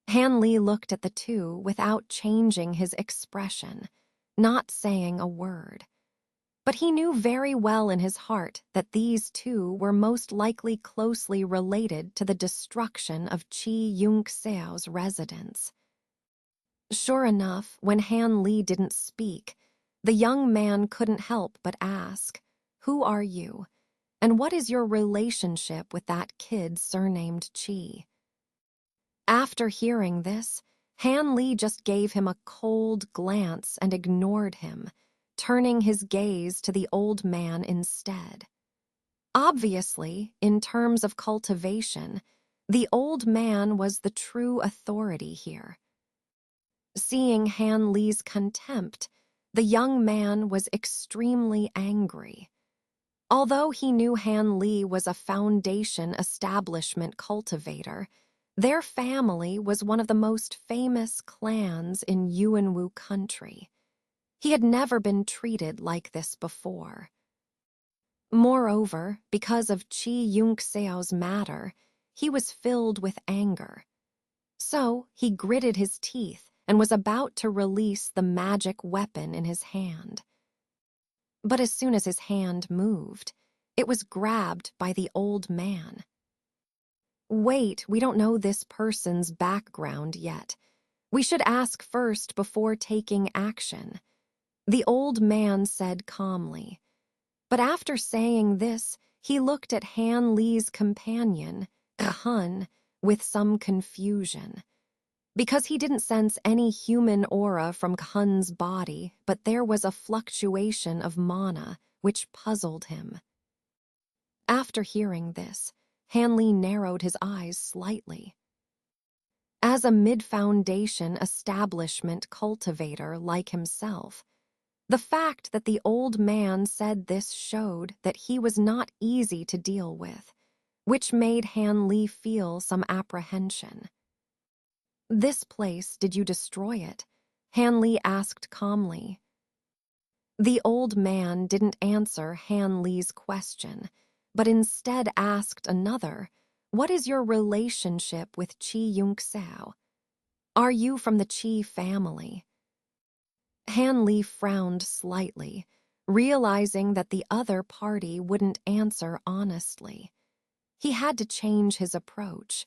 Han Li looked at the two without changing his expression, not saying a word. But he knew very well in his heart that these two were most likely closely related to the destruction of Qi Yunxiao's residence. Sure enough, when Han Li didn't speak, the young man couldn't help but ask, "Who are you? And what is your relationship with that kid surnamed Qi?" After hearing this, Han Li just gave him a cold glance and ignored him, turning his gaze to the old man instead. Obviously, in terms of cultivation, the old man was the true authority here. Seeing Han Li's contempt, the young man was extremely angry. Although he knew Han Li was a foundation establishment cultivator, their family was one of the most famous clans in Yuanwu country. He had never been treated like this before. Moreover, because of Qi Yunxiao's matter, he was filled with anger. So he gritted his teeth and was about to release the magic weapon in his hand. But as soon as his hand moved, it was grabbed by the old man. "Wait, we don't know this person's background yet. We should ask first before taking action," the old man said calmly. But after saying this, he looked at Han Li's companion, Hun, with some confusion. Because he didn't sense any human aura from Hun's body, but there was a fluctuation of mana, which puzzled him. After hearing this, Han Li narrowed his eyes slightly. As a mid-foundation establishment cultivator like himself, the fact that the old man said this showed that he was not easy to deal with, which made Han Li feel some apprehension. "This place, did you destroy it?" Han Li asked calmly. The old man didn't answer Han Li's question, but instead asked another, "What is your relationship with Qi Yunxiao? Are you from the Qi family?" Han Li frowned slightly, realizing that the other party wouldn't answer honestly. He had to change his approach.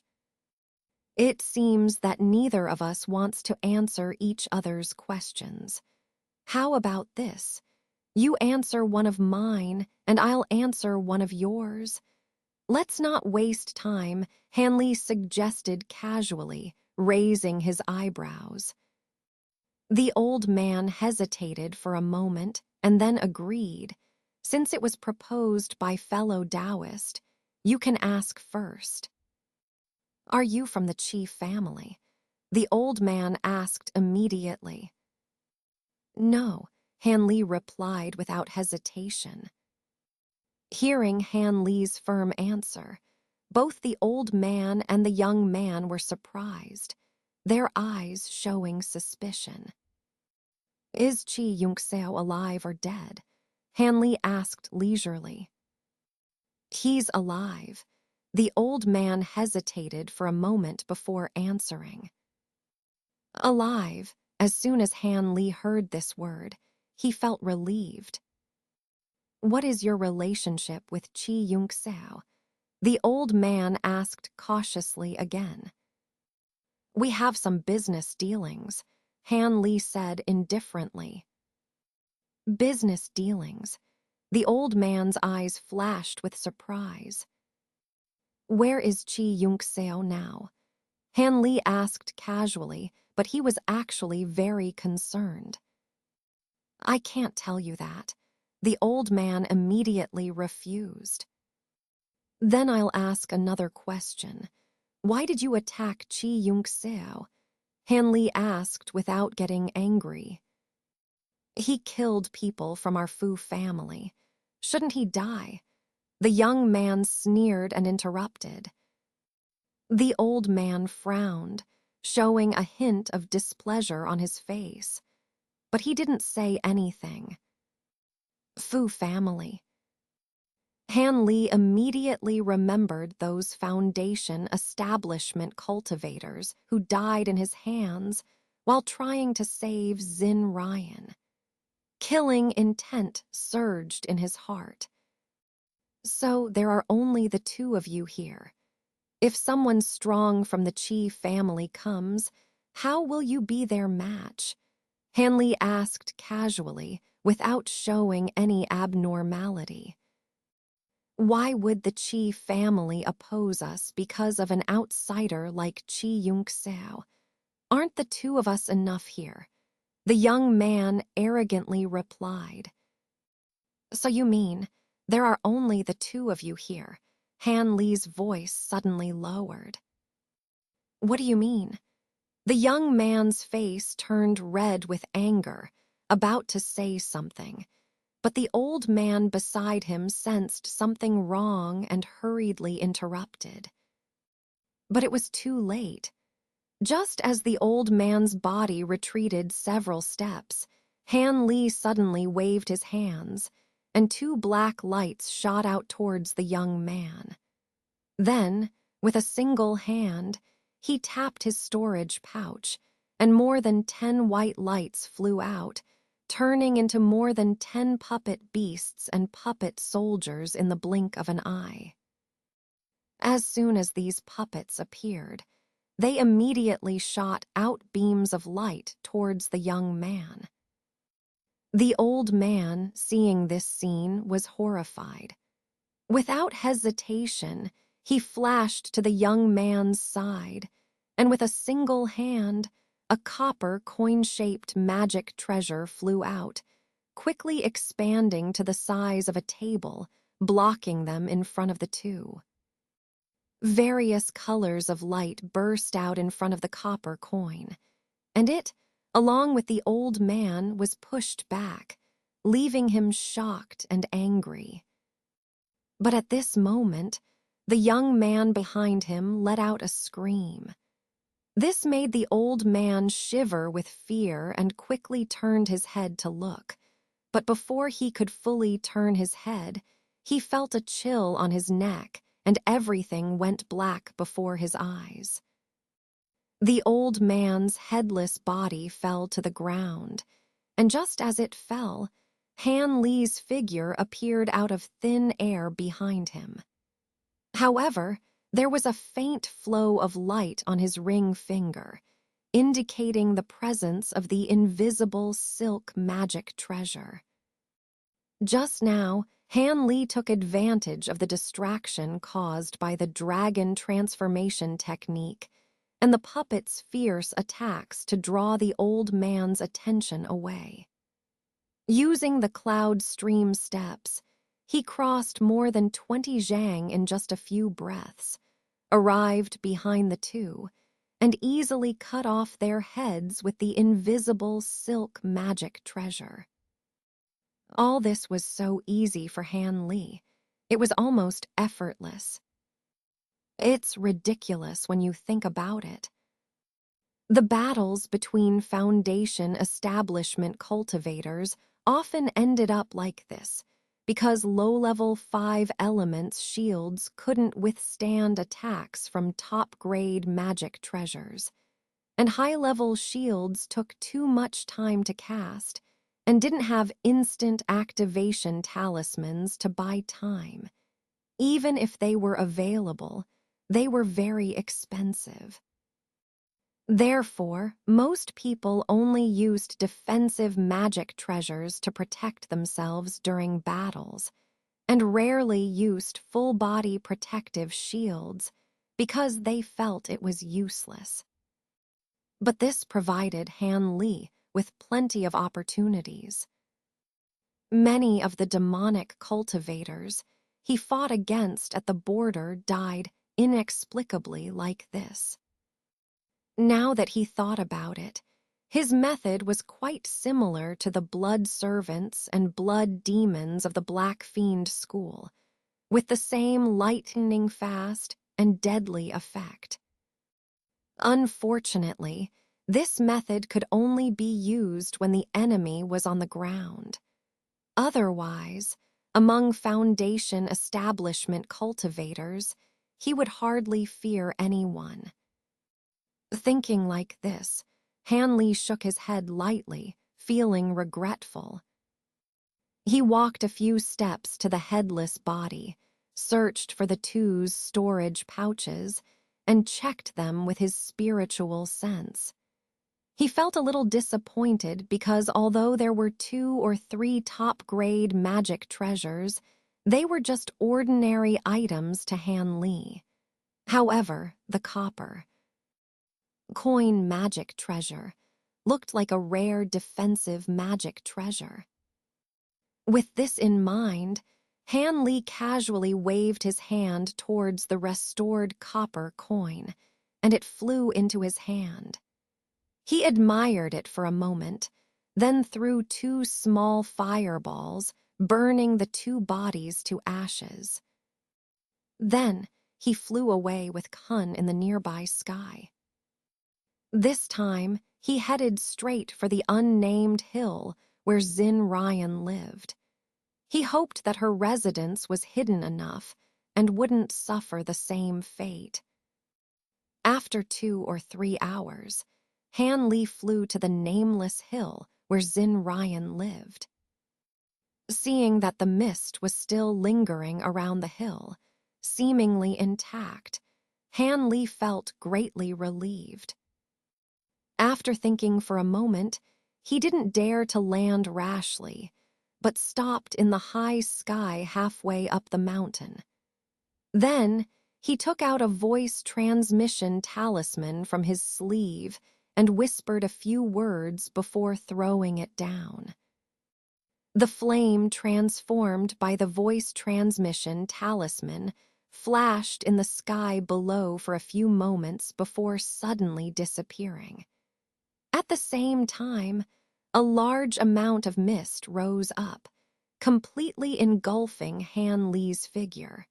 "It seems that neither of us wants to answer each other's questions. How about this? You answer one of mine, and I'll answer one of yours. Let's not waste time," Han Li suggested casually, raising his eyebrows. The old man hesitated for a moment and then agreed. Since it was proposed by fellow Taoist, you can ask first. "Are you from the Qi family?" the old man asked immediately. "No," Han Li replied without hesitation. Hearing Han Li's firm answer, both the old man and the young man were surprised, their eyes showing suspicion. "Is Qi Yunxiao alive or dead?" Han Li asked leisurely. "He's alive." The old man hesitated for a moment before answering. Alive. As soon as Han Li heard this word, he felt relieved. "What is your relationship with Qi Yunxiao?" the old man asked cautiously again. "We have some business dealings," Han Li said indifferently. "Business dealings?" The old man's eyes flashed with surprise. "Where is Qi Yunxiao now?" Han Li asked casually, but he was actually very concerned. "I can't tell you that." The old man immediately refused. "Then I'll ask another question. Why did you attack Qi Yunxiao?" Han Li asked without getting angry. "He killed people from our Fu family. Shouldn't he die?" The young man sneered and interrupted. The old man frowned, showing a hint of displeasure on his face. But he didn't say anything. "Fu family." Han Li immediately remembered those Foundation establishment cultivators who died in his hands while trying to save Xin Ryan. Killing intent surged in his heart. So there are only the two of you here. If someone strong from the Qi family comes, how will you be their match? Han Li asked casually, without showing any abnormality. Why would the Qi family oppose us because of an outsider like Qi Yunxiao? Aren't the two of us enough here? The young man arrogantly replied. So you mean there are only the two of you here? Han Li's voice suddenly lowered. What do you mean? The young man's face turned red with anger, about to say something, but the old man beside him sensed something wrong and hurriedly interrupted. But it was too late. Just as the old man's body retreated several steps, Han Li suddenly waved his hands, and two black lights shot out towards the young man. Then, with a single hand, he tapped his storage pouch, and more than 10 white lights flew out, turning into more than 10 puppet beasts and puppet soldiers in the blink of an eye. As soon as these puppets appeared, they immediately shot out beams of light towards the young man. The old man, seeing this scene, was horrified. Without hesitation, he flashed to the young man's side, and with a single hand, a copper coin-shaped magic treasure flew out, quickly expanding to the size of a table, blocking them in front of the two. Various colors of light burst out in front of the copper coin, and it, along with the old man, was pushed back, leaving him shocked and angry. But at this moment, the young man behind him let out a scream. This made the old man shiver with fear and quickly turned his head to look. But before he could fully turn his head, he felt a chill on his neck and everything went black before his eyes. The old man's headless body fell to the ground, and just as it fell, Han Li's figure appeared out of thin air behind him. However, there was a faint flow of light on his ring finger, indicating the presence of the invisible silk magic treasure. Just now, Han Li took advantage of the distraction caused by the dragon transformation technique and the puppet's fierce attacks to draw the old man's attention away. Using the cloud stream steps, he crossed more than 20 zhang in just a few breaths, arrived behind the two, and easily cut off their heads with the invisible silk magic treasure. All this was so easy for Han Li. It was almost effortless. It's ridiculous when you think about it. The battles between Foundation establishment cultivators often ended up like this, because low-level 5 elements shields couldn't withstand attacks from top-grade magic treasures, and high-level shields took too much time to cast and didn't have instant activation talismans to buy time. Even if they were available, they were very expensive. Therefore, most people only used defensive magic treasures to protect themselves during battles, and rarely used full-body protective shields because they felt it was useless. But this provided Han Li with plenty of opportunities. Many of the demonic cultivators he fought against at the border died inexplicably like this. Now that he thought about it, his method was quite similar to the blood servants and blood demons of the Black Fiend school, with the same lightning-fast and deadly effect. Unfortunately, this method could only be used when the enemy was on the ground. Otherwise, Among Foundation establishment cultivators, he would hardly fear anyone. Thinking like this, Hanley shook his head lightly, feeling regretful. He walked a few steps to the headless body, searched for the two's storage pouches, and checked them with his spiritual sense. He felt a little disappointed because although there were 2 or 3 top-grade magic treasures, they were just ordinary items to Hanley. However, the copper coin magic treasure looked like a rare defensive magic treasure. With this in mind, Hanley casually waved his hand towards the restored copper coin, and it flew into his hand. He admired it for a moment, then threw 2 small fireballs, burning the 2 bodies to ashes. Then he flew away with Kun in the nearby sky. This time, he headed straight for the unnamed hill where Zin Ryan lived. He hoped that her residence was hidden enough and wouldn't suffer the same fate. After 2 or 3 hours, Hanley flew to the nameless hill where Zin Ryan lived. Seeing that the mist was still lingering around the hill, seemingly intact, Hanley felt greatly relieved. After thinking for a moment, he didn't dare to land rashly, but stopped in the high sky halfway up the mountain. Then, he took out a voice transmission talisman from his sleeve and whispered a few words before throwing it down. The flame transformed by the voice transmission talisman flashed in the sky below for a few moments before suddenly disappearing. At the same time, a large amount of mist rose up, completely engulfing Hanley's figure.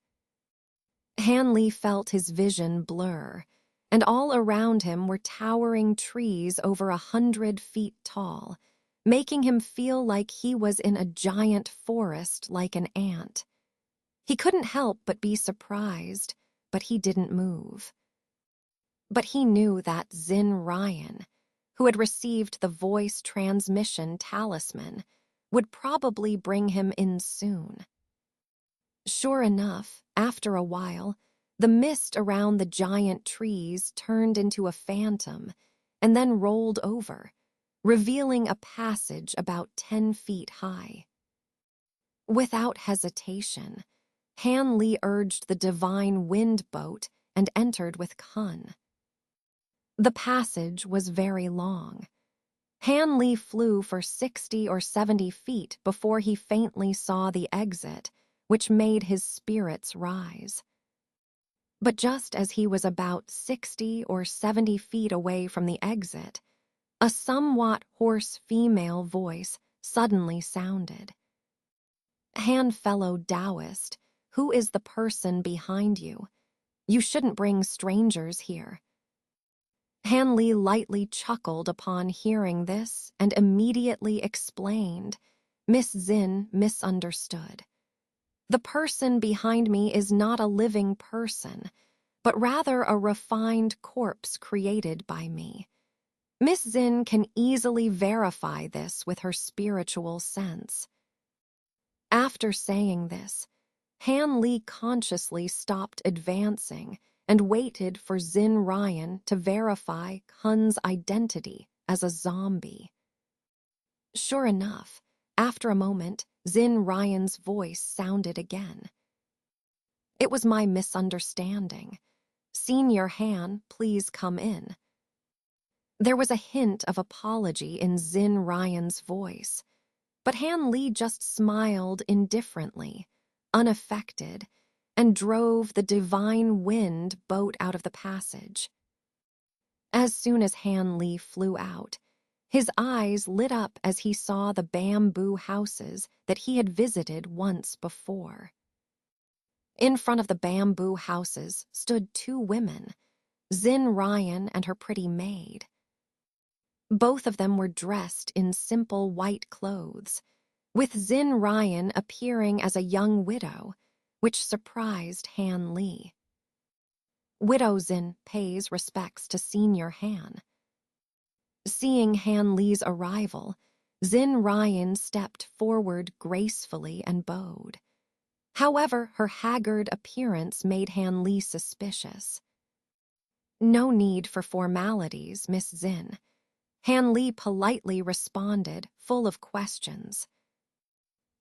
Hanley felt his vision blur, and all around him were towering trees over 100 feet tall, making him feel like he was in a giant forest like an ant. He couldn't help but be surprised, but he didn't move. But he knew that Zin Ryan, who had received the voice transmission talisman, would probably bring him in soon. Sure enough, after a while, the mist around the giant trees turned into a phantom and then rolled over, revealing a passage about 10 feet high. Without hesitation, Hanley urged the divine wind boat and entered with Kun. The passage was very long. Hanley flew for 60 or 70 feet before he faintly saw the exit, which made his spirits rise. But just as he was about 60 or 70 feet away from the exit, a somewhat hoarse female voice suddenly sounded. "Handfellow Taoist, who is the person behind you? You shouldn't bring strangers here." Hanley lightly chuckled upon hearing this and immediately explained. "Miss Zin misunderstood. The person behind me is not a living person, but rather a refined corpse created by me. Miss Zin can easily verify this with her spiritual sense." After saying this, Hanley consciously stopped advancing and waited for Zin Ryan to verify Kun's identity as a zombie. Sure enough, after a moment, Zin Ryan's voice sounded again. "It was my misunderstanding. Senior Han, please come in." There was a hint of apology in Zin Ryan's voice, but Hanley just smiled indifferently, unaffected, and drove the divine wind boat out of the passage. As soon as Hanley flew out, his eyes lit up as he saw the bamboo houses that he had visited once before. In front of the bamboo houses stood 2 women, Zin Ryan and her pretty maid. Both of them were dressed in simple white clothes, with Zin Ryan appearing as a young widow, which surprised Han Li. Widow Zin pays respects to Senior Han. Seeing Han Li's arrival, Zin Ryan stepped forward gracefully and bowed. However, her haggard appearance made Han Li suspicious. "No need for formalities, Miss Zin," Han Li politely responded, full of questions.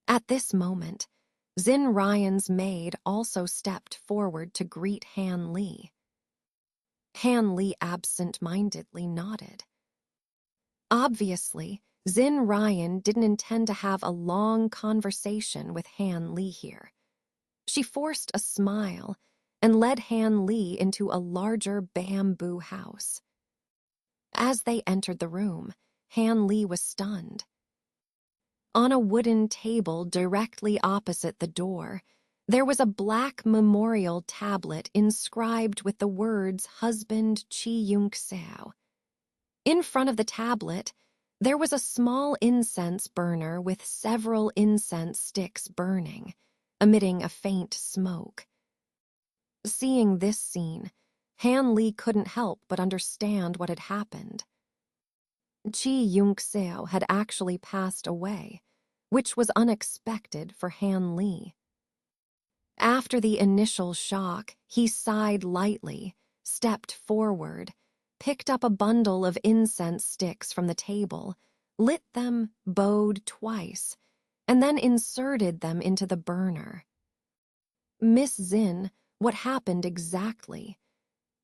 At this moment, Zin Ryan's maid also stepped forward to greet Han Li. Han Li absent-mindedly nodded. Obviously, Zin Ryan didn't intend to have a long conversation with Han Li here. She forced a smile and led Han Li into a larger bamboo house. As they entered the room, Han Li was stunned. On a wooden table directly opposite the door, there was a black memorial tablet inscribed with the words "Husband Chi Yung Sao." In front of the tablet, there was a small incense burner with several incense sticks burning, emitting a faint smoke. Seeing this scene, Han Li couldn't help but understand what had happened. Chi Yung Sao had actually passed away, which was unexpected for Han Li. After the initial shock, he sighed lightly, stepped forward, picked up a bundle of incense sticks from the table, lit them, bowed twice, and then inserted them into the burner. "Miss Zin, what happened exactly?"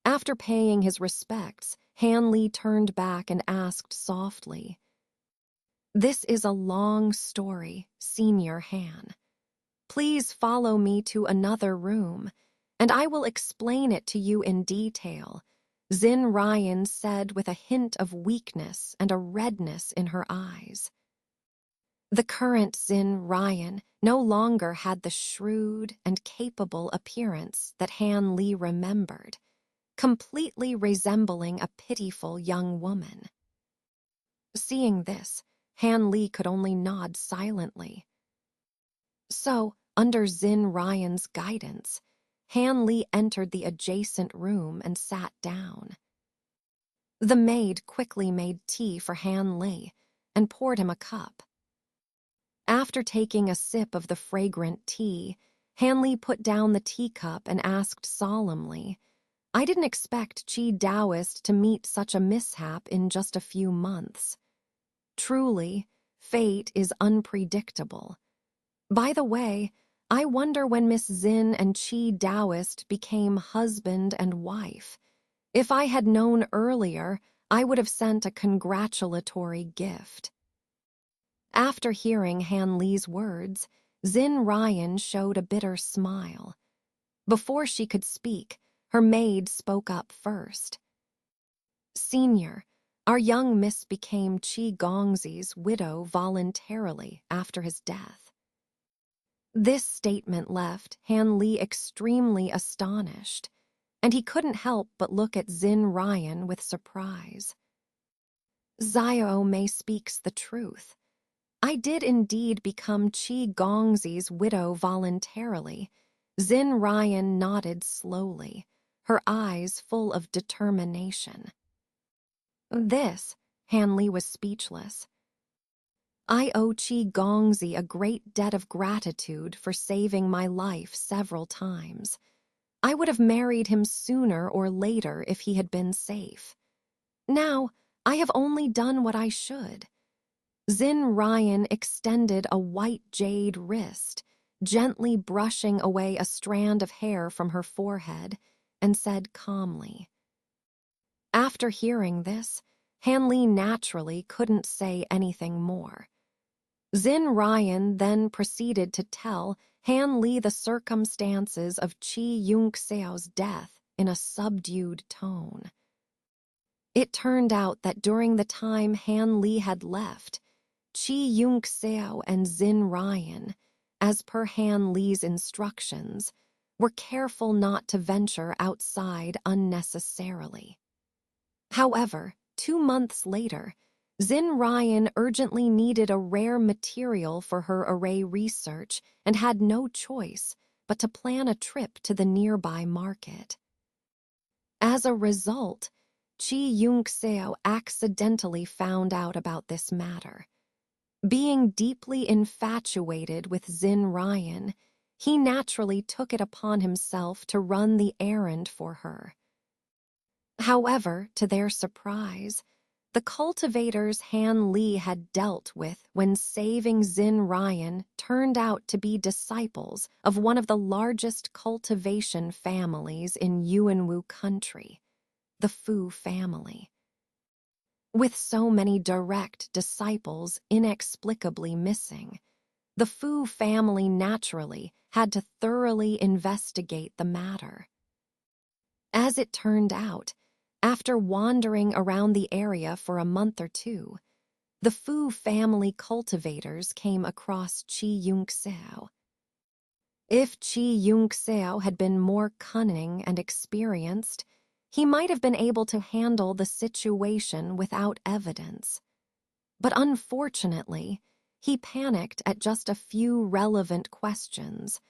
After paying his respects, Han Li turned back and asked softly. "This is a long story, Senior Han. Please follow me to another room, and I will explain it to you in detail," Zin Ryan said with a hint of weakness and a redness in her eyes. The current Zin Ryan no longer had the shrewd and capable appearance that Han Li remembered, completely resembling a pitiful young woman. Seeing this, Han Li could only nod silently. So, under Zin Ryan's guidance, Han Li entered the adjacent room and sat down. The maid quickly made tea for Han Li and poured him a cup. After taking a sip of the fragrant tea, Han Li put down the teacup and asked solemnly, "I didn't expect Chi Taoist to meet such a mishap in just a few months. Truly, fate is unpredictable. By the way, I wonder when Miss Zin and Chi Taoist became husband and wife. If I had known earlier, I would have sent a congratulatory gift." After hearing Han Li's words, Zin Ryan showed a bitter smile. Before she could speak, her maid spoke up first. "Senior, our young miss became Chi Gongzi's widow voluntarily after his death." This statement left Han Li extremely astonished, and he couldn't help but look at Zin Ryan with surprise. "Xiao Mei speaks the truth. I did indeed become Chi Gongzi's widow voluntarily." Zin Ryan nodded slowly, her eyes full of determination. Han Li was speechless. "I owe Chi Gongzi a great debt of gratitude for saving my life several times. I would have married him sooner or later if he had been safe. Now, I have only done what I should." Zin Ryan extended a white jade wrist, gently brushing away a strand of hair from her forehead, and said calmly. After hearing this, Han Li naturally couldn't say anything more. Zin Ryan then proceeded to tell Han Li the circumstances of Chi Yung Seo's death in a subdued tone. It turned out that during the time Han Li had left, Chi Yung Seo and Zin Ryan, as per Han Li's instructions, were careful not to venture outside unnecessarily. However, 2 months later, Xin Ryan urgently needed a rare material for her array research and had no choice but to plan a trip to the nearby market. As a result, Chi Yung-seo accidentally found out about this matter. Being deeply infatuated with Xin Ryan, he naturally took it upon himself to run the errand for her. However, to their surprise, the cultivators Han Li had dealt with when saving Xin Ryan turned out to be disciples of one of the largest cultivation families in Yuanwu country, the Fu family. With so many direct disciples inexplicably missing, the Fu family naturally had to thoroughly investigate the matter. As it turned out, after wandering around the area for a month or two, the Fu family cultivators came across Chi Yung-seo. If Chi Yung-seo had been more cunning and experienced, he might have been able to handle the situation without evidence. But unfortunately, he panicked at just a few relevant questions,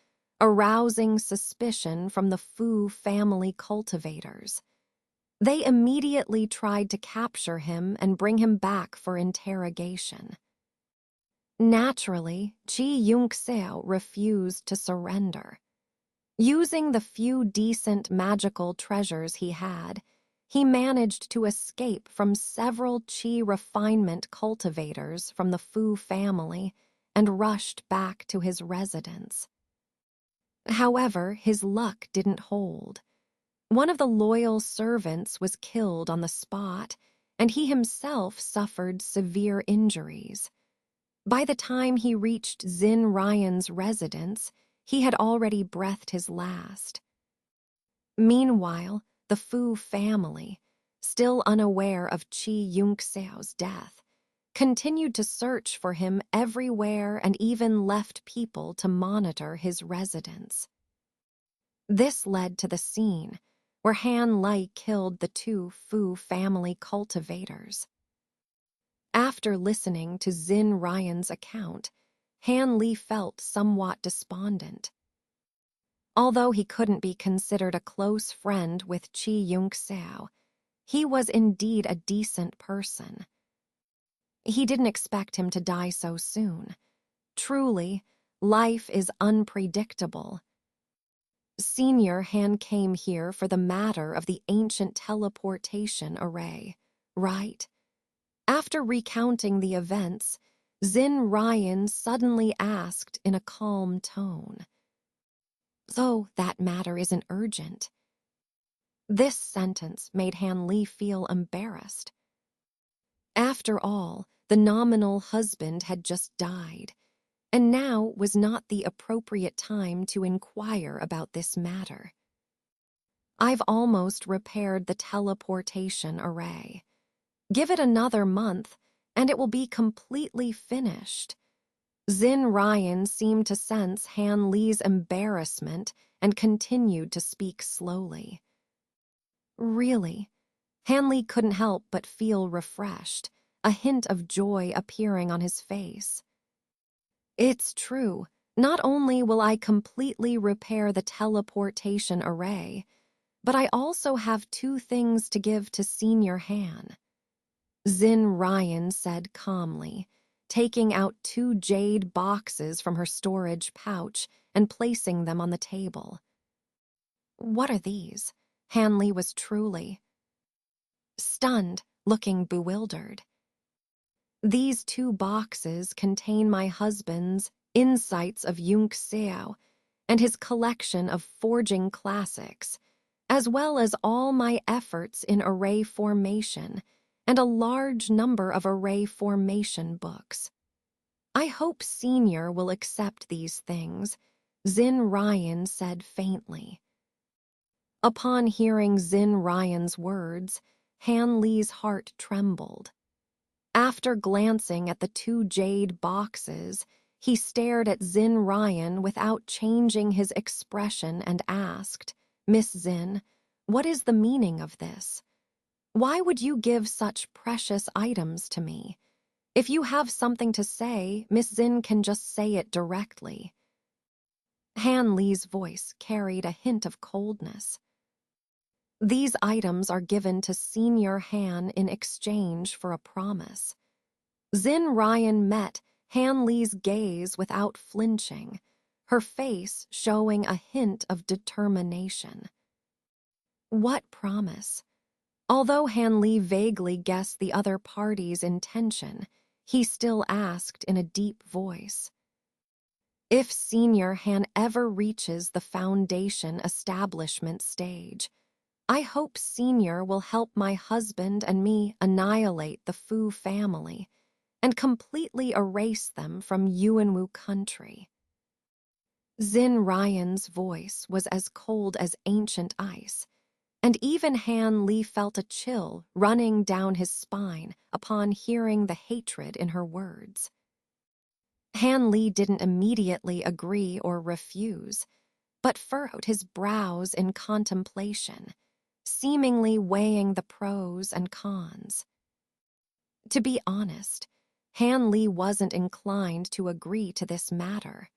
arousing suspicion from the Fu family cultivators. They immediately tried to capture him and bring him back for interrogation. Naturally, Chi Yung-seo refused to surrender. Using the few decent magical treasures he had, he managed to escape from several Chi refinement cultivators from the Fu family and rushed back to his residence. However, his luck didn't hold. One of the loyal servants was killed on the spot, and he himself suffered severe injuries. By the time he reached Xin Ryan's residence, he had already breathed his last. Meanwhile, the Fu family, still unaware of Chi Yung-seo's death, continued to search for him everywhere and even left people to monitor his residence. This led to the scene where Han Li killed the two Fu family cultivators. After listening to Xin Ryan's account, Han Li felt somewhat despondent. Although he couldn't be considered a close friend with Chi Yung-seo, he was indeed a decent person. He didn't expect him to die so soon. Truly, life is unpredictable. Senior Han came here for the matter of the ancient teleportation array, right? After recounting the events, Xin Ryan suddenly asked in a calm tone, "So that matter isn't urgent." This sentence made Han Li feel embarrassed. After all, the nominal husband had just died, and now was not the appropriate time to inquire about this matter. "I've almost repaired the teleportation array. Give it another month, and it will be completely finished." Xin Ryan seemed to sense Han Li's embarrassment and continued to speak slowly. Really? Han Li couldn't help but feel refreshed, a hint of joy appearing on his face. "It's true. Not only will I completely repair the teleportation array, but I also have two things to give to Senior Han," Xin Ryan said calmly, taking out two jade boxes from her storage pouch and placing them on the table. "What are these?" Han Li was truly stunned, looking bewildered. "These two boxes contain my husband's Insights of Yung-seo and his collection of forging classics, as well as all my efforts in array formation and a large number of array formation books. I hope Senior will accept these things," Xin Ryan said faintly. Upon hearing Xin Ryan's words, Han Li's heart trembled. After glancing at the two jade boxes, he stared at Xin Ryan without changing his expression and asked, "Miss Xin, what is the meaning of this?" Why would you give such precious items to me? If you have something to say, Miss Zin can just say it directly. Han Li's voice carried a hint of coldness. These items are given to Senior Han in exchange for a promise. Zin Ryan met Han Li's gaze without flinching, her face showing a hint of determination. What promise? Although Han Li vaguely guessed the other party's intention, he still asked in a deep voice. If Senior Han ever reaches the foundation establishment stage, I hope Senior will help my husband and me annihilate the Fu family and completely erase them from Yuanwu country. Zin Ryan's voice was as cold as ancient ice, and even Han Li felt a chill running down his spine upon hearing the hatred in her words. Han Li didn't immediately agree or refuse, but furrowed his brows in contemplation, seemingly weighing the pros and cons. To be honest, Han Li wasn't inclined to agree to this matter.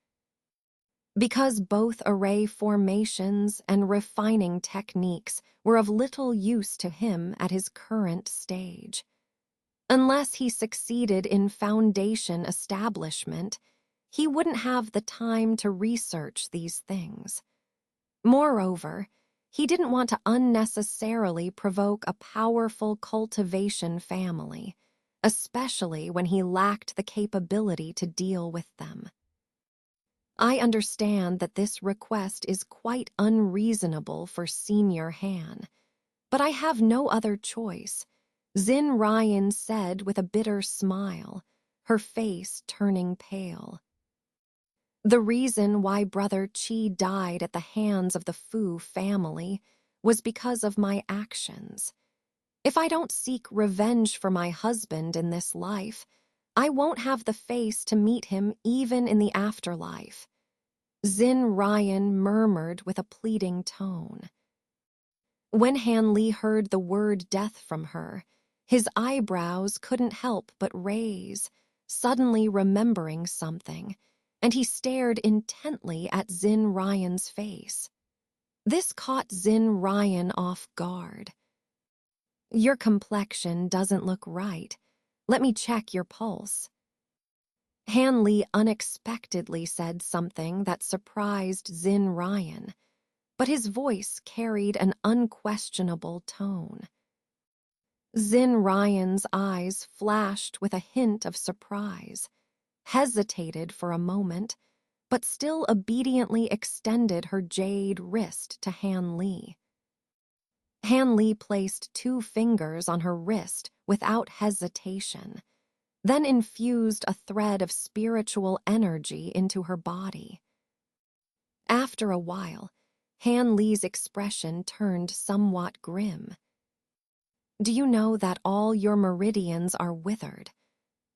Because both array formations and refining techniques were of little use to him at his current stage. Unless he succeeded in foundation establishment, he wouldn't have the time to research these things. Moreover, he didn't want to unnecessarily provoke a powerful cultivation family, especially when he lacked the capability to deal with them. I understand that this request is quite unreasonable for Senior Han, but I have no other choice, Zin Ryan said with a bitter smile, her face turning pale. The reason why Brother Qi died at the hands of the Fu family was because of my actions. If I don't seek revenge for my husband in this life, I won't have the face to meet him even in the afterlife. Zin Ryan murmured with a pleading tone. When Han Li heard the word death from her, his eyebrows couldn't help but raise, suddenly remembering something, and he stared intently at Zin Ryan's face. This caught Zin Ryan off guard. Your complexion doesn't look right. Let me check your pulse. Han Li unexpectedly said something that surprised Zin Ryan, but his voice carried an unquestionable tone. Zin Ryan's eyes flashed with a hint of surprise, hesitated for a moment, but still obediently extended her jade wrist to Han Li. Han Li placed 2 fingers on her wrist without hesitation, then infused a thread of spiritual energy into her body. After a while, Han Li's expression turned somewhat grim. Do you know that all your meridians are withered?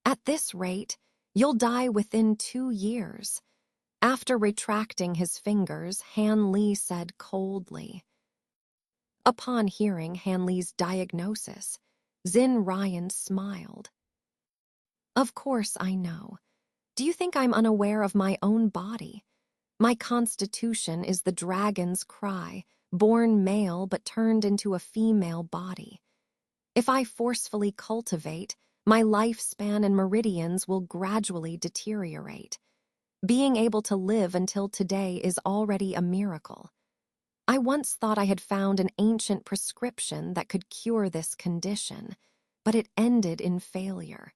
At this rate, you'll die within 2 years. After retracting his fingers, Han Li said coldly. Upon hearing Han Li's diagnosis, Zin Ryan smiled. Of course I know. Do you think I'm unaware of my own body? My constitution is the dragon's cry, born male but turned into a female body. If I forcefully cultivate, my lifespan and meridians will gradually deteriorate. Being able to live until today is already a miracle. I once thought I had found an ancient prescription that could cure this condition, but it ended in failure.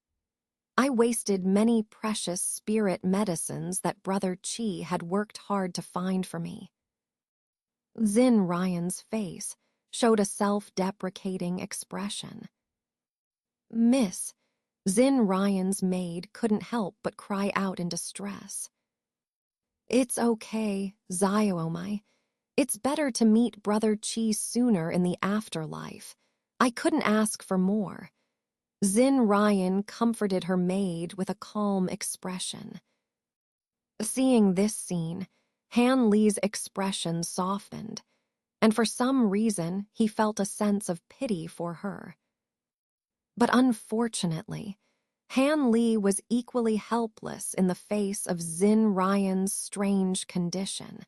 I wasted many precious spirit medicines that Brother Qi had worked hard to find for me. Zin Ryan's face showed a self-deprecating expression. Miss, Zin Ryan's maid couldn't help but cry out in distress. It's okay, Xiaomai. It's better to meet Brother Qi sooner in the afterlife. I couldn't ask for more. Zin Ryan comforted her maid with a calm expression. Seeing this scene, Han Li's expression softened. and for some reason he felt a sense of pity for her. But unfortunately, Han Li was equally helpless in the face of Xin Ryan's strange condition,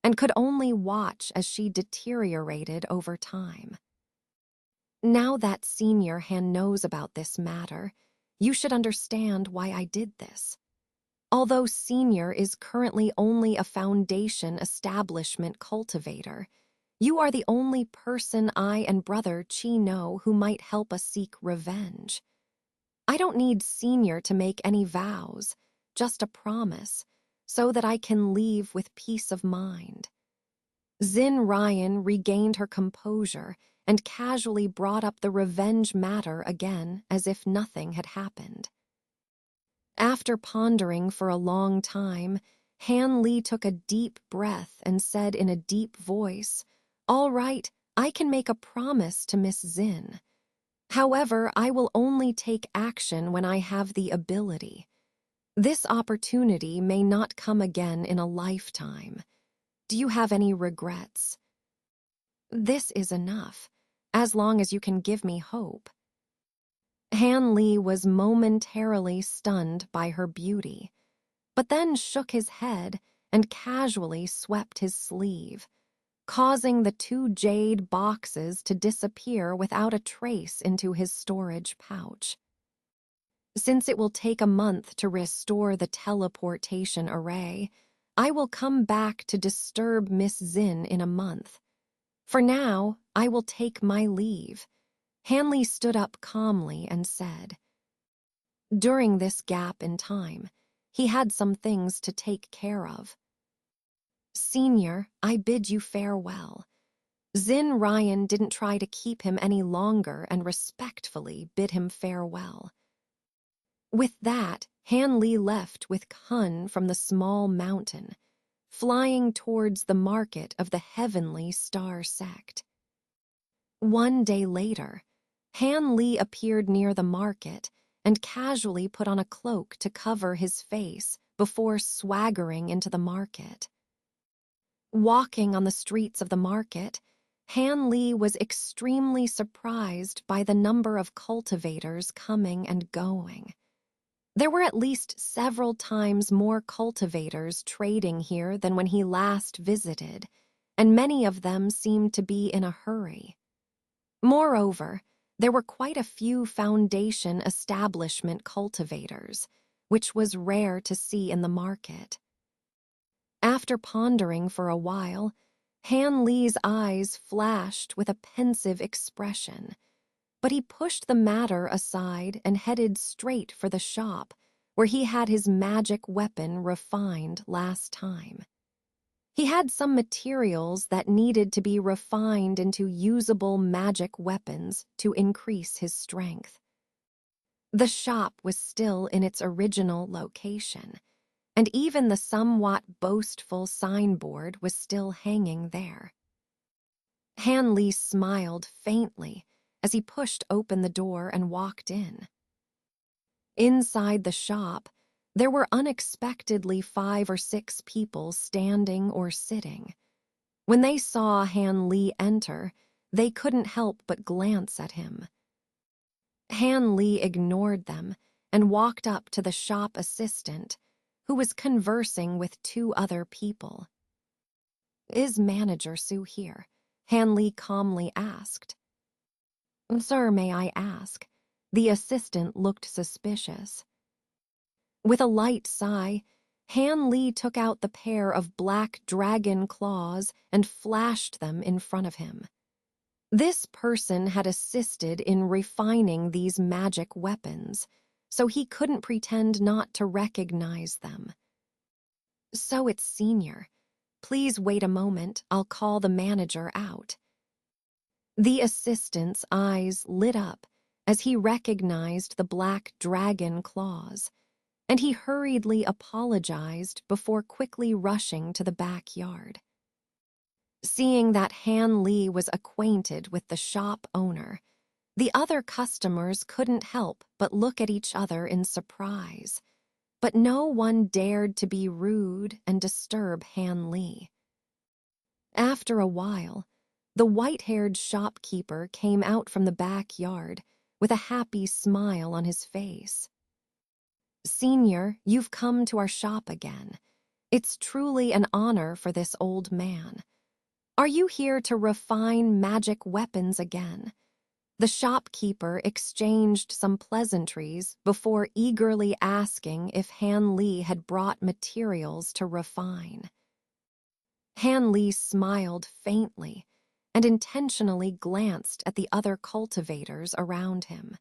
and could only watch as she deteriorated over time. Now that Senior Han knows about this matter, you should understand why I did this. Although Senior is currently only a Foundation establishment cultivator, you are the only person I and Brother Chi know who might help us seek revenge. I don't need Senior to make any vows, just a promise, so that I can leave with peace of mind. Xin Ryan regained her composure and casually brought up the revenge matter again as if nothing had happened. After pondering for a long time, Han Li took a deep breath and said in a deep voice, "All right, I can make a promise to Miss Xin. However, I will only take action when I have the ability. This opportunity may not come again in a lifetime. Do you have any regrets?" "This is enough, as long as you can give me hope." Han Li was momentarily stunned by her beauty, but then shook his head and casually swept his sleeve, causing the 2 jade boxes to disappear without a trace into his storage pouch. "Since it will take a month to restore the teleportation array, I will come back to disturb Miss Xin in a month. For now, I will take my leave." Han Li stood up calmly and said. During this gap in time, he had some things to take care of. "Senior, I bid you farewell." Xin Ryan didn't try to keep him any longer and respectfully bid him farewell. With that, Han Li left with Kun from the small mountain, flying towards the market of the Heavenly Star Sect. One day later, Han Li appeared near the market and casually put on a cloak to cover his face before swaggering into the market. Walking on the streets of the market, Han Li was extremely surprised by the number of cultivators coming and going. There were at least several times more cultivators trading here than when he last visited, and many of them seemed to be in a hurry. Moreover, there were quite a few Foundation establishment cultivators, which was rare to see in the market. After pondering for a while, Han Li's eyes flashed with a pensive expression, but he pushed the matter aside and headed straight for the shop where he had his magic weapon refined last time. He had some materials that needed to be refined into usable magic weapons to increase his strength. The shop was still in its original location, and even the somewhat boastful signboard was still hanging there. Han Li smiled faintly as he pushed open the door and walked in. Inside the shop, there were unexpectedly 5 or 6 people standing or sitting. When they saw Han Li enter, they couldn't help but glance at him. Han Li ignored them and walked up to the shop assistant, who was conversing with 2 other people. "Is Manager Sue here?" Han Li calmly asked. "Sir, may I ask?" The assistant looked suspicious. With a light sigh, Han Li took out the pair of black dragon claws and flashed them in front of him. This person had assisted in refining these magic weapons, so he couldn't pretend not to recognize them. "So it's Senior. Please wait a moment, I'll call the manager out." The assistant's eyes lit up as he recognized the black dragon claws, and he hurriedly apologized before quickly rushing to the backyard. Seeing that Han Li was acquainted with the shop owner, the other customers couldn't help but look at each other in surprise, but no one dared to be rude and disturb Han Li. After a while, The white-haired shopkeeper came out from the backyard with a happy smile on his face. "Senior, you've come to our shop again. It's truly an honor for this old man. Are you here to refine magic weapons again?" The shopkeeper exchanged some pleasantries before eagerly asking if Han Li had brought materials to refine. Han Li smiled faintly and intentionally glanced at the other cultivators around him.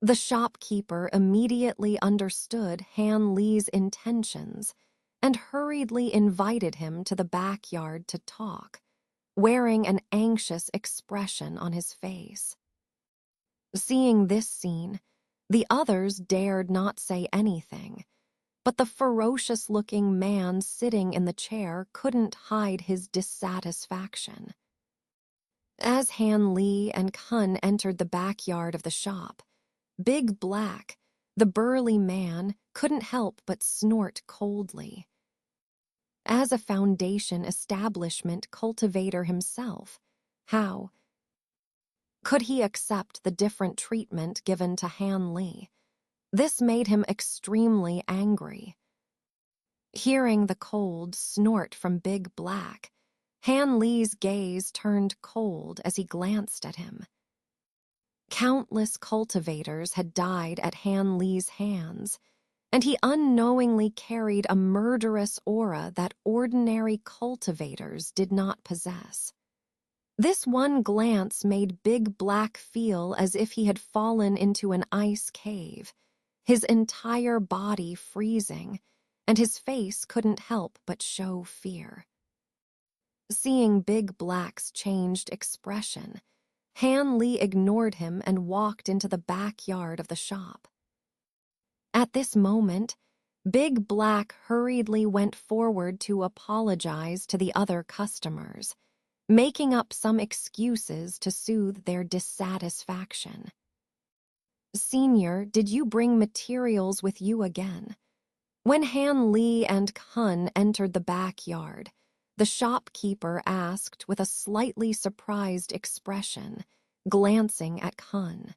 The shopkeeper immediately understood Han Li's intentions and hurriedly invited him to the backyard to talk, wearing an anxious expression on his face. Seeing this scene, the others dared not say anything, but the ferocious-looking man sitting in the chair couldn't hide his dissatisfaction. As Han Li and Kun entered the backyard of the shop, Big Black, the burly man, couldn't help but snort coldly. As a foundation establishment cultivator himself, how could he accept the different treatment given to Han Li? This made him extremely angry. Hearing the cold snort from Big Black, Han Li's gaze turned cold as he glanced at him. Countless cultivators had died at Han Li's hands, and he unknowingly carried a murderous aura that ordinary cultivators did not possess. This one glance made Big Black feel as if he had fallen into an ice cave, his entire body freezing, and his face couldn't help but show fear. Seeing Big Black's changed expression, Han Li ignored him and walked into the backyard of the shop. At this moment, Big Black hurriedly went forward to apologize to the other customers, making up some excuses to soothe their dissatisfaction. "Senior, did you bring materials with you again?" When Han Li and Kun entered the backyard, the shopkeeper asked with a slightly surprised expression, glancing at Kun.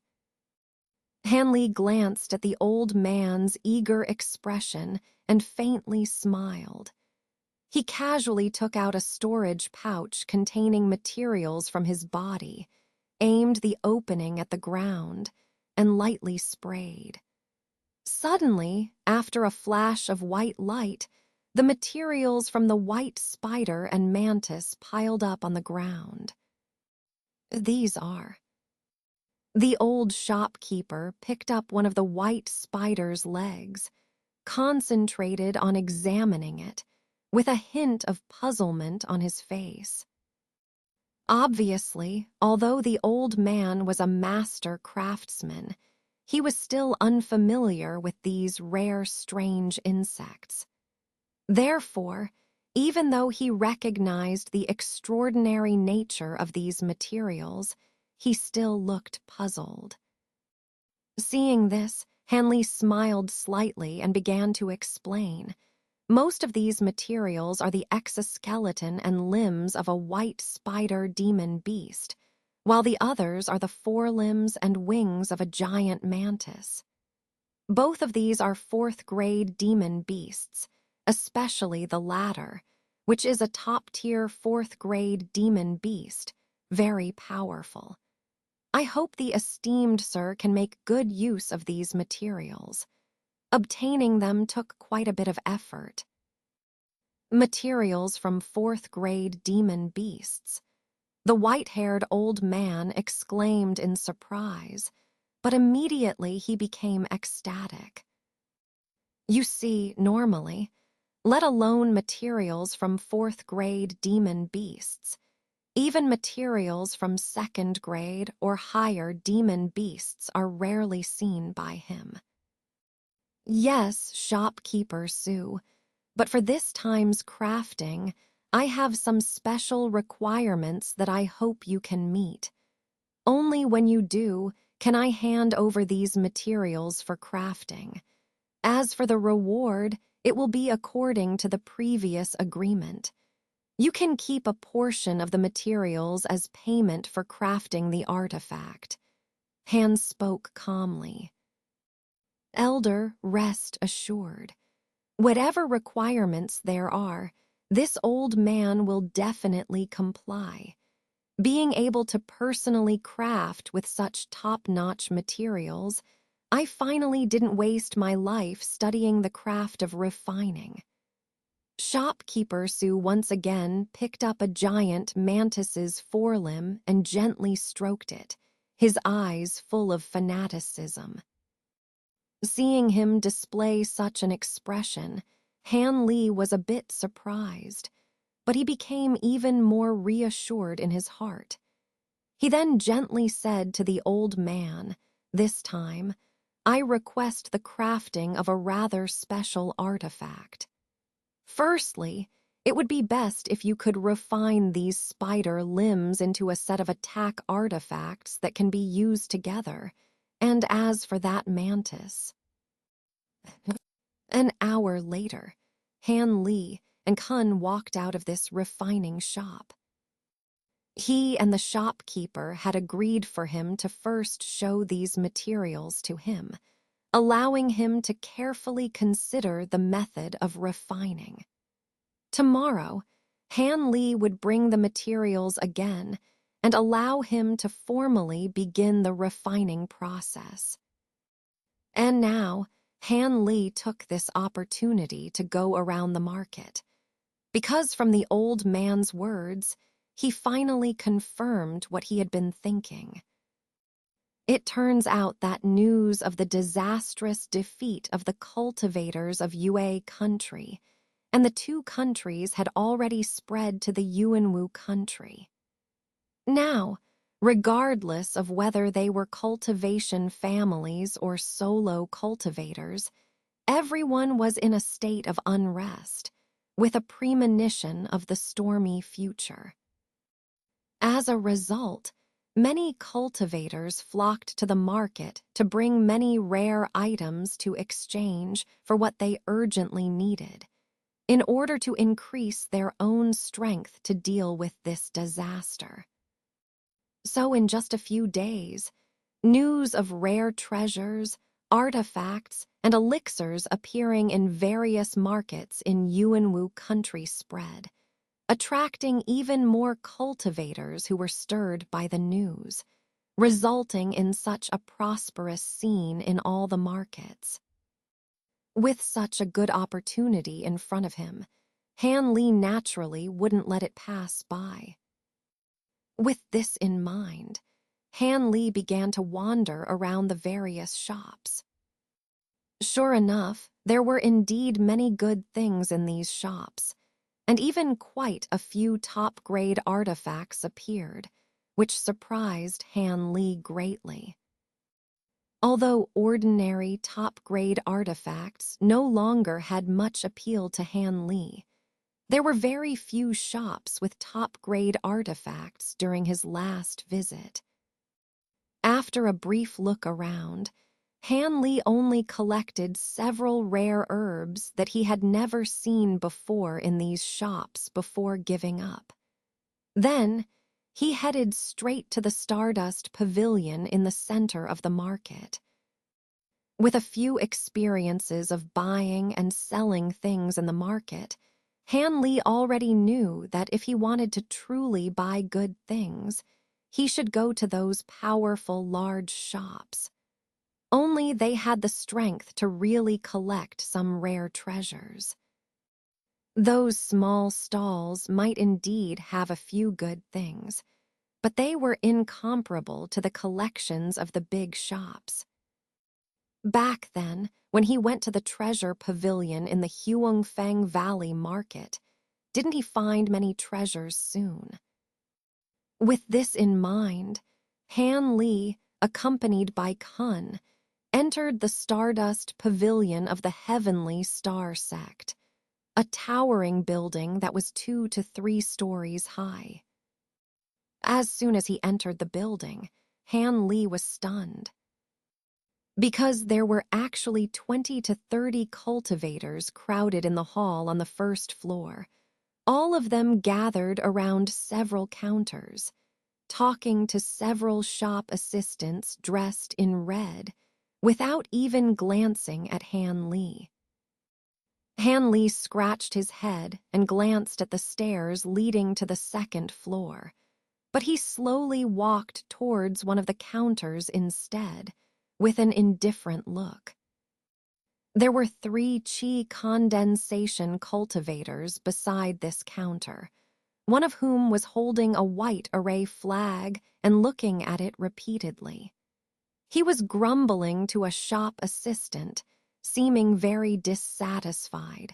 Han Li glanced at the old man's eager expression and faintly smiled. He casually took out a storage pouch containing materials from his body, aimed the opening at the ground, and lightly sprayed. Suddenly, after a flash of white light, the materials from the white spider and mantis piled up on the ground. "These are..." The old shopkeeper picked up one of the white spider's legs, concentrated on examining it, with a hint of puzzlement on his face. Obviously, although the old man was a master craftsman, he was still unfamiliar with these rare, strange insects. Therefore, even though he recognized the extraordinary nature of these materials, he still looked puzzled. Seeing this, Han Li smiled slightly and began to explain. Most of these materials are the exoskeleton and limbs of a white spider demon beast, while the others are the forelimbs and wings of a giant mantis. Both of these are fourth-grade demon beasts, especially the latter, which is a top-tier fourth-grade demon beast, very powerful. I hope the esteemed sir can make good use of these materials. Obtaining them took quite a bit of effort. Materials from fourth-grade demon beasts. The white-haired old man exclaimed in surprise, but immediately he became ecstatic. You see, normally, let alone materials from fourth-grade demon beasts, even materials from second-grade or higher demon beasts are rarely seen by him. Yes, shopkeeper Sue, but for this time's crafting, I have some special requirements that I hope you can meet. Only when you do can I hand over these materials for crafting. As for the reward, it will be according to the previous agreement. You can keep a portion of the materials as payment for crafting the artifact. Han spoke calmly. Elder, rest assured. Whatever requirements there are, this old man will definitely comply. Being able to personally craft with such top-notch materials, I finally didn't waste my life studying the craft of refining. Shopkeeper Sue once again picked up a giant mantis's forelimb and gently stroked it, his eyes full of fanaticism. Seeing him display such an expression, Han Li was a bit surprised, but he became even more reassured in his heart. He then gently said to the old man, this time, I request the crafting of a rather special artifact. Firstly, it would be best if you could refine these spider limbs into a set of attack artifacts that can be used together. And as for that mantis... An hour later, Han Li and Kun walked out of this refining shop. He and the shopkeeper had agreed for him to first show these materials to him, allowing him to carefully consider the method of refining. Tomorrow, Han Li would bring the materials again and allow him to formally begin the refining process. And now, Han Li took this opportunity to go around the market, because from the old man's words, he finally confirmed what he had been thinking. It turns out that news of the disastrous defeat of the cultivators of Yue country and the two countries had already spread to the Yuanwu country. Now, regardless of whether they were cultivation families or solo cultivators, everyone was in a state of unrest, with a premonition of the stormy future. As a result, many cultivators flocked to the market to bring many rare items to exchange for what they urgently needed, in order to increase their own strength to deal with this disaster. So in just a few days, news of rare treasures, artifacts, and elixirs appearing in various markets in Yuanwu country spread, attracting even more cultivators who were stirred by the news, resulting in such a prosperous scene in all the markets. With such a good opportunity in front of him, Han Li naturally wouldn't let it pass by. With this in mind, Han Li began to wander around the various shops. Sure enough, there were indeed many good things in these shops, and even quite a few top-grade artifacts appeared, which surprised Han Li greatly. Although ordinary top-grade artifacts no longer had much appeal to Han Li, there were very few shops with top-grade artifacts during his last visit. After a brief look around, Han Li only collected several rare herbs that he had never seen before in these shops before giving up. Then, he headed straight to the Stardust Pavilion in the center of the market. With a few experiences of buying and selling things in the market, Han Li already knew that if he wanted to truly buy good things, he should go to those powerful large shops. Only they had the strength to really collect some rare treasures. Those small stalls might indeed have a few good things, but they were incomparable to the collections of the big shops. Back then, when he went to the treasure pavilion in the Huangfeng Valley market, didn't he find many treasures soon? With this in mind, Han Li, accompanied by Kun, entered the Stardust Pavilion of the Heavenly Star Sect, a towering building that was 2 to 3 stories high. As soon as he entered the building, Han Li was stunned, because there were actually 20 to 30 cultivators crowded in the hall on the first floor, All of them gathered around several counters, talking to several shop assistants dressed in red, without even glancing at Han Li. Han Li scratched his head and glanced at the stairs leading to the second floor, but he slowly walked towards one of the counters instead, with an indifferent look. There were 3 chi condensation cultivators beside this counter, one of whom was holding a white array flag and looking at it repeatedly. He was grumbling to a shop assistant, seeming very dissatisfied.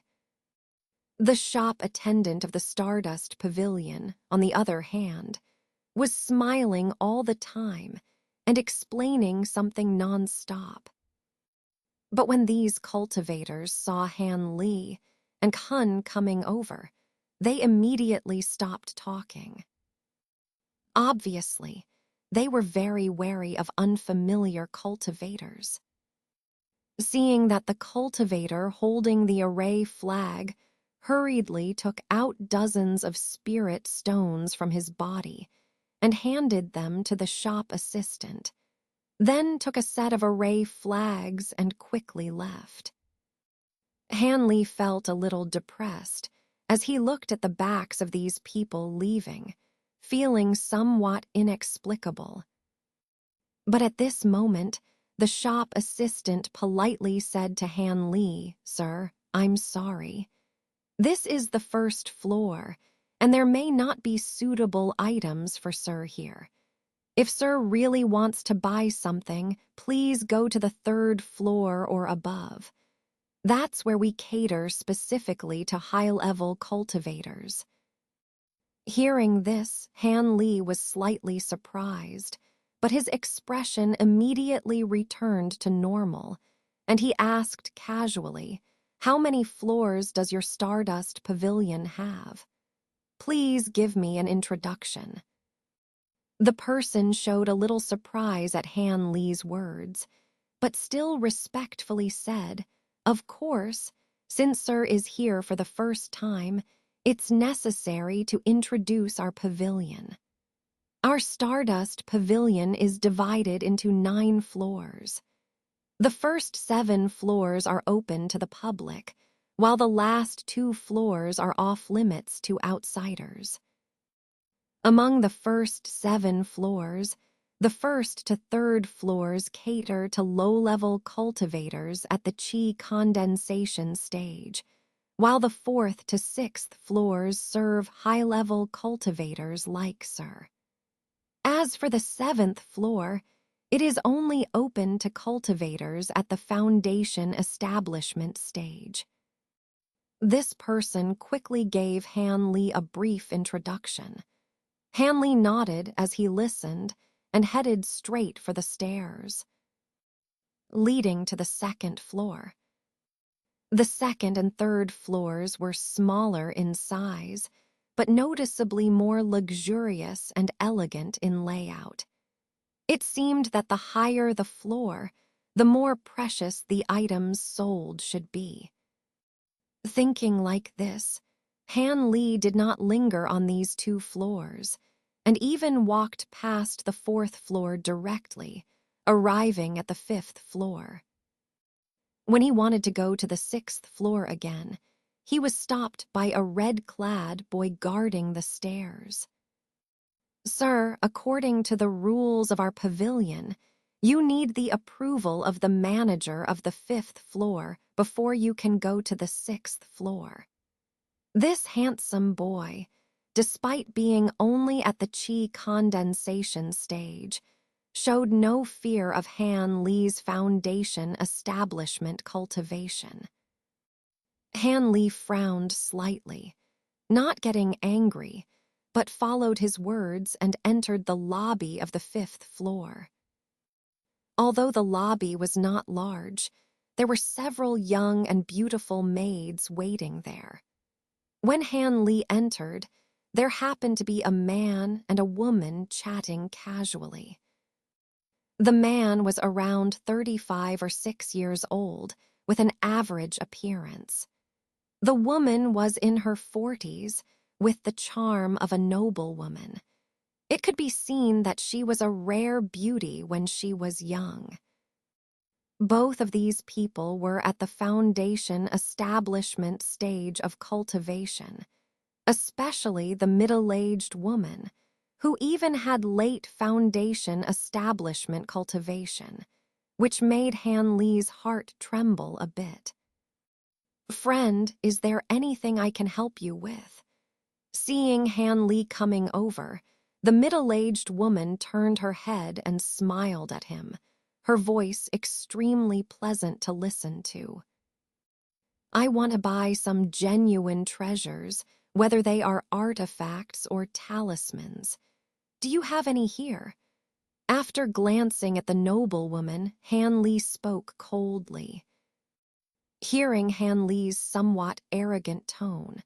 The shop attendant of the Stardust Pavilion, on the other hand, was smiling all the time and explaining something nonstop. But when these cultivators saw Han Li and Hun coming over, they immediately stopped talking. Obviously, they were very wary of unfamiliar cultivators. Seeing that the cultivator holding the array flag hurriedly took out dozens of spirit stones from his body and handed them to the shop assistant, then took a set of array flags and quickly left. Han Li felt a little depressed as he looked at the backs of these people leaving, feeling somewhat inexplicable. But at this moment, the shop assistant politely said to Han Li, "Sir, I'm sorry. This is the first floor, and there may not be suitable items for Sir here. If Sir really wants to buy something, please go to the 3rd floor or above. That's where we cater specifically to high-level cultivators." Hearing this, Han Li was slightly surprised, but his expression immediately returned to normal, and he asked casually, "How many floors does your Stardust Pavilion have? Please give me an introduction." The person showed a little surprise at Han Li's words, but still respectfully said, "Of course, since Sir is here for the first time, it's necessary to introduce our pavilion. Our Stardust Pavilion is divided into 9 floors. The first 7 floors are open to the public, while the last 2 floors are off-limits to outsiders. Among the first 7 floors, the 1st to 3rd floors cater to low-level cultivators at the chi condensation stage, while the 4th to 6th floors serve high-level cultivators like Sir. As for the 7th floor, it is only open to cultivators at the foundation establishment stage." This person quickly gave Han Li a brief introduction. Han Li nodded as he listened and headed straight for the stairs, leading to the 2nd floor. The 2nd and 3rd floors were smaller in size, but noticeably more luxurious and elegant in layout. It seemed that the higher the floor, the more precious the items sold should be. Thinking like this, Han Li did not linger on these 2 floors, and even walked past the 4th floor directly, arriving at the 5th floor. When he wanted to go to the 6th floor again, he was stopped by a red-clad boy guarding the stairs. "Sir, according to the rules of our pavilion, you need the approval of the manager of the 5th floor before you can go to the 6th floor." This handsome boy, despite being only at the chi condensation stage, showed no fear of Han Li's foundation establishment cultivation. Han Li frowned slightly, not getting angry, but followed his words and entered the lobby of the 5th floor. Although the lobby was not large, there were several young and beautiful maids waiting there. When Han Li entered, there happened to be a man and a woman chatting casually. The man was around 35 or 6 years old, with an average appearance. The woman was in her 40s, with the charm of a noblewoman. It could be seen that she was a rare beauty when she was young. Both of these people were at the foundation establishment stage of cultivation, especially the middle-aged woman, who even had late foundation establishment cultivation, which made Han Li's heart tremble a bit. "Friend, is there anything I can help you with?" Seeing Han Li coming over, the middle-aged woman turned her head and smiled at him, her voice extremely pleasant to listen to. "I want to buy some genuine treasures, whether they are artifacts or talismans. Do you have any here?" After glancing at the noblewoman, Han Li spoke coldly. Hearing Han Li's somewhat arrogant tone,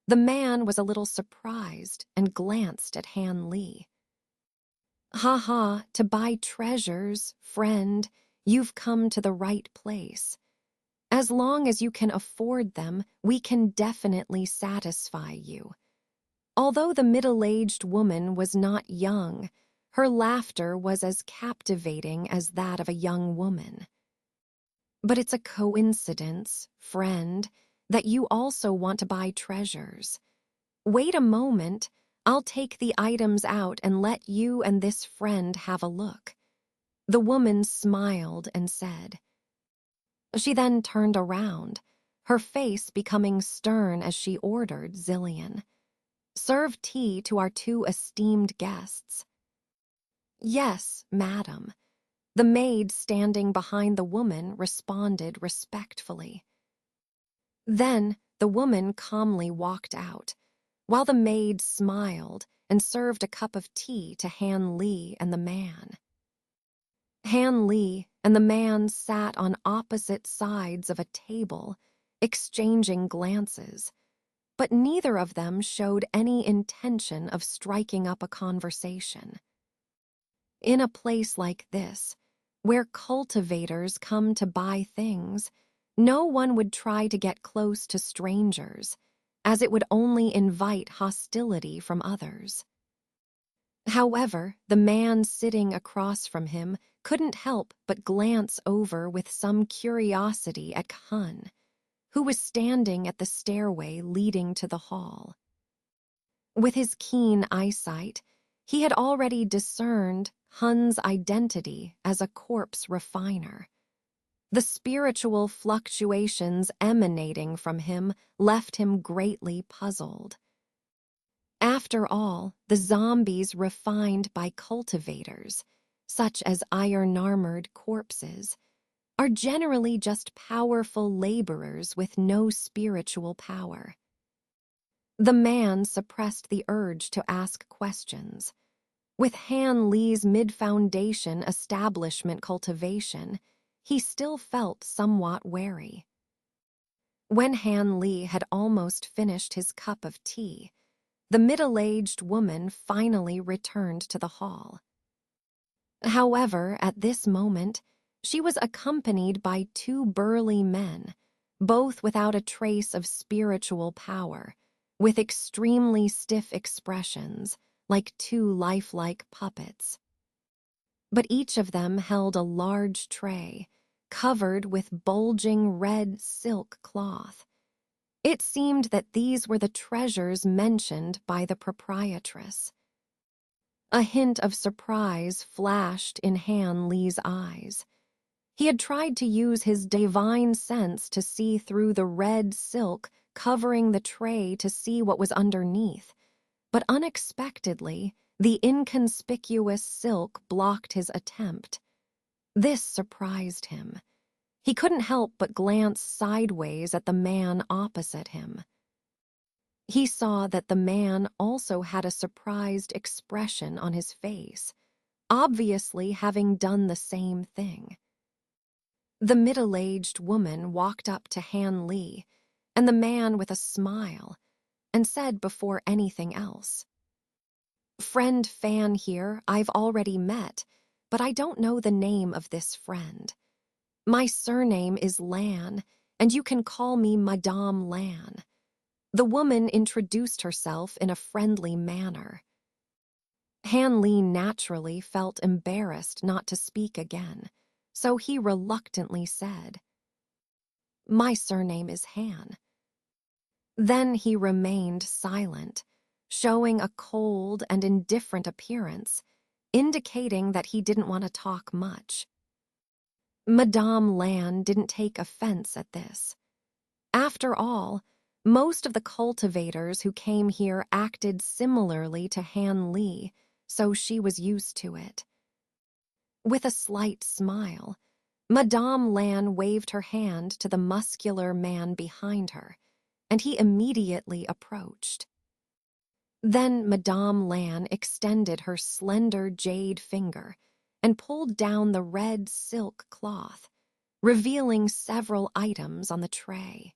the man was a little surprised and glanced at Han Li. "Ha ha, to buy treasures, friend, you've come to the right place. As long as you can afford them, we can definitely satisfy you." Although the middle-aged woman was not young, her laughter was as captivating as that of a young woman. "But it's a coincidence, friend, that you also want to buy treasures. Wait a moment, I'll take the items out and let you and this friend have a look." The woman smiled and said. She then turned around, her face becoming stern as she ordered Zillion, "Serve tea to our two esteemed guests." "Yes, madam." The maid standing behind the woman responded respectfully. Then the woman calmly walked out, while the maid smiled and served a cup of tea to Han Li and the man. Han Li and the man sat on opposite sides of a table, exchanging glances, but neither of them showed any intention of striking up a conversation. In a place like this, where cultivators come to buy things, no one would try to get close to strangers, as it would only invite hostility from others. However, the man sitting across from him couldn't help but glance over with some curiosity at Hun, who was standing at the stairway leading to the hall. With his keen eyesight, he had already discerned Hun's identity as a corpse refiner. The spiritual fluctuations emanating from him left him greatly puzzled. After all, the zombies refined by cultivators, such as iron-armored corpses, are generally just powerful laborers with no spiritual power. The man suppressed the urge to ask questions. With Han Li's mid-foundation establishment cultivation, he still felt somewhat wary. When Han Li had almost finished his cup of tea, the middle-aged woman finally returned to the hall. However, at this moment, she was accompanied by two burly men, both without a trace of spiritual power, with extremely stiff expressions, like two lifelike puppets. But each of them held a large tray, covered with bulging red silk cloth. It seemed that these were the treasures mentioned by the proprietress. A hint of surprise flashed in Han Li's eyes. He had tried to use his divine sense to see through the red silk covering the tray to see what was underneath, but unexpectedly, the inconspicuous silk blocked his attempt. This surprised him. He couldn't help but glance sideways at the man opposite him. He saw that the man also had a surprised expression on his face, obviously having done the same thing. The middle-aged woman walked up to Han Li and the man with a smile and said before anything else, "Friend Fan here I've already met, but I don't know the name of this friend. My surname is Lan, and you can call me Madame Lan. The woman introduced herself in a friendly manner. Han Li naturally felt embarrassed not to speak again, so he reluctantly said, "My surname is Han." Then he remained silent, showing a cold and indifferent appearance, indicating that he didn't want to talk much. Madame Lan didn't take offense at this. After all, most of the cultivators who came here acted similarly to Han Li, so she was used to it. With a slight smile, Madame Lan waved her hand to the muscular man behind her, and he immediately approached. Then Madame Lan extended her slender jade finger and pulled down the red silk cloth, revealing several items on the tray.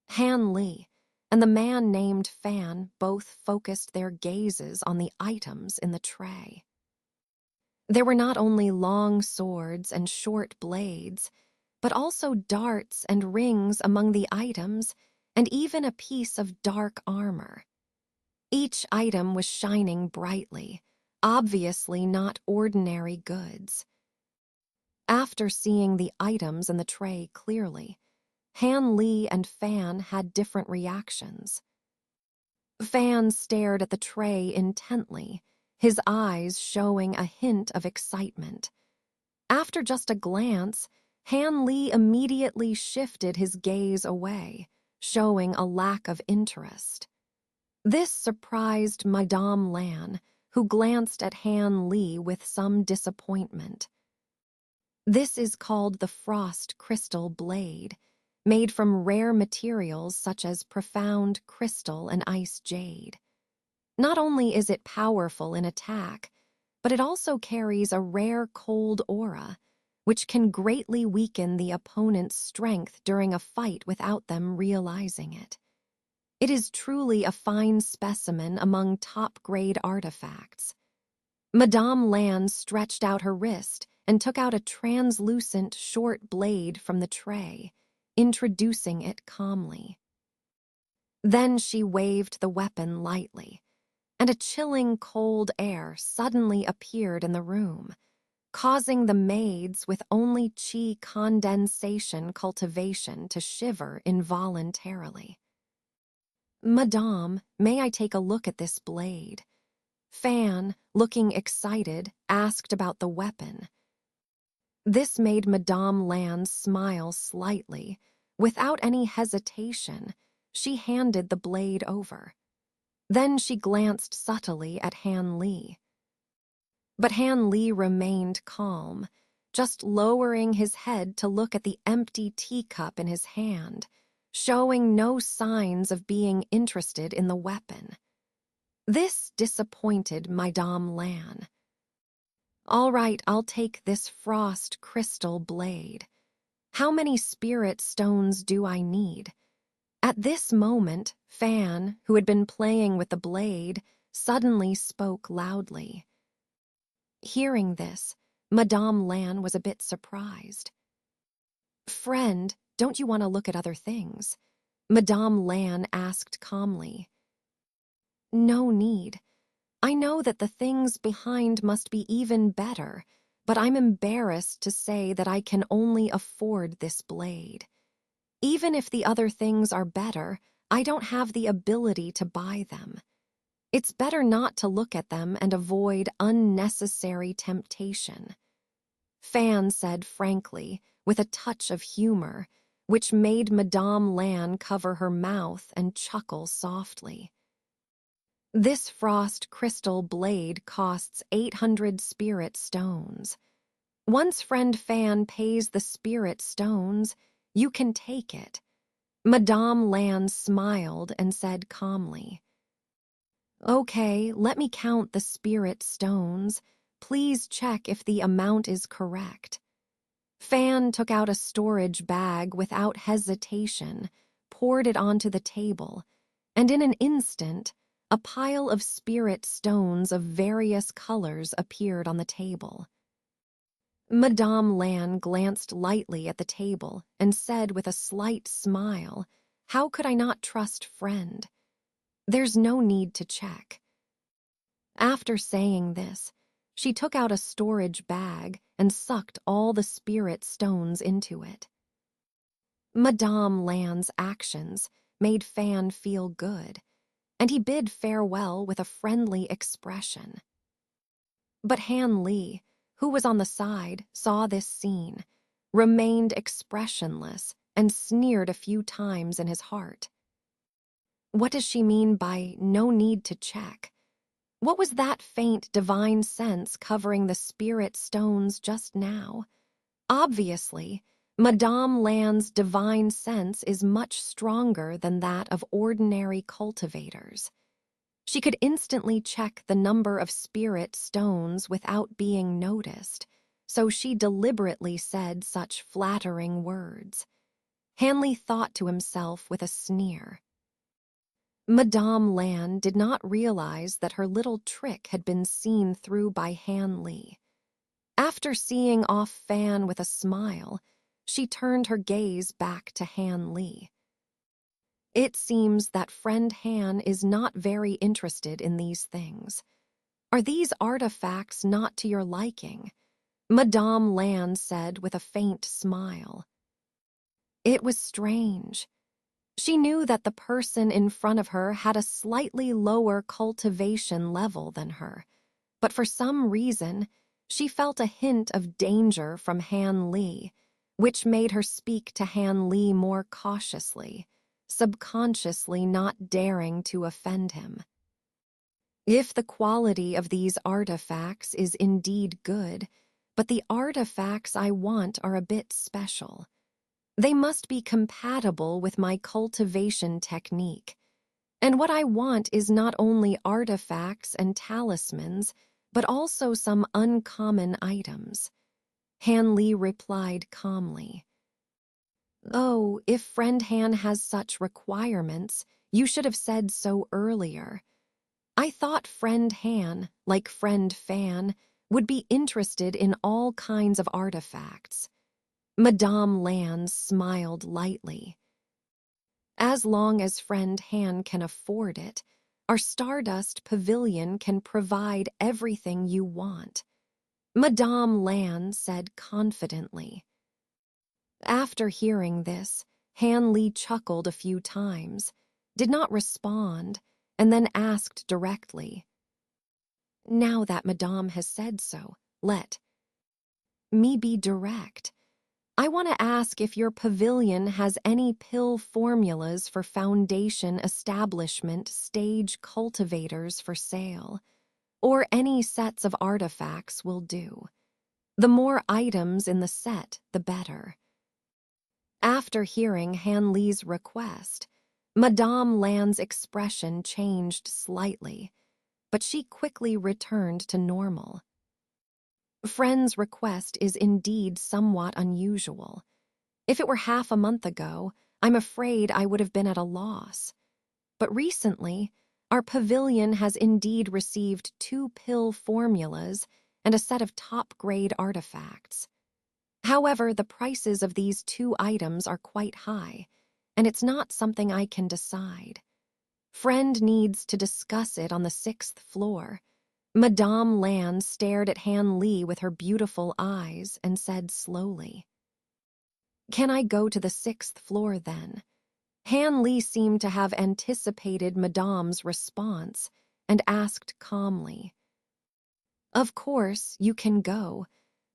Han Li and the man named Fan both focused their gazes on the items in the tray. There were not only long swords and short blades, but also darts and rings among the items, and even a piece of dark armor. Each item was shining brightly, obviously not ordinary goods. After seeing the items in the tray clearly, Han Li and Fan had different reactions. Fan stared at the tray intently, his eyes showing a hint of excitement. After just a glance, Han Li immediately shifted his gaze away, showing a lack of interest. This surprised Madame Lan, who glanced at Han Li with some disappointment. This is called the Frost Crystal Blade, made from rare materials such as profound crystal and ice jade. Not only is it powerful in attack, but it also carries a rare cold aura, which can greatly weaken the opponent's strength during a fight without them realizing it. It is truly a fine specimen among top-grade artifacts. Madame Lan stretched out her wrist and took out a translucent short blade from the tray, introducing it calmly. Then she waved the weapon lightly, and a chilling cold air suddenly appeared in the room, causing the maids with only chi condensation cultivation to shiver involuntarily. "Madame, may I take a look at this blade?" Fan, looking excited, asked about the weapon. This made Madame Lan smile slightly. Without any hesitation, she handed the blade over. Then she glanced subtly at Han Li. But Han Li remained calm, just lowering his head to look at the empty teacup in his hand, showing no signs of being interested in the weapon. This disappointed Madame Lan. "All right, I'll take this frost crystal blade. How many spirit stones do I need?" At this moment, Fan, who had been playing with the blade, suddenly spoke loudly. Hearing this, Madame Lan was a bit surprised. "Friend, don't you want to look at other things?" Madame Lan asked calmly. "No need. I know that the things behind must be even better, but I'm embarrassed to say that I can only afford this blade. Even if the other things are better, I don't have the ability to buy them. It's better not to look at them and avoid unnecessary temptation," Fan said frankly, with a touch of humor, which made Madame Lan cover her mouth and chuckle softly. "This frost crystal blade costs 800 spirit stones. Once friend Fan pays the spirit stones, you can take it." Madame Lan smiled and said calmly, "Okay, let me count the spirit stones. Please check if the amount is correct." Fan took out a storage bag without hesitation, poured it onto the table, and in an instant, a pile of spirit stones of various colors appeared on the table. Madame Lan glanced lightly at the table and said with a slight smile, How could I not trust friend? There's no need to check. After saying this, she took out a storage bag and sucked all the spirit stones into it. Madame Land's actions made Fan feel good, and he bid farewell with a friendly expression. But Han Li, who was on the side, saw this scene, remained expressionless, and sneered a few times in his heart. What does she mean by no need to check? What was that faint divine sense covering the spirit stones just now? Obviously, Madame Land's divine sense is much stronger than that of ordinary cultivators. She could instantly check the number of spirit stones without being noticed, so she deliberately said such flattering words. Hanley thought to himself with a sneer. Madame Lan did not realize that her little trick had been seen through by Han Li. After seeing off Fan with a smile, she turned her gaze back to Han Li. It seems that friend Han is not very interested in these things. Are these artifacts not to your liking? Madame Lan said with a faint smile. It was strange. She knew that the person in front of her had a slightly lower cultivation level than her, but for some reason, she felt a hint of danger from Han Li, which made her speak to Han Li more cautiously, subconsciously not daring to offend him. If the quality of these artifacts is indeed good, but the artifacts I want are a bit special. They must be compatible with my cultivation technique. And what I want is not only artifacts and talismans, but also some uncommon items. Han Li replied calmly. Oh, if friend Han has such requirements, you should have said so earlier. I thought friend Han, like friend Fan, would be interested in all kinds of artifacts. Madame Lan smiled lightly. As long as friend Han can afford it, our Stardust Pavilion can provide everything you want, Madame Lan said confidently. After hearing this, Han Li chuckled a few times, did not respond, and then asked directly, Now that Madame has said so, let me be direct. I want to ask if your pavilion has any pill formulas for foundation establishment stage cultivators for sale, or any sets of artifacts will do. The more items in the set, the better. After hearing Han Li's request, Madame Lan's expression changed slightly, but she quickly returned to normal. Friend's request is indeed somewhat unusual. If it were half a month ago, I'm afraid I would have been at a loss. But recently, our pavilion has indeed received 2 pill formulas and a set of top-grade artifacts. However, the prices of these 2 items are quite high, and it's not something I can decide. Friend needs to discuss it on the 6th floor. Madame Lan stared at Han Li with her beautiful eyes and said slowly, Can I go to the 6th floor then? Han Li seemed to have anticipated Madame's response and asked calmly, Of course, you can go,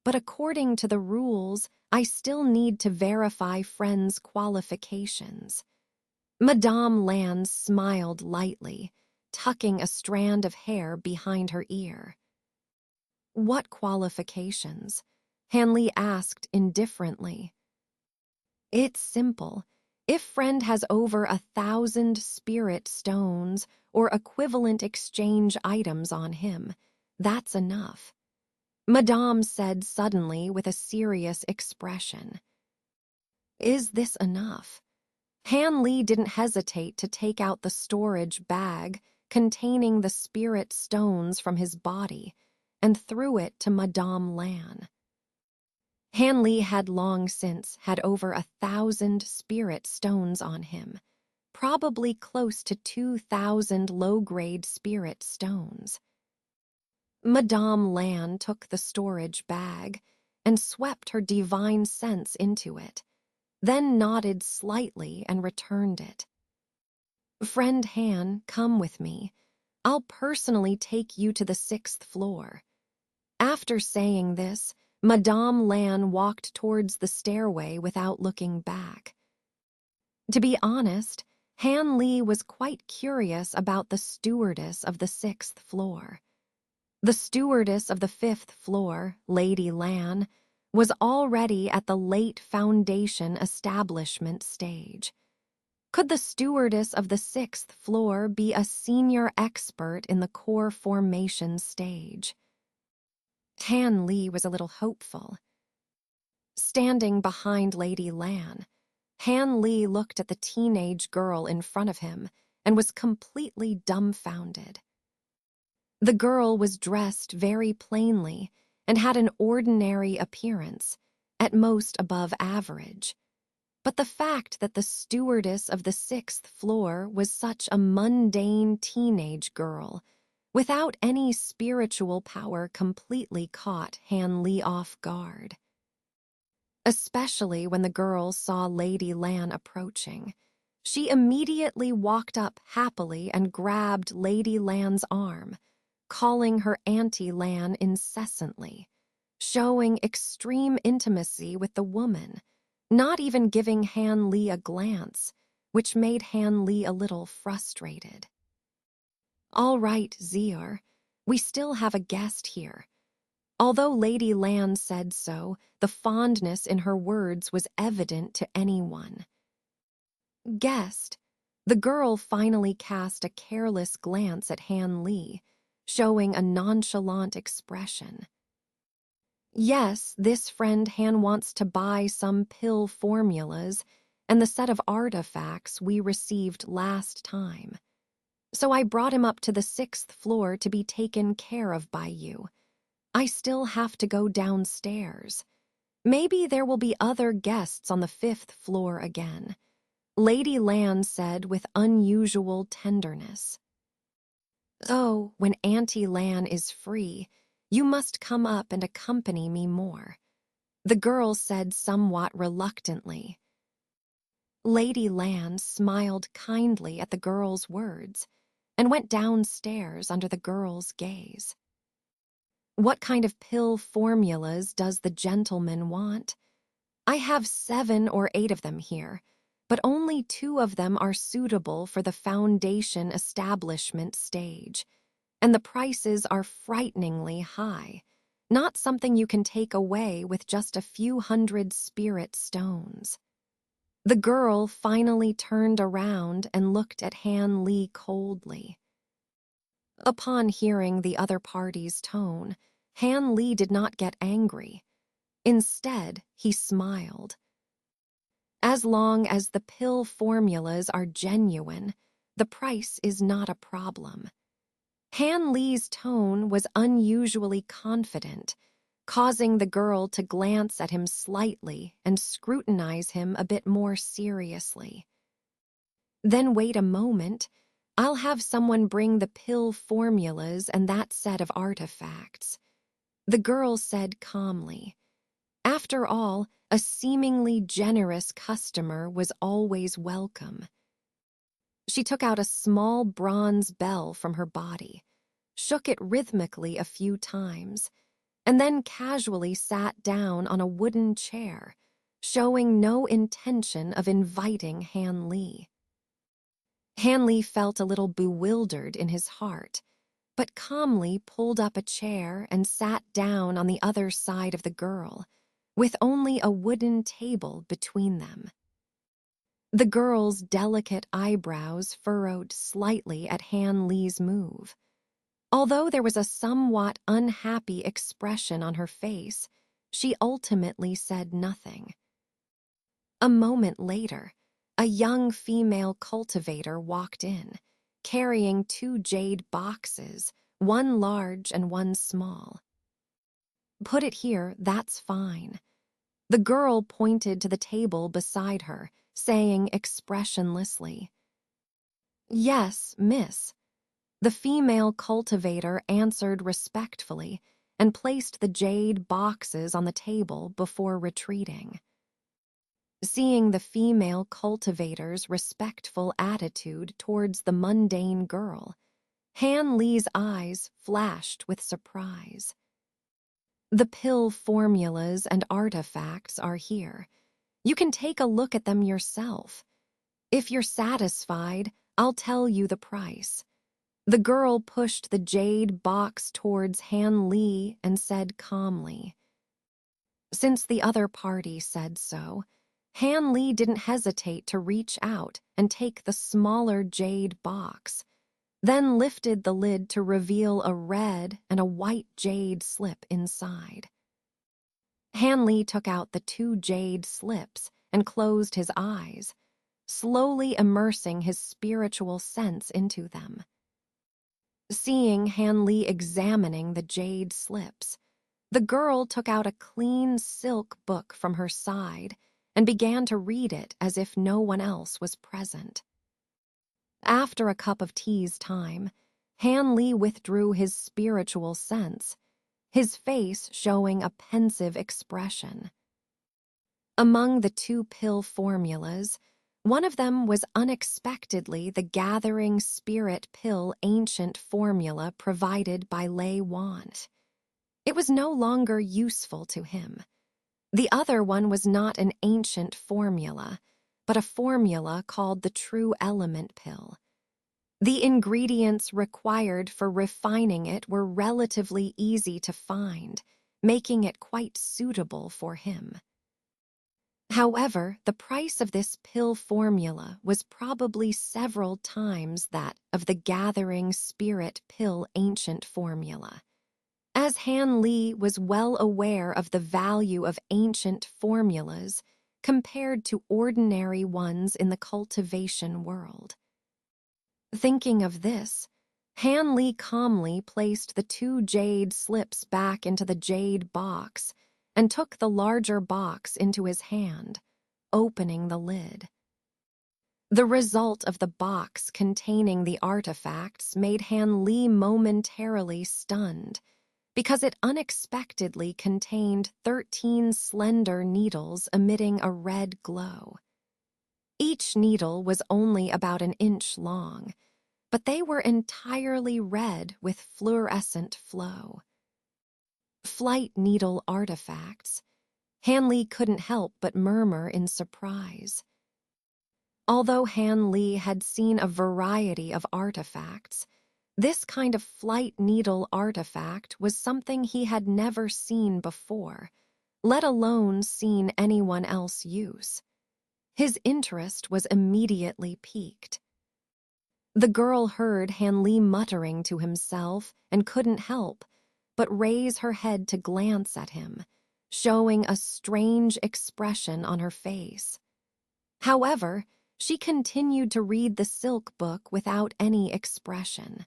but according to the rules, I still need to verify friend's qualifications. Madame Lan smiled lightly, tucking a strand of hair behind her ear. What qualifications? Han Li asked indifferently. It's simple. If friend has over 1,000 spirit stones or equivalent exchange items on him, that's enough. Madame said suddenly with a serious expression. Is this enough? Han Li didn't hesitate to take out the storage bag containing the spirit stones from his body and threw it to Madame Lan. Han Li had long since had over 1,000 spirit stones on him. probably close to 2,000 low-grade spirit stones. Madame Lan took the storage bag and swept her divine sense into it, then nodded slightly and returned it. "Friend Han, come with me. I'll personally take you to the 6th floor." After saying this, Madame Lan walked towards the stairway without looking back. To be honest, Han Li was quite curious about the stewardess of the 6th floor. The stewardess of the 5th floor, Lady Lan, was already at the late foundation establishment stage. Could the stewardess of the 6th floor be a senior expert in the core formation stage? Han Li was a little hopeful. Standing behind Lady Lan, Han Li looked at the teenage girl in front of him and was completely dumbfounded. The girl was dressed very plainly and had an ordinary appearance, at most above average. But the fact that the stewardess of the 6th floor was such a mundane teenage girl, without any spiritual power, completely caught Han Li off guard. Especially when the girl saw Lady Lan approaching. She immediately walked up happily and grabbed Lady Lan's arm, calling her Auntie Lan incessantly, showing extreme intimacy with the woman, not even giving Han Li a glance, which made Han Li a little frustrated. "All right, Zier, we still have a guest here." Although Lady Lan said so, the fondness in her words was evident to anyone. "Guest?" The girl finally cast a careless glance at Han Li, showing a nonchalant expression. "Yes, this friend Han wants to buy some pill formulas and the set of artifacts we received last time. So I brought him up to the 6th floor to be taken care of by you. I still have to go downstairs. Maybe there will be other guests on the 5th floor again," Lady Lan said with unusual tenderness. "Oh, when Auntie Lan is free, you must come up and accompany me more," the girl said somewhat reluctantly. Lady Lan smiled kindly at the girl's words and went downstairs under the girl's gaze. "What kind of pill formulas does the gentleman want? I have 7 or 8 of them here, but only 2 of them are suitable for the foundation establishment stage, and the prices are frighteningly high, not something you can take away with just a few hundred spirit stones." The girl finally turned around and looked at Han Li coldly. Upon hearing the other party's tone, Han Li did not get angry. Instead, he smiled. "As long as the pill formulas are genuine, the price is not a problem." Han Li's tone was unusually confident, causing the girl to glance at him slightly and scrutinize him a bit more seriously. "Then wait a moment. I'll have someone bring the pill formulas and that set of artifacts," the girl said calmly. After all, a seemingly generous customer was always welcome. She took out a small bronze bell from her body, shook it rhythmically a few times, and then casually sat down on a wooden chair, showing no intention of inviting Han Li. Han Li felt a little bewildered in his heart, but calmly pulled up a chair and sat down on the other side of the girl, with only a wooden table between them. The girl's delicate eyebrows furrowed slightly at Han Li's move. Although there was a somewhat unhappy expression on her face, she ultimately said nothing. A moment later, a young female cultivator walked in, carrying 2 jade boxes, one large and one small. "Put it here, that's fine." The girl pointed to the table beside her, saying expressionlessly, Yes, miss. The female cultivator answered respectfully and placed the jade boxes on the table before retreating. Seeing the female cultivator's respectful attitude towards the mundane girl, Han Li's eyes flashed with surprise. The pill formulas and artifacts are here. You can take a look at them yourself. If you're satisfied, I'll tell you the price. The girl pushed the jade box towards Han Li and said calmly. Since the other party said so, Han Li didn't hesitate to reach out and take the smaller jade box, then lifted the lid to reveal a red and a white jade slip inside. Han Li took out the two jade slips and closed his eyes, slowly immersing his spiritual sense into them. Seeing Han Li examining the jade slips, the girl took out a clean silk book from her side and began to read it as if no one else was present. After a cup of tea's time, Han Li withdrew his spiritual sense, his face showing a pensive expression. Among the two pill formulas, one of them was unexpectedly the Gathering Spirit Pill ancient formula provided by Lei Want. It was no longer useful to him. The other one was not an ancient formula, but a formula called the True Element Pill. The ingredients required for refining it were relatively easy to find, making it quite suitable for him. However, the price of this pill formula was probably several times that of the Gathering Spirit Pill ancient formula. As Han Li was well aware of the value of ancient formulas compared to ordinary ones in the cultivation world. Thinking of this, Han Li calmly placed the two jade slips back into the jade box and took the larger box into his hand, opening the lid. The result of the box containing the artifacts made Han Li momentarily stunned, because it unexpectedly contained 13 slender needles emitting a red glow. Each needle was only about an inch long, but they were entirely red with fluorescent flow. Flight needle artifacts. Han Li couldn't help but murmur in surprise. Although Han Li had seen a variety of artifacts, this kind of flight needle artifact was something he had never seen before, let alone seen anyone else use. His interest was immediately piqued. The girl heard Han Li muttering to himself and couldn't help but raise her head to glance at him, showing a strange expression on her face. However, she continued to read the silk book without any expression.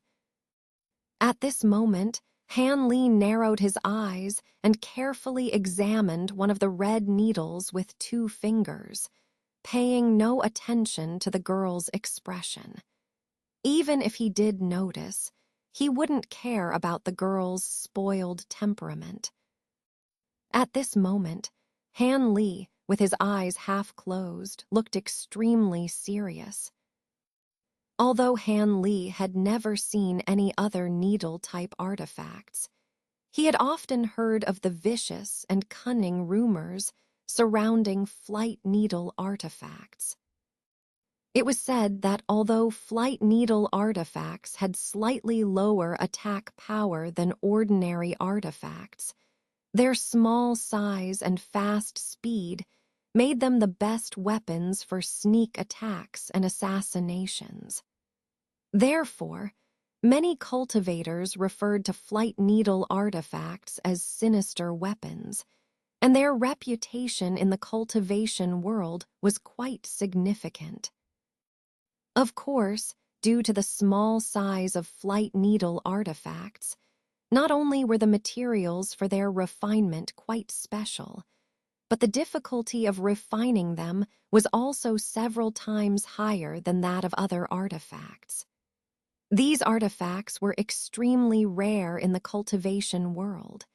At this moment, Han Li narrowed his eyes and carefully examined one of the red needles with 2 fingers, paying no attention to the girl's expression. Even if he did notice, he wouldn't care about the girl's spoiled temperament. At this moment, Han Li, with his eyes half closed, looked extremely serious. Although Han Li had never seen any other needle-type artifacts, he had often heard of the vicious and cunning rumors surrounding flight needle artifacts. It was said that although flight needle artifacts had slightly lower attack power than ordinary artifacts, their small size and fast speed made them the best weapons for sneak attacks and assassinations. Therefore, many cultivators referred to flight needle artifacts as sinister weapons, and their reputation in the cultivation world was quite significant. Of course, due to the small size of flight needle artifacts, not only were the materials for their refinement quite special, but the difficulty of refining them was also several times higher than that of other artifacts. These artifacts were extremely rare in the cultivation world.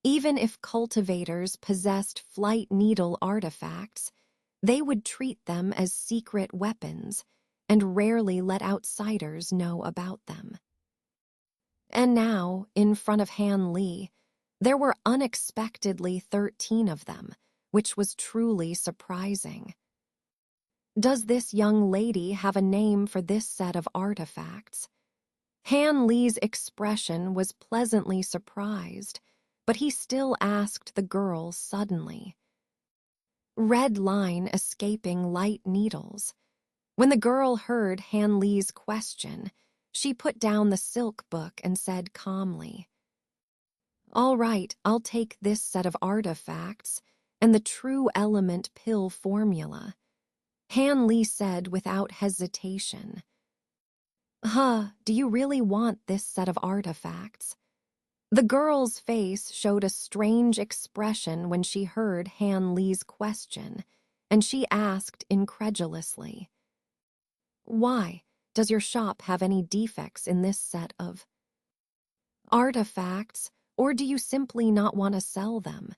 Even if cultivators possessed flight needle artifacts, they would treat them as secret weapons and rarely let outsiders know about them. And now, in front of Han Li, there were unexpectedly 13 of them, which was truly surprising. Does this young lady have a name for this set of artifacts? Han Li's expression was pleasantly surprised, but he still asked the girl suddenly. Red line escaping light needles. When the girl heard Han Li's question, she put down the silk book and said calmly, "All right, I'll take this set of artifacts and the true element pill formula," Han Li said without hesitation. Do you really want this set of artifacts?" The girl's face showed a strange expression when she heard Han Li's question, and she asked incredulously, "Why? Does your shop have any defects in this set of artifacts, or do you simply not want to sell them?"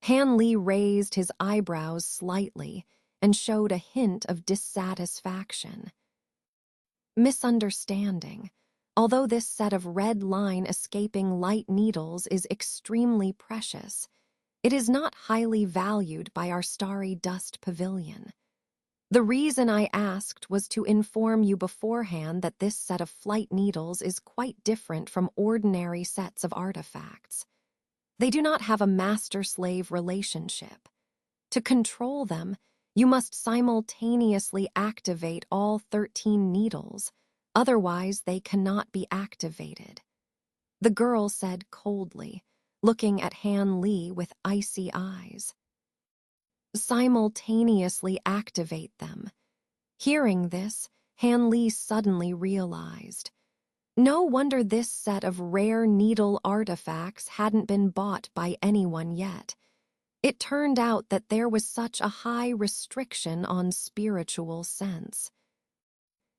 Han Li raised his eyebrows slightly and showed a hint of dissatisfaction. Misunderstanding. Although this set of red line escaping light needles is extremely precious, it is not highly valued by our starry dust pavilion. The reason I asked was to inform you beforehand that this set of flight needles is quite different from ordinary sets of artifacts. They do not have a master-slave relationship. To control them, you must simultaneously activate all 13 needles, otherwise they cannot be activated. The girl said coldly, looking at Han Li with icy eyes. Simultaneously activate them. Hearing this, Han Li suddenly realized. No wonder this set of rare needle artifacts hadn't been bought by anyone yet. It turned out that there was such a high restriction on spiritual sense.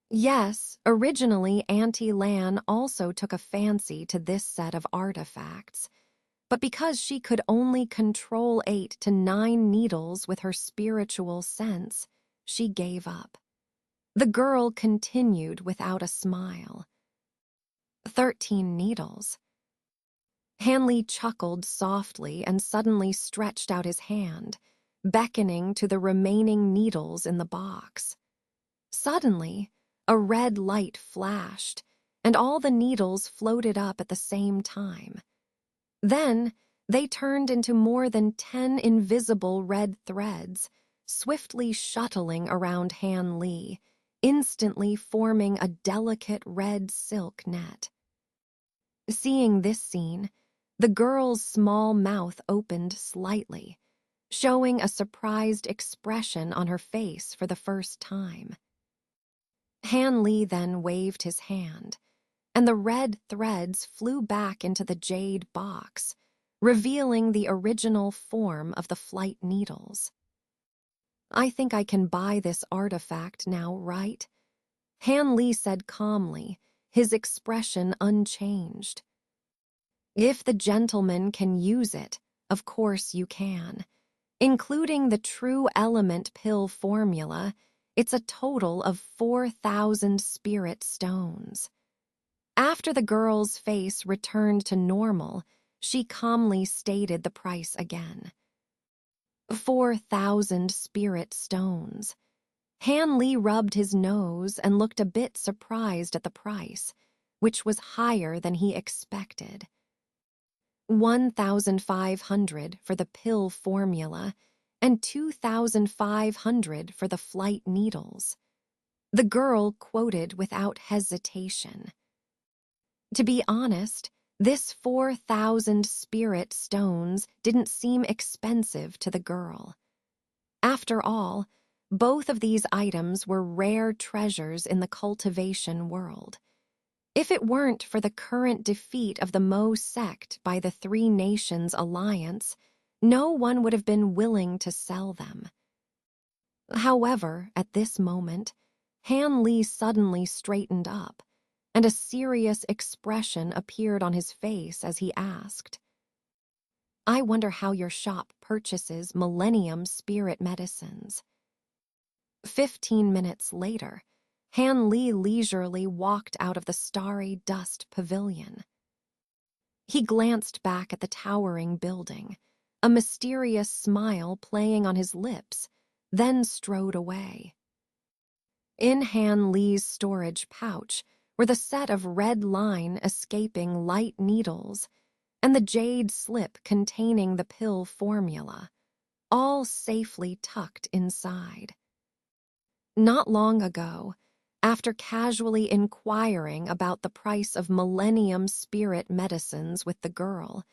Yes, originally Auntie Lan also took a fancy to this set of artifacts, but because she could only control 8 to 9 needles with her spiritual sense, she gave up. The girl continued without a smile. 13 needles. Hanley chuckled softly and suddenly stretched out his hand, beckoning to the remaining needles in the box. Suddenly, a red light flashed, and all the needles floated up at the same time. Then, they turned into more than 10 invisible red threads, swiftly shuttling around Han Li, instantly forming a delicate red silk net. Seeing this scene, the girl's small mouth opened slightly, showing a surprised expression on her face for the first time. Han Li then waved his hand, and the red threads flew back into the jade box, revealing the original form of the flight needles. "I think I can buy this artifact now, right?" Han Li said calmly, his expression unchanged. "If the gentleman can use it, of course you can. Including the true element pill formula, it's a total of 4,000 spirit stones." After the girl's face returned to normal, she calmly stated the price again. 4,000 spirit stones. Han Li rubbed his nose and looked a bit surprised at the price, which was higher than he expected. 1,500 for the pill formula and 2,500 for the flight needles. The girl quoted without hesitation. To be honest, this 4,000 spirit stones didn't seem expensive to the girl. After all, both of these items were rare treasures in the cultivation world. If it weren't for the current defeat of the Mo sect by the Three Nations Alliance, no one would have been willing to sell them. However, at this moment, Han Li suddenly straightened up, and a serious expression appeared on his face as he asked, "I wonder how your shop purchases Millennium Spirit medicines." 15 minutes later, Han Li leisurely walked out of the starry dust pavilion. He glanced back at the towering building, a mysterious smile playing on his lips, then strode away. In Han Li's storage pouch were the set of red line escaping light needles and the jade slip containing the pill formula, all safely tucked inside. Not long ago, after casually inquiring about the price of Millennium Spirit medicines with the girl,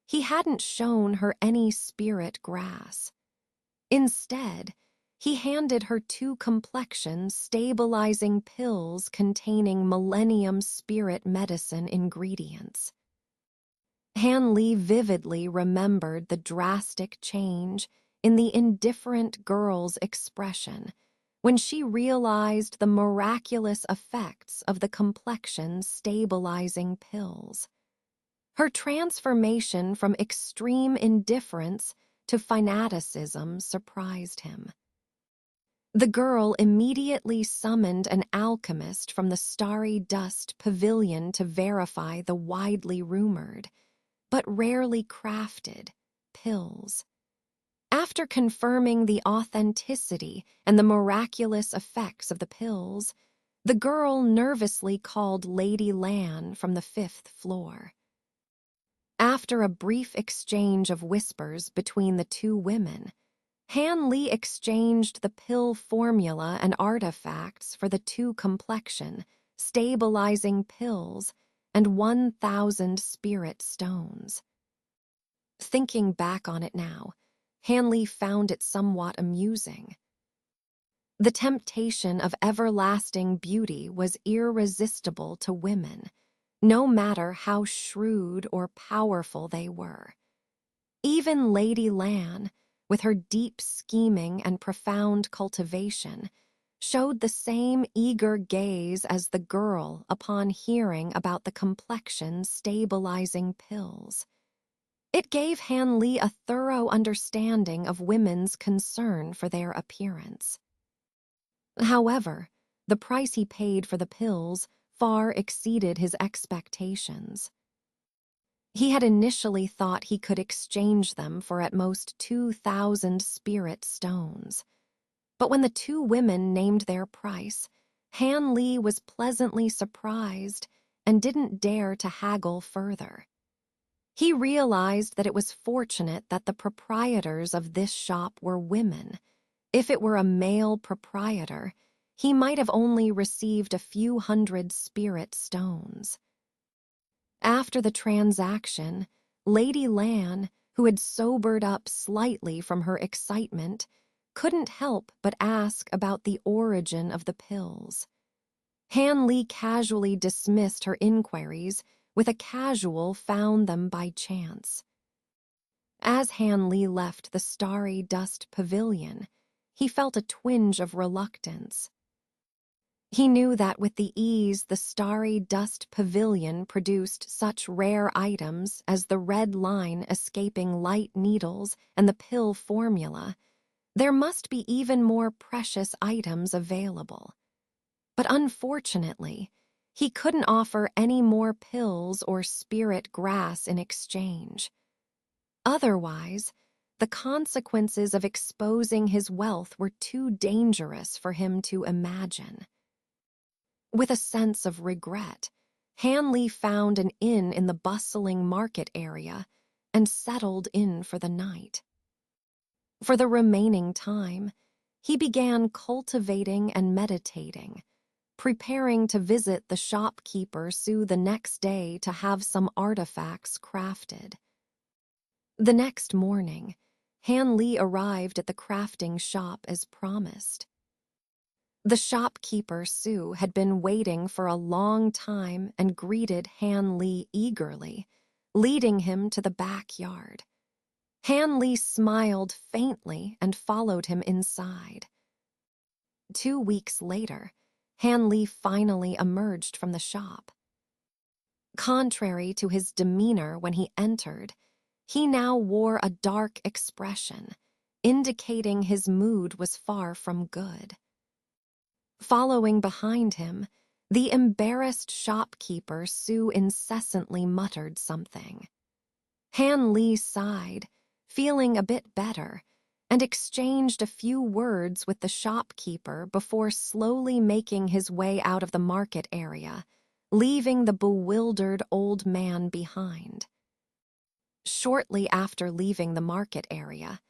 he hadn't shown her any spirit grass. Instead, he handed her 2 complexion stabilizing pills containing Millennium Spirit medicine ingredients. Han Li vividly remembered the drastic change in the indifferent girl's expression when she realized the miraculous effects of the complexion stabilizing pills. Her transformation from extreme indifference to fanaticism surprised him. The girl immediately summoned an alchemist from the starry dust pavilion to verify the widely rumored, but rarely crafted, pills. After confirming the authenticity and the miraculous effects of the pills, the girl nervously called Lady Lan from the 5th floor. After a brief exchange of whispers between the 2 women, Han Li exchanged the pill formula and artifacts for the 2 complexion, stabilizing pills, and 1,000 spirit stones. Thinking back on it now, Han Li found it somewhat amusing. The temptation of everlasting beauty was irresistible to women, no matter how shrewd or powerful they were. Even Lady Lan, with her deep scheming and profound cultivation, showed the same eager gaze as the girl upon hearing about the complexion stabilizing pills. It gave Han Li a thorough understanding of women's concern for their appearance. However, the price he paid for the pills far exceeded his expectations. He had initially thought he could exchange them for at most 2,000 spirit stones. But when the 2 women named their price, Han Li was pleasantly surprised and didn't dare to haggle further. He realized that it was fortunate that the proprietors of this shop were women. If it were a male proprietor, he might have only received a few hundred spirit stones. After the transaction, Lady Lan, who had sobered up slightly from her excitement, couldn't help but ask about the origin of the pills. Han Li casually dismissed her inquiries with a casual "found them by chance." As Han Li left the starry dust pavilion, he felt a twinge of reluctance. He knew that with the ease the starry dust pavilion produced such rare items as the red line escaping light needles and the pill formula, there must be even more precious items available. But unfortunately, he couldn't offer any more pills or spirit grass in exchange. Otherwise, the consequences of exposing his wealth were too dangerous for him to imagine. With a sense of regret, Han Li found an inn in the bustling market area and settled in for the night. For the remaining time, he began cultivating and meditating, preparing to visit the shopkeeper Su the next day to have some artifacts crafted. The next morning, Han Li arrived at the crafting shop as promised. The shopkeeper Su had been waiting for a long time and greeted Han Li eagerly, leading him to the backyard. Han Li smiled faintly and followed him inside. 2 weeks later, Han Li finally emerged from the shop. Contrary to his demeanor when he entered, he now wore a dark expression, indicating his mood was far from good. Following behind him, the embarrassed shopkeeper Su incessantly muttered something. Han Li sighed, feeling a bit better, and exchanged a few words with the shopkeeper before slowly making his way out of the market area, leaving the bewildered old man behind. Shortly after leaving the market area,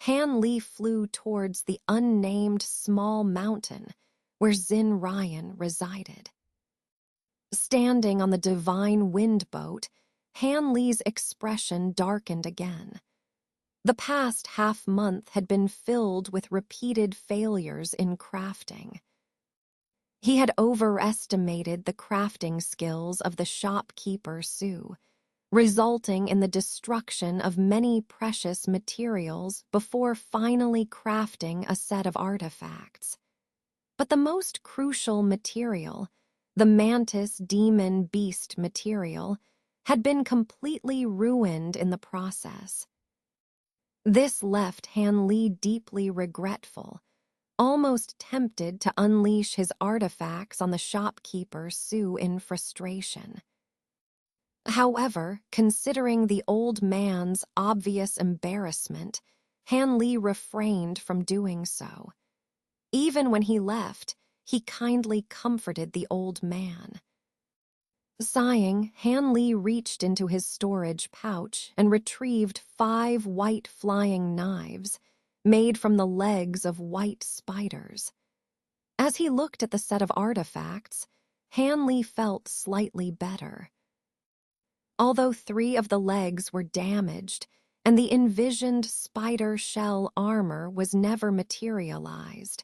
Han Li flew towards the unnamed small mountain where Xin Ryan resided. Standing on the divine wind boat, Han Li's expression darkened again. The past half-month had been filled with repeated failures in crafting. He had overestimated the crafting skills of the shopkeeper Su, resulting in the destruction of many precious materials before finally crafting a set of artifacts. But the most crucial material, the mantis demon beast material, had been completely ruined in the process. This left Han Li deeply regretful, almost tempted to unleash his artifacts on the shopkeeper Su in frustration. However, considering the old man's obvious embarrassment, Han Li refrained from doing so. Even when he left, he kindly comforted the old man. Sighing, Han Li reached into his storage pouch and retrieved 5 white flying knives made from the legs of white spiders. As he looked at the set of artifacts, Han Li felt slightly better. Although 3 of the legs were damaged and the envisioned spider shell armor was never materialized,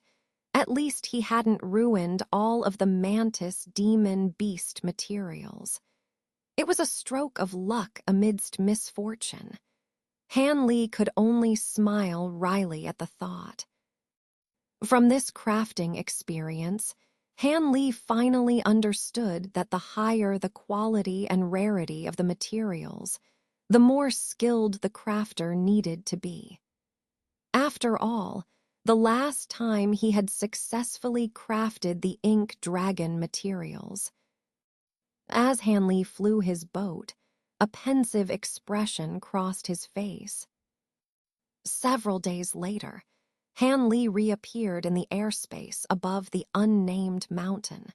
at least he hadn't ruined all of the mantis demon beast materials. It was a stroke of luck amidst misfortune. Han Li could only smile wryly at the thought. From this crafting experience, Han Li finally understood that the higher the quality and rarity of the materials, the more skilled the crafter needed to be. After all, the last time he had successfully crafted the ink dragon materials. As Han Li flew his boat, a pensive expression crossed his face. Several days later, Han Li reappeared in the airspace above the unnamed mountain.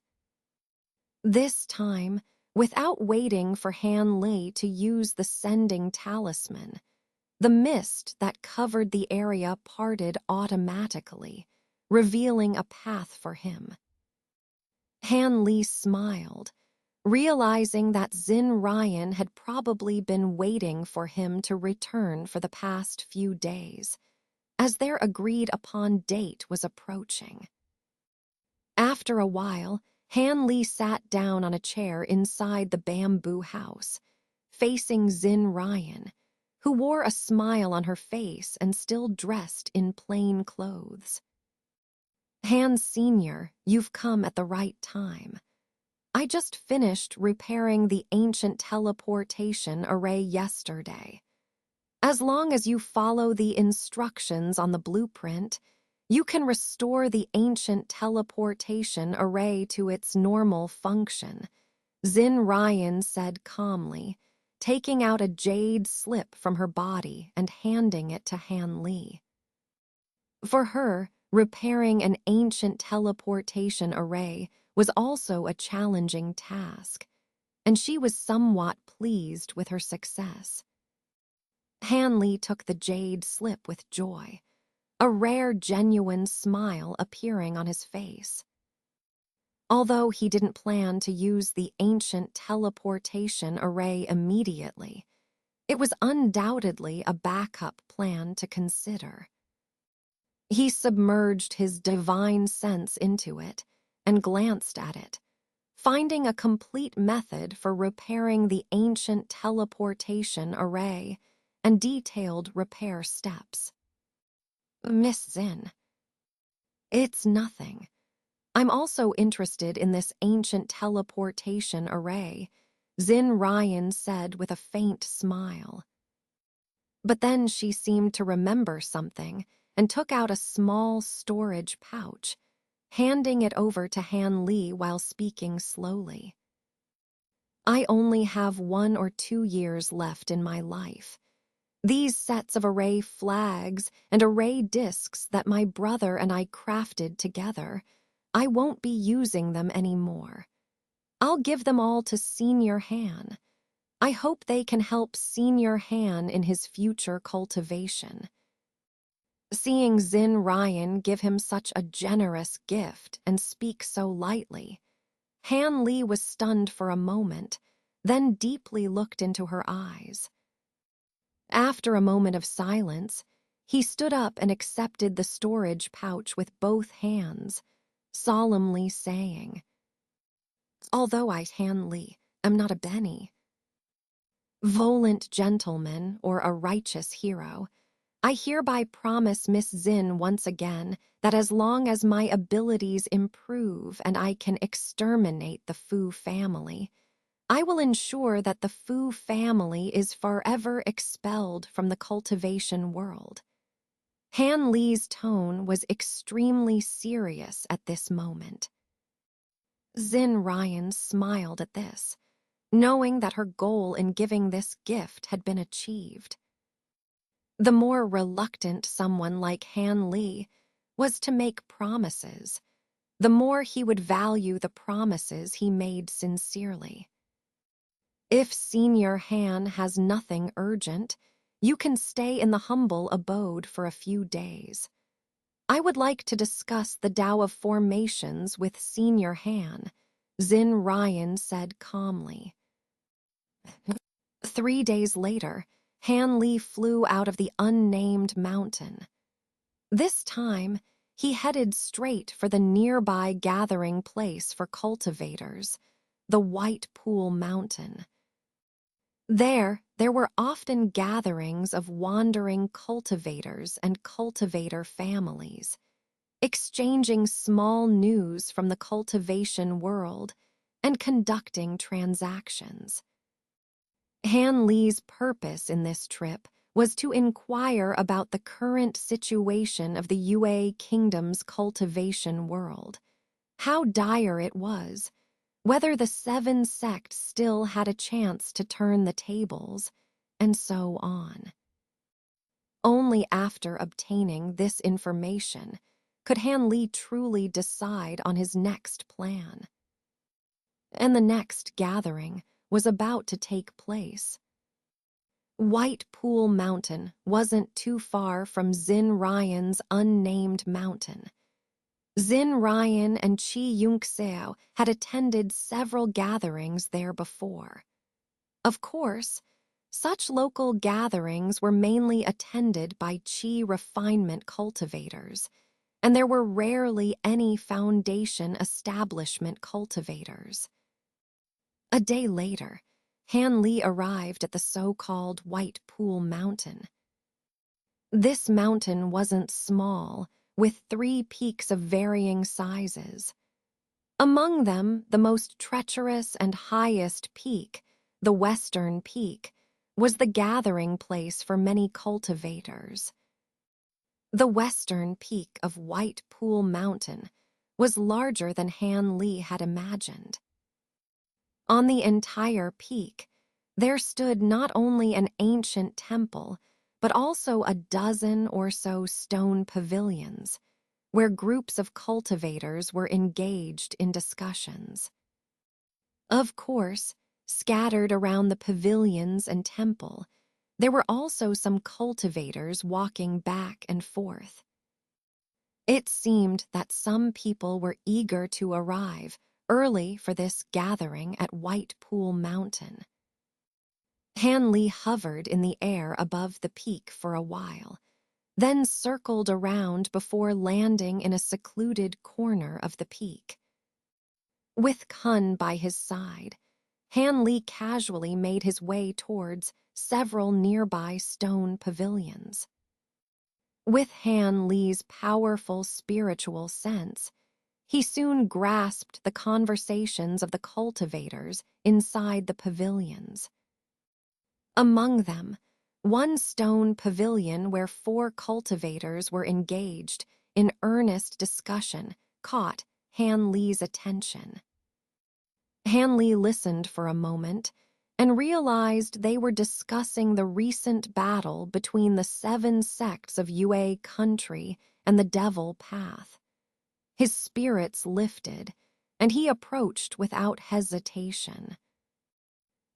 This time, without waiting for Han Li to use the sending talisman, the mist that covered the area parted automatically, revealing a path for him. Han Li smiled, realizing that Xin Ryan had probably been waiting for him to return for the past few days, as their agreed-upon date was approaching. After a while, Han Li sat down on a chair inside the bamboo house, facing Xin Ryan, who wore a smile on her face and still dressed in plain clothes. Han Sr., you've come at the right time. I just finished repairing the ancient teleportation array yesterday. As long as you follow the instructions on the blueprint, you can restore the ancient teleportation array to its normal function, Xin Ryan said calmly, taking out a jade slip from her body and handing it to Han Li. For her, repairing an ancient teleportation array was also a challenging task, and she was somewhat pleased with her success. Han Li took the jade slip with joy, a rare, genuine smile appearing on his face. Although he didn't plan to use the ancient teleportation array immediately, it was undoubtedly a backup plan to consider. He submerged his divine sense into it and glanced at it, finding a complete method for repairing the ancient teleportation array and detailed repair steps. Miss Zin, it's nothing. I'm also interested in this ancient teleportation array, Zin Ryan said with a faint smile. But then she seemed to remember something and took out a small storage pouch, handing it over to Han Li while speaking slowly. I only have 1 or 2 years left in my life. These sets of array flags and array discs that my brother and I crafted together, I won't be using them anymore. I'll give them all to Senior Han. I hope they can help Senior Han in his future cultivation. Seeing Zin Ryan give him such a generous gift and speak so lightly, Han Li was stunned for a moment, then deeply looked into her eyes. After a moment of silence, he stood up and accepted the storage pouch with both hands, solemnly saying, "Although I, Han Li, am not a Benny, volent gentleman or a righteous hero, I hereby promise Miss Zin once again that as long as my abilities improve and I can exterminate the Fu family, I will ensure that the Fu family is forever expelled from the cultivation world." Han Li's tone was extremely serious at this moment. Zin Ryan smiled at this, knowing that her goal in giving this gift had been achieved. The more reluctant someone like Han Li was to make promises, the more he would value the promises he made sincerely. If Senior Han has nothing urgent, you can stay in the humble abode for a few days. I would like to discuss the Tao of Formations with Senior Han, Zin Ryan said calmly. 3 days later, Han Li flew out of the unnamed mountain. This time, he headed straight for the nearby gathering place for cultivators, the White Pool Mountain. There were often gatherings of wandering cultivators and cultivator families, exchanging small news from the cultivation world and conducting transactions. Han Li's purpose in this trip was to inquire about the current situation of the Yue Kingdom's cultivation world, how dire it was, whether the 7 sects still had a chance to turn the tables, and so on. Only after obtaining this information could Han Li truly decide on his next plan. And the next gathering was about to take place. White Pool Mountain wasn't too far from Zin Ryan's unnamed mountain. Zin Ryan and Chi Yunxiao had attended several gatherings there before. Of course, such local gatherings were mainly attended by Qi refinement cultivators, and there were rarely any foundation establishment cultivators. A day later, Han Li arrived at the so-called White Pool Mountain. This mountain wasn't small, with 3 peaks of varying sizes. Among them, the most treacherous and highest peak, the Western Peak, was the gathering place for many cultivators. The Western Peak of White Pool Mountain was larger than Han Li had imagined. On the entire peak, there stood not only an ancient temple, but also a dozen or so stone pavilions, where groups of cultivators were engaged in discussions. Of course, scattered around the pavilions and temple, there were also some cultivators walking back and forth. It seemed that some people were eager to arrive early for this gathering at White Pool Mountain. Han Li hovered in the air above the peak for a while, then circled around before landing in a secluded corner of the peak. With Kun by his side, Han Li casually made his way towards several nearby stone pavilions. With Han Li's powerful spiritual sense, he soon grasped the conversations of the cultivators inside the pavilions. Among them, one stone pavilion where 4 cultivators were engaged in earnest discussion caught Han Li's attention. Han Li listened for a moment and realized they were discussing the recent battle between the 7 sects of Yue country and the Devil Path. His spirits lifted, and he approached without hesitation.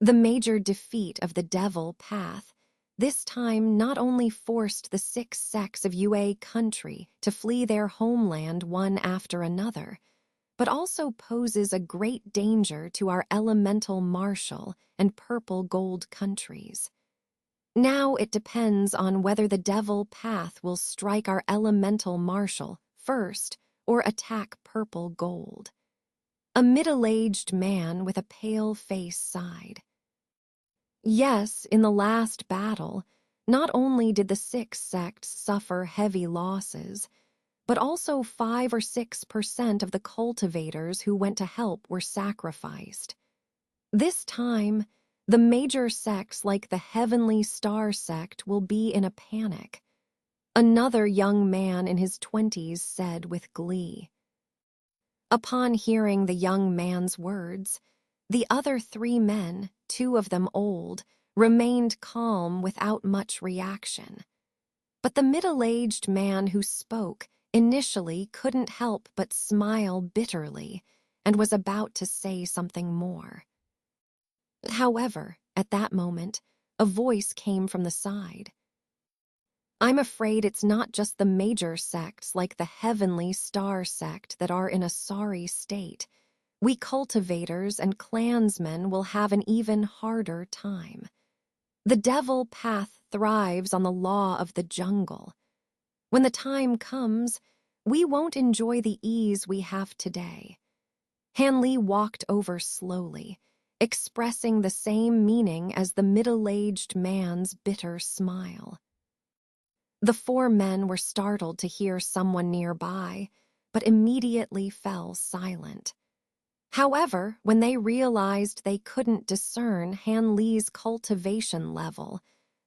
The major defeat of the Devil Path this time not only forced the 6 sects of Yue country to flee their homeland one after another, but also poses a great danger to our elemental martial and purple gold countries. Now it depends on whether the Devil Path will strike our elemental martial first or attack purple gold. A middle-aged man with a pale face sighed. Yes, in the last battle, not only did the 6 sects suffer heavy losses, but also 5 or 6% of the cultivators who went to help were sacrificed. This time, the major sects like the Heavenly Star sect will be in a panic. Another young man in his 20s said with glee. Upon hearing the young man's words, the other 3 men, 2 of them old, remained calm without much reaction. But the middle-aged man who spoke initially couldn't help but smile bitterly and was about to say something more. However, at that moment, a voice came from the side. I'm afraid it's not just the major sects like the Heavenly Star sect that are in a sorry state. We cultivators and clansmen will have an even harder time. The Devil Path thrives on the law of the jungle. When the time comes, we won't enjoy the ease we have today. Han Li walked over slowly, expressing the same meaning as the middle-aged man's bitter smile. The 4 men were startled to hear someone nearby, but immediately fell silent. However, when they realized they couldn't discern Han Li's cultivation level,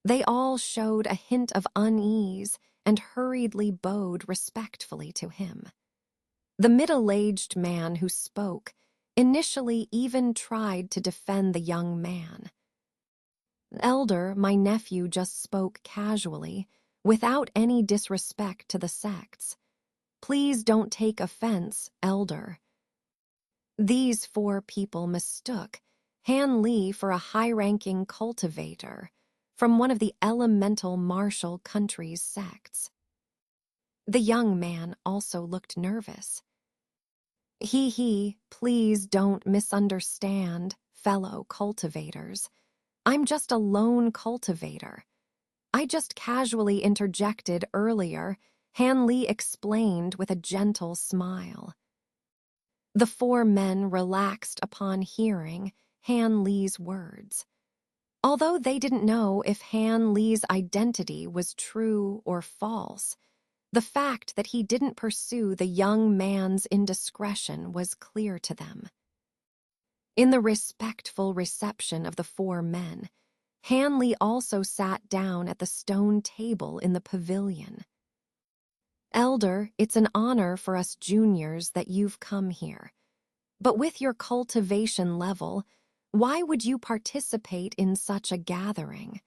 they all showed a hint of unease and hurriedly bowed respectfully to him. The middle-aged man who spoke initially even tried to defend the young man. Elder, my nephew just spoke casually, without any disrespect to the sects. Please don't take offense, Elder. These 4 people mistook Han Li for a high-ranking cultivator from one of the elemental martial country's sects. The young man also looked nervous. Please don't misunderstand, fellow cultivators. I'm just a lone cultivator. I just casually interjected earlier, Han Li explained with a gentle smile. The 4 men relaxed upon hearing Han Li's words. Although they didn't know if Han Li's identity was true or false, the fact that he didn't pursue the young man's indiscretion was clear to them. In the respectful reception of the 4 men, Han Li also sat down at the stone table in the pavilion. Elder, it's an honor for us juniors that you've come here. But with your cultivation level, why would you participate in such a gathering?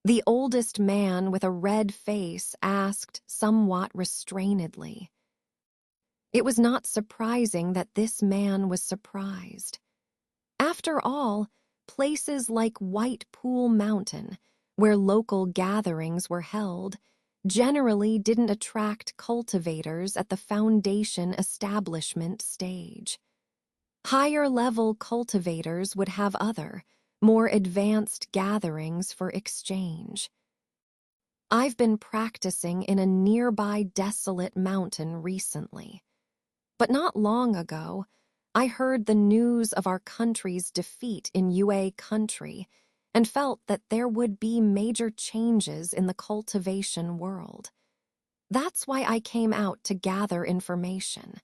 The oldest man with a red face asked somewhat restrainedly. It was not surprising that this man was surprised. After all, places like White Pool Mountain, where local gatherings were held, generally didn't attract cultivators at the foundation establishment stage. Higher-level cultivators would have other, more advanced gatherings for exchange. I've been practicing in a nearby desolate mountain recently. But not long ago, I heard the news of our country's defeat in Yue country, and felt that there would be major changes in the cultivation world. That's why I came out to gather information.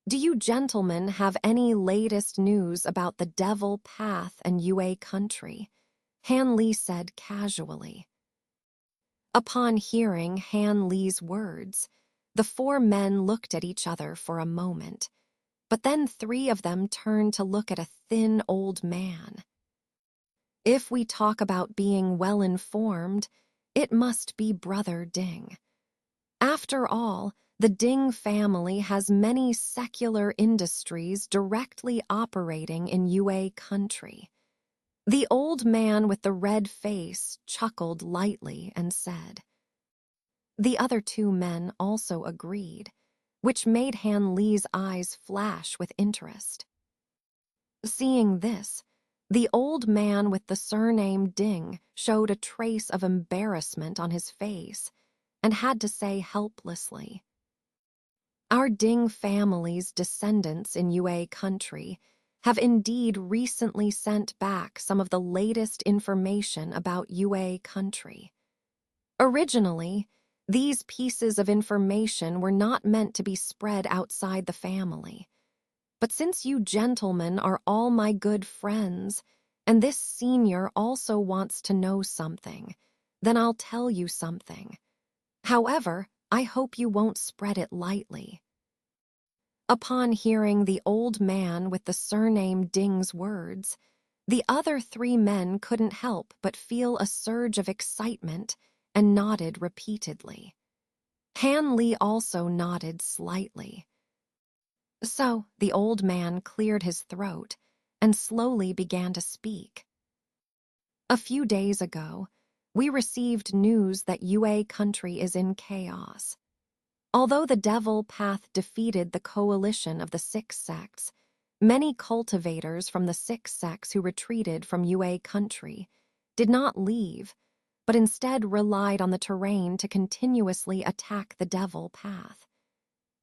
Do you gentlemen have any latest news about the Devil Path and UA country? Han Li said casually. Upon hearing Han Li's words, the four men looked at each other for a moment, but then three of them turned to look at a thin old man. If we talk about being well-informed, it must be Brother Ding. After all, the Ding family has many secular industries directly operating in UA country. The old man with the red face chuckled lightly and said. The other two men also agreed, which made Han Li's eyes flash with interest. Seeing this, the old man with the surname Ding showed a trace of embarrassment on his face and had to say helplessly, Our Ding family's descendants in UA country have indeed recently sent back some of the latest information about UA country. Originally, these pieces of information were not meant to be spread outside the family. But since you gentlemen are all my good friends, and this senior also wants to know something, then I'll tell you something. However, I hope you won't spread it lightly. Upon hearing the old man with the surname Ding's words, the other three men couldn't help but feel a surge of excitement and nodded repeatedly. Han Li also nodded slightly. So the old man cleared his throat and slowly began to speak. A few days ago, we received news that UA country is in chaos. Although the Devil Path defeated the coalition of the six sects, many cultivators from the six sects who retreated from UA country did not leave, but instead relied on the terrain to continuously attack the Devil Path.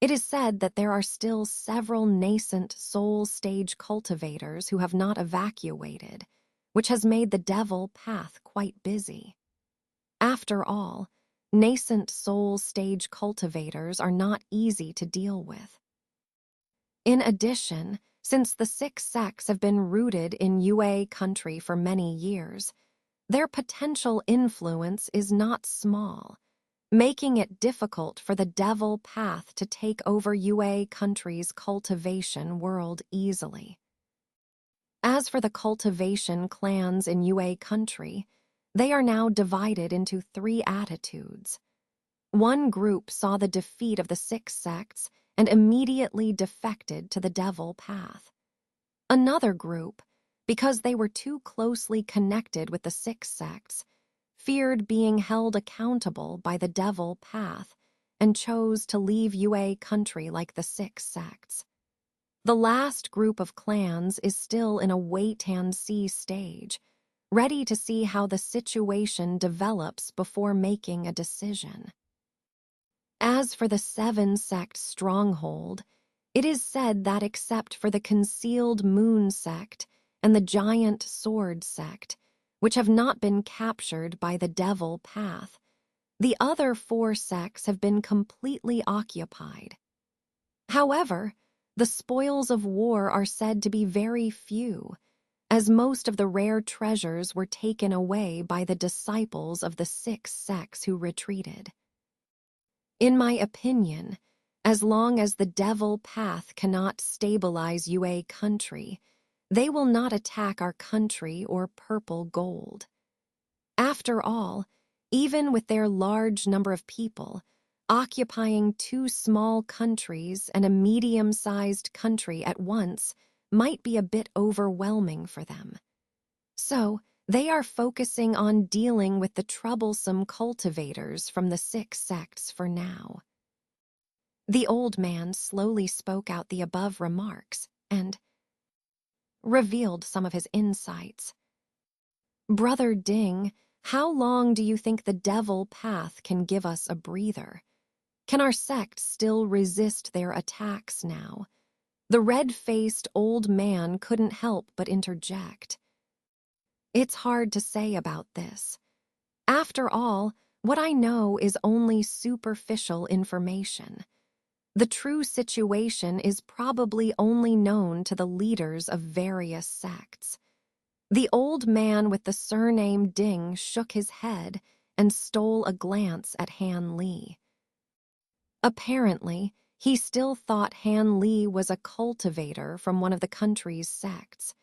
It is said that there are still several nascent soul stage cultivators who have not evacuated, which has made the Devil Path quite busy. After all, nascent soul stage cultivators are not easy to deal with. In addition, since the six sects have been rooted in UA country for many years, their potential influence is not small, making it difficult for the Devil Path to take over UA country's cultivation world easily. As for the cultivation clans in UA country, they are now divided into three attitudes. One group saw the defeat of the six sects and immediately defected to the Devil Path. Another group, because they were too closely connected with the six sects, feared being held accountable by the Devil Path and chose to leave UA country like the six sects. The last group of clans is still in a wait-and-see stage, ready to see how the situation develops before making a decision. As for the seven-sect stronghold, it is said that except for the concealed moon sect and the giant sword sect, which have not been captured by the Devil Path, the other four sects have been completely occupied. However, the spoils of war are said to be very few, as most of the rare treasures were taken away by the disciples of the six sects who retreated. In my opinion, as long as the Devil Path cannot stabilize UA country, they will not attack our country or purple gold. After all, even with their large number of people, occupying two small countries and a medium-sized country at once might be a bit overwhelming for them. So, they are focusing on dealing with the troublesome cultivators from the six sects for now. The old man slowly spoke out the above remarks and revealed some of his insights. Brother Ding, how long do you think the Devil Path can give us a breather? Can our sect still resist their attacks now? The red-faced old man couldn't help but interject. It's hard to say about this. After all, what I know is only superficial information. The true situation is probably only known to the leaders of various sects. The old man with the surname Ding shook his head and stole a glance at Han Li. Apparently, he still thought Han Li was a cultivator from one of the country's sects,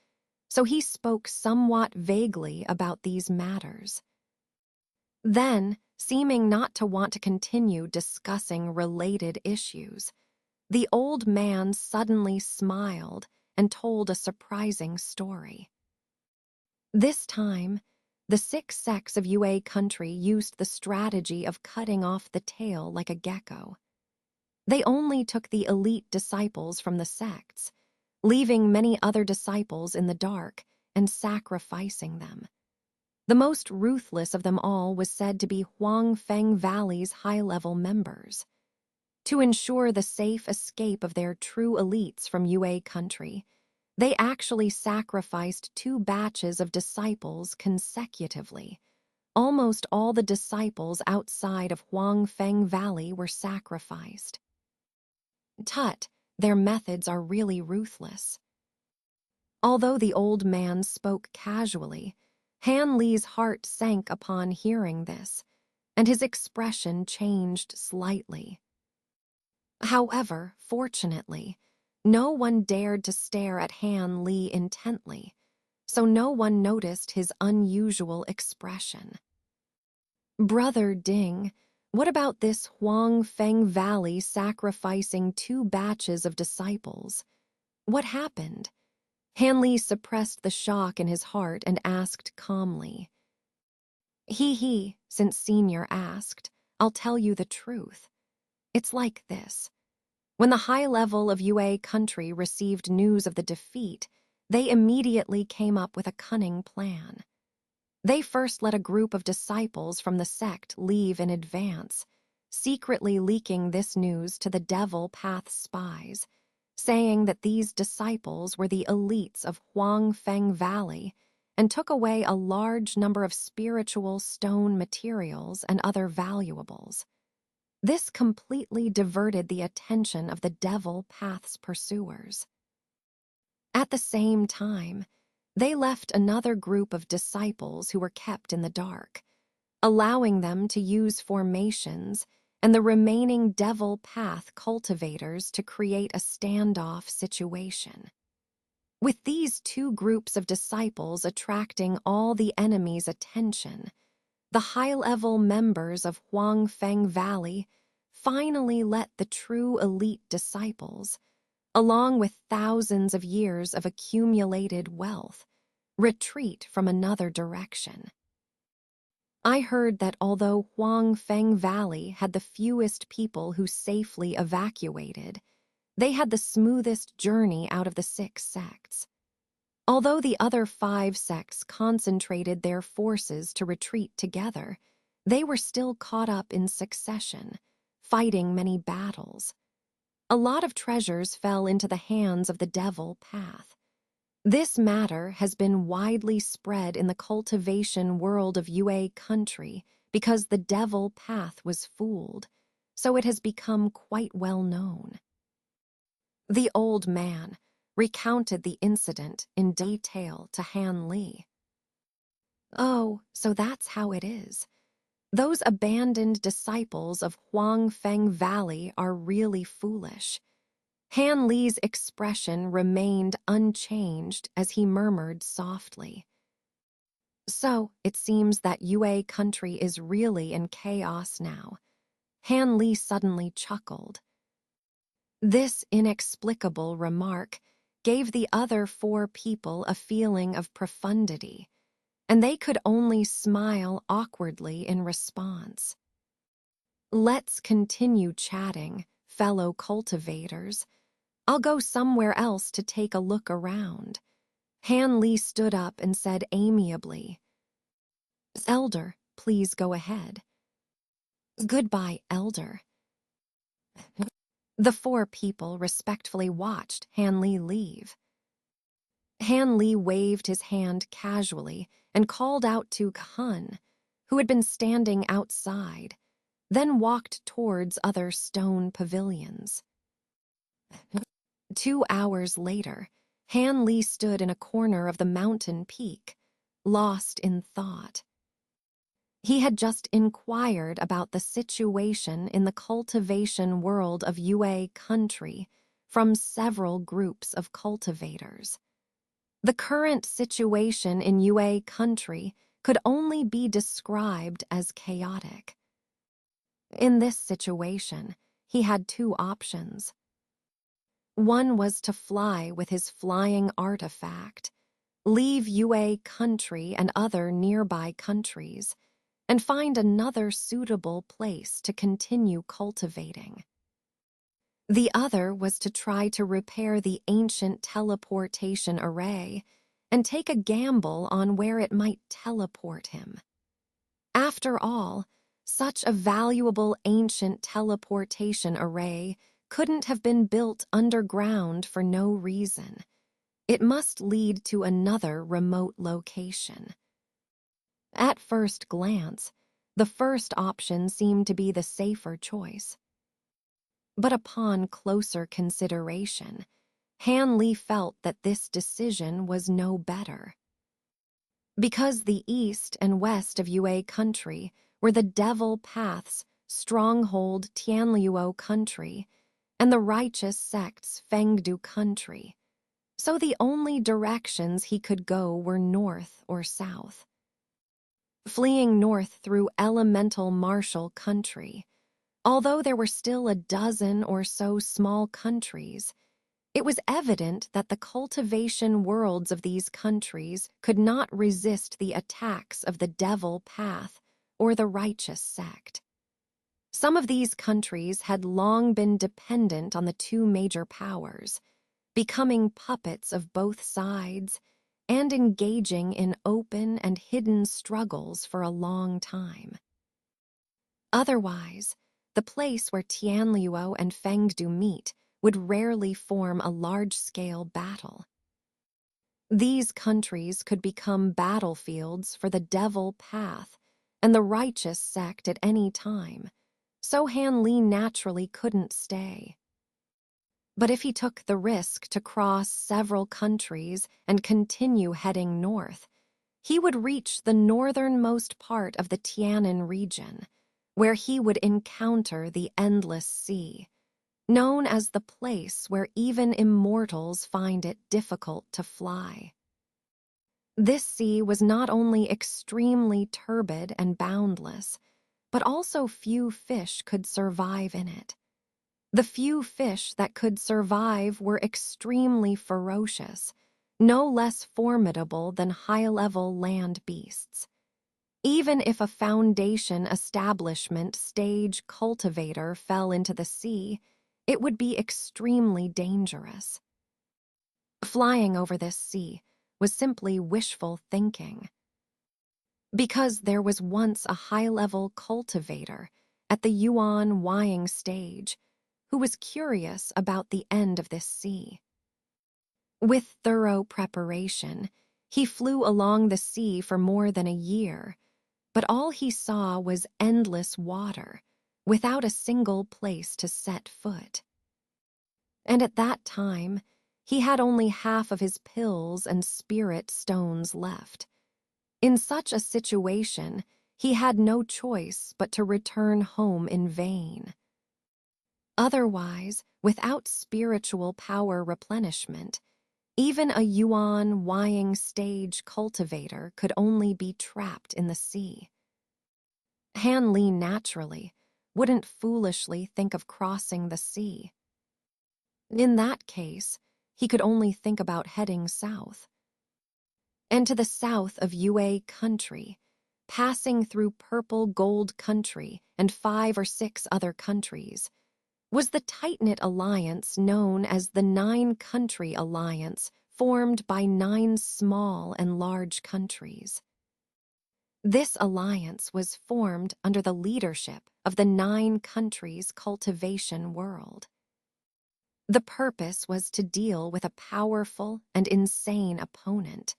so he spoke somewhat vaguely about these matters. Then, seeming not to want to continue discussing related issues, the old man suddenly smiled and told a surprising story. This time, the 6 sects of Yue country used the strategy of cutting off the tail like a gecko. They only took the elite disciples from the sects, leaving many other disciples in the dark and sacrificing them. The most ruthless of them all was said to be Huangfeng Valley's high-level members. To ensure the safe escape of their true elites from Yue country, they actually sacrificed 2 batches of disciples consecutively. Almost all the disciples outside of Huangfeng Valley were sacrificed. Tut, their methods are really ruthless. Although the old man spoke casually, Han Li's heart sank upon hearing this, and his expression changed slightly. However, fortunately, no one dared to stare at Han Li intently, so no one noticed his unusual expression. Brother Ding, what about this Huangfeng Valley sacrificing 2 batches of disciples? What happened? Han Li suppressed the shock in his heart and asked calmly. Since Senior asked, I'll tell you the truth. It's like this. When the high level of Yue country received news of the defeat, they immediately came up with a cunning plan. They first let a group of disciples from the sect leave in advance, secretly leaking this news to the Devil Path spies, saying that these disciples were the elites of Huangfeng Valley and took away a large number of spiritual stone materials and other valuables. This completely diverted the attention of the Devil Path's pursuers. At the same time, they left another group of disciples who were kept in the dark, allowing them to use formations and the remaining Devil Path cultivators to create a standoff situation. With these 2 groups of disciples attracting all the enemy's attention, the high-level members of Huangfeng Valley finally let the true elite disciples, along with thousands of years of accumulated wealth, retreat from another direction. I heard that although Huangfeng Valley had the fewest people who safely evacuated, they had the smoothest journey out of the 6 sects. Although the other 5 sects concentrated their forces to retreat together, they were still caught up in succession, fighting many battles. A lot of treasures fell into the hands of the Devil Path. This matter has been widely spread in the cultivation world of Yue country because the Devil Path was fooled, so it has become quite well known. The old man recounted the incident in detail to Han Li. Oh, so that's how it is. Those abandoned disciples of Huangfeng Valley are really foolish. Han Li's expression remained unchanged as he murmured softly. So, it seems that Yue country is really in chaos now. Han Li suddenly chuckled. This inexplicable remark gave the other 4 people a feeling of profundity, and they could only smile awkwardly in response. Let's continue chatting, fellow cultivators. I'll go somewhere else to take a look around. Han Li stood up and said amiably, Elder, please go ahead. Goodbye, Elder. The 4 people respectfully watched Han Li leave. Han Li waved his hand casually and called out to Khun, who had been standing outside, then walked towards other stone pavilions. 2 hours later, Han Li stood in a corner of the mountain peak, lost in thought. He had just inquired about the situation in the cultivation world of Yue country from several groups of cultivators. The current situation in Yue country could only be described as chaotic. In this situation, he had 2 options. One was to fly with his flying artifact, leave Yue country and other nearby countries, and find another suitable place to continue cultivating. The other was to try to repair the ancient teleportation array and take a gamble on where it might teleport him. After all, such a valuable ancient teleportation array couldn't have been built underground for no reason. It must lead to another remote location. At first glance, the first option seemed to be the safer choice. But upon closer consideration, Han Li felt that this decision was no better. Because the east and west of Yue country were the Devil Path's stronghold Tianluo country and the righteous sect's Fengdu country, so the only directions he could go were north or south. Fleeing north through elemental martial country, although there were still a dozen or so small countries, it was evident that the cultivation worlds of these countries could not resist the attacks of the Devil Path or the righteous sect. Some of these countries had long been dependent on the 2 major powers, becoming puppets of both sides and engaging in open and hidden struggles for a long time. Otherwise, the place where Tianluo and Fengdu meet would rarely form a large-scale battle. These countries could become battlefields for the Devil Path and the righteous sect at any time, so Han Li naturally couldn't stay. But if he took the risk to cross several countries and continue heading north, he would reach the northernmost part of the Tianan region, where he would encounter the Endless Sea, known as the place where even immortals find it difficult to fly. This sea was not only extremely turbid and boundless, but also few fish could survive in it. The few fish that could survive were extremely ferocious, no less formidable than high-level land beasts. Even if a Foundation establishment stage cultivator fell into the sea, it would be extremely dangerous. Flying over this sea was simply wishful thinking. Because there was once a high-level cultivator at the Yuan Wying stage who was curious about the end of this sea. With thorough preparation, he flew along the sea for more than a year, but all he saw was endless water, without a single place to set foot. And at that time, he had only half of his pills and spirit stones left. In such a situation, he had no choice but to return home in vain. Otherwise, without spiritual power replenishment, even a Yuan Wying stage cultivator could only be trapped in the sea. Han Li naturally wouldn't foolishly think of crossing the sea. In that case, he could only think about heading south. And to the south of Yue country, passing through purple gold country and 5 or 6 other countries, was the tight-knit alliance known as the 9-Country Alliance, formed by 9 small and large countries. This alliance was formed under the leadership of the 9 countries' cultivation world. The purpose was to deal with a powerful and insane opponent,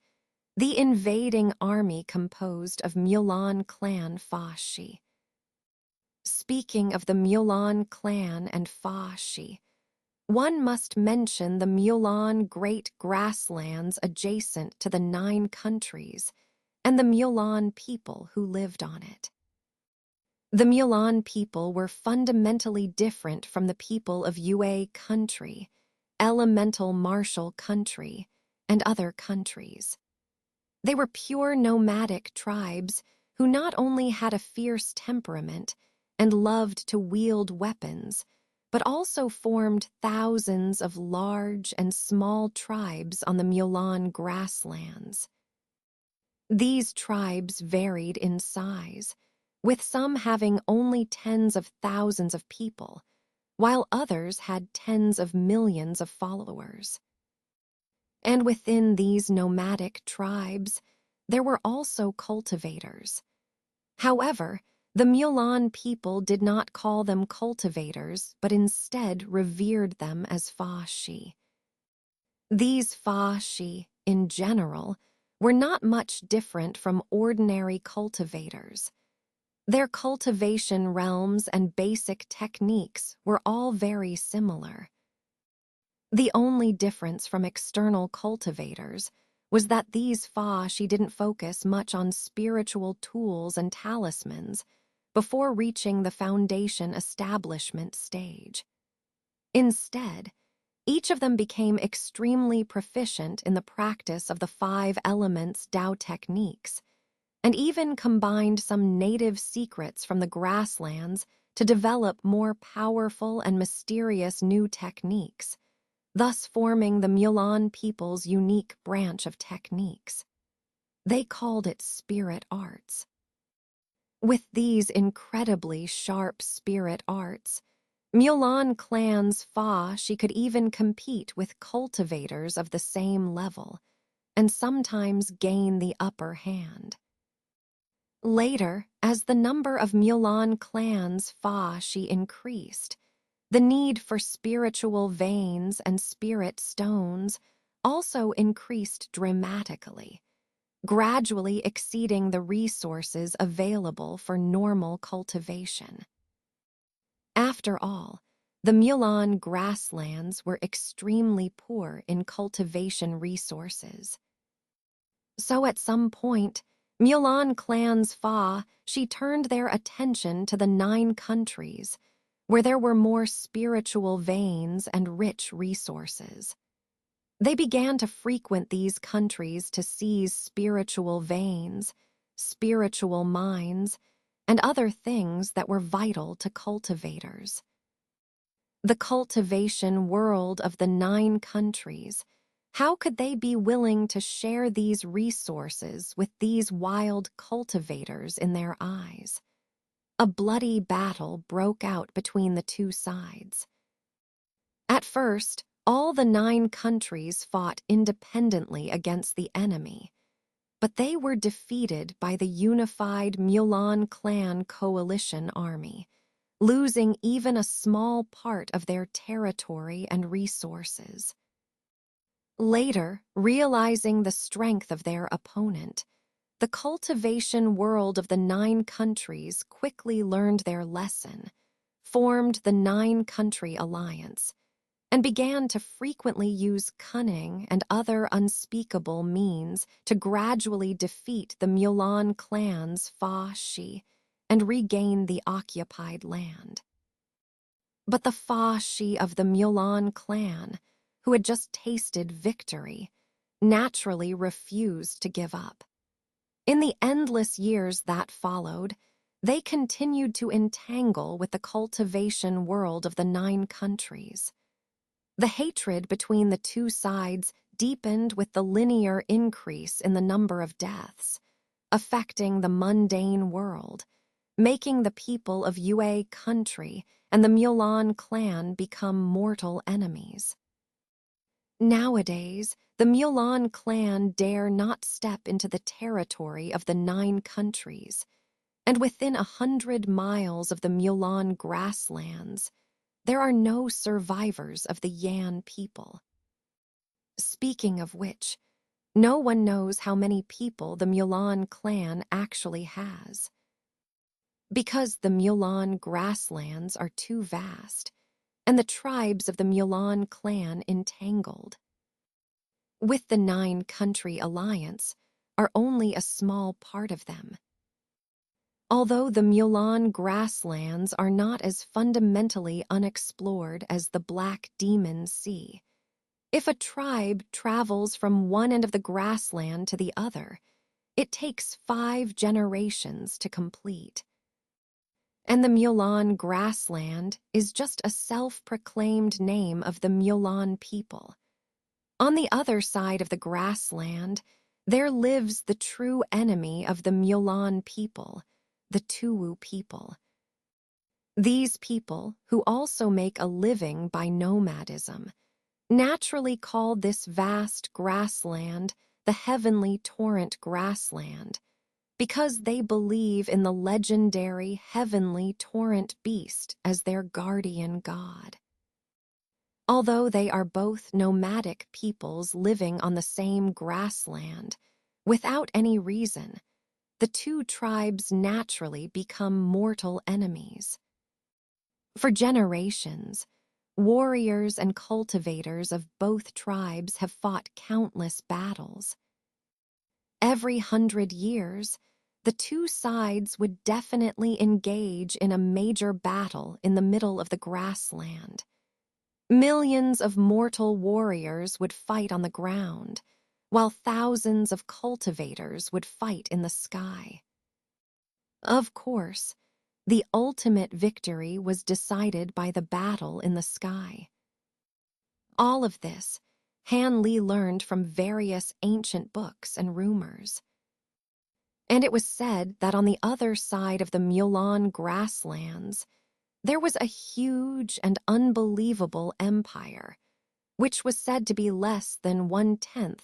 the invading army composed of Mulan clan Fashi. Speaking of the Mulan clan and Fashi, one must mention the Mulan Great Grasslands adjacent to the 9 countries and the Mulan people who lived on it. The Mulan people were fundamentally different from the people of Yue country, elemental martial country, and other countries. They were pure nomadic tribes who not only had a fierce temperament and loved to wield weapons, but also formed thousands of large and small tribes on the Mulan grasslands. These tribes varied in size, with some having only tens of thousands of people, while others had tens of millions of followers. And within these nomadic tribes, there were also cultivators. However, the Mulan people did not call them cultivators, but instead revered them as Fashi. These Fashi, in general, were not much different from ordinary cultivators. Their cultivation realms and basic techniques were all very similar. The only difference from external cultivators was that these Fashi didn't focus much on spiritual tools and talismans before reaching the foundation establishment stage. Instead, each of them became extremely proficient in the practice of the 5 elements Tao techniques, and even combined some native secrets from the grasslands to develop more powerful and mysterious new techniques, thus forming the Mulan people's unique branch of techniques. They called it spirit arts. With these incredibly sharp spirit arts, Mulan clan's Fashi could even compete with cultivators of the same level, and sometimes gain the upper hand. Later, as the number of Mulan clan's Fashi increased, the need for spiritual veins and spirit stones also increased dramatically, gradually exceeding the resources available for normal cultivation. After all, the Mulan grasslands were extremely poor in cultivation resources. So at some point, Mulan clan's Fashi turned their attention to the 9 countries, where there were more spiritual veins and rich resources. They began to frequent these countries to seize spiritual veins, spiritual mines, and other things that were vital to cultivators. The cultivation world of the 9 countries, how could they be willing to share these resources with these wild cultivators in their eyes? A bloody battle broke out between the 2 sides. At first, all the 9 countries fought independently against the enemy, but they were defeated by the unified Mulan clan coalition army, losing even a small part of their territory and resources. Later, realizing the strength of their opponent, the cultivation world of the 9 countries quickly learned their lesson, formed the 9-country alliance, and began to frequently use cunning and other unspeakable means to gradually defeat the Mulan clan's Fashi and regain the occupied land. But the Fashi of the Mulan clan, who had just tasted victory, naturally refused to give up. In the endless years that followed, they continued to entangle with the cultivation world of the 9 countries. The hatred between the 2 sides deepened with the linear increase in the number of deaths, affecting the mundane world, making the people of Yue country and the Mulan clan become mortal enemies. Nowadays, the Mulan clan dare not step into the territory of the 9 countries, and within 100 miles of the Mulan grasslands, there are no survivors of the Yan people. Speaking of which, no one knows how many people the Mulan clan actually has. Because the Mulan grasslands are too vast, and the tribes of the Mulan clan entangled. With the 9-country alliance are only a small part of them. Although the Mulan grasslands are not as fundamentally unexplored as the Black Demon Sea, if a tribe travels from one end of the grassland to the other, it takes 5 generations to complete. And the Mulan grassland is just a self-proclaimed name of the Mulan people. On the other side of the grassland, there lives the true enemy of the Mulan people, the Tuwu people. These people, who also make a living by nomadism, naturally call this vast grassland the Heavenly Torrent Grassland, because they believe in the legendary Heavenly Torrent Beast as their guardian god. Although they are both nomadic peoples living on the same grassland, without any reason, the two tribes naturally become mortal enemies. For generations, warriors and cultivators of both tribes have fought countless battles. Every 100 years, the two sides would definitely engage in a major battle in the middle of the grassland. Millions of mortal warriors would fight on the ground, while thousands of cultivators would fight in the sky. Of course, the ultimate victory was decided by the battle in the sky. All of this, Han Li learned from various ancient books and rumors. And it was said that on the other side of the Mulan grasslands, there was a huge and unbelievable empire, which was said to be less than 1/10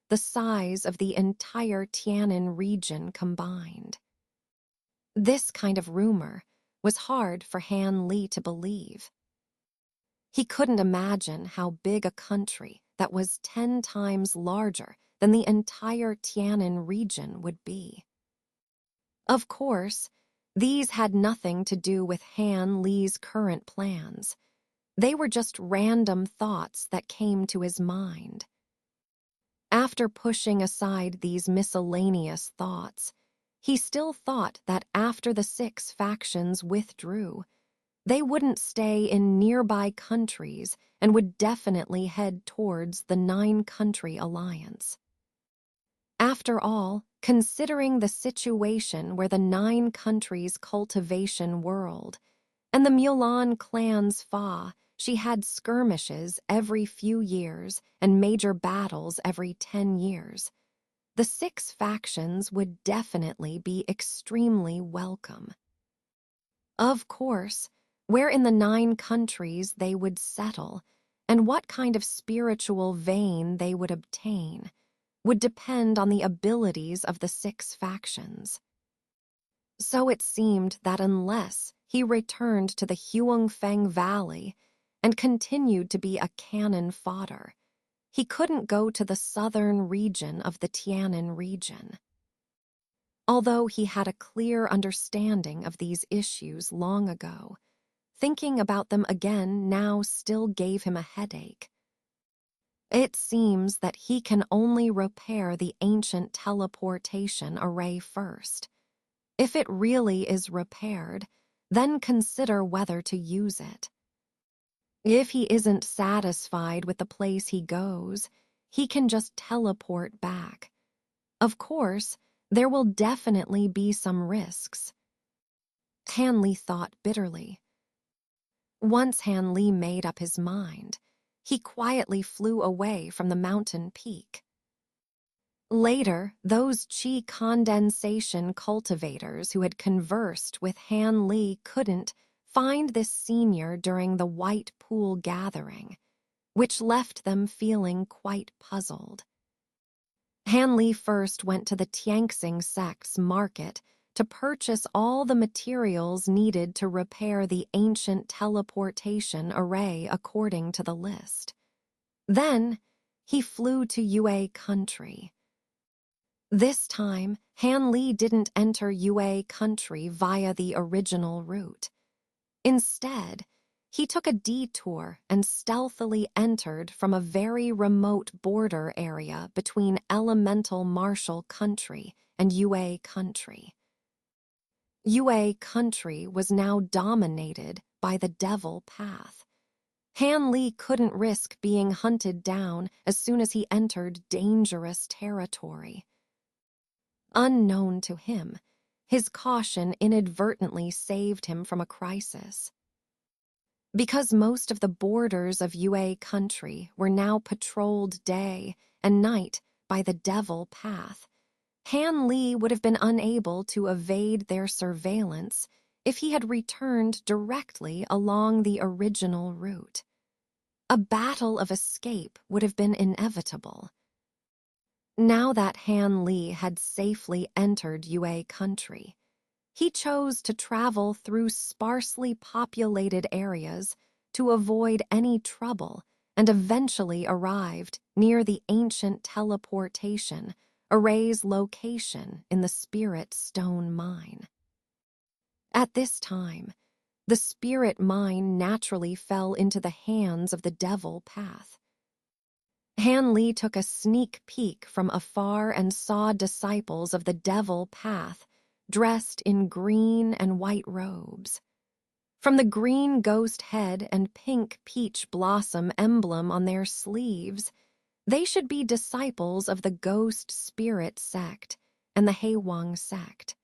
the size of the entire Tianan region combined. This kind of rumor was hard for Han Li to believe. He couldn't imagine how big a country that was 10 times larger than the entire Tianan region would be. Of course, these had nothing to do with Han Li's current plans. They were just random thoughts that came to his mind. After pushing aside these miscellaneous thoughts, he still thought that after the 6 factions withdrew, they wouldn't stay in nearby countries and would definitely head towards the 9-country alliance. After all, considering the situation where the 9 countries' cultivation whirled, and the Mulan clan's Fa, she had skirmishes every few years and major battles every 10 years. The 6 factions would definitely be extremely welcome. Of course, where in the 9 countries they would settle, and what kind of spiritual vein they would obtain, would depend on the abilities of the 6 factions. So it seemed that unless he returned to the Huangfeng Valley and continued to be a cannon fodder, he couldn't go to the southern region of the Tianan region. Although he had a clear understanding of these issues long ago, thinking about them again now still gave him a headache. It seems that he can only repair the ancient teleportation array first. If it really is repaired, then consider whether to use it. If he isn't satisfied with the place he goes, he can just teleport back. Of course, there will definitely be some risks. Han Li thought bitterly. Once Han Li made up his mind, he quietly flew away from the mountain peak. Later, those Qi condensation cultivators who had conversed with Han Li couldn't find this senior during the White Pool gathering, which left them feeling quite puzzled. Han Li first went to the Tianxing sect's market to purchase all the materials needed to repair the ancient teleportation array according to the list. Then, he flew to Yue country. This time, Han Li didn't enter Yue country via the original route. Instead, he took a detour and stealthily entered from a very remote border area between elemental martial country and Yue country. Yue country was now dominated by the devil path. Han Li couldn't risk being hunted down as soon as he entered dangerous territory. Unknown to him, his caution inadvertently saved him from a crisis. Because most of the borders of Yue country were now patrolled day and night by the devil path, Han Li would have been unable to evade their surveillance if he had returned directly along the original route. A battle of escape would have been inevitable. Now that Han Li had safely entered Yue country, he chose to travel through sparsely populated areas to avoid any trouble and eventually arrived near the ancient teleportation array's location in the Spirit Stone Mine. At this time, the Spirit Mine naturally fell into the hands of the Devil Path. Han Li took a sneak peek from afar and saw disciples of the Devil Path dressed in green and white robes. From the green ghost head and pink peach blossom emblem on their sleeves, they should be disciples of the Ghost Spirit sect and the Haewang sect.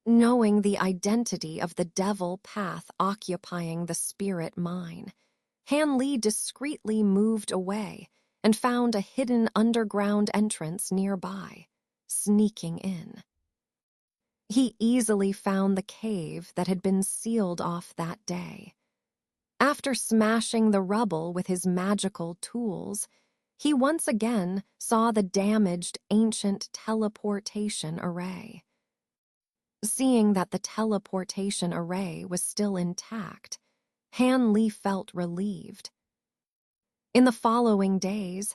Knowing the identity of the Devil Path occupying the Spirit Mine, Han Li discreetly moved away and found a hidden underground entrance nearby, sneaking in. He easily found the cave that had been sealed off that day. After smashing the rubble with his magical tools, he once again saw the damaged ancient teleportation array. Seeing that the teleportation array was still intact, Han Li felt relieved. In the following days,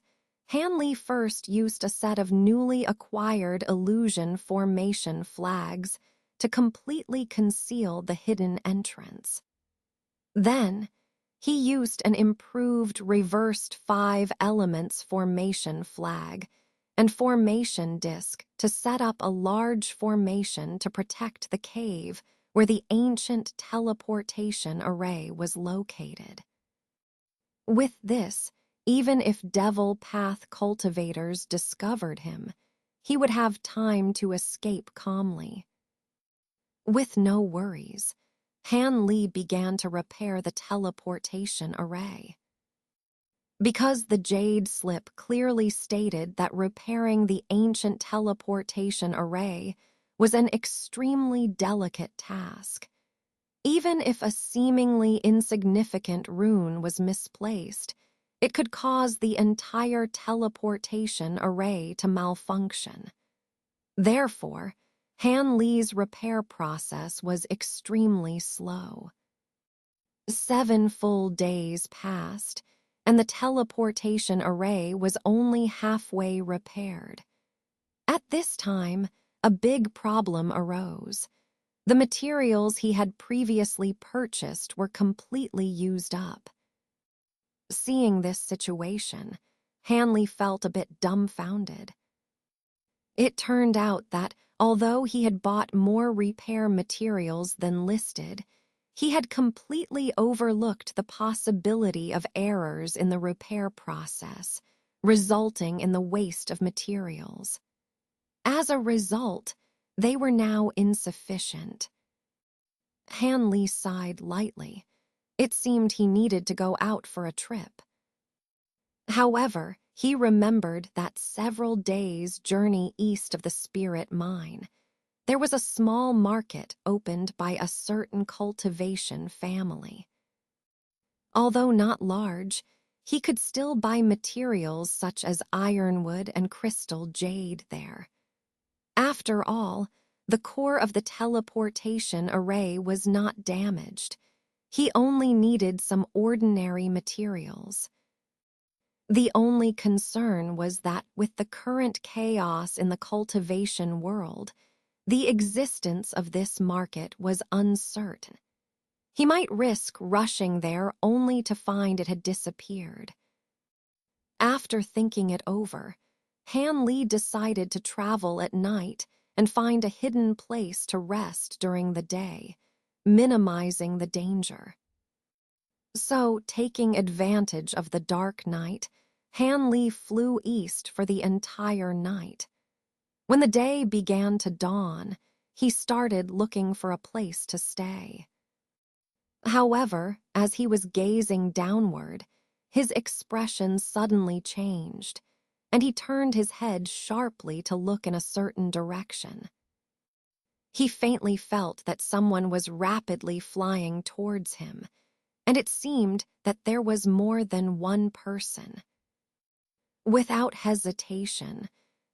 Han Li first used a set of newly acquired illusion formation flags to completely conceal the hidden entrance. Then, he used an improved reversed 5 elements formation flag and formation disc to set up a large formation to protect the cave where the ancient teleportation array was located. With this, even if Devil Path cultivators discovered him, he would have time to escape calmly. With no worries, Han Li began to repair the teleportation array. Because the Jade Slip clearly stated that repairing the ancient teleportation array was an extremely delicate task, even if a seemingly insignificant rune was misplaced, it could cause the entire teleportation array to malfunction. Therefore, Han Li's repair process was extremely slow. 7 full days passed, and the teleportation array was only halfway repaired. At this time, a big problem arose. The materials he had previously purchased were completely used up. Seeing this situation, Han Li felt a bit dumbfounded. It turned out that, although he had bought more repair materials than listed, he had completely overlooked the possibility of errors in the repair process, resulting in the waste of materials. As a result, they were now insufficient. Han Li sighed lightly. It seemed he needed to go out for a trip. However, he remembered that several days' journey east of the Spirit Mine, there was a small market opened by a certain Cultivation family. Although not large, he could still buy materials such as ironwood and crystal jade there. After all, The core of the teleportation array was not damaged. He only needed some ordinary materials. The only concern was that with the current chaos in the cultivation world, the existence of this market was uncertain. He might risk rushing there only to find it had disappeared. After thinking it over, Han Li decided to travel at night and find a hidden place to rest during the day, minimizing the danger. So, taking advantage of the dark night, Han Li flew east for the entire night. When the day began to dawn, he started looking for a place to stay. However, as he was gazing downward, his expression suddenly changed, and he turned his head sharply to look in a certain direction. He faintly felt that someone was rapidly flying towards him, and it seemed that there was more than one person. Without hesitation,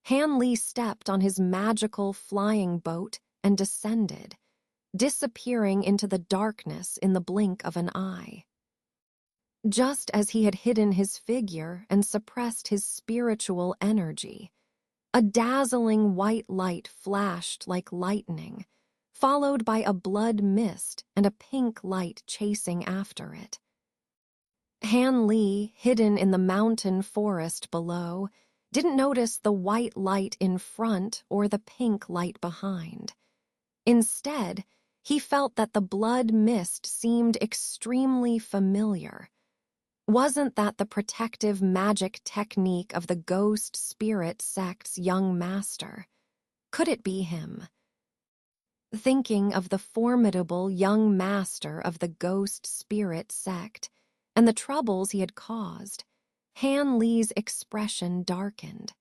Han Li stepped on his magical flying boat and descended, disappearing into the darkness in the blink of an eye. Just as he had hidden his figure and suppressed his spiritual energy, a dazzling white light flashed like lightning, followed by a blood mist and a pink light chasing after it. Han Li, hidden in the mountain forest below, didn't notice the white light in front or the pink light behind. Instead, he felt that the blood mist seemed extremely familiar. Wasn't that the protective magic technique of the ghost spirit sect's young master? Could it be him? Thinking of the formidable young master of the ghost spirit sect and the troubles he had caused, Han Li's expression darkened.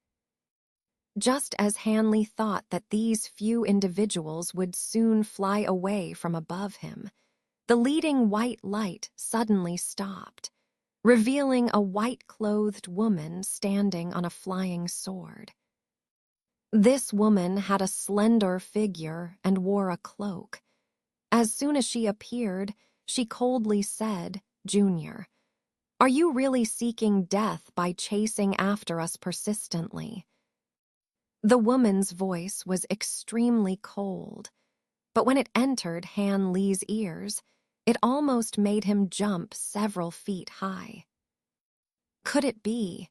Just as Han Li thought that these few individuals would soon fly away from above him, the leading white light suddenly stopped, revealing a white-clothed woman standing on a flying sword. This woman had a slender figure and wore a cloak. As soon as she appeared, she coldly said, "Junior, are you really seeking death by chasing after us persistently?" The woman's voice was extremely cold, but when it entered Han Li's ears, it almost made him jump several feet high. Could it be?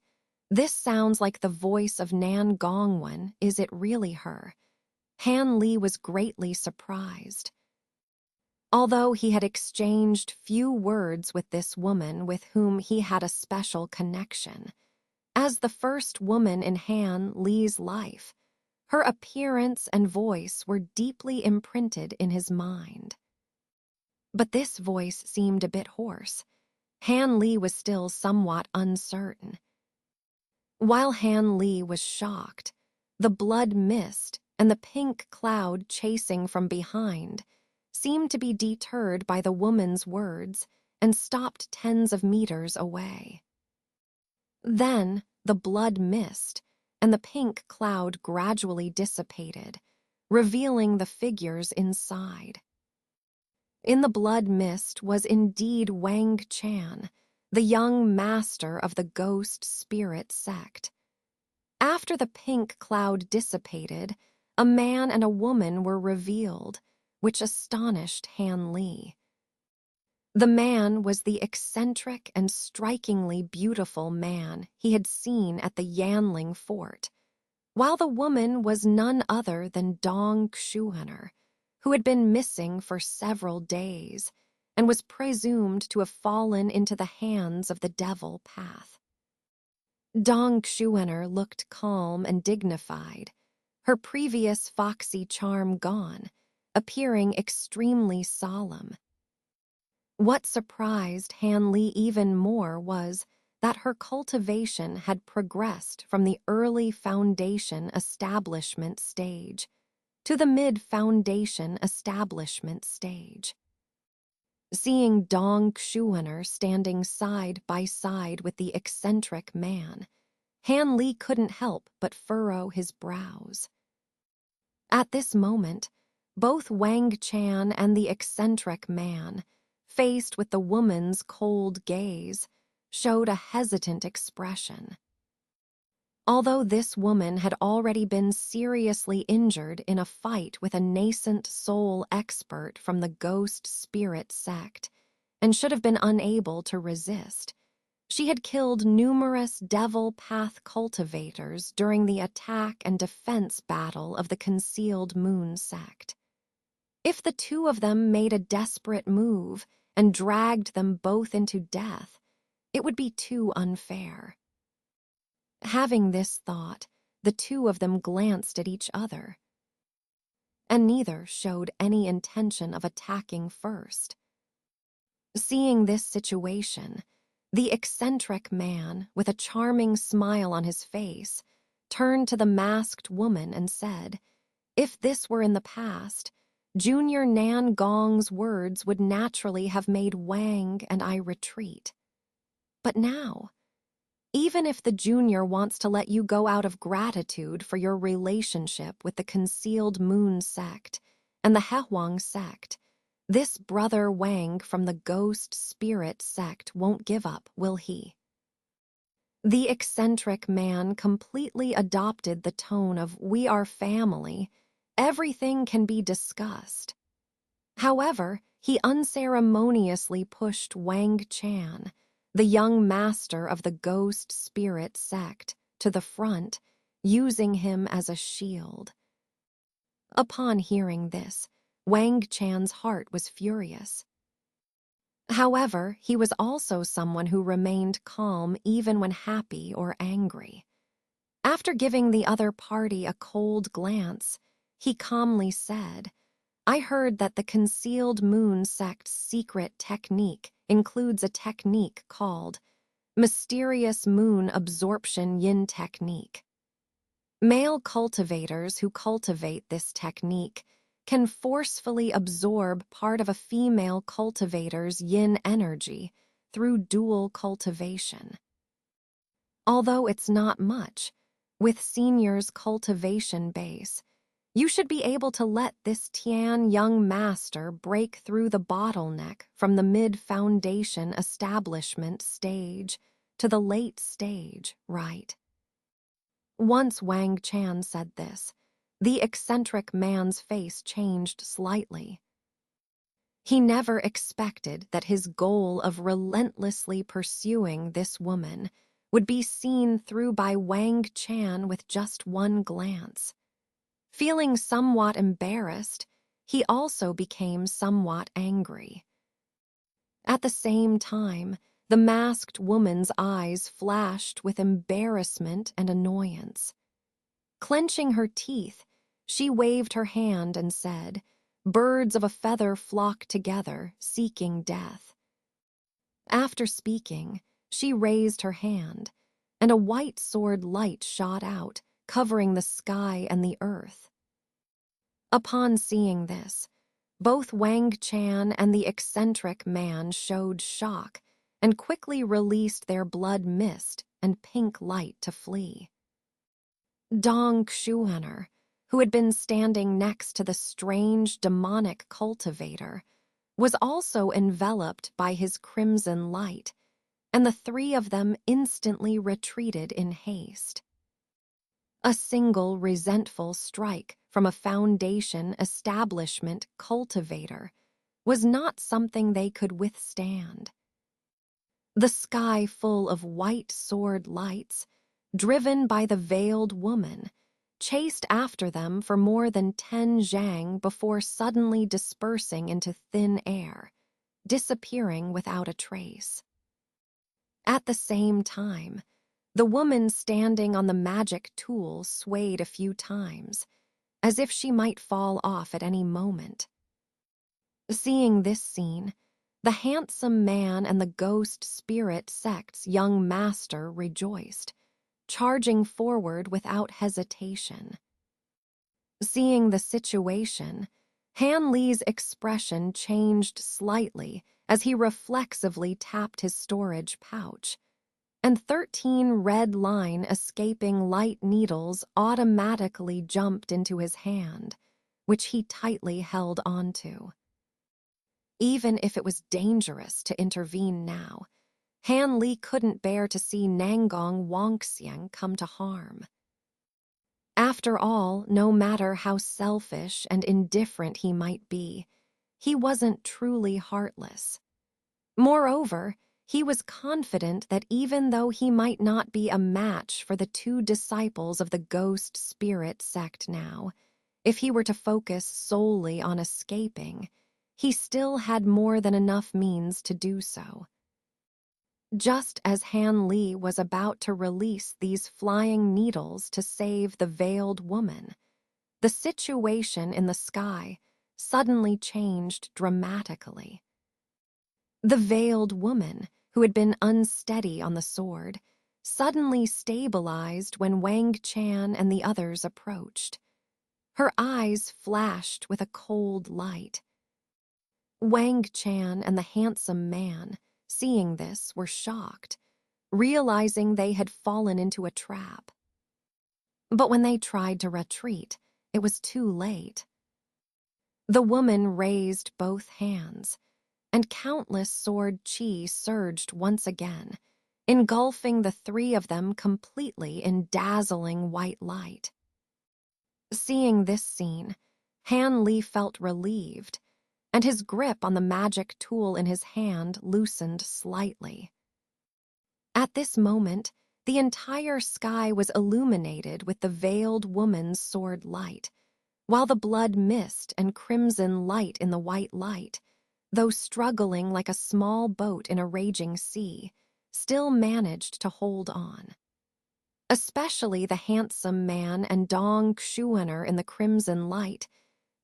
This sounds like the voice of Nan Gongwen. Is it really her? Han Li was greatly surprised. Although he had exchanged few words with this woman with whom he had a special connection, as the first woman in Han Li's life, her appearance and voice were deeply imprinted in his mind. But this voice seemed a bit hoarse. Han Li was still somewhat uncertain. While Han Li was shocked, the blood mist and the pink cloud chasing from behind seemed to be deterred by the woman's words and stopped tens of meters away. Then the blood mist and the pink cloud gradually dissipated, revealing the figures inside. In the blood mist was indeed Wang Chan, the young master of the ghost spirit sect. After the pink cloud dissipated, a man and a woman were revealed, which astonished Han Li. The man was the eccentric and strikingly beautiful man he had seen at the Yanling fort, while the woman was none other than Dong Xuan'er, who had been missing for several days and was presumed to have fallen into the hands of the devil path. Dong Xuan'er looked calm and dignified, her previous foxy charm gone, appearing extremely solemn. What surprised Han Li even more was that her cultivation had progressed from the early foundation establishment stage to the mid-foundation establishment stage. Seeing Dong Xuan'er standing side by side with the eccentric man, Han Li couldn't help but furrow his brows. At this moment, both Wang Chan and the eccentric man, faced with the woman's cold gaze, showed a hesitant expression. Although this woman had already been seriously injured in a fight with a nascent soul expert from the ghost spirit sect and should have been unable to resist, she had killed numerous devil path cultivators during the attack and defense battle of the concealed moon sect. If the two of them made a desperate move and dragged them both into death, it would be too unfair. Having this thought, the two of them glanced at each other, and neither showed any intention of attacking first. Seeing this situation, the eccentric man, with a charming smile on his face, turned to the masked woman and said, if this were in the past, Junior Nan Gong's words would naturally have made Wang and I retreat. But now, even if the junior wants to let you go out of gratitude for your relationship with the concealed moon sect and the Hehuang sect, this brother Wang from the ghost spirit sect won't give up, will he? The eccentric man completely adopted the tone of "we are family, everything can be discussed." However, he unceremoniously pushed Wang Chan, the young master of the ghost spirit sect, to the front, using him as a shield. Upon hearing this, Wang Chan's heart was furious. However, he was also someone who remained calm even when happy or angry. After giving the other party a cold glance, he calmly said, I heard that the concealed moon sect's secret technique includes a technique called mysterious moon absorption yin technique. Male cultivators who cultivate this technique can forcefully absorb part of a female cultivator's yin energy through dual cultivation. Although it's not much, with Senior's cultivation base, you should be able to let this Tian young master break through the bottleneck from the mid-foundation establishment stage to the late stage, right? Once Wang Chan said this, the eccentric man's face changed slightly. He never expected that his goal of relentlessly pursuing this woman would be seen through by Wang Chan with just one glance. Feeling somewhat embarrassed, he also became somewhat angry. At the same time, the masked woman's eyes flashed with embarrassment and annoyance. Clenching her teeth, she waved her hand and said, birds of a feather flock together, seeking death. After speaking, she raised her hand, and a white sword light shot out, covering the sky and the earth. Upon seeing this, both Wang Chan and the eccentric man showed shock and quickly released their blood mist and pink light to flee. Dong Xuaner, who had been standing next to the strange demonic cultivator, was also enveloped by his crimson light, and the three of them instantly retreated in haste. A single resentful strike from a foundation establishment cultivator was not something they could withstand. The sky full of white sword lights, driven by the veiled woman, chased after them for more than 10 zhang before suddenly dispersing into thin air, disappearing without a trace. At the same time, the woman standing on the magic tool swayed a few times, as if she might fall off at any moment. Seeing this scene, the handsome man and the ghost spirit sect's young master rejoiced, charging forward without hesitation. Seeing the situation, Han Li's expression changed slightly as he reflexively tapped his storage pouch, and 13 red line escaping light needles automatically jumped into his hand. which he tightly held onto. Even if it was dangerous to intervene now, Han Li couldn't bear to see Nangong Wangxiang come to harm. After all, no matter how selfish and indifferent he might be, he wasn't truly heartless. Moreover, he was confident that even though he might not be a match for the two disciples of the ghost spirit sect now, if he were to focus solely on escaping, he still had more than enough means to do so. Just as Han Li was about to release these flying needles to save the veiled woman, the situation in the sky suddenly changed dramatically. The veiled woman, who had been unsteady on the sword, suddenly stabilized when Wang Chan and the others approached. Her eyes flashed with a cold light. Wang Chan and the handsome man, seeing this, were shocked, realizing they had fallen into a trap. But when they tried to retreat, it was too late. The woman raised both hands, and countless sword chi surged once again, engulfing the three of them completely in dazzling white light. Seeing this scene, Han Li felt relieved, and his grip on the magic tool in his hand loosened slightly. At this moment, the entire sky was illuminated with the veiled woman's sword light, while the blood mist and crimson light in the white light, though struggling like a small boat in a raging sea, still managed to hold on. Especially the handsome man and Dong Xuaner in the crimson light,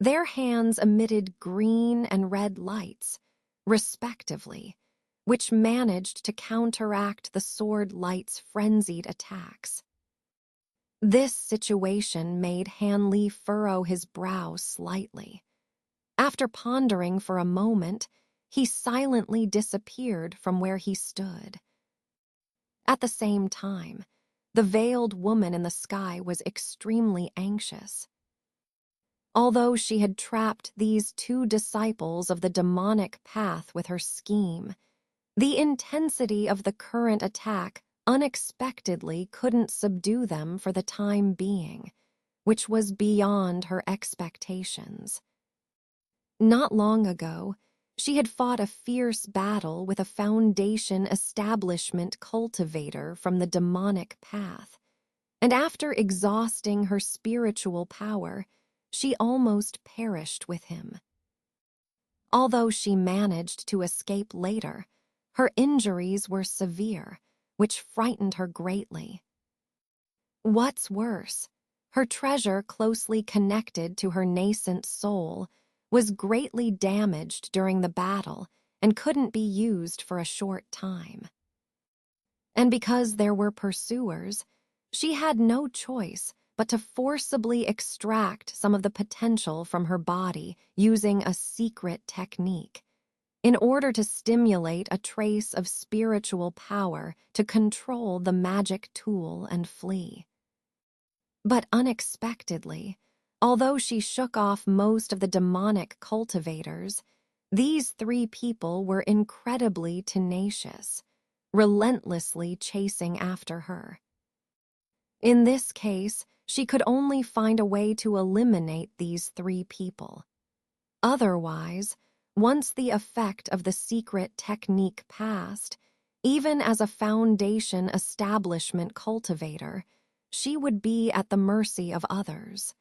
their hands emitted green and red lights, respectively, which managed to counteract the sword light's frenzied attacks. This situation made Han Li furrow his brow slightly. After pondering for a moment, he silently disappeared from where he stood. At the same time, the veiled woman in the sky was extremely anxious. Although she had trapped these two disciples of the demonic path with her scheme, the intensity of the current attack unexpectedly couldn't subdue them for the time being, which was beyond her expectations. Not long ago, she had fought a fierce battle with a Foundation establishment cultivator from the demonic path, and after exhausting her spiritual power, she almost perished with him. Although she managed to escape later, her injuries were severe, which frightened her greatly. What's worse, her treasure closely connected to her nascent soul was greatly damaged during the battle and couldn't be used for a short time. And because there were pursuers, she had no choice but to forcibly extract some of the potential from her body using a secret technique, in order to stimulate a trace of spiritual power to control the magic tool and flee. But unexpectedly, although she shook off most of the demonic cultivators, these three people were incredibly tenacious, relentlessly chasing after her. In this case, she could only find a way to eliminate these three people. Otherwise, once the effect of the secret technique passed, even as a Foundation establishment cultivator, she would be at the mercy of others.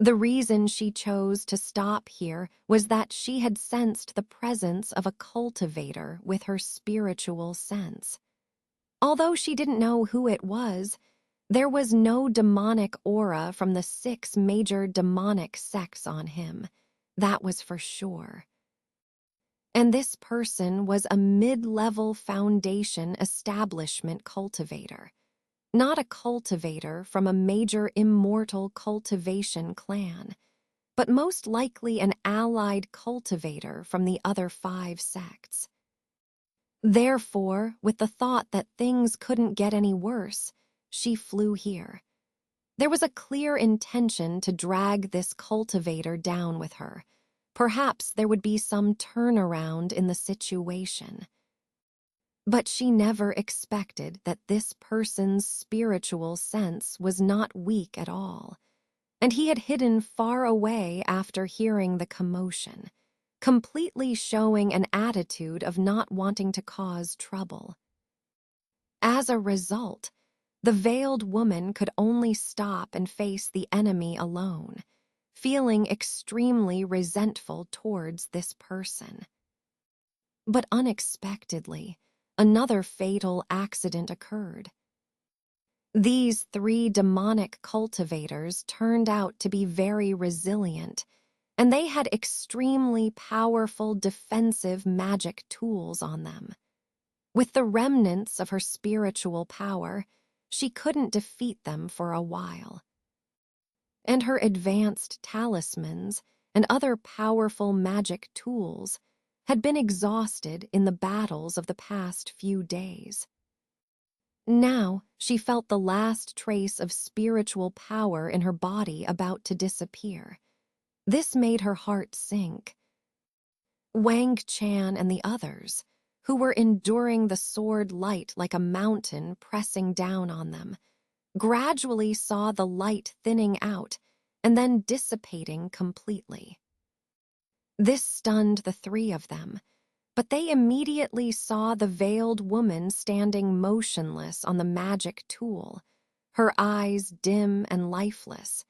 The reason she chose to stop here was that she had sensed the presence of a cultivator with her spiritual sense. Although she didn't know who it was, there was no demonic aura from the 6 major demonic sects on him, that was for sure. And this person was a mid-level Foundation establishment cultivator, not a cultivator from a major immortal cultivation clan, but most likely an allied cultivator from the other 5 sects. Therefore, with the thought that things couldn't get any worse, she flew here. There was a clear intention to drag this cultivator down with her. Perhaps there would be some turnaround in the situation. But she never expected that this person's spiritual sense was not weak at all, and he had hidden far away after hearing the commotion, completely showing an attitude of not wanting to cause trouble. As a result, the veiled woman could only stop and face the enemy alone, feeling extremely resentful towards this person. But unexpectedly, another fatal accident occurred. These 3 demonic cultivators turned out to be very resilient, and they had extremely powerful defensive magic tools on them. With the remnants of her spiritual power, she couldn't defeat them for a while. And her advanced talismans and other powerful magic tools had been exhausted in the battles of the past few days. Now she felt the last trace of spiritual power in her body about to disappear. This made her heart sink. Wang Chan and the others, who were enduring the sword light like a mountain pressing down on them, gradually saw the light thinning out and then dissipating completely. This stunned the 3 of them, but they immediately saw the veiled woman standing motionless on the magic tool, her eyes dim and lifeless,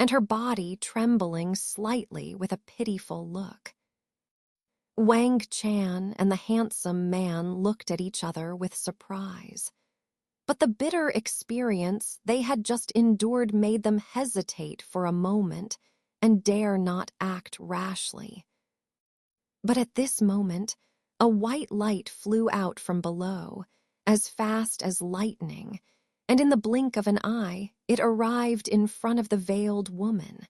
and her body trembling slightly with a pitiful look. Wang Chan and the handsome man looked at each other with surprise. But the bitter experience they had just endured made them hesitate for a moment and dare not act rashly. But at this moment, a white light flew out from below, as fast as lightning, and in the blink of an eye, it arrived in front of the veiled woman.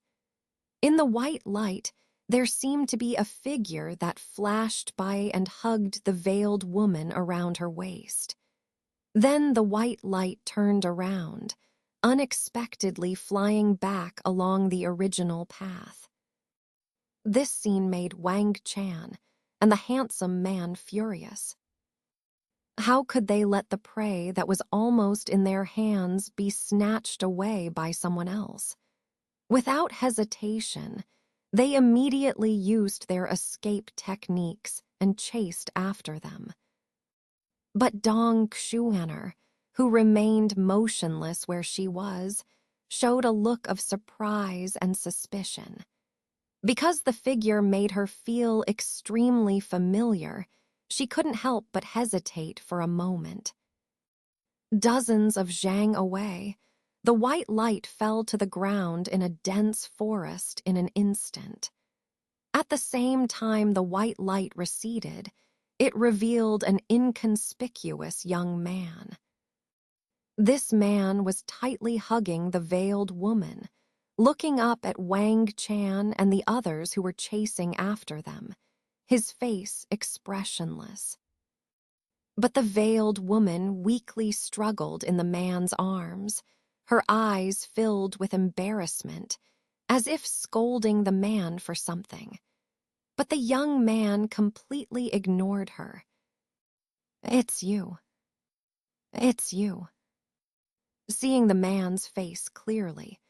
In the white light, there seemed to be a figure that flashed by and hugged the veiled woman around her waist. Then the white light turned around, unexpectedly flying back along the original path. This scene made Wang Chan and the handsome man furious. How could they let the prey that was almost in their hands be snatched away by someone else? Without hesitation, they immediately used their escape techniques and chased after them. But Dong Xuaner, who remained motionless where she was, showed a look of surprise and suspicion. Because the figure made her feel extremely familiar, she couldn't help but hesitate for a moment. Dozens of zhang away, the white light fell to the ground in a dense forest in an instant. At the same time the white light receded, it revealed an inconspicuous young man. This man was tightly hugging the veiled woman, looking up at Wang Chan and the others who were chasing after them, his face expressionless. But the veiled woman weakly struggled in the man's arms, her eyes filled with embarrassment, as if scolding the man for something. But the young man completely ignored her. "It's you. It's you." Seeing the man's face clearly,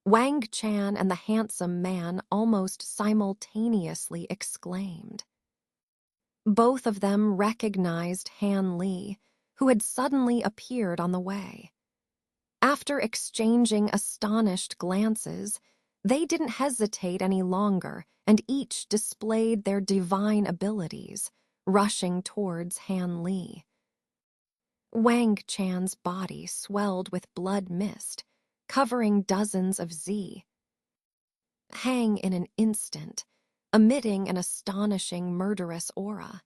Wang Chan and the handsome man almost simultaneously exclaimed. Both of them recognized Han Li, who had suddenly appeared on the way. After exchanging astonished glances, they didn't hesitate any longer and each displayed their divine abilities, rushing towards Han Li. Wang Chan's body swelled with blood mist, covering dozens of Z. Hang in an instant, emitting an astonishing murderous aura.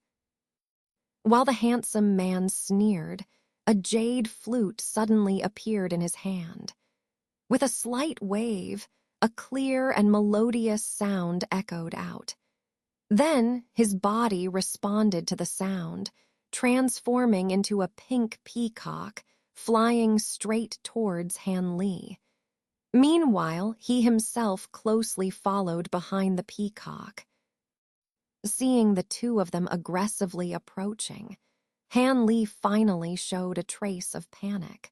While the handsome man sneered, a jade flute suddenly appeared in his hand. With a slight wave, a clear and melodious sound echoed out. Then his body responded to the sound, transforming into a pink peacock, flying straight towards Han Li. Meanwhile, he himself closely followed behind the peacock. Seeing the two of them aggressively approaching, Han Li finally showed a trace of panic.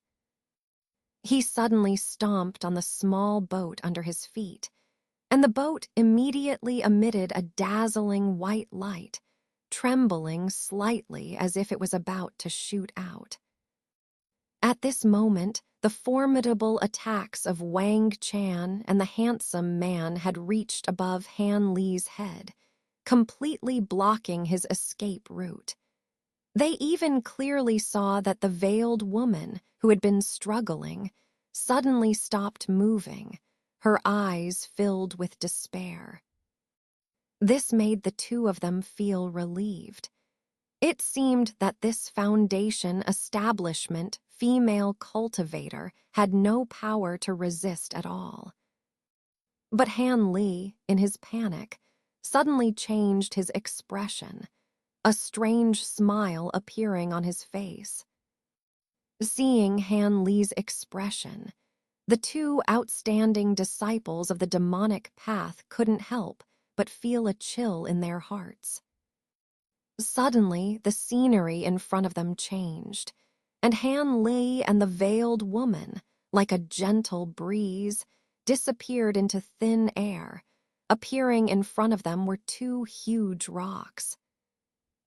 He suddenly stomped on the small boat under his feet, and the boat immediately emitted a dazzling white light, trembling slightly as if it was about to shoot out. At this moment, the formidable attacks of Wang Chan and the handsome man had reached above Han Li's head, completely blocking his escape route. They even clearly saw that the veiled woman, who had been struggling, suddenly stopped moving, her eyes filled with despair. This made the two of them feel relieved. It seemed that this foundation establishment female cultivator had no power to resist at all. But Han Li, in his panic, suddenly changed his expression, a strange smile appearing on his face. Seeing Han Li's expression, the two outstanding disciples of the demonic path couldn't help but feel a chill in their hearts. Suddenly, the scenery in front of them changed, and Han Li and the veiled woman, like a gentle breeze, disappeared into thin air. Appearing in front of them were two huge rocks.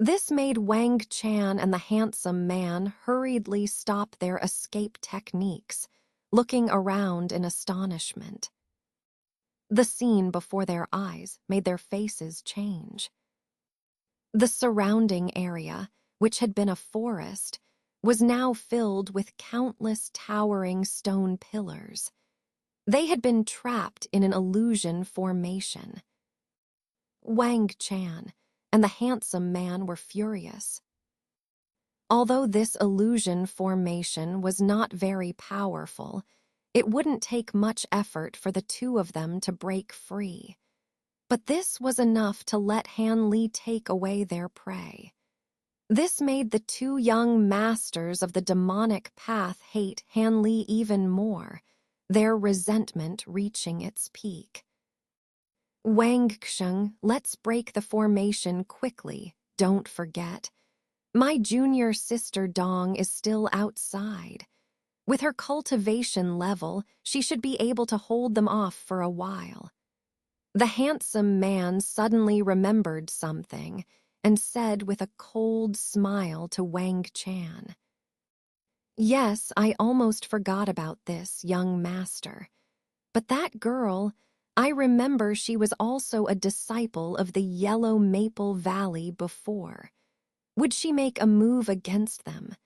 This made Wang Chan and the handsome man hurriedly stop their escape techniques, looking around in astonishment. The scene before their eyes made their faces change. The surrounding area, which had been a forest, was now filled with countless towering stone pillars. They had been trapped in an illusion formation. Wang Chan and the handsome man were furious. Although this illusion formation was not very powerful, it wouldn't take much effort for the two of them to break free. But this was enough to let Han Li take away their prey. This made the two young masters of the demonic path hate Han Li even more, their resentment reaching its peak. Wang Xing, let's break the formation quickly, don't forget. My junior sister Dong is still outside. With her cultivation level, she should be able to hold them off for a while. The handsome man suddenly remembered something and said with a cold smile to Wang Chan, "Yes, I almost forgot about this, young master. But that girl, I remember she was also a disciple of the Yellow Maple Valley before. Would she make a move against them?"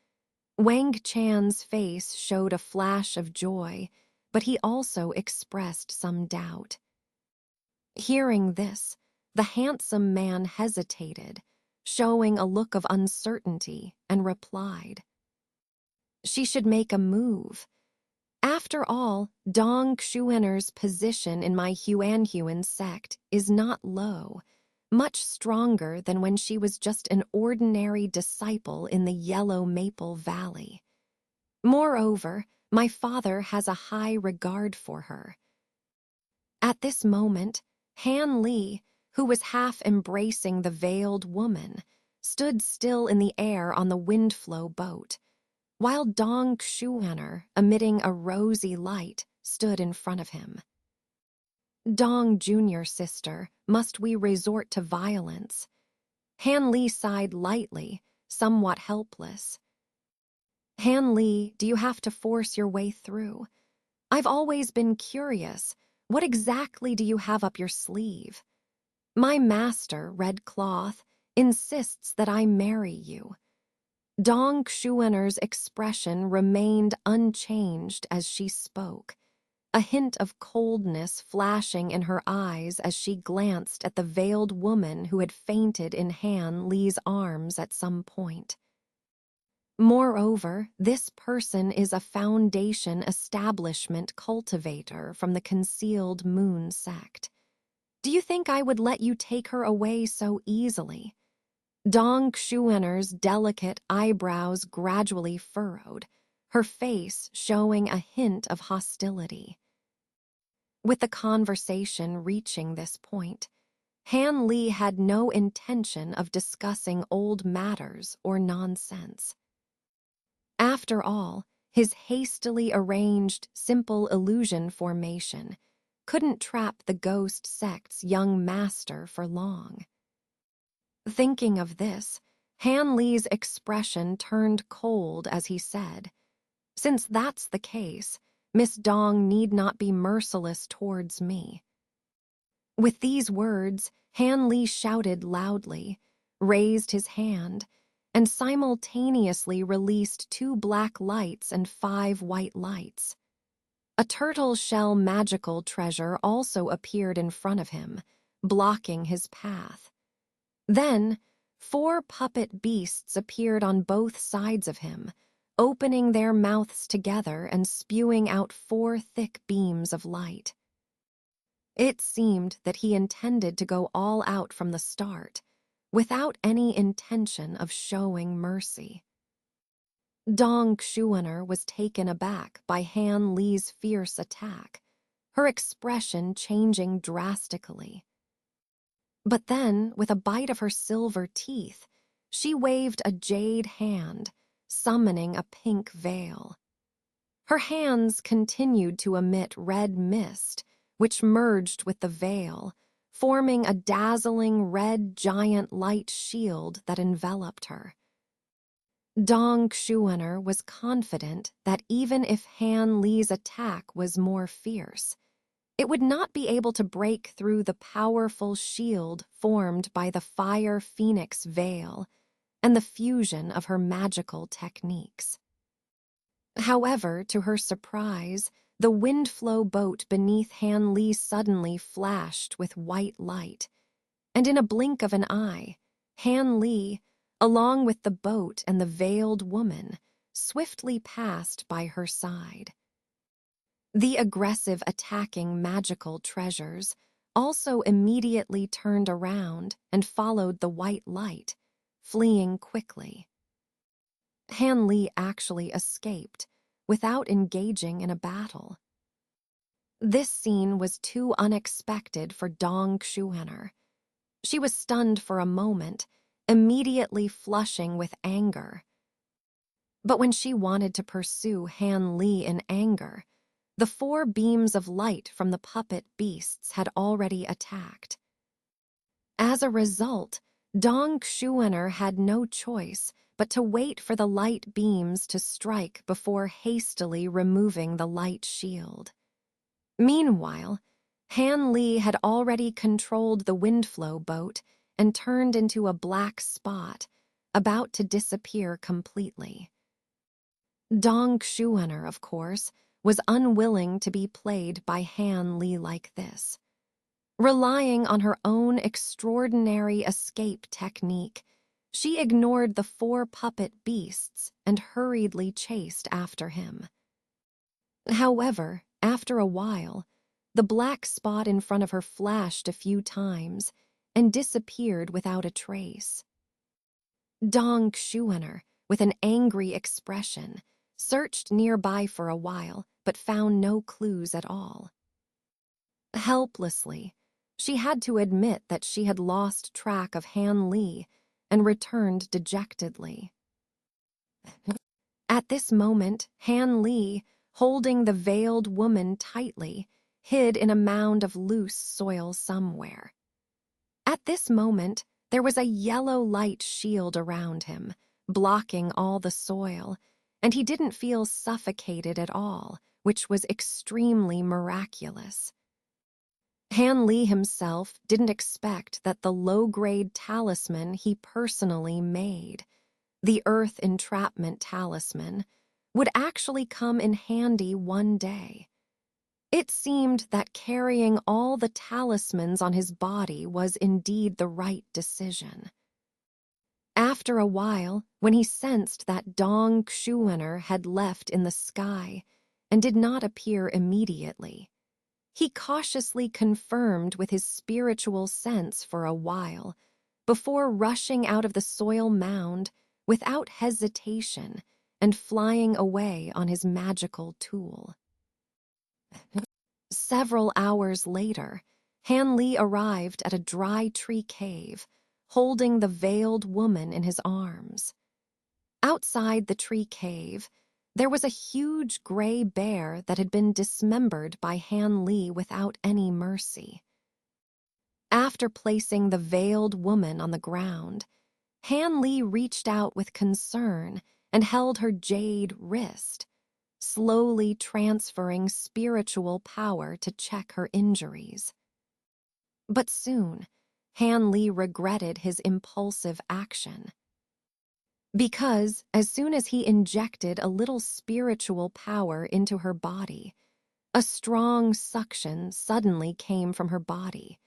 Wang Chan's face showed a flash of joy, but he also expressed some doubt. Hearing this, the handsome man hesitated, showing a look of uncertainty, and replied, "She should make a move. After all, Dong Xuaner's position in my Huan sect is not low, much stronger than when she was just an ordinary disciple in the Yellow Maple Valley. Moreover, my father has a high regard for her." At this moment, Han Li, who was half embracing the veiled woman, stood still in the air on the windflow boat, while Dong Xuaner, emitting a rosy light, stood in front of him. "Dong, junior sister, must we resort to violence?" Han Li sighed lightly, somewhat helpless. "Han Li, do you have to force your way through? I've always been curious. What exactly do you have up your sleeve? My master, Red Cloth, insists that I marry you." Dong Xuaner's expression remained unchanged as she spoke, a hint of coldness flashing in her eyes as she glanced at the veiled woman who had fainted in Han Li's arms at some point. Moreover, this person is a foundation establishment cultivator from the concealed moon sect. Do you think I would let you take her away so easily? Dong Xuaner's delicate eyebrows gradually furrowed, her face showing a hint of hostility. With the conversation reaching this point, Han Li had no intention of discussing old matters or nonsense. After all, his hastily arranged simple illusion formation couldn't trap the ghost sect's young master for long. Thinking of this, Han Li's expression turned cold as he said, "Since that's the case, Miss Dong need not be merciless towards me." With these words, Han Li shouted loudly, raised his hand, and simultaneously released 2 black lights and 5 white lights. A turtle shell magical treasure also appeared in front of him, blocking his path. Then, 4 puppet beasts appeared on both sides of him, opening their mouths together and spewing out 4 thick beams of light. It seemed that he intended to go all out from the start, without any intention of showing mercy. Dong Xuan'er was taken aback by Han Li's fierce attack, her expression changing drastically. But then, with a bite of her silver teeth, she waved a jade hand, summoning a pink veil. Her hands continued to emit red mist, which merged with the veil, forming a dazzling red giant light shield that enveloped her. Dong Xuan'er was confident that even if Han Li's attack was more fierce, it would not be able to break through the powerful shield formed by the Fire Phoenix veil and the fusion of her magical techniques. However, to her surprise, the windflow boat beneath Han Li suddenly flashed with white light, and in a blink of an eye, Han Li, along with the boat and the veiled woman, swiftly passed by her side. The aggressive attacking magical treasures also immediately turned around and followed the white light, fleeing quickly. Han Li actually escaped without engaging in a battle. This scene was too unexpected for Dong Xuan'er. She was stunned for a moment, immediately flushing with anger. But when she wanted to pursue Han Li in anger, the 4 beams of light from the puppet beasts had already attacked. As a result, Dong Xuan'er had no choice but to wait for the light beams to strike before hastily removing the light shield. Meanwhile, Han Li had already controlled the windflow boat and turned into a black spot, about to disappear completely. Dong Xuan'er, of course, was unwilling to be played by Han Li like this. Relying on her own extraordinary escape technique, she ignored the 4 puppet beasts and hurriedly chased after him. However, after a while, the black spot in front of her flashed a few times and disappeared without a trace. Dong Xuan'er, with an angry expression, searched nearby for a while but found no clues at all. Helplessly, she had to admit that she had lost track of Han Li and returned dejectedly. At this moment, Han Li, holding the veiled woman tightly, hid in a mound of loose soil somewhere. At this moment, there was a yellow light shield around him, blocking all the soil, and he didn't feel suffocated at all, which was extremely miraculous. Han Li himself didn't expect that the low-grade talisman he personally made, the Earth Entrapment Talisman, would actually come in handy one day. It seemed that carrying all the talismans on his body was indeed the right decision. After a while, when he sensed that Dong Xuan'er had left in the sky and did not appear immediately, he cautiously confirmed with his spiritual sense for a while, before rushing out of the soil mound without hesitation and flying away on his magical tool. Several hours later, Han Li arrived at a dry tree cave, holding the veiled woman in his arms. Outside the tree cave, there was a huge gray bear that had been dismembered by Han Li without any mercy. After placing the veiled woman on the ground, Han Li reached out with concern and held her jade wrist, slowly transferring spiritual power to check her injuries. But soon, Han Li regretted his impulsive action. Because as soon as he injected a little spiritual power into her body, a strong suction suddenly came from her body,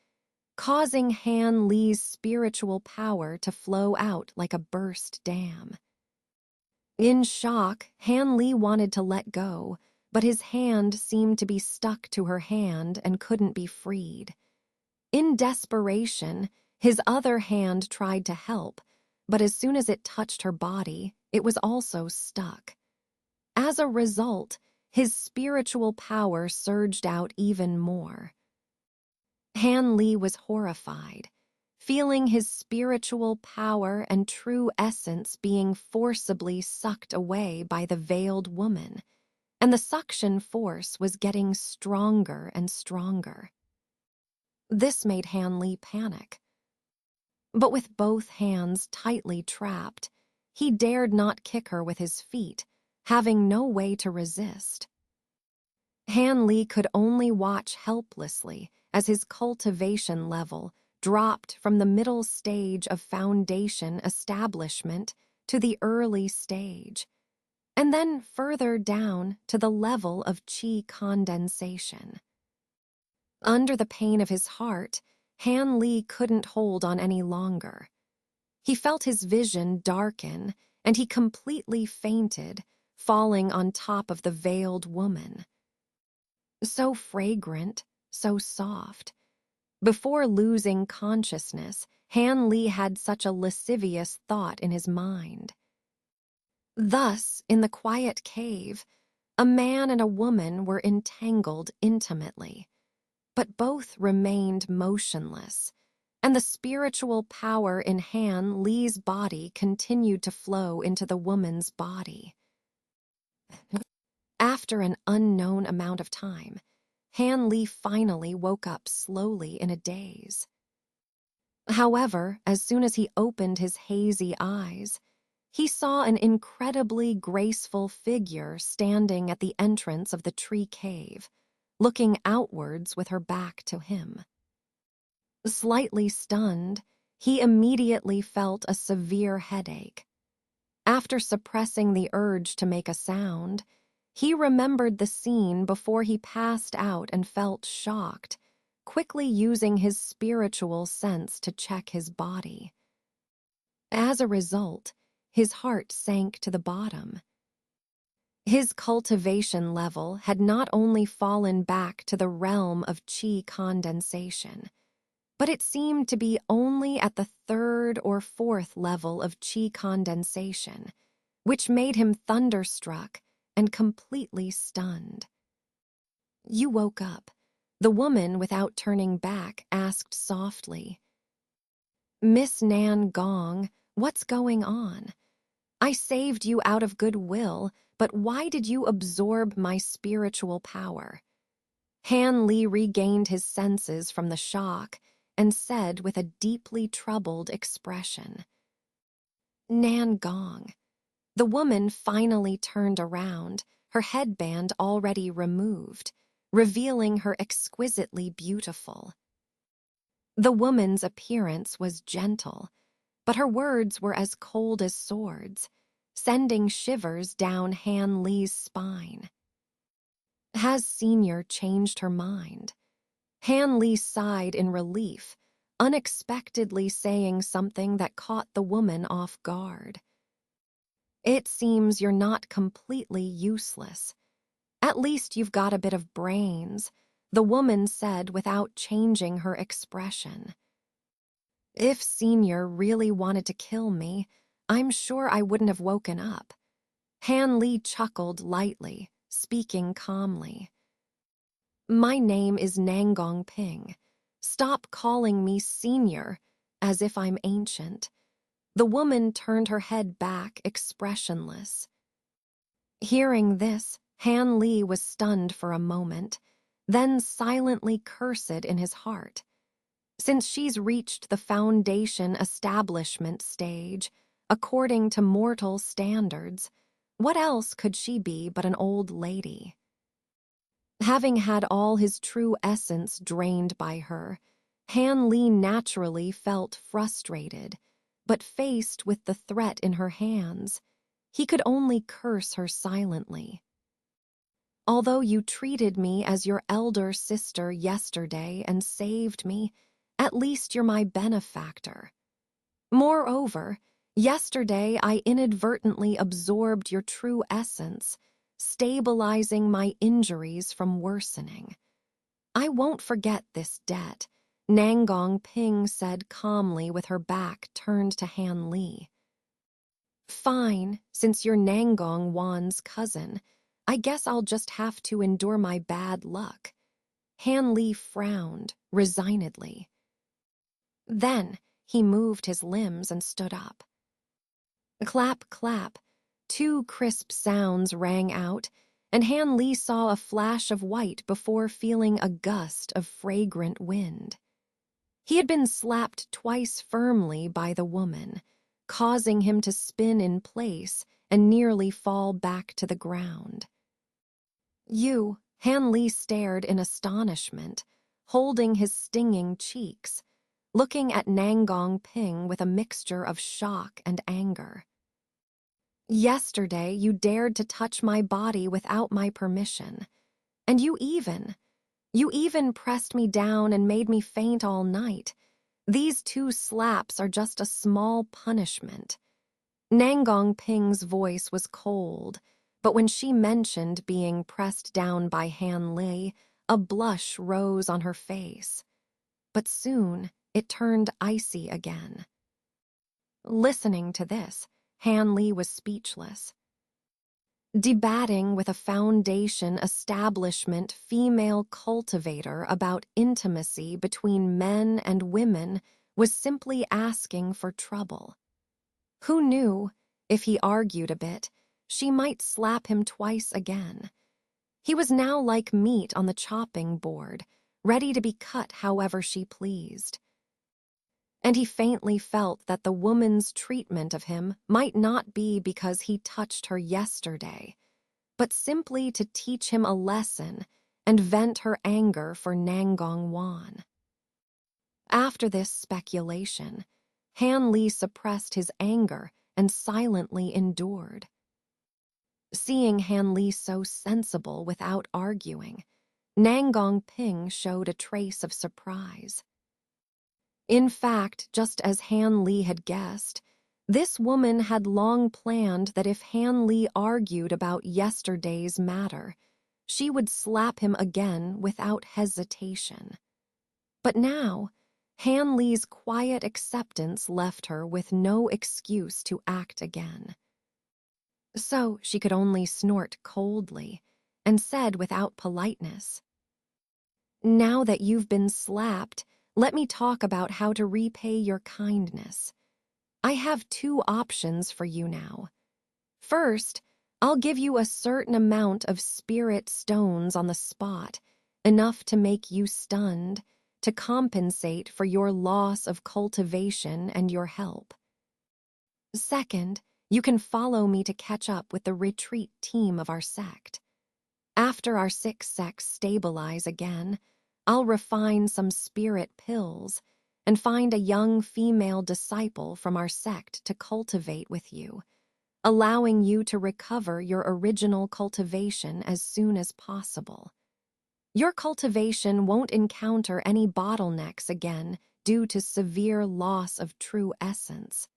causing Han Li's spiritual power to flow out like a burst dam. In shock, Han Li wanted to let go, but his hand seemed to be stuck to her hand and couldn't be freed. In desperation, his other hand tried to help, but as soon as it touched her body, it was also stuck. As a result, his spiritual power surged out even more. Han Li was horrified, feeling his spiritual power and true essence being forcibly sucked away by the veiled woman, and the suction force was getting stronger and stronger. This made Han Li panic. But with both hands tightly trapped, he dared not kick her with his feet, having no way to resist. Han Li could only watch helplessly as his cultivation level dropped from the middle stage of foundation establishment to the early stage, and then further down to the level of qi condensation. Under the pain of his heart, Han Li couldn't hold on any longer. He felt his vision darken, and he completely fainted, falling on top of the veiled woman. So fragrant, so soft. Before losing consciousness, Han Li had such a lascivious thought in his mind. Thus, in the quiet cave, a man and a woman were entangled intimately, but both remained motionless, and the spiritual power in Han Li's body continued to flow into the woman's body. After an unknown amount of time, Han Li finally woke up slowly in a daze. However, as soon as he opened his hazy eyes, he saw an incredibly graceful figure standing at the entrance of the tree cave, looking outwards with her back to him. Slightly stunned, he immediately felt a severe headache. After suppressing the urge to make a sound, he remembered the scene before he passed out and felt shocked, quickly using his spiritual sense to check his body. As a result, his heart sank to the bottom. His cultivation level had not only fallen back to the realm of qi condensation, but it seemed to be only at the third or fourth level of qi condensation, which made him thunderstruck and completely stunned. "You woke up," the woman, without turning back, asked softly. "Miss Nan Gong, what's going on? I saved you out of goodwill, but why did you absorb my spiritual power?" Han Li regained his senses from the shock and said with a deeply troubled expression, "Nan Gong." The woman finally turned around, her headband already removed, revealing her exquisitely beautiful. The woman's appearance was gentle, but her words were as cold as swords, sending shivers down Han Li's spine. Has Senior changed her mind? Han Li sighed in relief, unexpectedly saying something that caught the woman off guard. "It seems you're not completely useless. At least you've got a bit of brains," the woman said without changing her expression. "If Senior really wanted to kill me, I'm sure I wouldn't have woken up." Han Li chuckled lightly, speaking calmly. My name is Nangong Ping. Stop calling me senior, as if I'm ancient. The woman turned her head back, expressionless. Hearing this, Han Li was stunned for a moment, then silently cursed in his heart. Since she's reached the foundation establishment stage, according to mortal standards, what else could she be but an old lady? Having had all his true essence drained by her, Han Li naturally felt frustrated, but faced with the threat in her hands, he could only curse her silently. Although you treated me as your elder sister yesterday and saved me, at least you're my benefactor. Moreover, yesterday I inadvertently absorbed your true essence, stabilizing my injuries from worsening. I won't forget this debt, Nangong Ping said calmly with her back turned to Han Li. Fine, since you're Nangong Wan's cousin, I guess I'll just have to endure my bad luck. Han Li frowned, resignedly. Then he moved his limbs and stood up. Clap, clap. Two crisp sounds rang out, and Han Li saw a flash of white before feeling a gust of fragrant wind. He had been slapped twice firmly by the woman, causing him to spin in place and nearly fall back to the ground. Han Li stared in astonishment, holding his stinging cheeks, looking at Nangong Ping with a mixture of shock and anger. Yesterday you dared to touch my body without my permission, and you even pressed me down and made me faint all night. These 2 slaps are just a small punishment. Nangong Ping's voice was cold, but when she mentioned being pressed down by Han Li, a blush rose on her face. But soon it turned icy again. Listening to this, Han Li was speechless. Debating with a foundation establishment female cultivator about intimacy between men and women was simply asking for trouble. Who knew, if he argued a bit, she might slap him twice again. He was now like meat on the chopping board, ready to be cut however she pleased. And he faintly felt that the woman's treatment of him might not be because he touched her yesterday, but simply to teach him a lesson and vent her anger for Nangong Wan. After this speculation, Han Li suppressed his anger and silently endured. Seeing Han Li so sensible without arguing, Nangong Ping showed a trace of surprise. In fact, just as Han Li had guessed, this woman had long planned that if Han Li argued about yesterday's matter, she would slap him again without hesitation. But now, Han Li's quiet acceptance left her with no excuse to act again. So she could only snort coldly and said without politeness, "Now that you've been slapped, let me talk about how to repay your kindness. I have 2 options for you now. First, I'll give you a certain amount of spirit stones on the spot, enough to make you stunned, to compensate for your loss of cultivation and your help. Second, you can follow me to catch up with the retreat team of our sect. After our 6 sects stabilize again, I'll refine some spirit pills and find a young female disciple from our sect to cultivate with you, allowing you to recover your original cultivation as soon as possible. Your cultivation won't encounter any bottlenecks again due to severe loss of true essence.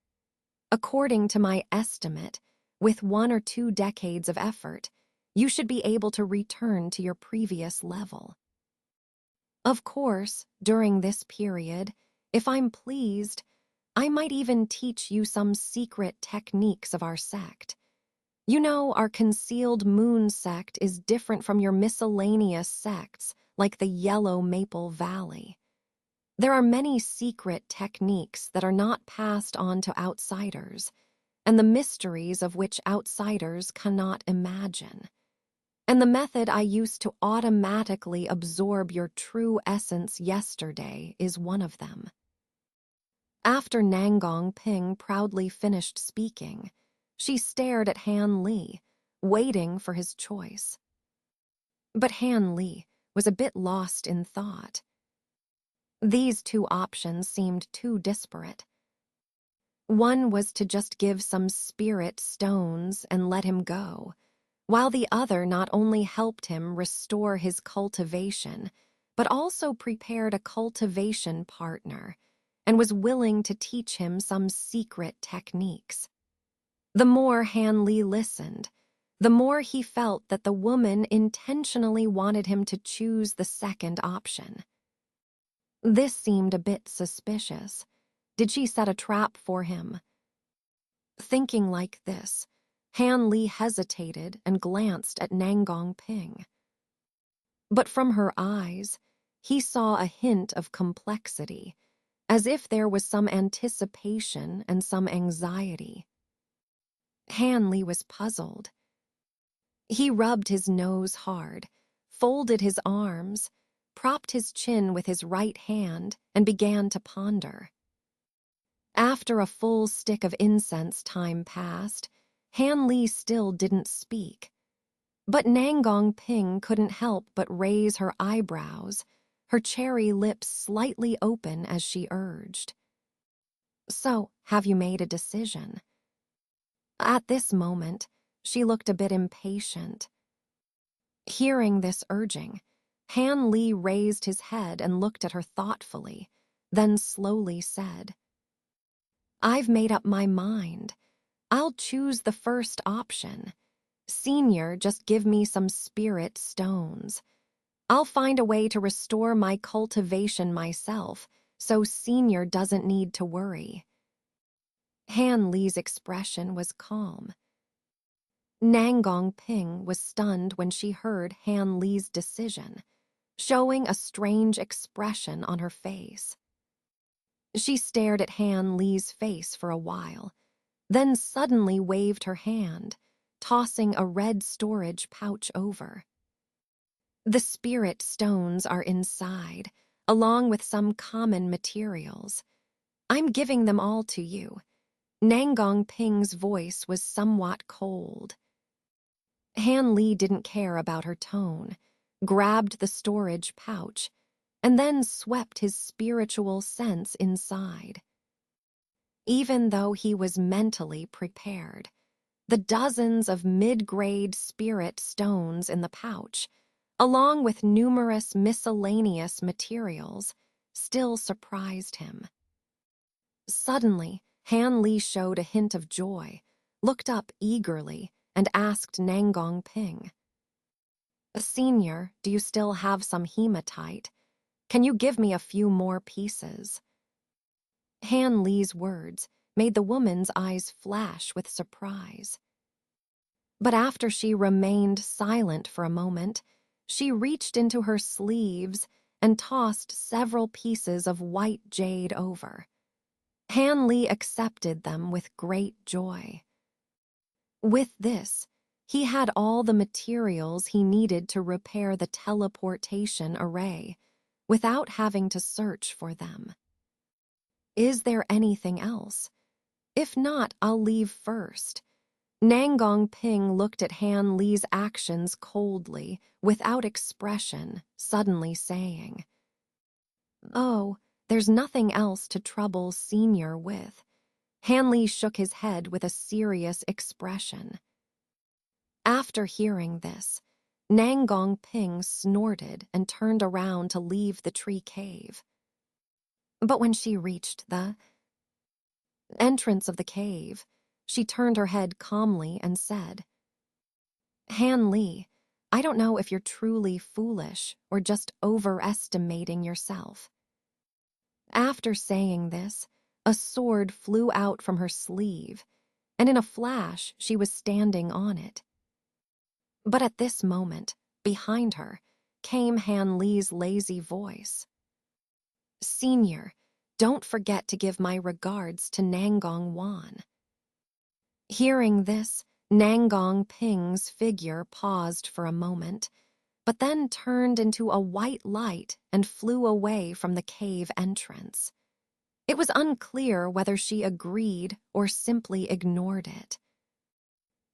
According to my estimate, with 1 or 2 decades of effort, you should be able to return to your previous level. Of course, during this period, if I'm pleased, I might even teach you some secret techniques of our sect. You know, our concealed moon sect is different from your miscellaneous sects like the yellow maple valley. There are many secret techniques that are not passed on to outsiders, and the mysteries of which outsiders cannot imagine. And the method I used to automatically absorb your true essence yesterday is one of them. After Nangong Ping proudly finished speaking, she stared at Han Li, waiting for his choice. But Han Li was a bit lost in thought. These two options seemed too disparate. One was to just give some spirit stones and let him go, while the other not only helped him restore his cultivation, but also prepared a cultivation partner and was willing to teach him some secret techniques. The more Han Li listened, the more he felt that the woman intentionally wanted him to choose the second option. This seemed a bit suspicious. Did she set a trap for him? Thinking like this, Han Li hesitated and glanced at Nangong Ping. But from her eyes, he saw a hint of complexity, as if there was some anticipation and some anxiety. Han Li was puzzled. He rubbed his nose hard, folded his arms, propped his chin with his right hand, and began to ponder. After a full stick of incense time passed, Han Li still didn't speak. But Nangong Ping couldn't help but raise her eyebrows, her cherry lips slightly open as she urged. "So, have you made a decision?" At this moment, she looked a bit impatient. Hearing this urging, Han Li raised his head and looked at her thoughtfully, then slowly said, "I've made up my mind. I'll choose the first option. Senior, just give me some spirit stones. I'll find a way to restore my cultivation myself, so Senior doesn't need to worry." Han Li's expression was calm. Nangong Ping was stunned when she heard Han Li's decision, showing a strange expression on her face. She stared at Han Li's face for a while, then suddenly waved her hand, tossing a red storage pouch over. "The spirit stones are inside, along with some common materials. I'm giving them all to you." Nangong Ping's voice was somewhat cold. Han Li didn't care about her tone, grabbed the storage pouch, and then swept his spiritual sense inside. Even though he was mentally prepared, the dozens of mid-grade spirit stones in the pouch, along with numerous miscellaneous materials, still surprised him. Suddenly, Han Li showed a hint of joy, looked up eagerly, and asked Nangong Ping, "Senior, do you still have some hematite? Can you give me a few more pieces?" Han Li's words made the woman's eyes flash with surprise. But after she remained silent for a moment, she reached into her sleeves and tossed several pieces of white jade over. Han Li accepted them with great joy. With this, he had all the materials he needed to repair the teleportation array, without having to search for them. Is there anything else? If not, I'll leave first. Nangong Ping looked at Han Li's actions coldly, without expression, suddenly saying, "Oh, there's nothing else to trouble Senior with." Han Li shook his head with a serious expression. After hearing this, Nangong Ping snorted and turned around to leave the tree cave. But when she reached the entrance of the cave, she turned her head calmly and said, "Han Li, I don't know if you're truly foolish or just overestimating yourself." After saying this, a sword flew out from her sleeve, and in a flash she was standing on it. But at this moment, behind her, came Han Li's lazy voice. "Senior, don't forget to give my regards to Nangong Wan." Hearing this, Nangong Ping's figure paused for a moment, but then turned into a white light and flew away from the cave entrance. It was unclear whether she agreed or simply ignored it.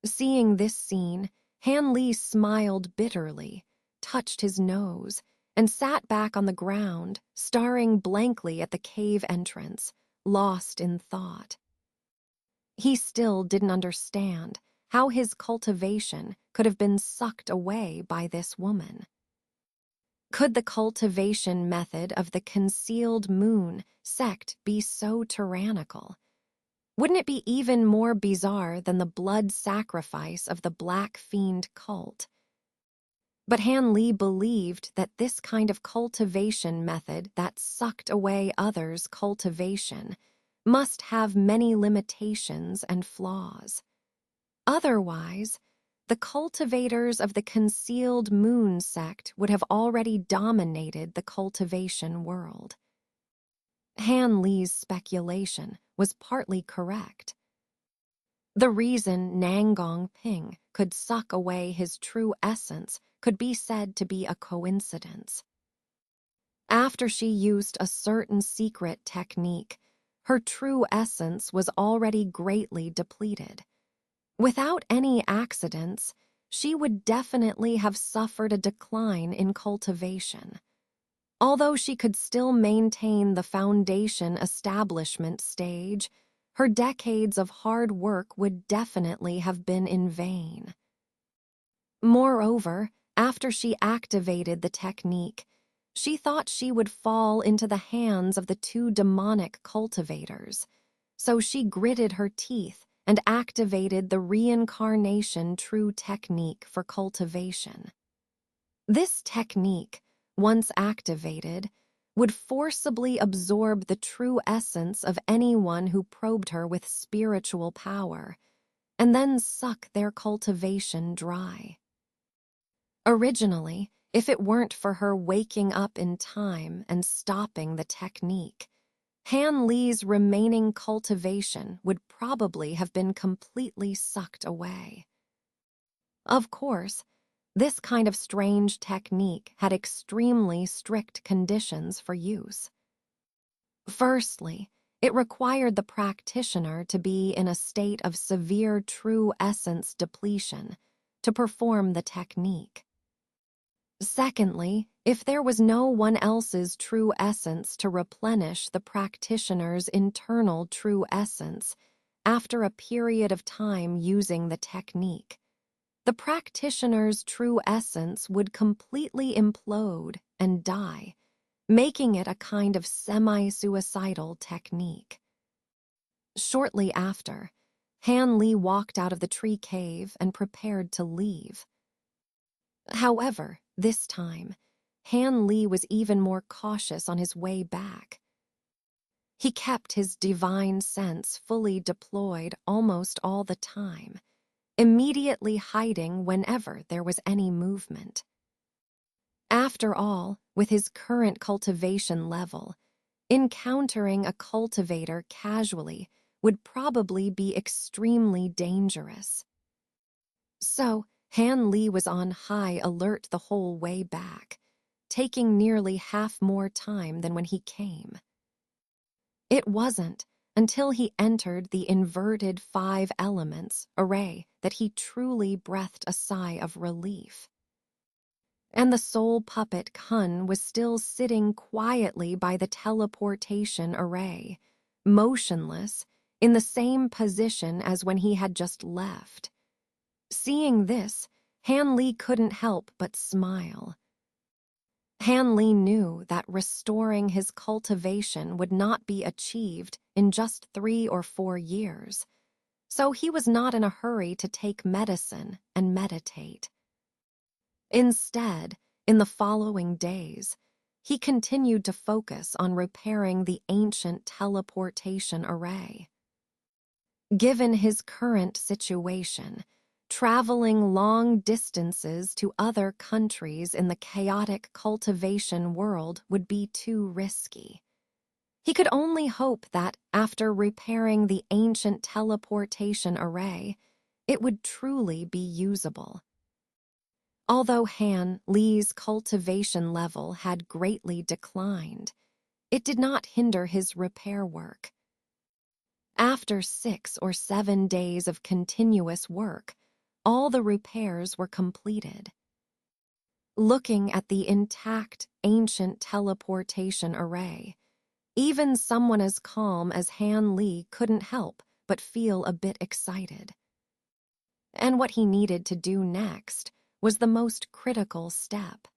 Seeing this scene, Han Li smiled bitterly, touched his nose, and sat back on the ground, staring blankly at the cave entrance, lost in thought. He still didn't understand how his cultivation could have been sucked away by this woman. Could the cultivation method of the concealed moon sect be so tyrannical? Wouldn't it be even more bizarre than the blood sacrifice of the Black Fiend cult? But Han Li believed that this kind of cultivation method that sucked away others' cultivation must have many limitations and flaws. Otherwise, the cultivators of the concealed moon sect would have already dominated the cultivation world. Han Li's speculation was partly correct. The reason Nangong Ping could suck away his true essence could be said to be a coincidence. After she used a certain secret technique, her true essence was already greatly depleted. Without any accidents, she would definitely have suffered a decline in cultivation. Although she could still maintain the foundation establishment stage, her decades of hard work would definitely have been in vain. Moreover, after she activated the technique, she thought she would fall into the hands of the two demonic cultivators, so she gritted her teeth and activated the reincarnation true technique for cultivation. This technique, once activated, would forcibly absorb the true essence of anyone who probed her with spiritual power, and then suck their cultivation dry. Originally, if it weren't for her waking up in time and stopping the technique, Han Li's remaining cultivation would probably have been completely sucked away. Of course, this kind of strange technique had extremely strict conditions for use. Firstly, it required the practitioner to be in a state of severe true essence depletion to perform the technique. Secondly, if there was no one else's true essence to replenish the practitioner's internal true essence after a period of time using the technique, the practitioner's true essence would completely implode and die, making it a kind of semi-suicidal technique. Shortly after, Han Li walked out of the tree cave and prepared to leave. However, this time, Han Li was even more cautious on his way back. He kept his divine sense fully deployed almost all the time, immediately hiding whenever there was any movement. After all, with his current cultivation level, encountering a cultivator casually would probably be extremely dangerous. So, Han Li was on high alert the whole way back, taking nearly half more time than when he came. It wasn't until he entered the inverted 5 elements array that he truly breathed a sigh of relief. And the soul puppet Kun was still sitting quietly by the teleportation array, motionless, in the same position as when he had just left. Seeing this, Han Li couldn't help but smile. Han Li knew that restoring his cultivation would not be achieved in just 3 or 4 years, so he was not in a hurry to take medicine and meditate. Instead, in the following days, he continued to focus on repairing the ancient teleportation array. Given his current situation, Traveling long distances to other countries in the chaotic cultivation world would be too risky. He could only hope that, after repairing the ancient teleportation array, it would truly be usable. Although Han Li's cultivation level had greatly declined, it did not hinder his repair work. After 6 or 7 days of continuous work, all the repairs were completed. Looking at the intact ancient teleportation array, even someone as calm as Han Li couldn't help but feel a bit excited. And what he needed to do next was the most critical step.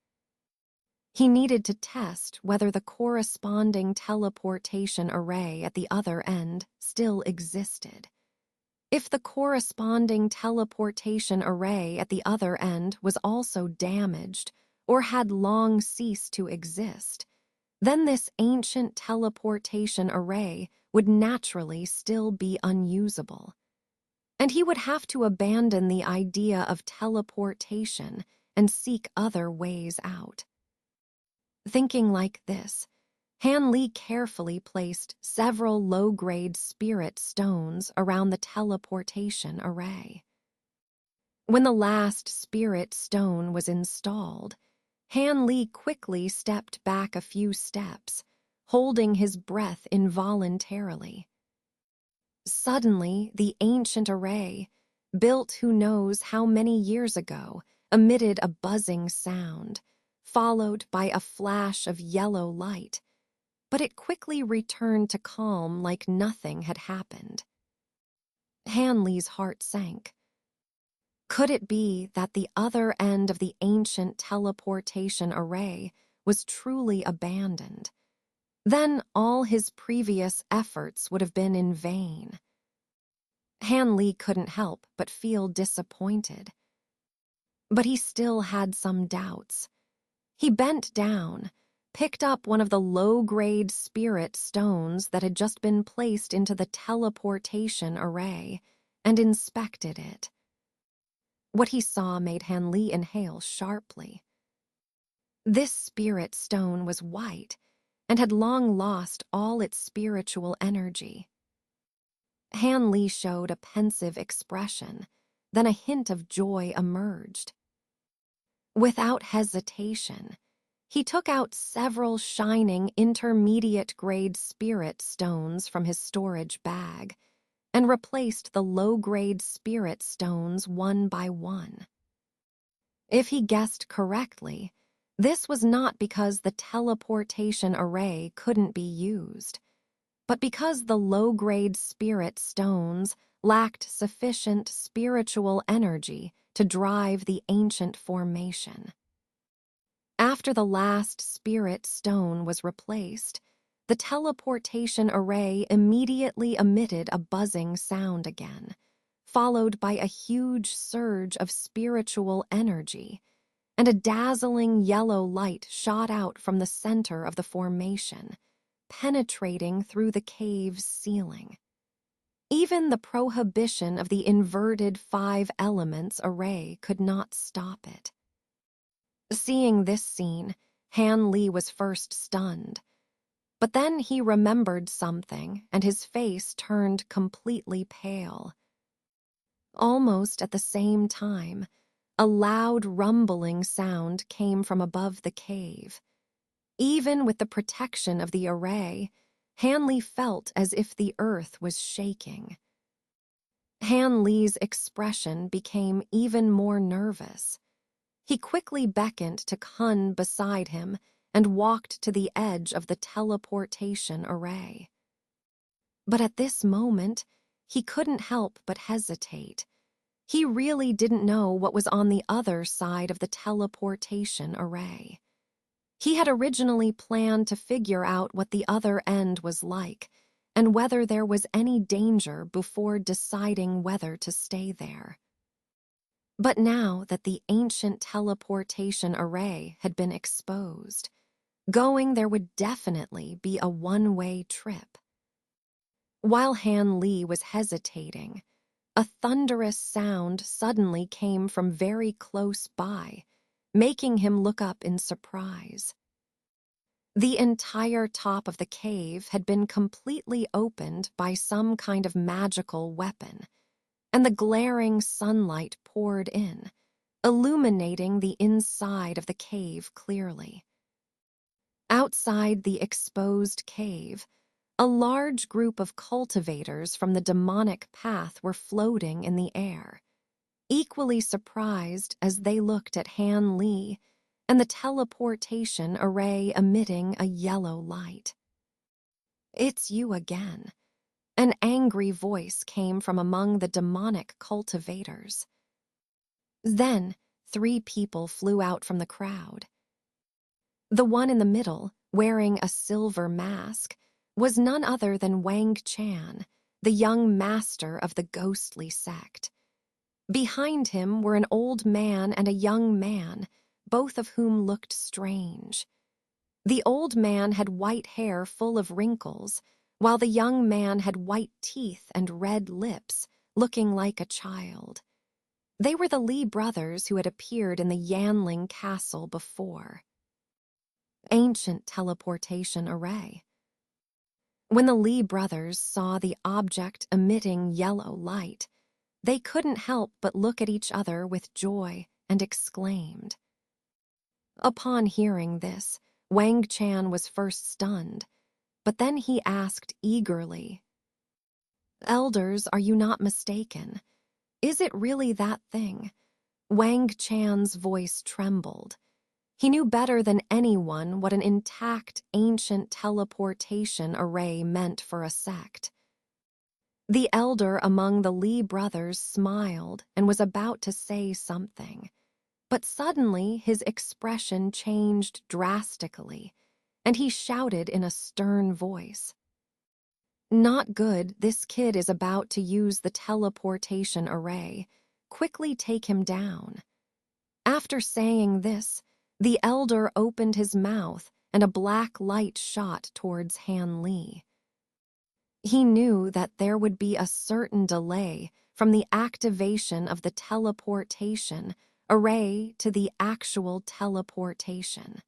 He needed to test whether the corresponding teleportation array at the other end still existed. If the corresponding teleportation array at the other end was also damaged or had long ceased to exist, then this ancient teleportation array would naturally still be unusable. And he would have to abandon the idea of teleportation and seek other ways out. Thinking like this, Han Li carefully placed several low-grade spirit stones around the teleportation array. When the last spirit stone was installed, Han Li quickly stepped back a few steps, holding his breath involuntarily. Suddenly, the ancient array, built who knows how many years ago, emitted a buzzing sound, followed by a flash of yellow light, but it quickly returned to calm like nothing had happened. Han Li's heart sank. Could it be that the other end of the ancient teleportation array was truly abandoned? Then all his previous efforts would have been in vain. Han Li couldn't help but feel disappointed. But he still had some doubts. He bent down, picked up one of the low-grade spirit stones that had just been placed into the teleportation array, and inspected it. What he saw made Han Li inhale sharply. This spirit stone was white and had long lost all its spiritual energy. Han Li showed a pensive expression, then a hint of joy emerged. Without hesitation, he took out several shining intermediate-grade spirit stones from his storage bag and replaced the low-grade spirit stones one by one. If he guessed correctly, this was not because the teleportation array couldn't be used, but because the low-grade spirit stones lacked sufficient spiritual energy to drive the ancient formation. After the last spirit stone was replaced, the teleportation array immediately emitted a buzzing sound again, followed by a huge surge of spiritual energy, and a dazzling yellow light shot out from the center of the formation, penetrating through the cave's ceiling. Even the prohibition of the inverted 5 elements array could not stop it. Seeing this scene, Han Li was first stunned, but then he remembered something and his face turned completely pale. Almost at the same time, a loud rumbling sound came from above the cave. Even with the protection of the array, Han Li felt as if the earth was shaking. Han Li's expression became even more nervous. He quickly beckoned to Kun beside him and walked to the edge of the teleportation array. But at this moment, he couldn't help but hesitate. He really didn't know what was on the other side of the teleportation array. He had originally planned to figure out what the other end was like and whether there was any danger before deciding whether to stay there. But now that the ancient teleportation array had been exposed, going there would definitely be a one-way trip. While Han Li was hesitating, A thunderous sound suddenly came from very close by, making him look up in surprise. The entire top of the cave had been completely opened by some kind of magical weapon, and the glaring sunlight poured in, illuminating the inside of the cave clearly. Outside the exposed cave, a large group of cultivators from the demonic path were floating in the air, equally surprised as they looked at Han Li and the teleportation array emitting a yellow light. "It's you again." An angry voice came from among the demonic cultivators. Then, 3 people flew out from the crowd. The one in the middle, wearing a silver mask, was none other than Wang Chan, the young master of the ghostly sect. Behind him were an old man and a young man, both of whom looked strange. The old man had white hair full of wrinkles, while the young man had white teeth and red lips, looking like a child. They were the Li brothers who had appeared in the Yanling castle before. Ancient teleportation array. When the Li brothers saw the object emitting yellow light, they couldn't help but look at each other with joy and exclaimed. Upon hearing this, Wang Chan was first stunned, but then he asked eagerly, "Elders, are you not mistaken? Is it really that thing?" Wang Chan's voice trembled. He knew better than anyone what an intact, ancient teleportation array meant for a sect. The elder among the Li brothers smiled and was about to say something, but suddenly his expression changed drastically, and he shouted in a stern voice, "Not good, this kid is about to use the teleportation array. Quickly take him down." After saying this, the elder opened his mouth and a black light shot towards Han Li. He knew that there would be a certain delay from the activation of the teleportation array to the actual teleportation.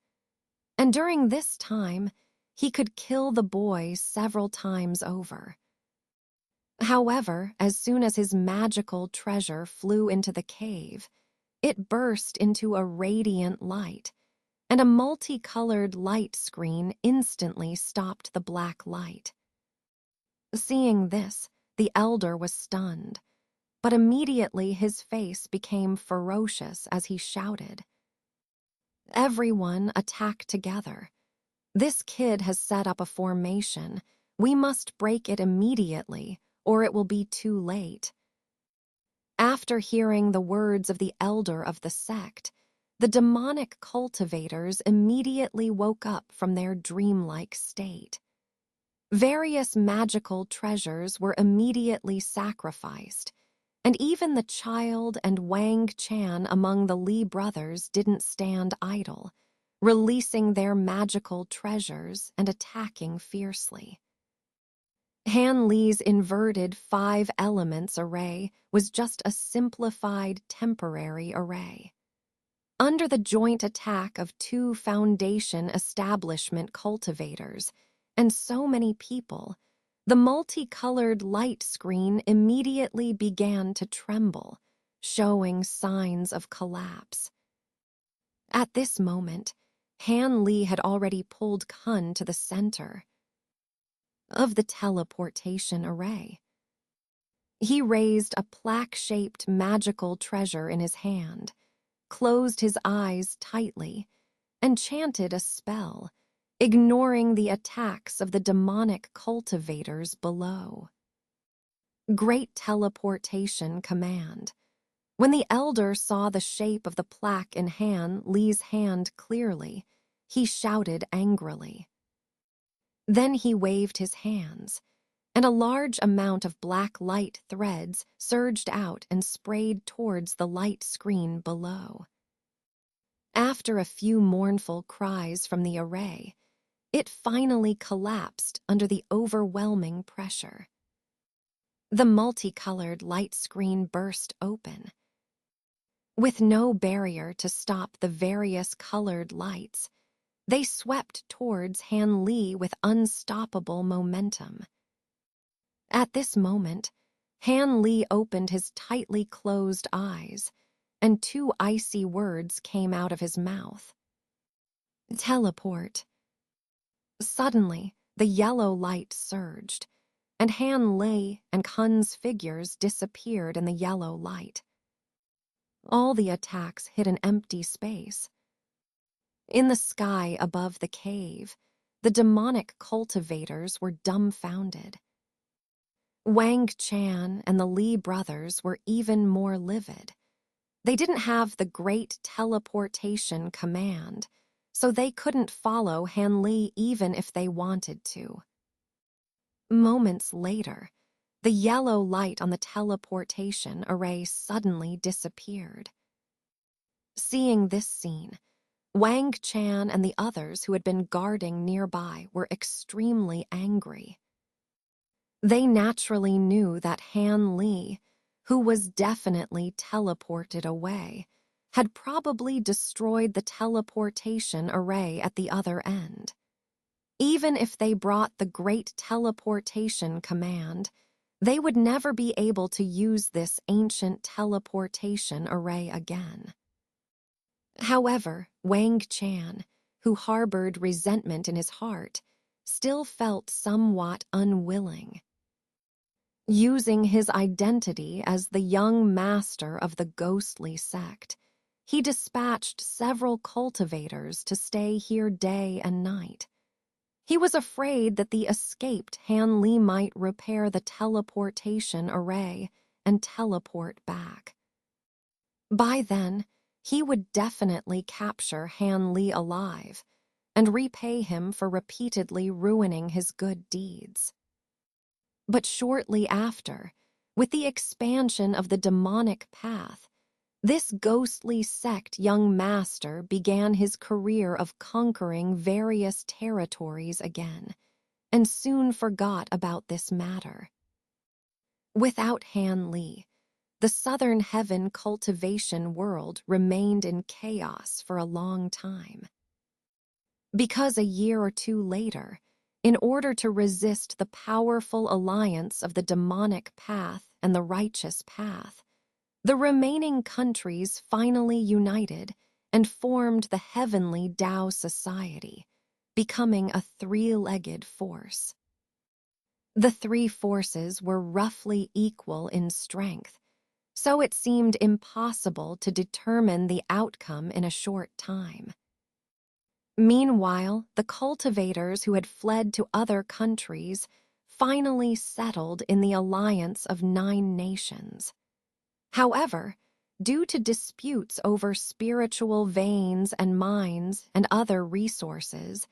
And during this time, he could kill the boy several times over. However, as soon as his magical treasure flew into the cave, it burst into a radiant light, and a multicolored light screen instantly stopped the black light. Seeing this, the elder was stunned, but immediately his face became ferocious as he shouted, "Everyone attack together. This kid has set up a formation. We must break it immediately, or it will be too late." After hearing the words of the elder of the sect, the demonic cultivators immediately woke up from their dreamlike state. Various magical treasures were immediately sacrificed, and even the child and Wang Chan among the Li brothers didn't stand idle, releasing their magical treasures and attacking fiercely. Han Li's inverted 5 elements array was just a simplified temporary array. Under the joint attack of 2 foundation establishment cultivators and so many people, the multicolored light screen immediately began to tremble, showing signs of collapse. At this moment, Han Li had already pulled Kun to the center of the teleportation array. He raised a plaque-shaped magical treasure in his hand, closed his eyes tightly, and chanted a spell, ignoring the attacks of the demonic cultivators below. Great teleportation command. When the elder saw the shape of the plaque in Han Li's hand clearly, he shouted angrily. Then he waved his hands, and a large amount of black light threads surged out and sprayed towards the light screen below. After a few mournful cries from the array, it finally collapsed under the overwhelming pressure. The multicolored light screen burst open. With no barrier to stop the various colored lights, they swept towards Han Li with unstoppable momentum. At this moment, Han Li opened his tightly closed eyes, and two icy words came out of his mouth. Teleport. Suddenly, the yellow light surged, and Han Li and Kun's figures disappeared in the yellow light. All the attacks hit an empty space. In the sky above the cave, the demonic cultivators were dumbfounded. Wang Chan and the Li brothers were even more livid. They didn't have the great teleportation command, so they couldn't follow Han Li even if they wanted to. Moments later, the yellow light on the teleportation array suddenly disappeared. Seeing this scene, Wang Chan and the others who had been guarding nearby were extremely angry. They naturally knew that Han Li, who was definitely teleported away, had probably destroyed the teleportation array at the other end. Even if they brought the great teleportation command, they would never be able to use this ancient teleportation array again. However, Wang Chan, who harbored resentment in his heart, still felt somewhat unwilling. Using his identity as the young master of the ghostly sect, he dispatched several cultivators to stay here day and night. He was afraid that the escaped Han Li might repair the teleportation array and teleport back. By then, he would definitely capture Han Li alive and repay him for repeatedly ruining his good deeds. But shortly after, with the expansion of the demonic path, this ghostly sect young master began his career of conquering various territories again, and soon forgot about this matter. Without Han Li, the Southern Heaven cultivation world remained in chaos for a long time. Because a year or two later, in order to resist the powerful alliance of the demonic path and the righteous path, the remaining countries finally united and formed the Heavenly Tao Society, becoming a three-legged force. The three forces were roughly equal in strength, so it seemed impossible to determine the outcome in a short time. Meanwhile, the cultivators who had fled to other countries finally settled in the alliance of 9 nations. However, due to disputes over spiritual veins and mines and other resources,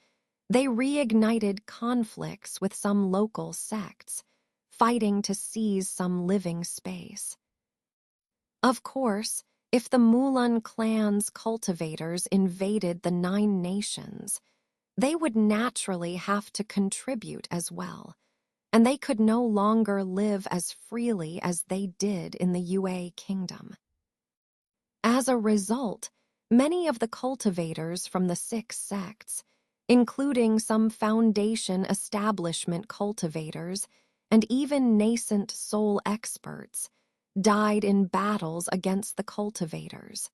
they reignited conflicts with some local sects, fighting to seize some living space. Of course, if the Mulan clan's cultivators invaded the 9 nations, they would naturally have to contribute as well, and they could no longer live as freely as they did in the Yue Kingdom. As a result, many of the cultivators from the 6 sects, including some foundation establishment cultivators and even nascent soul experts, died in battles against the cultivators.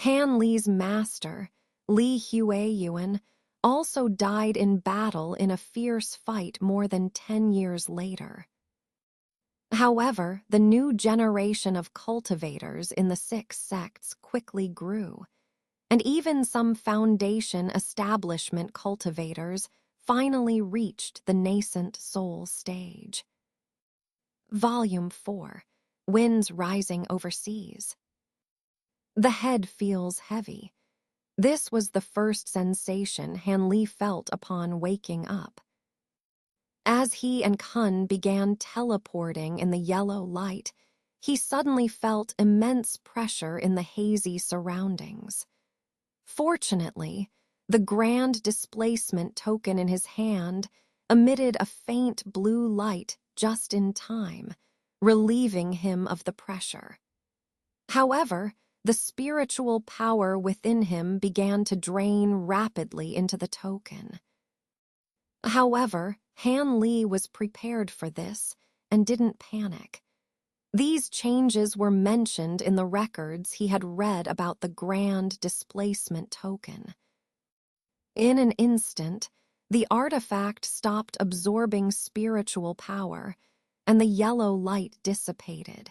Han Li's master, Li Hueyuan, also died in battle in a fierce fight more than 10 years later. However, the new generation of cultivators in the 6 sects quickly grew, and even some foundation establishment cultivators finally reached the nascent soul stage. Volume 4, Winds Rising Overseas. The head feels heavy. This was the first sensation Han Li felt upon waking up. As he and Kun began teleporting in the yellow light, he suddenly felt immense pressure in the hazy surroundings. Fortunately, the grand displacement token in his hand emitted a faint blue light just in time, relieving him of the pressure. However, the spiritual power within him began to drain rapidly into the token. However, Han Li was prepared for this and didn't panic. These changes were mentioned in the records he had read about the grand displacement token. In an instant, the artifact stopped absorbing spiritual power, and the yellow light dissipated.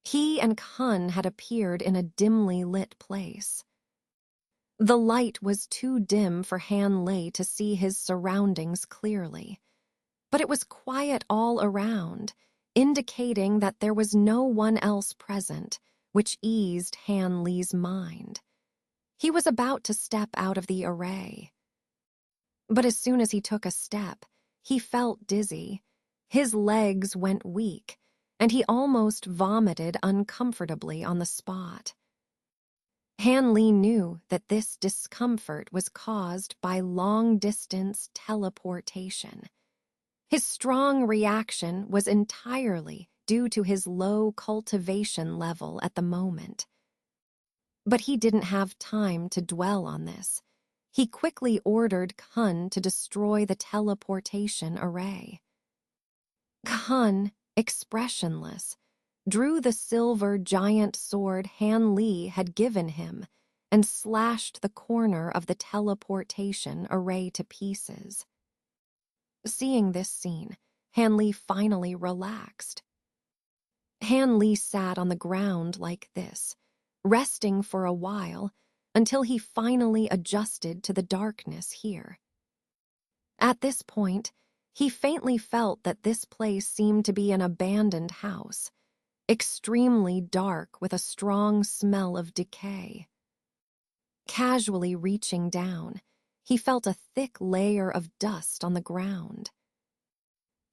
He and Kun had appeared in a dimly lit place. The light was too dim for Han Lei to see his surroundings clearly, but it was quiet all around, indicating that there was no one else present, which eased Han Li's mind. He was about to step out of the array. But as soon as he took a step, he felt dizzy. His legs went weak, and he almost vomited uncomfortably on the spot. Han Li knew that this discomfort was caused by long-distance teleportation. His strong reaction was entirely due to his low cultivation level at the moment. But he didn't have time to dwell on this. He quickly ordered Kun to destroy the teleportation array. Kun, expressionless, drew the silver giant sword Han Li had given him and slashed the corner of the teleportation array to pieces. Seeing this scene, Han Li finally relaxed. Han Li sat on the ground like this, resting for a while until he finally adjusted to the darkness here. At this point, he faintly felt that this place seemed to be an abandoned house, extremely dark with a strong smell of decay. Casually reaching down, he felt a thick layer of dust on the ground.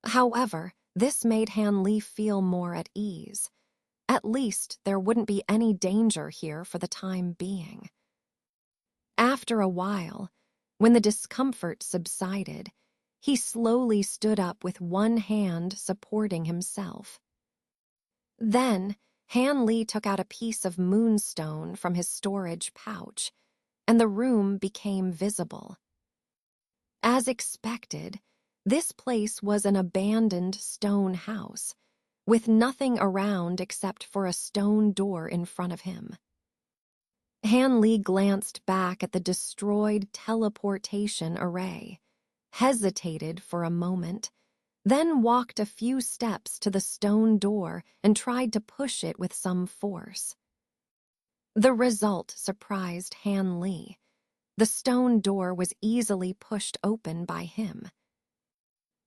However, this made Han Li feel more at ease. At least there wouldn't be any danger here for the time being. After a while, when the discomfort subsided, he slowly stood up with one hand supporting himself. Then, Han Li took out a piece of moonstone from his storage pouch, and the room became visible. As expected, this place was an abandoned stone house, with nothing around except for a stone door in front of him. Han Li glanced back at the destroyed teleportation array, hesitated for a moment, then walked a few steps to the stone door and tried to push it with some force. The result surprised Han Li. The stone door was easily pushed open by him.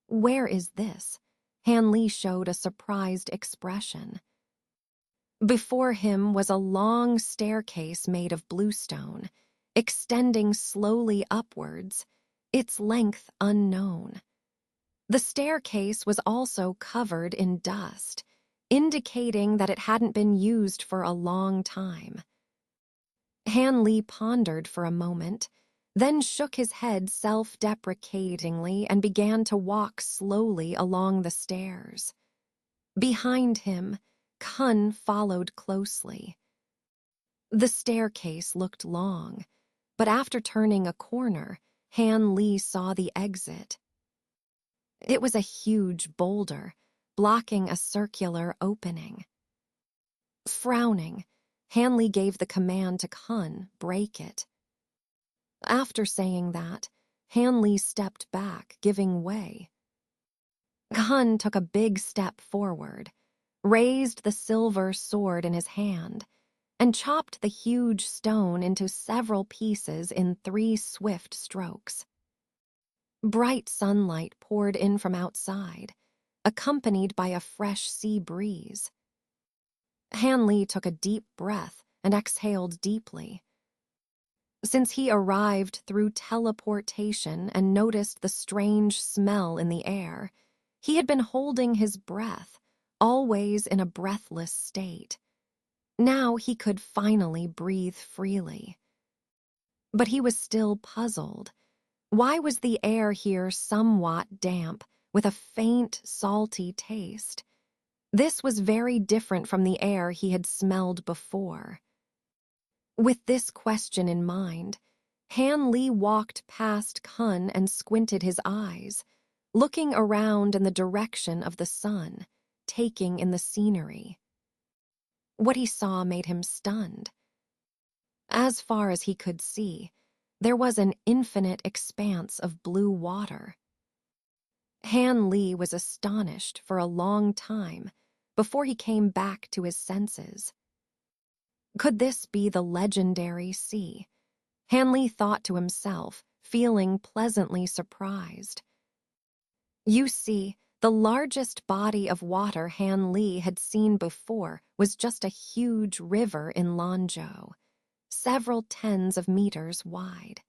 "Where is this?" Han Li showed a surprised expression. Before him was a long staircase made of bluestone, extending slowly upwards, its length unknown. The staircase was also covered in dust, indicating that it hadn't been used for a long time. Han Li pondered for a moment, then shook his head self-deprecatingly and began to walk slowly along the stairs. Behind him, Kun followed closely. The staircase looked long, but after turning a corner, Han Li saw the exit. It was a huge boulder, blocking a circular opening. Frowning, Han Li gave the command to Kun, "Break it." After saying that, Han Li stepped back, giving way. Kun took a big step forward, raised the silver sword in his hand, and chopped the huge stone into several pieces in 3 swift strokes. Bright sunlight poured in from outside, accompanied by a fresh sea breeze. Han Li took a deep breath and exhaled deeply. Since he arrived through teleportation and noticed the strange smell in the air, he had been holding his breath, always in a breathless state. Now he could finally breathe freely. But he was still puzzled. Why was the air here somewhat damp, with a faint, salty taste. This was very different from the air he had smelled before. With this question in mind, Han Li walked past Kun and squinted his eyes, looking around in the direction of the sun, taking in the scenery. What he saw made him stunned. As far as he could see, there was an infinite expanse of blue water. Han Li was astonished for a long time before he came back to his senses. Could this be the legendary sea? Han Li thought to himself, feeling pleasantly surprised. You see, the largest body of water Han Li had seen before was just a huge river in Lanzhou, several tens of meters wide.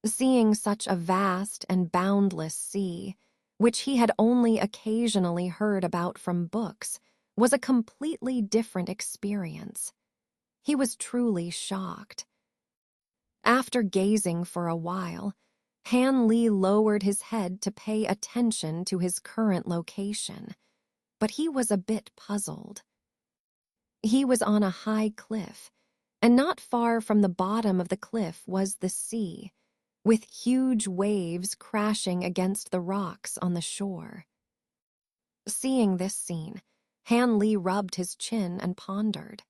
Seeing such a vast and boundless sea, which he had only occasionally heard about from books, was a completely different experience. He was truly shocked. After gazing for a while, Han Li lowered his head to pay attention to his current location, but he was a bit puzzled. He was on a high cliff, and not far from the bottom of the cliff was the sea, with huge waves crashing against the rocks on the shore. Seeing this scene, Han Li rubbed his chin and pondered.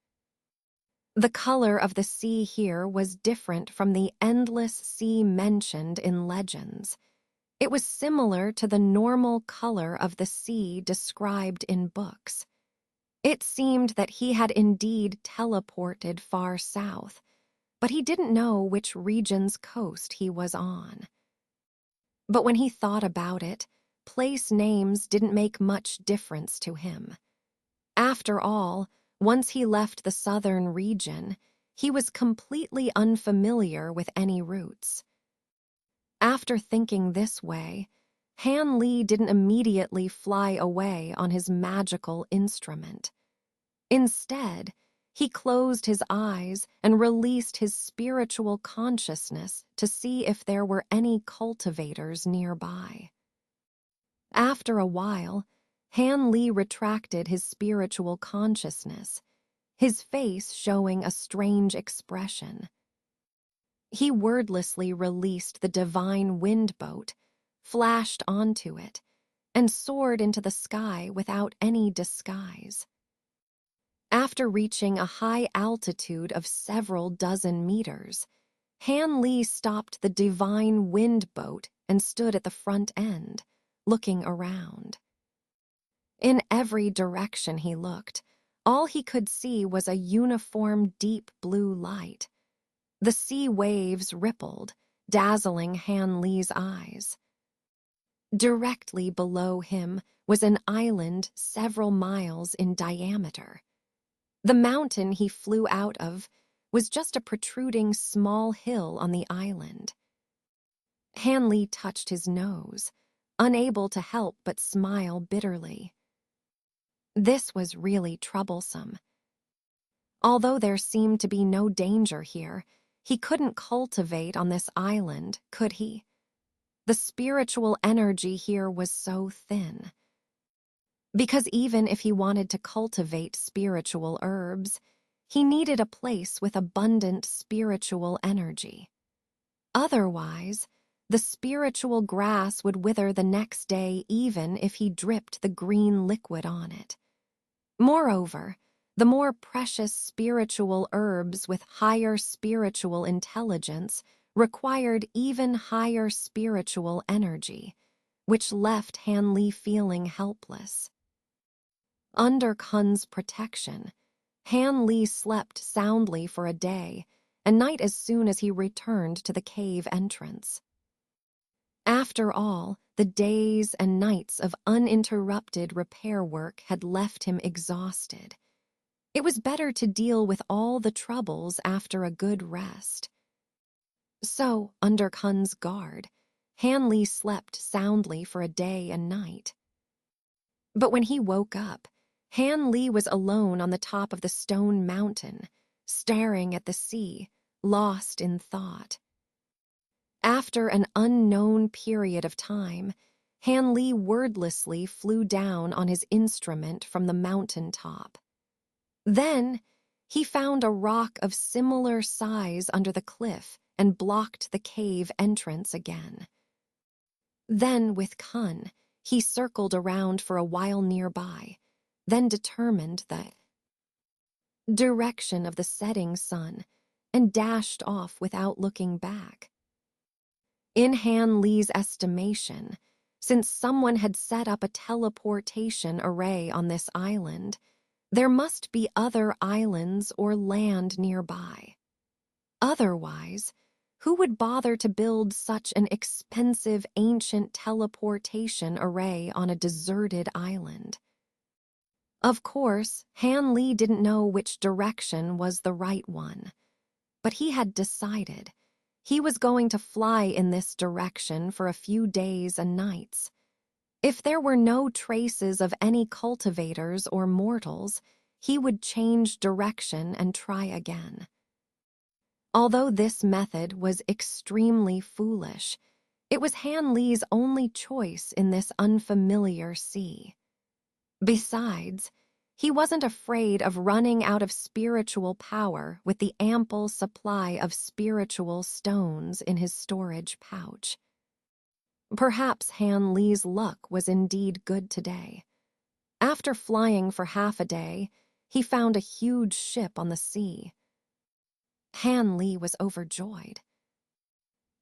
The color of the sea here was different from the endless sea mentioned in legends. It was similar to the normal color of the sea described in books. It seemed that he had indeed teleported far south, but he didn't know which region's coast he was on. But when he thought about it, place names didn't make much difference to him. After all, once he left the southern region, he was completely unfamiliar with any routes. After thinking this way, Han Li didn't immediately fly away on his magical instrument. Instead, he closed his eyes and released his spiritual consciousness to see if there were any cultivators nearby. After a while, Han Li retracted his spiritual consciousness, his face showing a strange expression. He wordlessly released the divine wind boat, flashed onto it, and soared into the sky without any disguise. After reaching a high altitude of several dozen meters, Han Li stopped the divine wind boat and stood at the front end, looking around. In every direction he looked, all he could see was a uniform deep blue light. The sea waves rippled, dazzling Han Li's eyes. Directly below him was an island several miles in diameter. The mountain he flew out of was just a protruding small hill on the island. Han Li touched his nose, unable to help but smile bitterly. This was really troublesome. Although there seemed to be no danger here, he couldn't cultivate on this island, could he? The spiritual energy here was so thin. Because even if he wanted to cultivate spiritual herbs, he needed a place with abundant spiritual energy. Otherwise, the spiritual grass would wither the next day even if he dripped the green liquid on it. Moreover, the more precious spiritual herbs with higher spiritual intelligence required even higher spiritual energy, which left Han Li feeling helpless. Under Kun's protection, Han Li slept soundly for a day and night as soon as he returned to the cave entrance. After all, the days and nights of uninterrupted repair work had left him exhausted. It was better to deal with all the troubles after a good rest. So, under Kun's guard, Han Li slept soundly for a day and night. But when he woke up, Han Li was alone on the top of the stone mountain, staring at the sea, lost in thought. After an unknown period of time, Han Li wordlessly flew down on his instrument from the mountain top. Then, he found a rock of similar size under the cliff and blocked the cave entrance again. Then, with Kun, he circled around for a while nearby, then determined the direction of the setting sun and dashed off without looking back. In Han Li's estimation, since someone had set up a teleportation array on this island, there must be other islands or land nearby. Otherwise, who would bother to build such an expensive ancient teleportation array on a deserted island? Of course, Han Li didn't know which direction was the right one, but he had decided he was going to fly in this direction for a few days and nights. If there were no traces of any cultivators or mortals, he would change direction and try again. Although this method was extremely foolish, it was Han Li's only choice in this unfamiliar sea. Besides, he wasn't afraid of running out of spiritual power with the ample supply of spiritual stones in his storage pouch. Perhaps Han Li's luck was indeed good today. After flying for half a day, he found a huge ship on the sea. Han Li was overjoyed.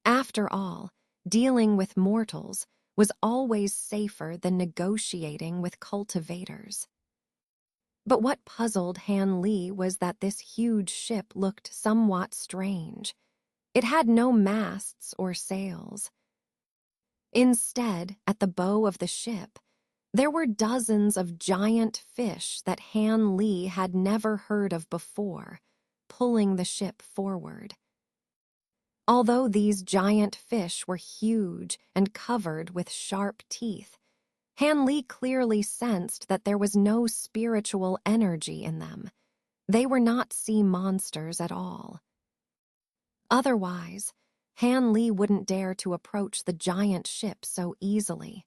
After all, dealing with mortals was always safer than negotiating with cultivators. But what puzzled Han Li was that this huge ship looked somewhat strange. It had no masts or sails. Instead, at the bow of the ship, there were dozens of giant fish that Han Li had never heard of before, pulling the ship forward. Although these giant fish were huge and covered with sharp teeth, Han Li clearly sensed that there was no spiritual energy in them. They were not sea monsters at all. Otherwise, Han Li wouldn't dare to approach the giant ship so easily.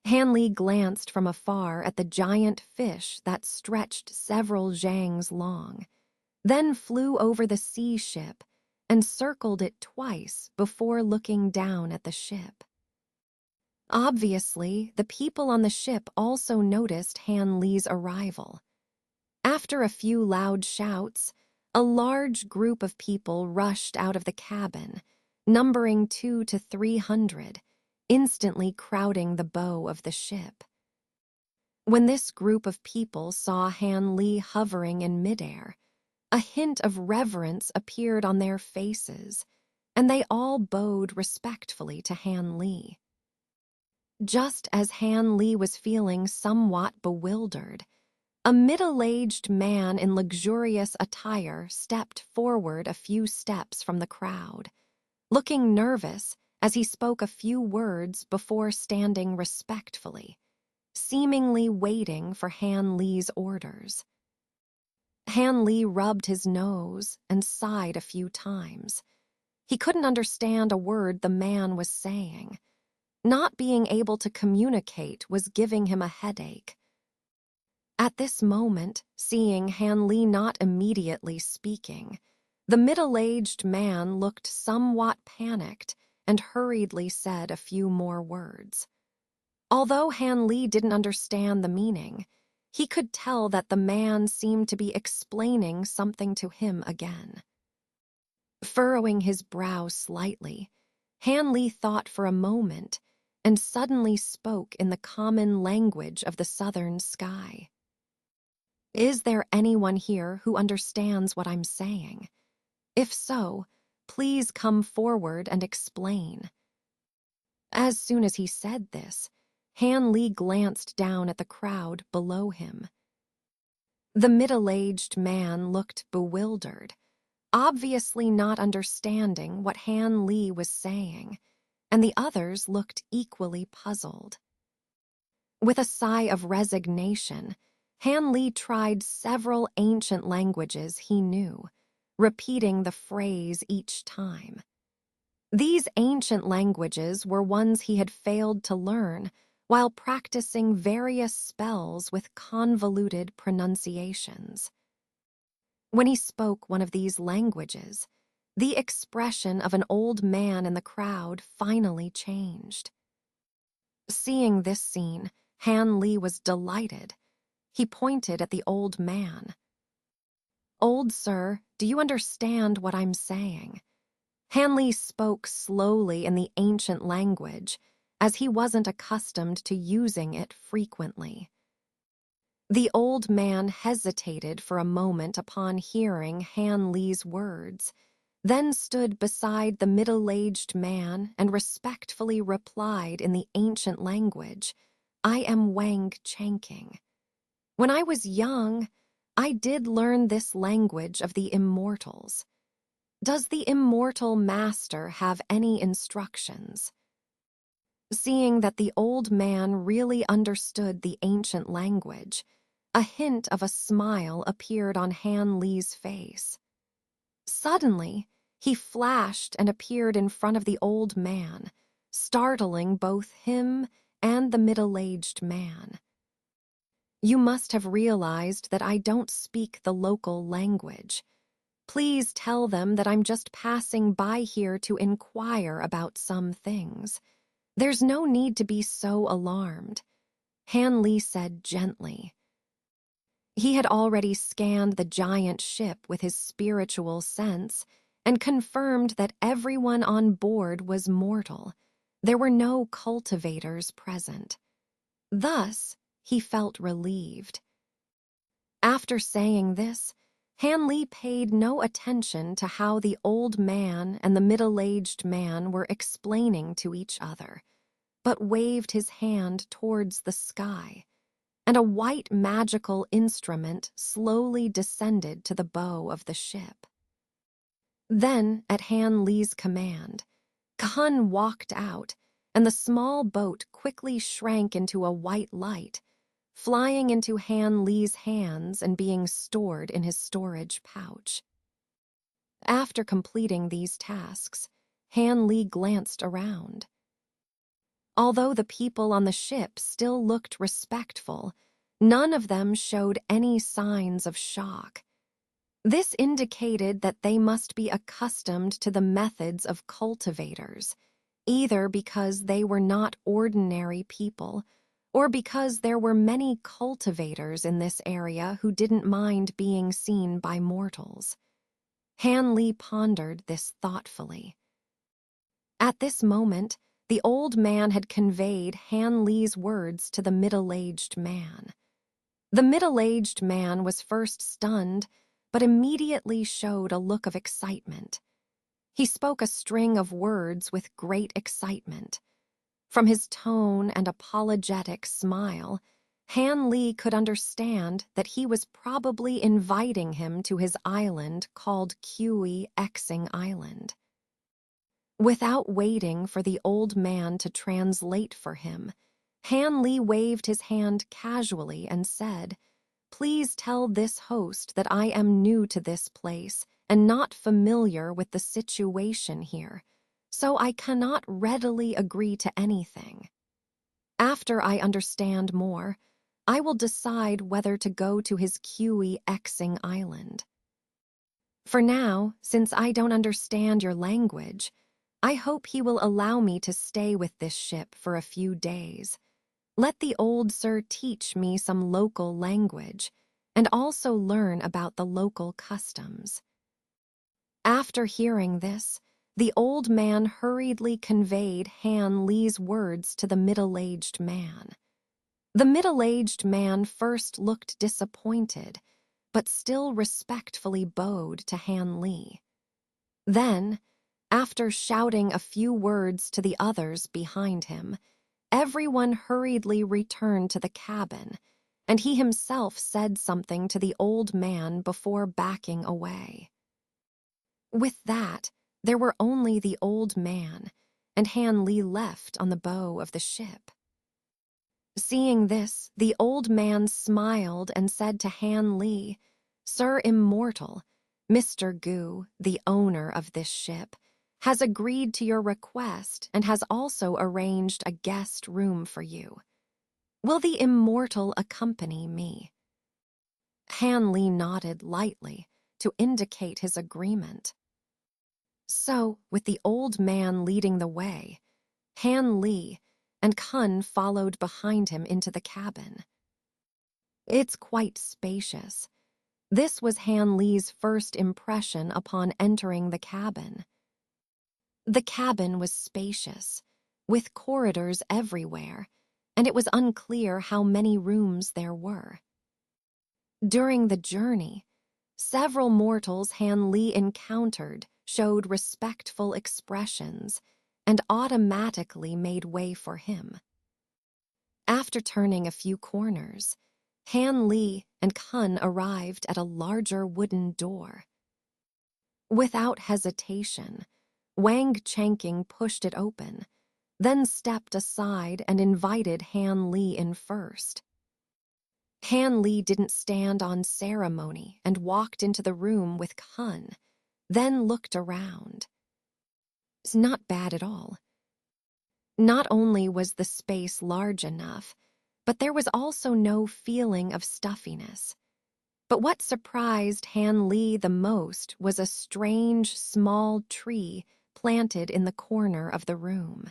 Han Li glanced from afar at the giant fish that stretched several zhangs long, then flew over the sea ship and circled it twice before looking down at the ship. Obviously, the people on the ship also noticed Han Li's arrival. After a few loud shouts, a large group of people rushed out of the cabin, numbering 200 to 300, instantly crowding the bow of the ship. When this group of people saw Han Li hovering in midair, a hint of reverence appeared on their faces, and they all bowed respectfully to Han Li. Just as Han Li was feeling somewhat bewildered, a middle-aged man in luxurious attire stepped forward a few steps from the crowd, looking nervous as he spoke a few words before standing respectfully, seemingly waiting for Han Li's orders. Han Li rubbed his nose and sighed a few times. He couldn't understand a word the man was saying. Not being able to communicate was giving him a headache. At this moment, seeing Han Li not immediately speaking, the middle-aged man looked somewhat panicked and hurriedly said a few more words. Although Han Li didn't understand the meaning, he could tell that the man seemed to be explaining something to him again. Furrowing his brow slightly, Han Li thought for a moment and suddenly spoke in the common language of the southern sky. Is there anyone here who understands what I'm saying? If so, please come forward and explain. As soon as he said this, Han Li glanced down at the crowd below him. The middle-aged man looked bewildered, obviously not understanding what Han Li was saying, and the others looked equally puzzled. With a sigh of resignation, Han Li tried several ancient languages he knew, repeating the phrase each time. These ancient languages were ones he had failed to learn while practicing various spells with convoluted pronunciations. When he spoke one of these languages, the expression of an old man in the crowd finally changed. Seeing this scene, Han Li was delighted. He pointed at the old man. "Old sir, do you understand what I'm saying?" Han Li spoke slowly in the ancient language, as he wasn't accustomed to using it frequently. The old man hesitated for a moment upon hearing Han Li's words, then stood beside the middle-aged man and respectfully replied in the ancient language, "I am Wang Changking. When I was young, I did learn this language of the immortals. Does the immortal master have any instructions?" Seeing that the old man really understood the ancient language, a hint of a smile appeared on Han Li's face. Suddenly, he flashed and appeared in front of the old man, startling both him and the middle-aged man. "You must have realized that I don't speak the local language. Please tell them that I'm just passing by here to inquire about some things. There's no need to be so alarmed," Han Li said gently. He had already scanned the giant ship with his spiritual sense and confirmed that everyone on board was mortal. There were no cultivators present. Thus, he felt relieved. After saying this, Han Li paid no attention to how the old man and the middle-aged man were explaining to each other, but waved his hand towards the sky, and a white magical instrument slowly descended to the bow of the ship. Then, at Han Li's command, Khan walked out, and the small boat quickly shrank into a white light, flying into Han Li's hands and being stored in his storage pouch. After completing these tasks, Han Li glanced around. Although the people on the ship still looked respectful, none of them showed any signs of shock. This indicated that they must be accustomed to the methods of cultivators, either because they were not ordinary people, or because there were many cultivators in this area who didn't mind being seen by mortals. Han Li pondered this thoughtfully. At this moment, the old man had conveyed Han Li's words to the middle-aged man. The middle-aged man was first stunned, but immediately showed a look of excitement. He spoke a string of words with great excitement. From his tone and apologetic smile, Han Li could understand that he was probably inviting him to his island called Exing Island. Without waiting for the old man to translate for him, Han Li waved his hand casually and said, "Please tell this host that I am new to this place and not familiar with the situation here, so I cannot readily agree to anything. After I understand more, I will decide whether to go to his Exing Island. For now, since I don't understand your language, I hope he will allow me to stay with this ship for a few days. Let the old sir teach me some local language and also learn about the local customs." After hearing this, the old man hurriedly conveyed Han Li's words to the middle-aged man. The middle-aged man first looked disappointed, but still respectfully bowed to Han Li. Then, after shouting a few words to the others behind him, everyone hurriedly returned to the cabin, and he himself said something to the old man before backing away. With that, there were only the old man, and Han Li left on the bow of the ship. Seeing this, the old man smiled and said to Han Li, "Sir Immortal, Mr. Gu, the owner of this ship, has agreed to your request and has also arranged a guest room for you. Will the immortal accompany me?" Han Li nodded lightly to indicate his agreement. So, with the old man leading the way, Han Li and Kun followed behind him into the cabin. It's quite spacious. This was Han Li's first impression upon entering the cabin. The cabin was spacious, with corridors everywhere, and it was unclear how many rooms there were. During the journey, several mortals Han Li encountered showed respectful expressions and automatically made way for him. After turning a few corners, Han Li and Kun arrived at a larger wooden door. Without hesitation, Wang Changqing pushed it open, then stepped aside and invited Han Li in first. Han Li didn't stand on ceremony and walked into the room with Kun, then looked around. It's not bad at all. Not only was the space large enough, but there was also no feeling of stuffiness. But what surprised Han Li the most was a strange, small tree planted in the corner of the room.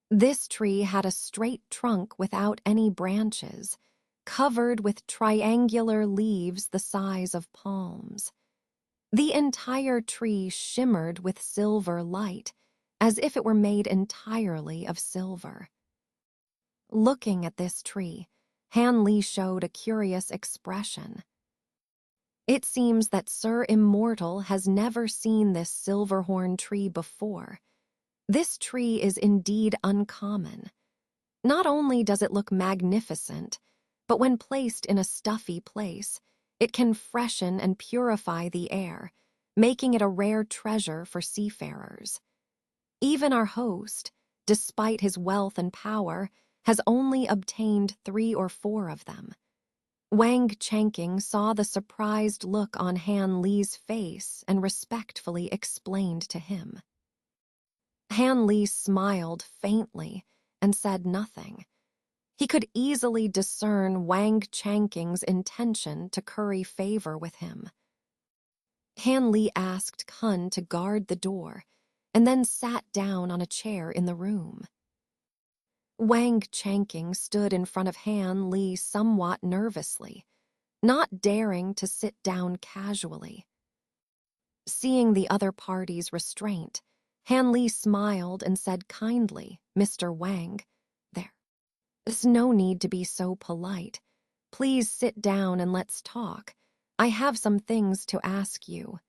This tree had a straight trunk without any branches, covered with triangular leaves the size of palms. The entire tree shimmered with silver light, as if it were made entirely of silver. Looking at this tree, Han Li showed a curious expression. It seems that Sir Immortal has never seen this silverhorn tree before. This tree is indeed uncommon. Not only does it look magnificent, but when placed in a stuffy place, it can freshen and purify the air, making it a rare treasure for seafarers. Even our host, despite his wealth and power, has only obtained 3 or 4 of them. Wang Changqing saw the surprised look on Han Li's face and respectfully explained to him. Han Li smiled faintly and said nothing. He could easily discern Wang Changqing's intention to curry favor with him. Han Li asked Kun to guard the door and then sat down on a chair in the room. Wang Changqing stood in front of Han Li somewhat nervously, not daring to sit down casually. Seeing the other party's restraint, Han Li smiled and said kindly, "Mr. Wang, there's no need to be so polite. Please sit down and let's talk. I have some things to ask you."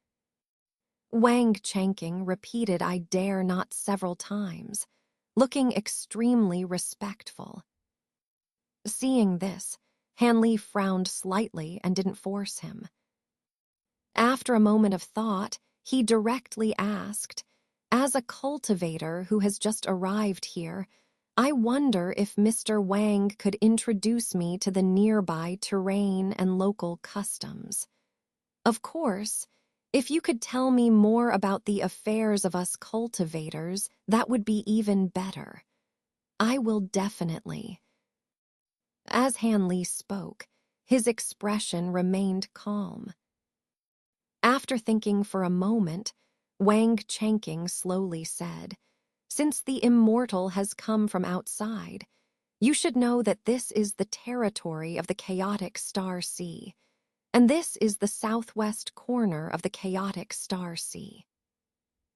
Wang Changqing repeated "I dare not" several times, looking extremely respectful. Seeing this, Han Li frowned slightly and didn't force him. After a moment of thought, he directly asked, "As a cultivator who has just arrived here, I wonder if Mr. Wang could introduce me to the nearby terrain and local customs. Of course, if you could tell me more about the affairs of us cultivators, that would be even better. I will definitely." As Han Li spoke, his expression remained calm. After thinking for a moment, Wang Changqing slowly said, "Since the immortal has come from outside, you should know that this is the territory of the chaotic star sea, and this is the southwest corner of the chaotic star sea.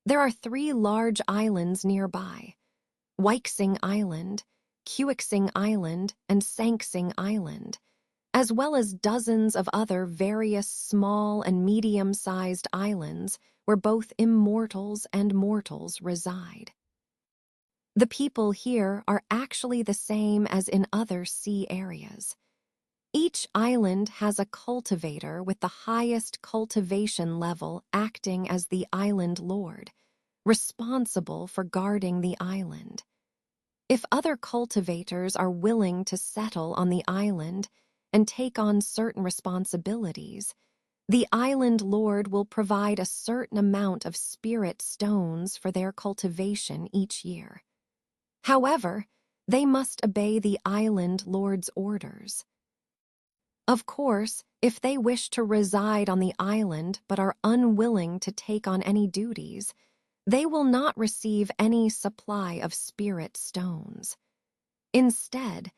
There are 3 large islands nearby: Weixing Island, Quixing Island, and Sanxing Island, as well as dozens of other various small and medium-sized islands where both immortals and mortals reside. The people here are actually the same as in other sea areas. Each island has a cultivator with the highest cultivation level acting as the island lord, responsible for guarding the island. If other cultivators are willing to settle on the island and take on certain responsibilities, The island lord will provide a certain amount of spirit stones for their cultivation each year. However, they must obey the island lord's orders. Of course, if they wish to reside on the island but are unwilling to take on any duties, they will not receive any supply of spirit stones. Instead,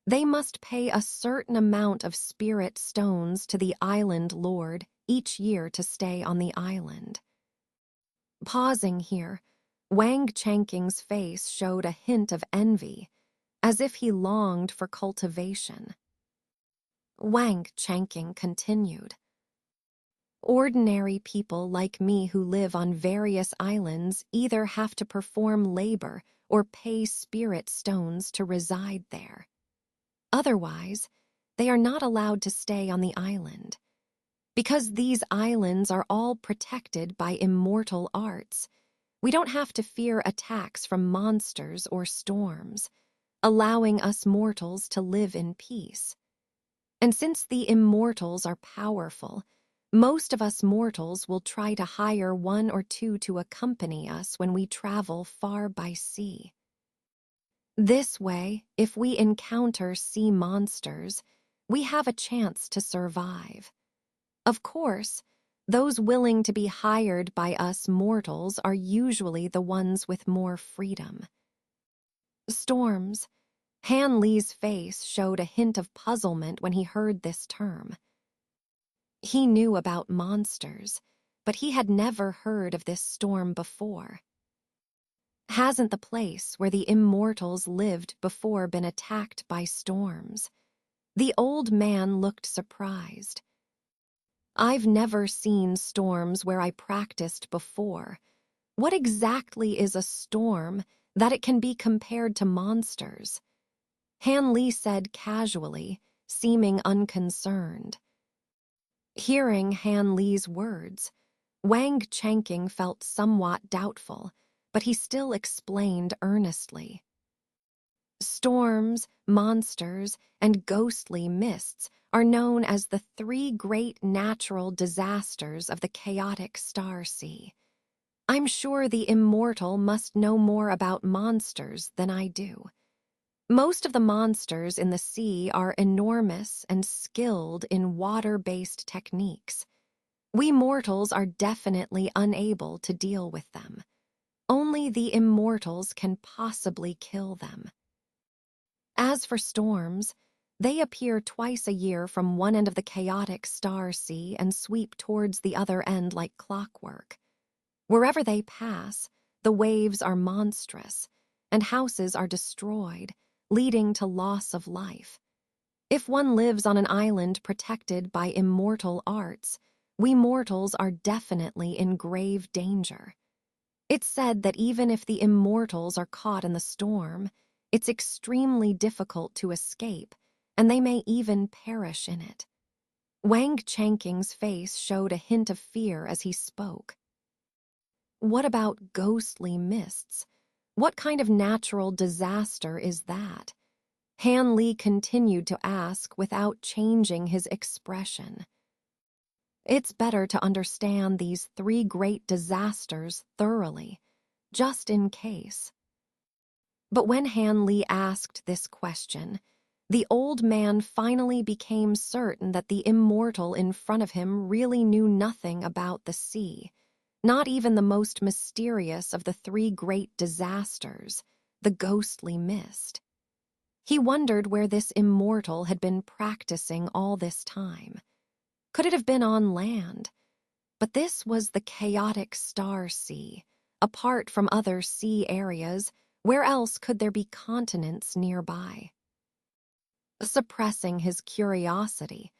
they must pay a certain amount of spirit stones to the island lord each year to stay on the island. Pausing here, Wang Changqing's face showed a hint of envy, as if he longed for cultivation. Wang Changqing continued. Ordinary people like me who live on various islands either have to perform labor or pay spirit stones to reside there. Otherwise, they are not allowed to stay on the island. Because these islands are all protected by immortal arts, we don't have to fear attacks from monsters or storms, allowing us mortals to live in peace. And since the immortals are powerful, most of us mortals will try to hire one or two to accompany us when we travel far by sea. This way, if we encounter sea monsters, we have a chance to survive. Of course, those willing to be hired by us mortals are usually the ones with more freedom. Storms. Han Li's face showed a hint of puzzlement when he heard this term. He knew about monsters, but he had never heard of this storm before. Hasn't the place where the immortals lived before been attacked by storms? The old man looked surprised. I've never seen storms where I practiced before. What exactly is a storm that it can be compared to monsters? Han Li said casually, seeming unconcerned. Hearing Han Li's words, Wang Changqing felt somewhat doubtful, but he still explained earnestly. Storms, monsters, and ghostly mists are known as the three great natural disasters of the chaotic star sea. I'm sure the immortal must know more about monsters than I do. Most of the monsters in the sea are enormous and skilled in water-based techniques. We mortals are definitely unable to deal with them. Only the immortals can possibly kill them. As for storms, they appear twice a year from one end of the chaotic star sea and sweep towards the other end like clockwork. Wherever they pass, the waves are monstrous, and houses are destroyed, leading to loss of life. If one lives on an island protected by immortal arts, we mortals are definitely in grave danger. It's said that even if the immortals are caught in the storm, it's extremely difficult to escape, and they may even perish in it. Wang Changqing's face showed a hint of fear as he spoke. What about ghostly mists? What kind of natural disaster is that? Han Li continued to ask without changing his expression. It's better to understand these three great disasters thoroughly, just in case. But when Han Li asked this question, the old man finally became certain that the immortal in front of him really knew nothing about the sea, not even the most mysterious of the three great disasters, the ghostly mist. He wondered where this immortal had been practicing all this time. Could it have been on land? But this was the chaotic star sea. Apart from other sea areas, where else could there be continents nearby? Suppressing his curiosity,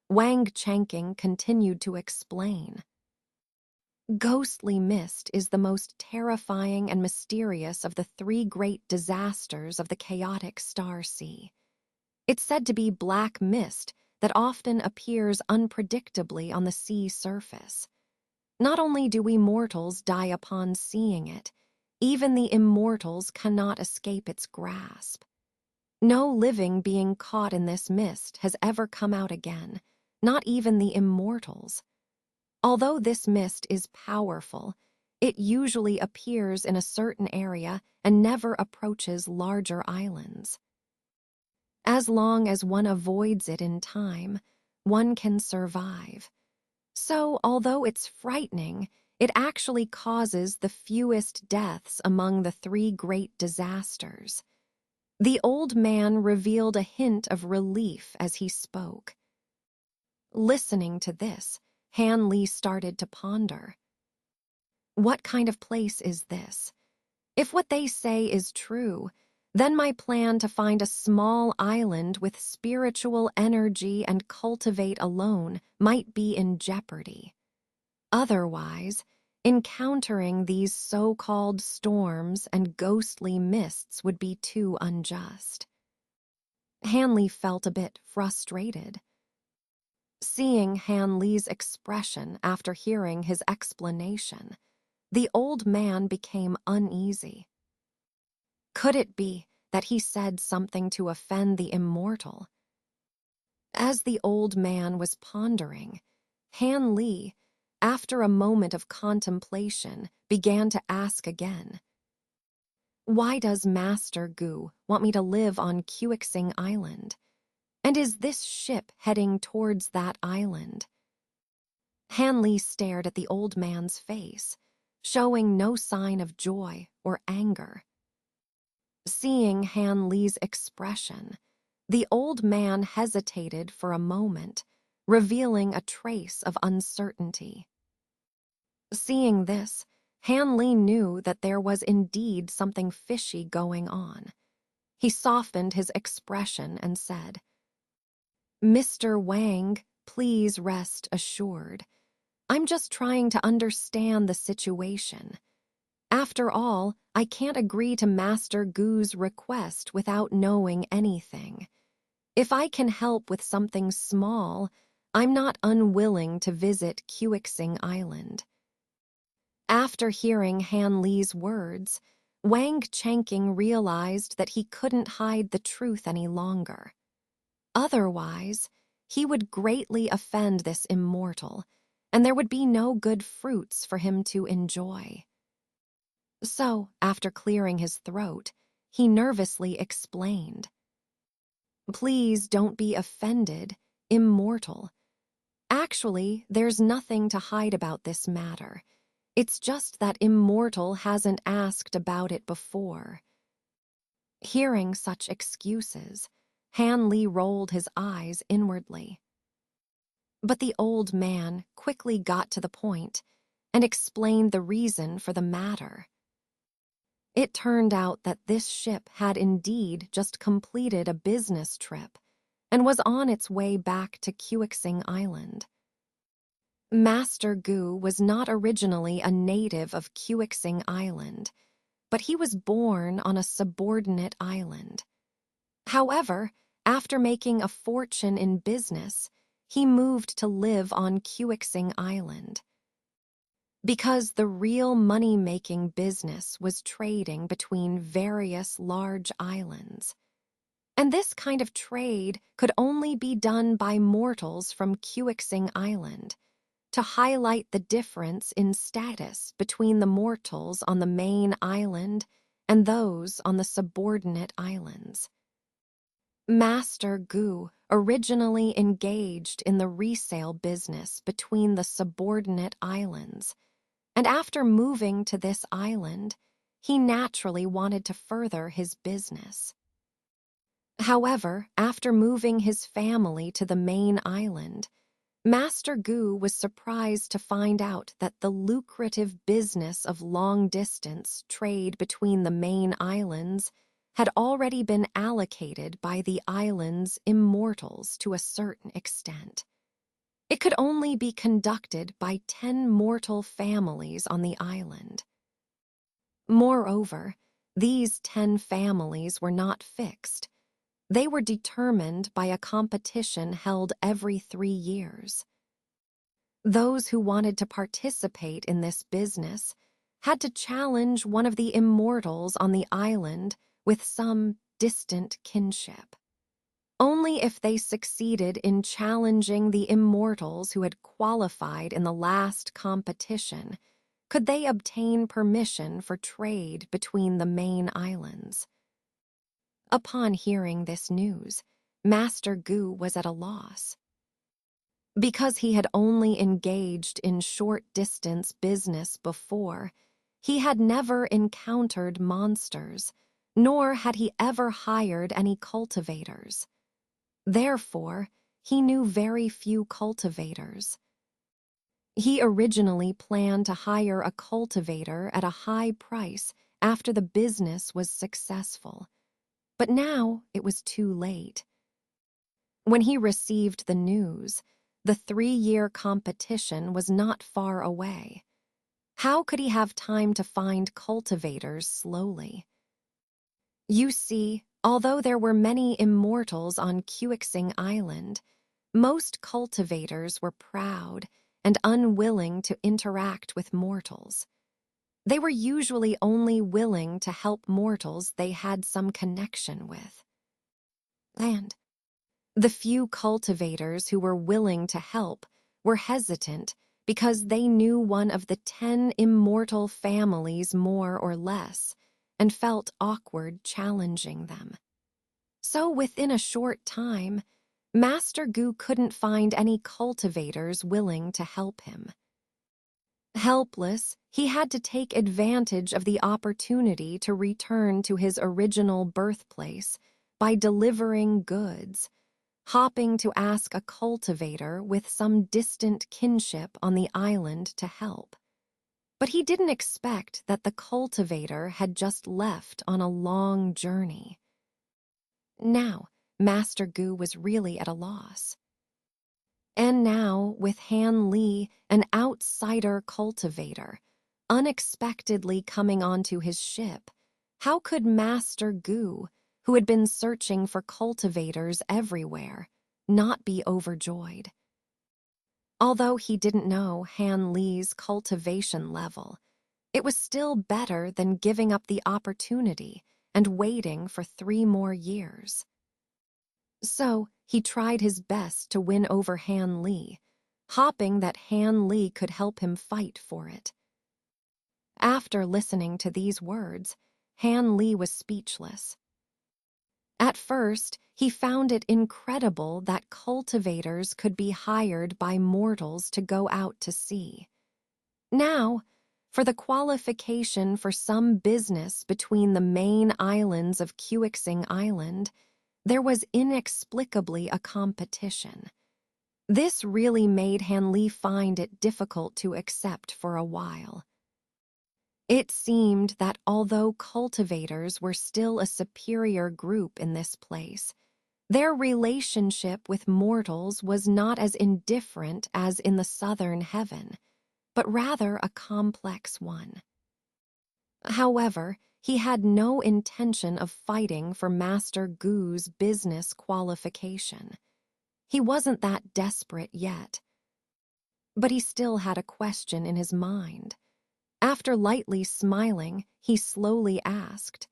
Wang Changqing continued to explain. Ghostly mist is the most terrifying and mysterious of the three great disasters of the chaotic star sea. It's said to be black mist that often appears unpredictably on the sea surface. Not only do we mortals die upon seeing it, even the immortals cannot escape its grasp. No living being caught in this mist has ever come out again, not even the immortals. Although this mist is powerful, it usually appears in a certain area and never approaches larger islands. As long as one avoids it in time, one can survive. So, although it's frightening, it actually causes the fewest deaths among the three great disasters. The old man revealed a hint of relief as he spoke. Listening to this, Han Li started to ponder. What kind of place is this? If what they say is true, then my plan to find a small island with spiritual energy and cultivate alone might be in jeopardy. Otherwise, encountering these so-called storms and ghostly mists would be too unjust. Hanley felt a bit frustrated. Seeing Han Li's expression after hearing his explanation, the old man became uneasy. Could it be that he said something to offend the immortal? As the old man was pondering, Han Li, after a moment of contemplation, began to ask again. Why does Master Gu want me to live on Quixing Island? And is this ship heading towards that island? Han Li stared at the old man's face, showing no sign of joy or anger. Seeing Han Li's expression, the old man hesitated for a moment, revealing a trace of uncertainty. Seeing this, Han Li knew that there was indeed something fishy going on. He softened his expression and said, Mr. Wang, please rest assured. I'm just trying to understand the situation. After all, I can't agree to Master Gu's request without knowing anything. If I can help with something small, I'm not unwilling to visit Quixing Island. After hearing Han Li's words, Wang Changqing realized that he couldn't hide the truth any longer. Otherwise, he would greatly offend this immortal, and there would be no good fruits for him to enjoy. So, after clearing his throat, he nervously explained, Please don't be offended, immortal. Actually, there's nothing to hide about this matter. It's just that immortal hasn't asked about it before. Hearing such excuses, Han Li rolled his eyes inwardly. But the old man quickly got to the point and explained the reason for the matter. It turned out that this ship had indeed just completed a business trip and was on its way back to Quixing Island. Master Gu was not originally a native of Quixing Island, but he was born on a subordinate island. However, after making a fortune in business, he moved to live on Quixing Island. Because the real money-making business was trading between various large islands. And this kind of trade could only be done by mortals from Quixing Island, to highlight the difference in status between the mortals on the main island and those on the subordinate islands. Master Gu originally engaged in the resale business between the subordinate islands, and after moving to this island, he naturally wanted to further his business. However, after moving his family to the main island, Master Gu was surprised to find out that the lucrative business of long-distance trade between the main islands had already been allocated by the island's immortals to a certain extent. It could only be conducted by 10 mortal families on the island. Moreover, these 10 families were not fixed. They were determined by a competition held every 3 years. Those who wanted to participate in this business had to challenge one of the immortals on the island with some distant kinship. Only if they succeeded in challenging the immortals who had qualified in the last competition could they obtain permission for trade between the main islands. Upon hearing this news, Master Gu was at a loss. Because he had only engaged in short-distance business before, he had never encountered monsters, nor had he ever hired any cultivators. Therefore, he knew very few cultivators. He originally planned to hire a cultivator at a high price after the business was successful, but now it was too late. When he received the news, the 3-year competition was not far away. How could he have time to find cultivators slowly? You see, although there were many immortals on Quixing Island, most cultivators were proud and unwilling to interact with mortals. They were usually only willing to help mortals they had some connection with. And the few cultivators who were willing to help were hesitant because they knew one of the 10 immortal families more or less and felt awkward challenging them. So within a short time, Master Gu couldn't find any cultivators willing to help him. Helpless, he had to take advantage of the opportunity to return to his original birthplace by delivering goods, hopping to ask a cultivator with some distant kinship on the island to help. But he didn't expect that the cultivator had just left on a long journey. Now, Master Gu was really at a loss. And now, with Han Li, an outsider cultivator, unexpectedly coming onto his ship, how could Master Gu, who had been searching for cultivators everywhere, not be overjoyed? Although he didn't know Han Li's cultivation level, it was still better than giving up the opportunity and waiting for 3 more years. So he tried his best to win over Han Li, hoping that Han Li could help him fight for it. After listening to these words, Han Li was speechless. At first, he found it incredible that cultivators could be hired by mortals to go out to sea. Now, for the qualification for some business between the main islands of Quixing Island, there was inexplicably a competition. This really made Han Li find it difficult to accept for a while. It seemed that although cultivators were still a superior group in this place, their relationship with mortals was not as indifferent as in the southern heaven, but rather a complex one. However, he had no intention of fighting for Master Gu's business qualification. He wasn't that desperate yet. But he still had a question in his mind. After lightly smiling, he slowly asked,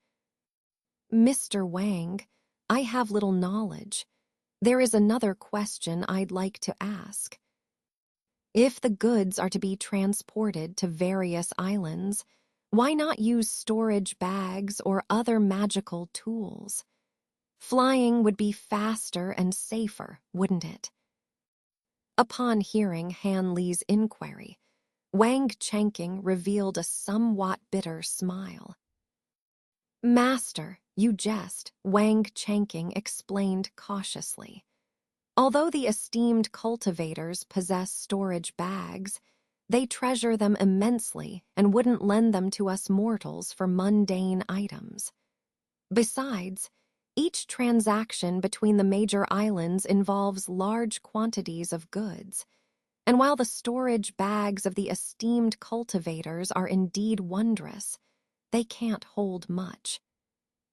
"Mr. Wang, I have little knowledge. There is another question I'd like to ask. If the goods are to be transported to various islands, why not use storage bags or other magical tools? Flying would be faster and safer, wouldn't it?" Upon hearing Han Li's inquiry, Wang Changqing revealed a somewhat bitter smile. "Master, you jest," Wang Changqing explained cautiously. "Although the esteemed cultivators possess storage bags, they treasure them immensely and wouldn't lend them to us mortals for mundane items. Besides, each transaction between the major islands involves large quantities of goods, and while the storage bags of the esteemed cultivators are indeed wondrous, they can't hold much.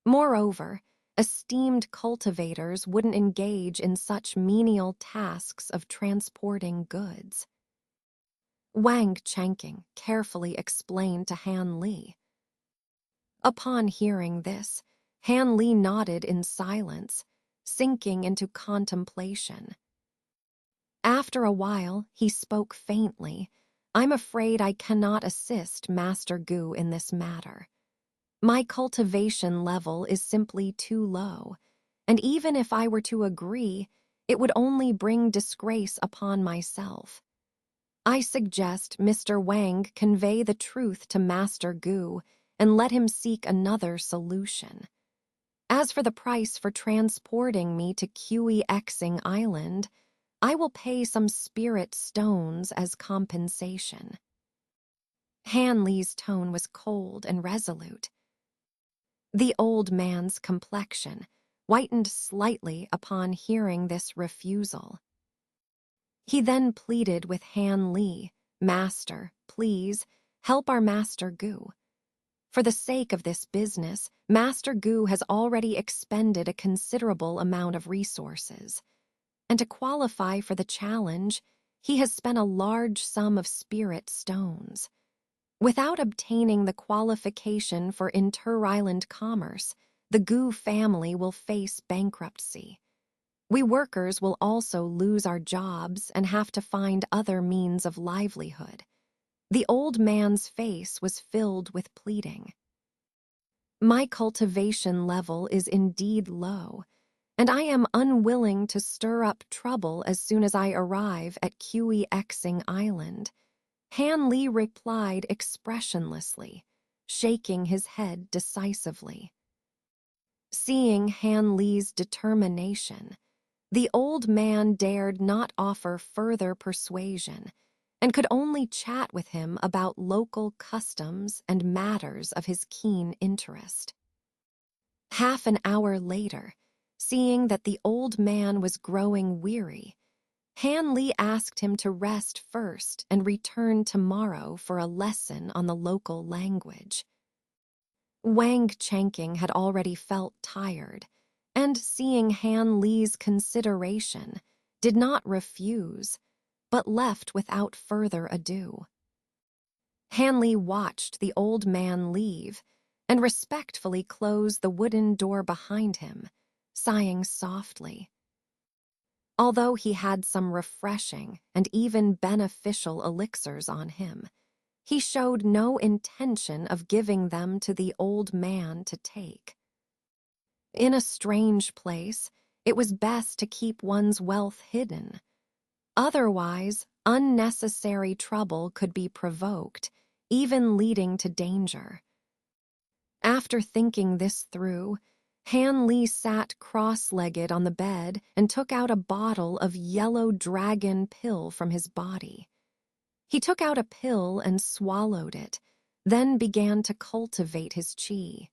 Moreover, esteemed cultivators wouldn't engage in such menial tasks of transporting goods." Wang Changqing carefully explained to Han Li. Upon hearing this, Han Li nodded in silence, sinking into contemplation. After a while, he spoke faintly. "I'm afraid I cannot assist Master Gu in this matter. My cultivation level is simply too low, and even if I were to agree, it would only bring disgrace upon myself. I suggest Mr. Wang convey the truth to Master Gu and let him seek another solution. As for the price for transporting me to Xing Island, I will pay some spirit stones as compensation." Han Li's tone was cold and resolute. The old man's complexion whitened slightly upon hearing this refusal. He then pleaded with Han Li, "Master, please, help our Master Gu. For the sake of this business, Master Gu has already expended a considerable amount of resources. And to qualify for the challenge, he has spent a large sum of spirit stones. Without obtaining the qualification for inter-island commerce, the Gu family will face bankruptcy. We workers will also lose our jobs and have to find other means of livelihood." The old man's face was filled with pleading. "My cultivation level is indeed low, and I am unwilling to stir up trouble as soon as I arrive at Xing Island," Han Li replied expressionlessly, shaking his head decisively. Seeing Han Li's determination, the old man dared not offer further persuasion and could only chat with him about local customs and matters of his keen interest. Half an hour later, seeing that the old man was growing weary, Han Li asked him to rest first and return tomorrow for a lesson on the local language. Wang Changqing had already felt tired, and seeing Han Li's consideration, did not refuse, but left without further ado. Han Li watched the old man leave and respectfully closed the wooden door behind him, sighing softly. Although he had some refreshing and even beneficial elixirs on him, he showed no intention of giving them to the old man to take. In a strange place, it was best to keep one's wealth hidden. Otherwise, unnecessary trouble could be provoked, even leading to danger. After thinking this through, Han Li sat cross-legged on the bed and took out a bottle of yellow dragon pill from his body. He took out a pill and swallowed it, then began to cultivate his qi.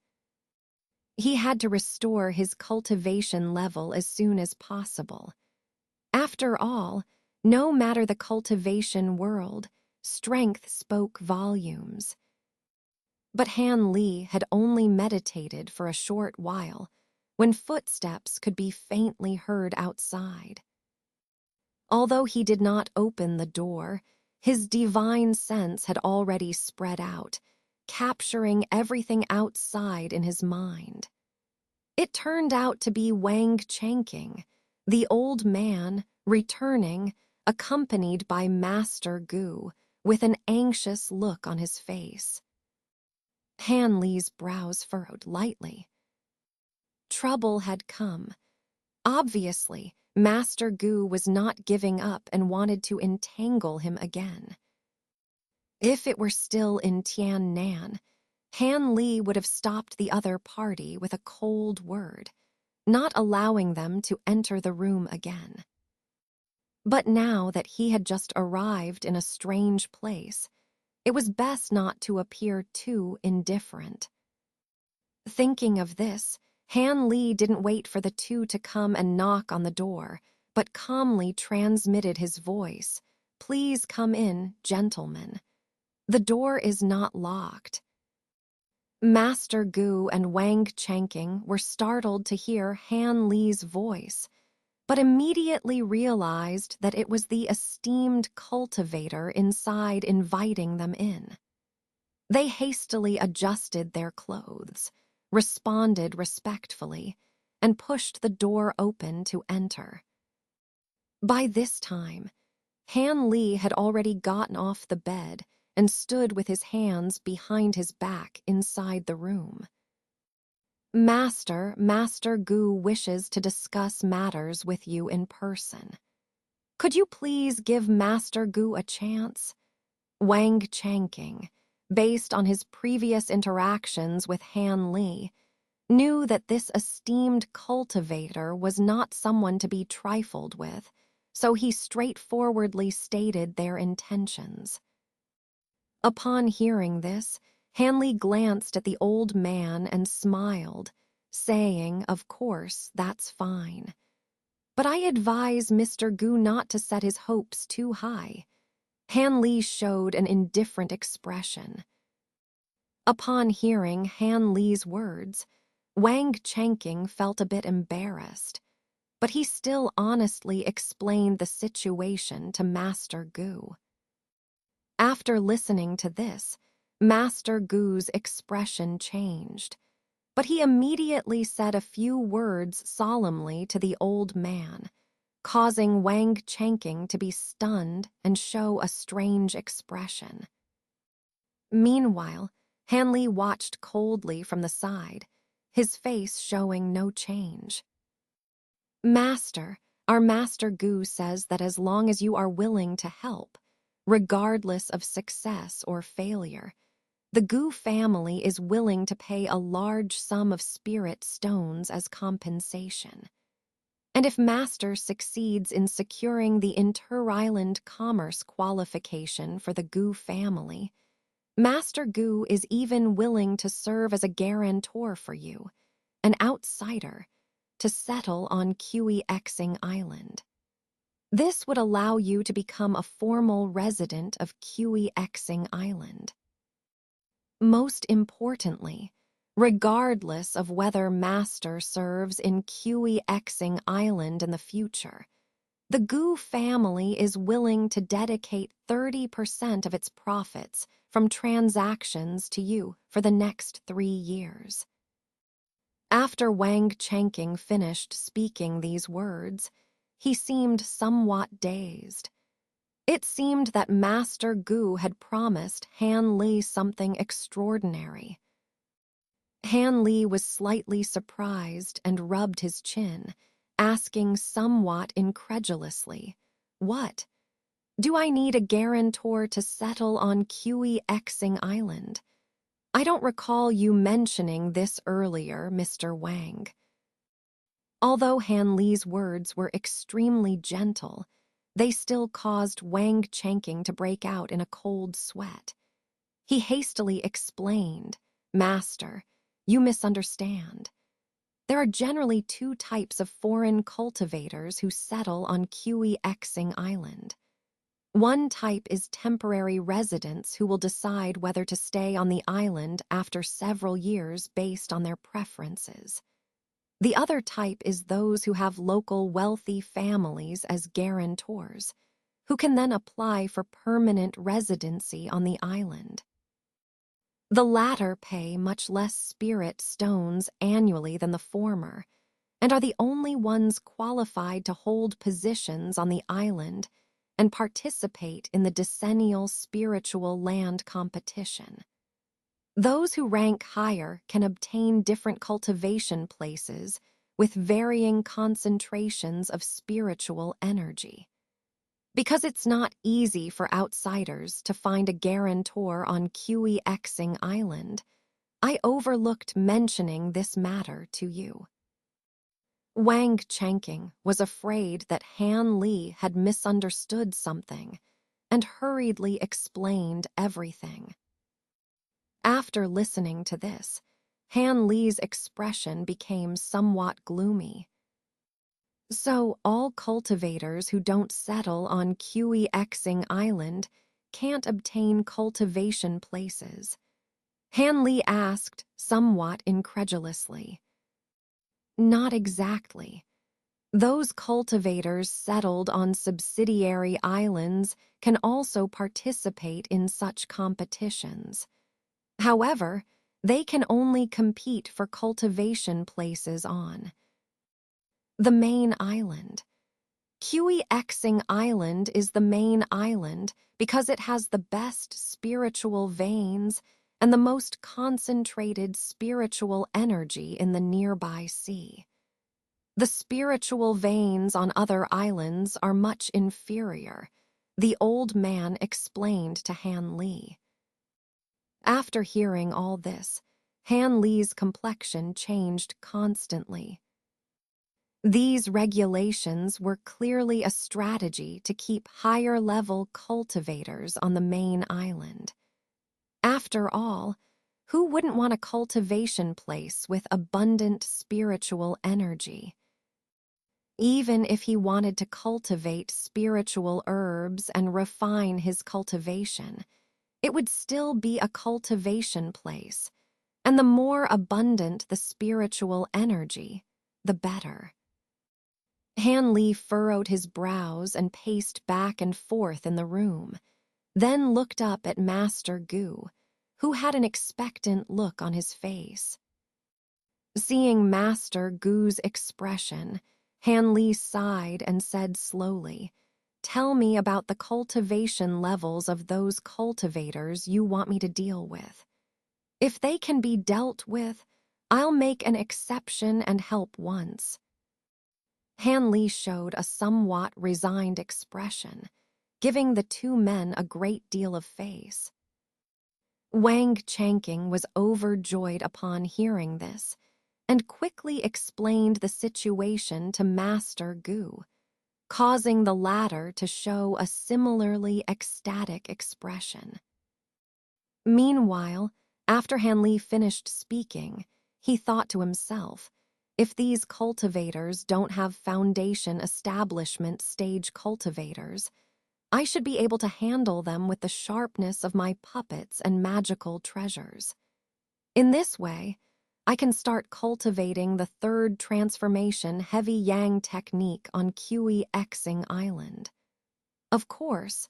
He had to restore his cultivation level as soon as possible. After all, no matter the cultivation world, strength spoke volumes. But Han Li had only meditated for a short while, when footsteps could be faintly heard outside. Although he did not open the door, his divine sense had already spread out, capturing everything outside in his mind. It turned out to be Wang Changqing, the old man, returning, accompanied by Master Gu, with an anxious look on his face. Han Li's brows furrowed lightly. Trouble had come. Obviously, Master Gu was not giving up and wanted to entangle him again. If it were still in Tiannan, Han Li would have stopped the other party with a cold word, not allowing them to enter the room again. But now that he had just arrived in a strange place, it was best not to appear too indifferent. Thinking of this, Han Li didn't wait for the two to come and knock on the door, but calmly transmitted his voice, "Please come in, gentlemen. The door is not locked." Master Gu and Wang Changqing were startled to hear Han Li's voice, but immediately realized that it was the esteemed cultivator inside inviting them in. They hastily adjusted their clothes, responded respectfully, and pushed the door open to enter. By this time, Han Li had already gotten off the bed and stood with his hands behind his back inside the room. Master Gu wishes to discuss matters with you in person. Could you please give Master Gu a chance? Wang Changqing, based on his previous interactions with Han Li, knew that this esteemed cultivator was not someone to be trifled with, so he straightforwardly stated their intentions. Upon hearing this, Hanley glanced at the old man and smiled, saying, "Of course, that's fine. But I advise Mr. Gu not to set his hopes too high." Hanley showed an indifferent expression. Upon hearing Han Li's words, Wang Changqing felt a bit embarrassed, but he still honestly explained the situation to Master Gu. After listening to this, Master Gu's expression changed, but he immediately said a few words solemnly to the old man, causing Wang Changqing to be stunned and show a strange expression. Meanwhile, Hanley watched coldly from the side, his face showing no change. Our Master Gu says that as long as you are willing to help, regardless of success or failure, the Gu family is willing to pay a large sum of spirit stones as compensation. And if Master succeeds in securing the inter-island commerce qualification for the Gu family, Master Gu is even willing to serve as a guarantor for you, an outsider, to settle on Qi Island. This would allow you to become a formal resident of Qi Island. Most importantly, regardless of whether Master serves in Qi Island in the future, the Gu family is willing to dedicate 30% of its profits from transactions to you for the next 3 years. After Wang Changqing finished speaking these words, he seemed somewhat dazed. It seemed that Master Gu had promised Han Li something extraordinary. Han Li was slightly surprised and rubbed his chin, asking somewhat incredulously, "What? Do I need a guarantor to settle on Qi Island? I don't recall you mentioning this earlier, Mr. Wang." Although Han Li's words were extremely gentle, they still caused Wang Changqing to break out in a cold sweat. He hastily explained, "Master, you misunderstand. There are generally 2 types of foreign cultivators who settle on Qi Island. One type is temporary residents who will decide whether to stay on the island after several years based on their preferences. The other type is those who have local wealthy families as guarantors, who can then apply for permanent residency on the island. The latter pay much less spirit stones annually than the former, and are the only ones qualified to hold positions on the island and participate in the decennial spiritual land competition. Those who rank higher can obtain different cultivation places with varying concentrations of spiritual energy. Because it's not easy for outsiders to find a guarantor on Qi Island, I overlooked mentioning this matter to you." Wang Changqing was afraid that Han Li had misunderstood something and hurriedly explained everything. After listening to this, Han Li's expression became somewhat gloomy. "So all cultivators who don't settle on Qi Island can't obtain cultivation places?" Han Li asked, somewhat incredulously. "Not exactly. Those cultivators settled on subsidiary islands can also participate in such competitions. However, they can only compete for cultivation places on The main island. QEXing Island is the main island because it has the best spiritual veins and the most concentrated spiritual energy in the nearby sea. The spiritual veins on other islands are much inferior, the old man explained to Han Li. After hearing all this, Han Li's complexion changed constantly. These regulations were clearly a strategy to keep higher-level cultivators on the main island. After all, who wouldn't want a cultivation place with abundant spiritual energy? Even if he wanted to cultivate spiritual herbs and refine his cultivation, it would still be a cultivation place, and the more abundant the spiritual energy, the better. Han Li furrowed his brows and paced back and forth in the room, then looked up at Master Gu, who had an expectant look on his face. Seeing Master Gu's expression, Han Li sighed and said slowly, "Tell me about the cultivation levels of those cultivators you want me to deal with. If they can be dealt with, I'll make an exception and help once." Han Li showed a somewhat resigned expression, giving the two men a great deal of face. Wang Changqing was overjoyed upon hearing this, and quickly explained the situation to Master Gu, causing the latter to show a similarly ecstatic expression. Meanwhile, after Han Li finished speaking, he thought to himself, if these cultivators don't have foundation establishment stage cultivators, I should be able to handle them with the sharpness of my puppets and magical treasures. In this way, I can start cultivating the third transformation heavy yang technique on QEXing Island. Of course,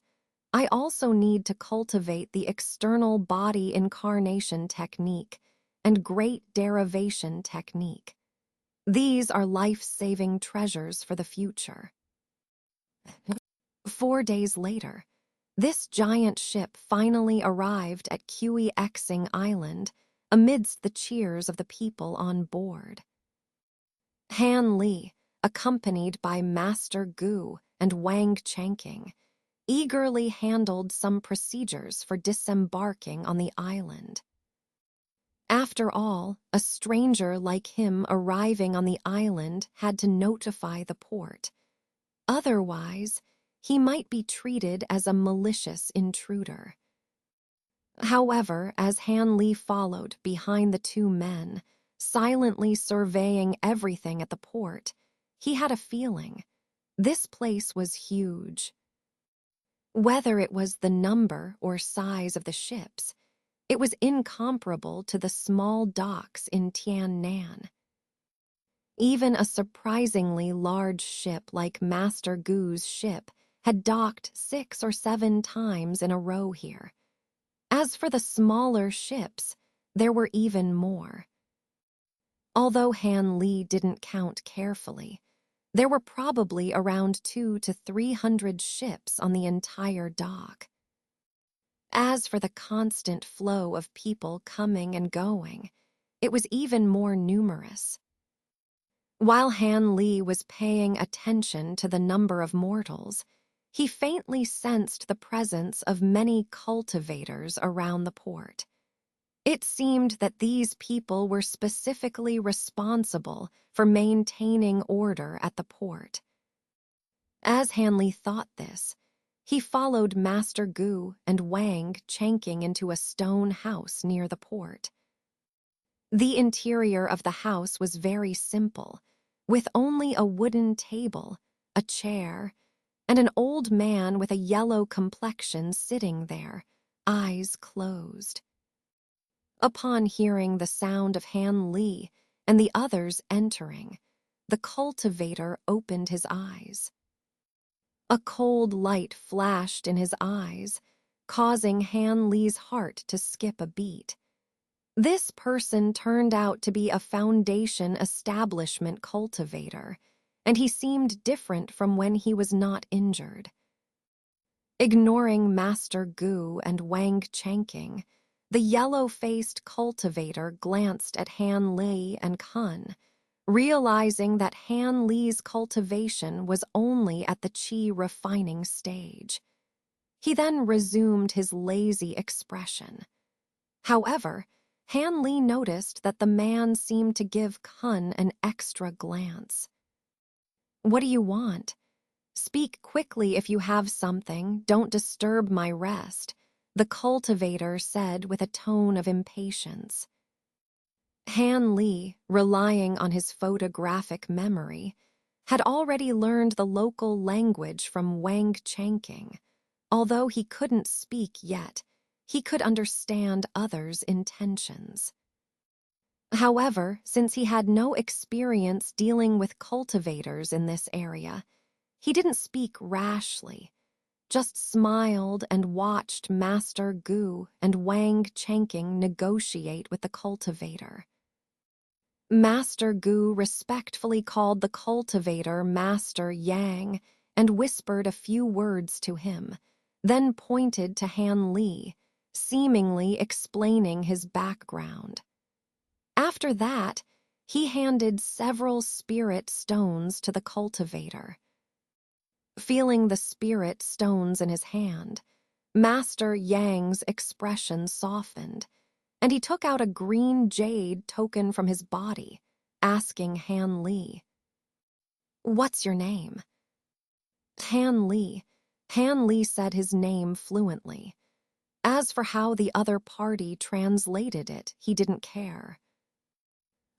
I also need to cultivate the external body incarnation technique and great derivation technique. These are life-saving treasures for the future. 4 days later, this giant ship finally arrived at QEXing Island amidst the cheers of the people on board. Han Li, accompanied by Master Gu and Wang Changqing, eagerly handled some procedures for disembarking on the island. After all, a stranger like him arriving on the island had to notify the port. Otherwise, he might be treated as a malicious intruder. However, as Han Li followed behind the two men, silently surveying everything at the port, he had a feeling. This place was huge. Whether it was the number or size of the ships, it was incomparable to the small docks in Tiannan. Even a surprisingly large ship like Master Gu's ship had docked 6 or 7 times in a row here. As for the smaller ships, there were even more. Although Han Li didn't count carefully, there were probably around 200 to 300 ships on the entire dock. As for the constant flow of people coming and going, it was even more numerous. While Han Li was paying attention to the number of mortals, he faintly sensed the presence of many cultivators around the port. It seemed that these people were specifically responsible for maintaining order at the port. As Han Li thought this, he followed Master Gu and Wang Changqing into a stone house near the port. The interior of the house was very simple, with only a wooden table, a chair, and an old man with a yellow complexion sitting there, eyes closed. Upon hearing the sound of Han Li and the others entering, the cultivator opened his eyes. A cold light flashed in his eyes, causing Han Li's heart to skip a beat. This person turned out to be a foundation establishment cultivator, and he seemed different from when he was not injured. Ignoring Master Gu and Wang Chanking, the yellow-faced cultivator glanced at Han Li and Kun, realizing that Han Li's cultivation was only at the qi refining stage. He then resumed his lazy expression. However, Han Li noticed that the man seemed to give Kun an extra glance. "What do you want? Speak quickly if you have something. Don't disturb my rest," the cultivator said with a tone of impatience. Han Li, relying on his photographic memory, had already learned the local language from Wang Chanking. Although he couldn't speak yet, he could understand others' intentions. However, since he had no experience dealing with cultivators in this area, he didn't speak rashly, just smiled and watched Master Gu and Wang Chanking negotiate with the cultivator. Master Gu respectfully called the cultivator Master Yang and whispered a few words to him, then pointed to Han Li, seemingly explaining his background. After that, he handed several spirit stones to the cultivator. Feeling the spirit stones in his hand, Master Yang's expression softened, and he took out a green jade token from his body, asking Han Li, "What's your name?" Han Li. Han Li said his name fluently. As for how the other party translated it, he didn't care.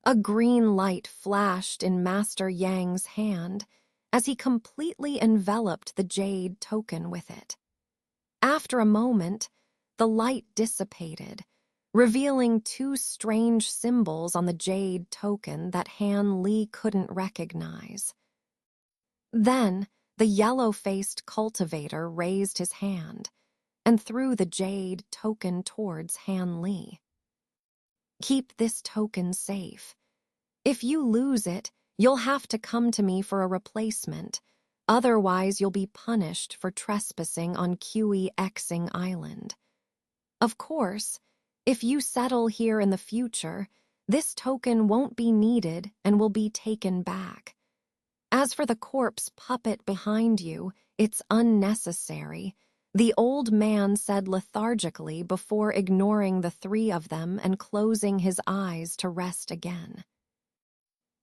A green light flashed in Master Yang's hand as he completely enveloped the jade token with it. After a moment, the light dissipated, revealing two strange symbols on the jade token that Han Li couldn't recognize. Then, the yellow-faced cultivator raised his hand and threw the jade token towards Han Li. "Keep this token safe. If you lose it, you'll have to come to me for a replacement. Otherwise, you'll be punished for trespassing on Xing Island. Of course, if you settle here in the future, this token won't be needed and will be taken back. As for the corpse puppet behind you, it's unnecessary," the old man said lethargically before ignoring the three of them and closing his eyes to rest again.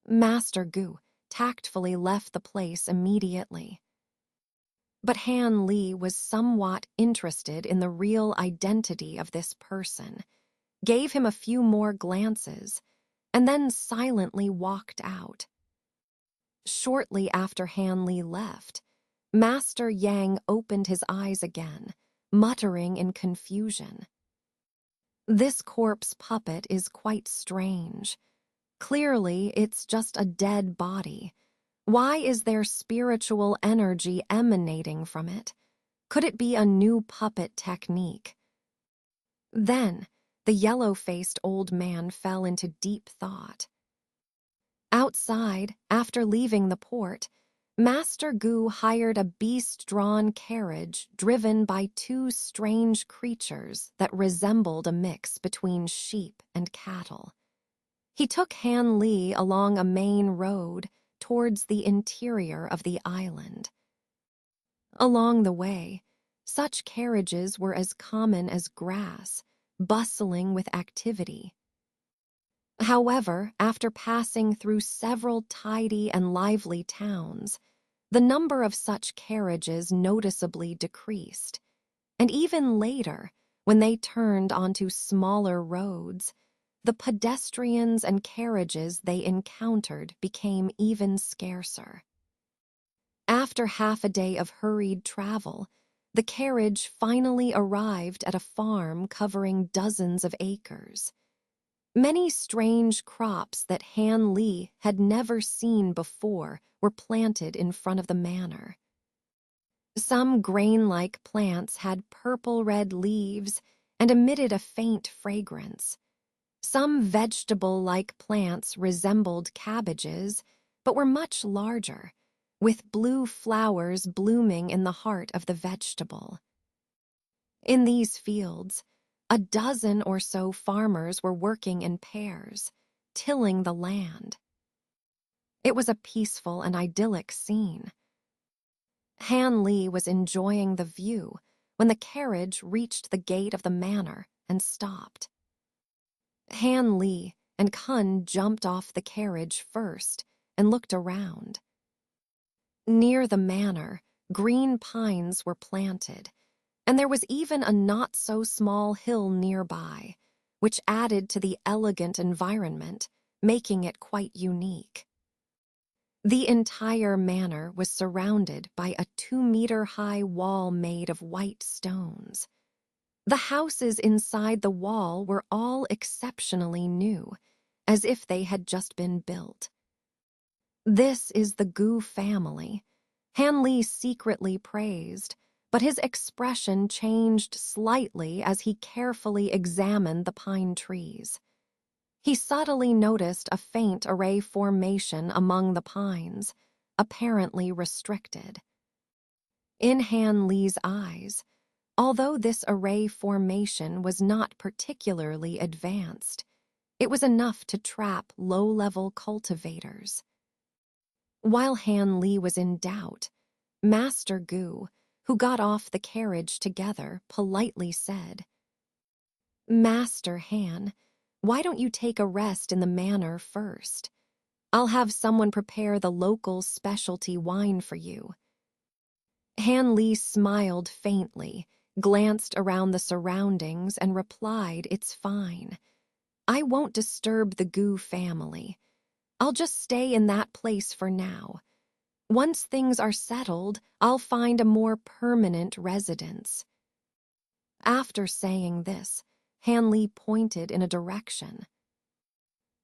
Master Gu tactfully left the place immediately. But Han Li was somewhat interested in the real identity of this person, gave him a few more glances, and then silently walked out. Shortly after Han Li left, Master Yang opened his eyes again, muttering in confusion. "This corpse puppet is quite strange. Clearly, it's just a dead body. Why is there spiritual energy emanating from it? Could it be a new puppet technique?" Then, the yellow-faced old man fell into deep thought. Outside, after leaving the port, Master Gu hired a beast-drawn carriage driven by two strange creatures that resembled a mix between sheep and cattle. He took Han Li along a main road towards the interior of the island. Along the way, such carriages were as common as grass, bustling with activity. However, after passing through several tidy and lively towns, the number of such carriages noticeably decreased, and even later, when they turned onto smaller roads, the pedestrians and carriages they encountered became even scarcer. After half a day of hurried travel, the carriage finally arrived at a farm covering dozens of acres. Many strange crops that Han Li had never seen before were planted in front of the manor. Some grain-like plants had purple-red leaves and emitted a faint fragrance. Some vegetable-like plants resembled cabbages, but were much larger, with blue flowers blooming in the heart of the vegetable. In these fields, a dozen or so farmers were working in pairs, tilling the land. It was a peaceful and idyllic scene. Han Li was enjoying the view when the carriage reached the gate of the manor and stopped. Han Li and Kun jumped off the carriage first and looked around. Near the manor, green pines were planted, and there was even a not-so-small hill nearby, which added to the elegant environment, making it quite unique. The entire manor was surrounded by a 2-meter-high wall made of white stones. The houses inside the wall were all exceptionally new, as if they had just been built. This is the Gu family, Han Li secretly praised, but his expression changed slightly as he carefully examined the pine trees. He subtly noticed a faint array formation among the pines, apparently restricted. In Han Li's eyes, although this array formation was not particularly advanced, it was enough to trap low-level cultivators. While Han Li was in doubt, Master Gu, who got off the carriage together, politely said, "Master Han, why don't you take a rest in the manor first? I'll have someone prepare the local specialty wine for you." Han Li smiled faintly, glanced around the surroundings, and replied, "It's fine. I won't disturb the Gu family. I'll just stay in that place for now. Once things are settled, I'll find a more permanent residence." After saying this, Han Li pointed in a direction.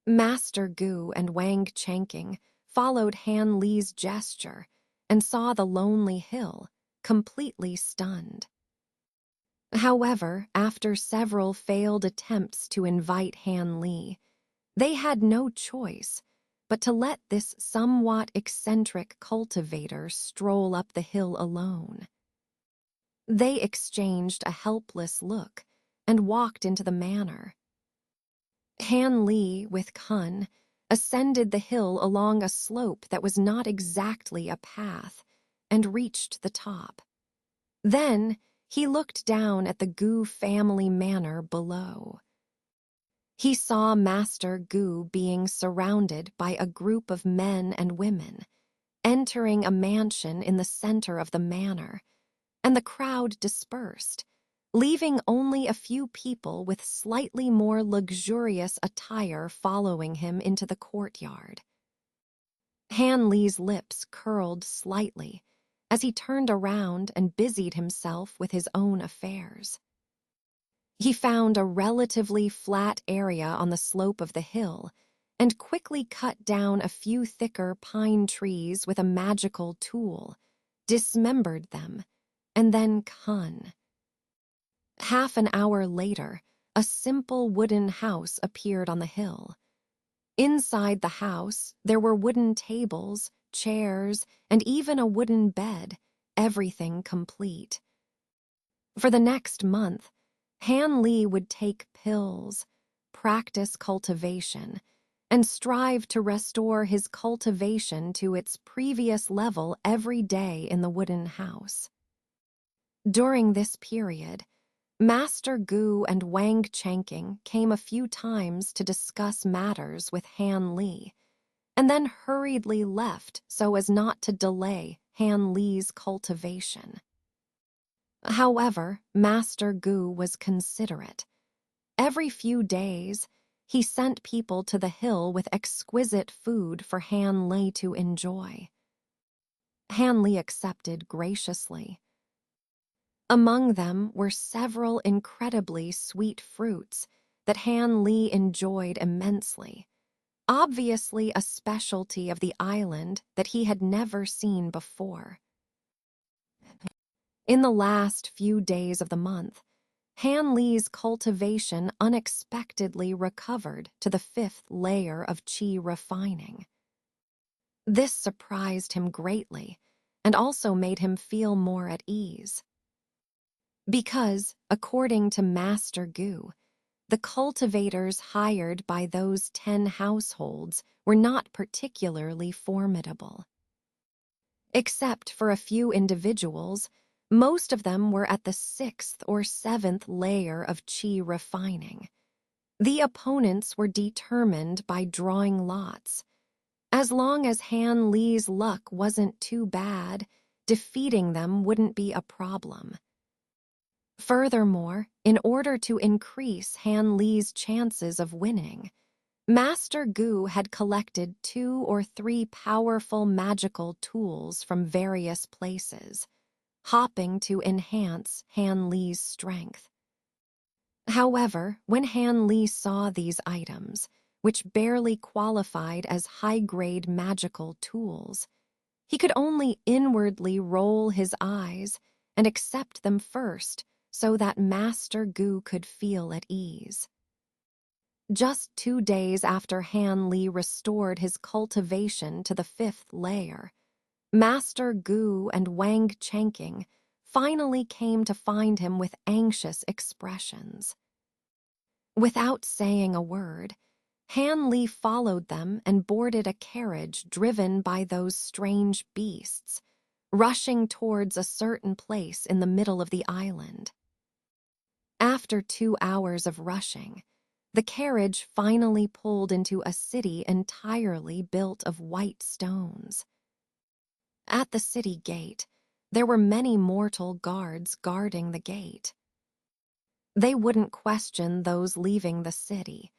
Master Gu and Wang Changqing followed Han Li's gesture and saw the lonely hill, completely stunned. However, after several failed attempts to invite Han Li, they had no choice but to let this somewhat eccentric cultivator stroll up the hill alone. They exchanged a helpless look and walked into the manor. Han Li, with Kun, ascended the hill along a slope that was not exactly a path and reached the top. Then he looked down at the Gu family manor below. He saw Master Gu being surrounded by a group of men and women, entering a mansion in the center of the manor, and the crowd dispersed, leaving only a few people with slightly more luxurious attire following him into the courtyard. Han Li's lips curled slightly as he turned around and busied himself with his own affairs. He found a relatively flat area on the slope of the hill and quickly cut down a few thicker pine trees with a magical tool, dismembered them, and then Kun. Half an hour later, a simple wooden house appeared on the hill. Inside the house, there were wooden tables, chairs, and even a wooden bed, everything complete. For the next month, Han Li would take pills, practice cultivation, and strive to restore his cultivation to its previous level every day in the wooden house. During this period, Master Gu and Wang Changqing came a few times to discuss matters with Han Li, and then hurriedly left so as not to delay Han Li's cultivation. However, Master Gu was considerate. Every few days, he sent people to the hill with exquisite food for Han Li to enjoy. Han Li accepted graciously. Among them were several incredibly sweet fruits that Han Li enjoyed immensely, obviously a specialty of the island that he had never seen before. In the last few days of the month, Han Li's cultivation unexpectedly recovered to the 5th layer of qi refining. This surprised him greatly and also made him feel more at ease. Because, according to Master Gu, the cultivators hired by those 10 households were not particularly formidable. Except for a few individuals, most of them were at the 6th or 7th layer of qi refining. The opponents were determined by drawing lots. As long as Han Li's luck wasn't too bad, defeating them wouldn't be a problem. Furthermore, in order to increase Han Li's chances of winning, Master Gu had collected 2 or 3 powerful magical tools from various places, hoping to enhance Han Li's strength. However, when Han Li saw these items, which barely qualified as high-grade magical tools, he could only inwardly roll his eyes and accept them first so that Master Gu could feel at ease. Just 2 days after Han Li restored his cultivation to the 5th layer, Master Gu and Wang Changqing finally came to find him with anxious expressions. Without saying a word, Han Li followed them and boarded a carriage driven by those strange beasts, rushing towards a certain place in the middle of the island. After 2 hours of rushing, the carriage finally pulled into a city entirely built of white stones. At the city gate, there were many mortal guards guarding the gate. They wouldn't question those leaving the city,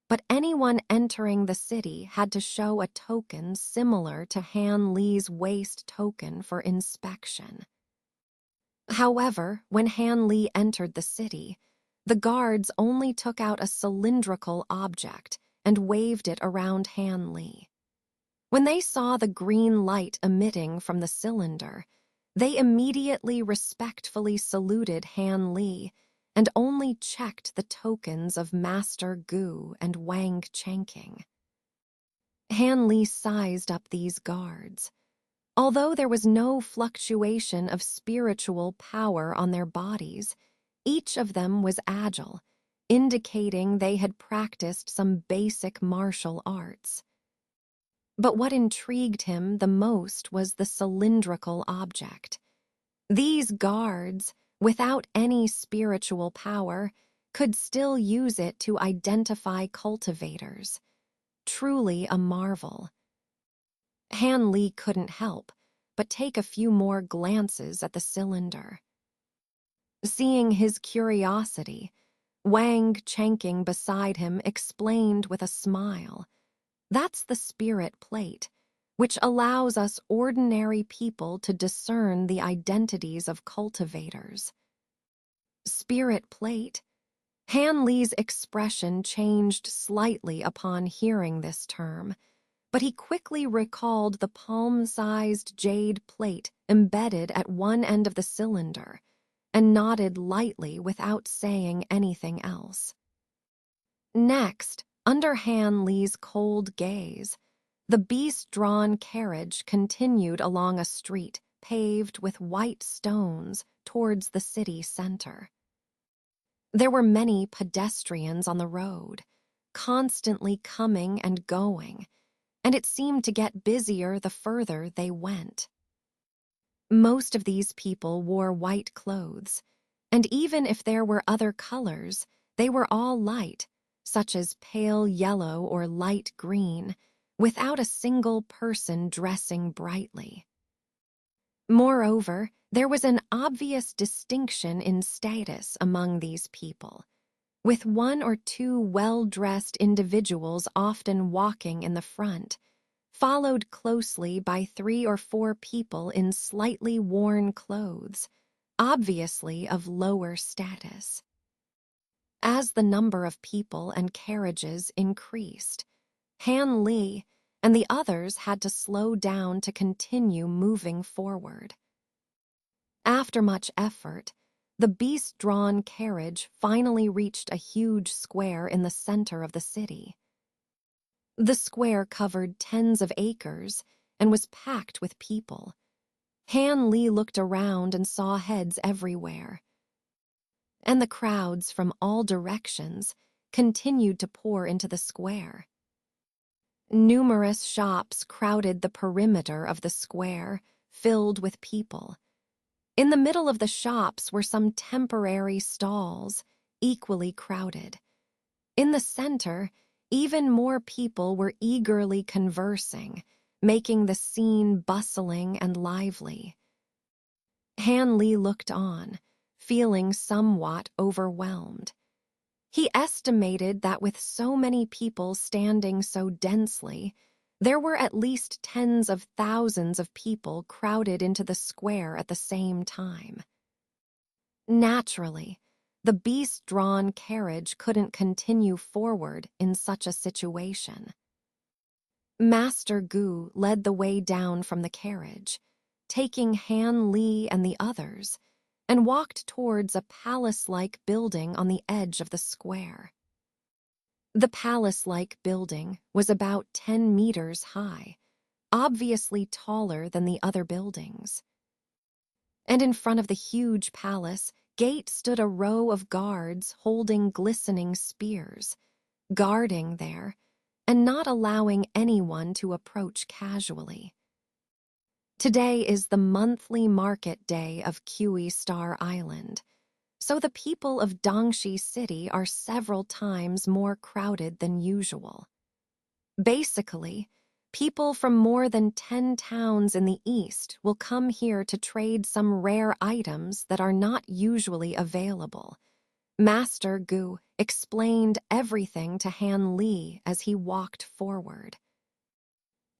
but anyone entering the city had to show a token similar to Han Li's waist token for inspection. However, when Han Li entered the city, the guards only took out a cylindrical object and waved it around Han Li. When they saw the green light emitting from the cylinder, they immediately respectfully saluted Han Li and only checked the tokens of Master Gu and Wang Changqing. Han Li sized up these guards. Although there was no fluctuation of spiritual power on their bodies, each of them was agile, indicating they had practiced some basic martial arts. But what intrigued him the most was the cylindrical object. These guards, without any spiritual power, could still use it to identify cultivators. Truly a marvel. Han Li couldn't help but take a few more glances at the cylinder. Seeing his curiosity, Wang Changqing beside him explained with a smile, "That's the spirit plate, which allows us ordinary people to discern the identities of cultivators." Spirit plate? Han Li's expression changed slightly upon hearing this term, but he quickly recalled the palm-sized jade plate embedded at one end of the cylinder and nodded lightly without saying anything else. Next, under Han Li's cold gaze, the beast-drawn carriage continued along a street paved with white stones towards the city center. There were many pedestrians on the road, constantly coming and going, and it seemed to get busier the further they went. Most of these people wore white clothes, and even if there were other colors, they were all light, such as pale yellow or light green, without a single person dressing brightly. Moreover, there was an obvious distinction in status among these people, with 1 or 2 well-dressed individuals often walking in the front, followed closely by 3 or 4 people in slightly worn clothes, obviously of lower status. As the number of people and carriages increased, Han Li and the others had to slow down to continue moving forward. After much effort, the beast-drawn carriage finally reached a huge square in the center of the city. The square covered tens of acres and was packed with people. Han Li looked around and saw heads everywhere. And the crowds from all directions continued to pour into the square. Numerous shops crowded the perimeter of the square, filled with people. In the middle of the shops were some temporary stalls, equally crowded. In the center, even more people were eagerly conversing, making the scene bustling and lively. Han Li looked on, feeling somewhat overwhelmed. He estimated that with so many people standing so densely, there were at least tens of thousands of people crowded into the square at the same time. Naturally, the beast-drawn carriage couldn't continue forward in such a situation. Master Gu led the way down from the carriage, taking Han Li and the others, and walked towards a palace-like building on the edge of the square. The palace-like building was about 10 meters high, obviously taller than the other buildings. And in front of the huge palace gate stood a row of guards holding glistening spears, guarding there and not allowing anyone to approach casually. Today is the monthly market day of Kui Star Island, so the people of Dongxi City are several times more crowded than usual. Basically, people from more than 10 towns in the east will come here to trade some rare items that are not usually available. Master Gu explained everything to Han Li as he walked forward.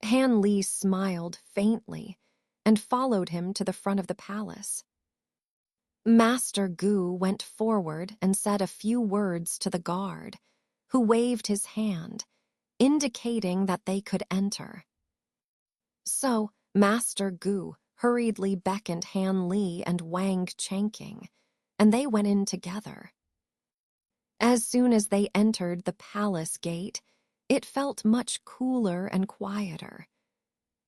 Han Li smiled faintly and followed him to the front of the palace. Master Gu went forward and said a few words to the guard, who waved his hand, indicating that they could enter. So, Master Gu hurriedly beckoned Han Li and Wang Changqing, and they went in together. As soon as they entered the palace gate, it felt much cooler and quieter.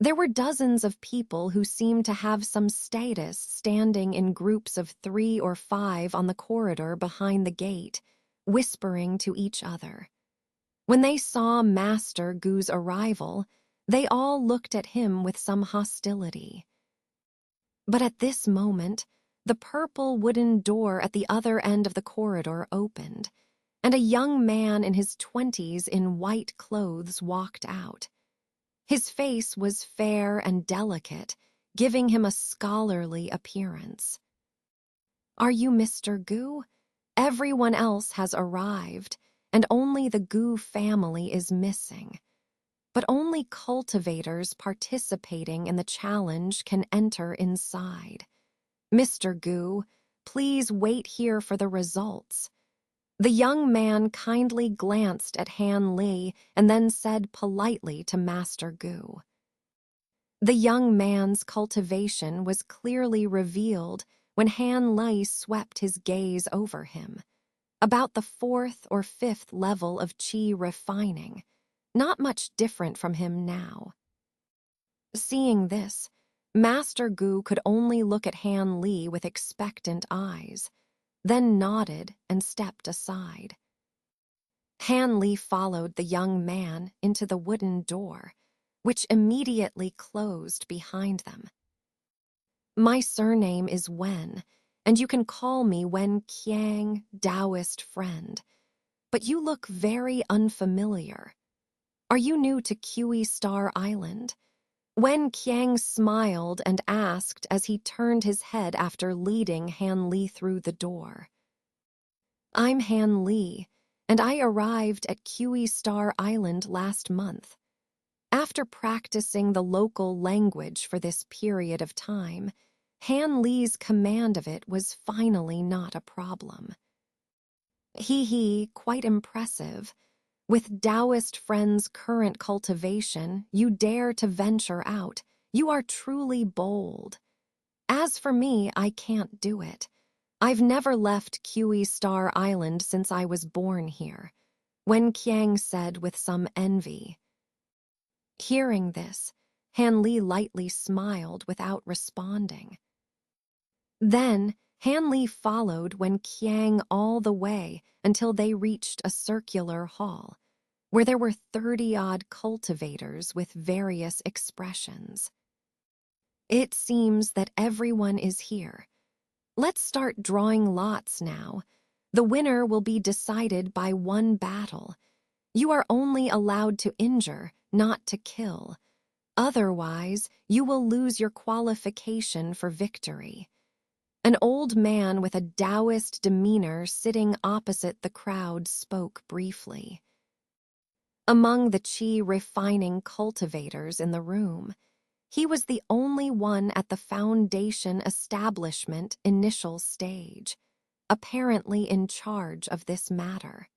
There were dozens of people who seemed to have some status standing in groups of 3 or 5 on the corridor behind the gate, whispering to each other. When they saw Master Gu's arrival, they all looked at him with some hostility. But at this moment, the purple wooden door at the other end of the corridor opened, and a young man in his 20s in white clothes walked out. His face was fair and delicate, giving him a scholarly appearance. "Are you Mr. Gu? Everyone else has arrived, and only the Gu family is missing. But only cultivators participating in the challenge can enter inside. Mr. Gu, please wait here for the results." The young man kindly glanced at Han Li and then said politely to Master Gu. The young man's cultivation was clearly revealed when Han Li swept his gaze over him. About the 4th or 5th level of qi refining, not much different from him now. Seeing this, Master Gu could only look at Han Li with expectant eyes, then nodded and stepped aside. Han Li followed the young man into the wooden door, which immediately closed behind them. "My surname is Wen, and you can call me Wen Qiang, Taoist friend, but you look very unfamiliar. Are you new to Kui Star Island?" Wen Qiang smiled and asked as he turned his head after leading Han Li through the door. "I'm Han Li, and I arrived at Kui Star Island last month. After practicing the local language for this period of time, Han Li's command of it was finally not a problem." Quite impressive. With Taoist friends' current cultivation, you dare to venture out. You are truly bold. As for me, I can't do it. I've never left Kui Star Island since I was born here, Wen Qiang said with some envy. Hearing this, Han Li lightly smiled without responding. Then, Han Li followed Wen Qiang all the way until they reached a circular hall, where there were 30-odd cultivators with various expressions. It seems that everyone is here. Let's start drawing lots now. The winner will be decided by one battle. You are only allowed to injure, not to kill. Otherwise, you will lose your qualification for victory. An old man with a Taoist demeanor sitting opposite the crowd spoke briefly. Among the qi refining cultivators in the room, he was the only one at the foundation establishment initial stage, apparently in charge of this matter.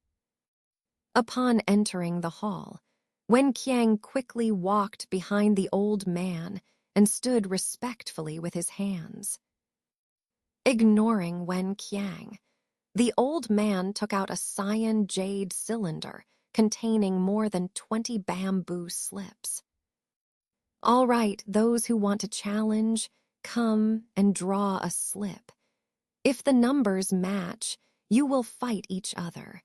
Upon entering the hall, Wen Qiang quickly walked behind the old man and stood respectfully with his hands. Ignoring Wen Qiang, the old man took out a cyan jade cylinder containing more than 20 bamboo slips. All right, those who want to challenge, come and draw a slip. If the numbers match, you will fight each other.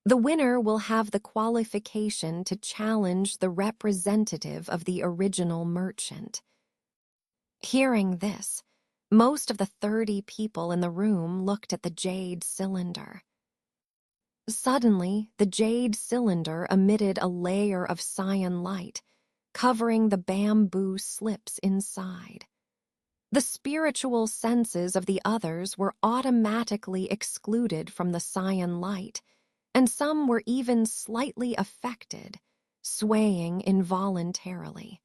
The winner will have the qualification to challenge the representative of the original merchant. Hearing this, most of the 30 people in the room looked at the jade cylinder. Suddenly, the jade cylinder emitted a layer of cyan light, covering the bamboo slips inside. The spiritual senses of the others were automatically excluded from the cyan light, and some were even slightly affected, swaying involuntarily.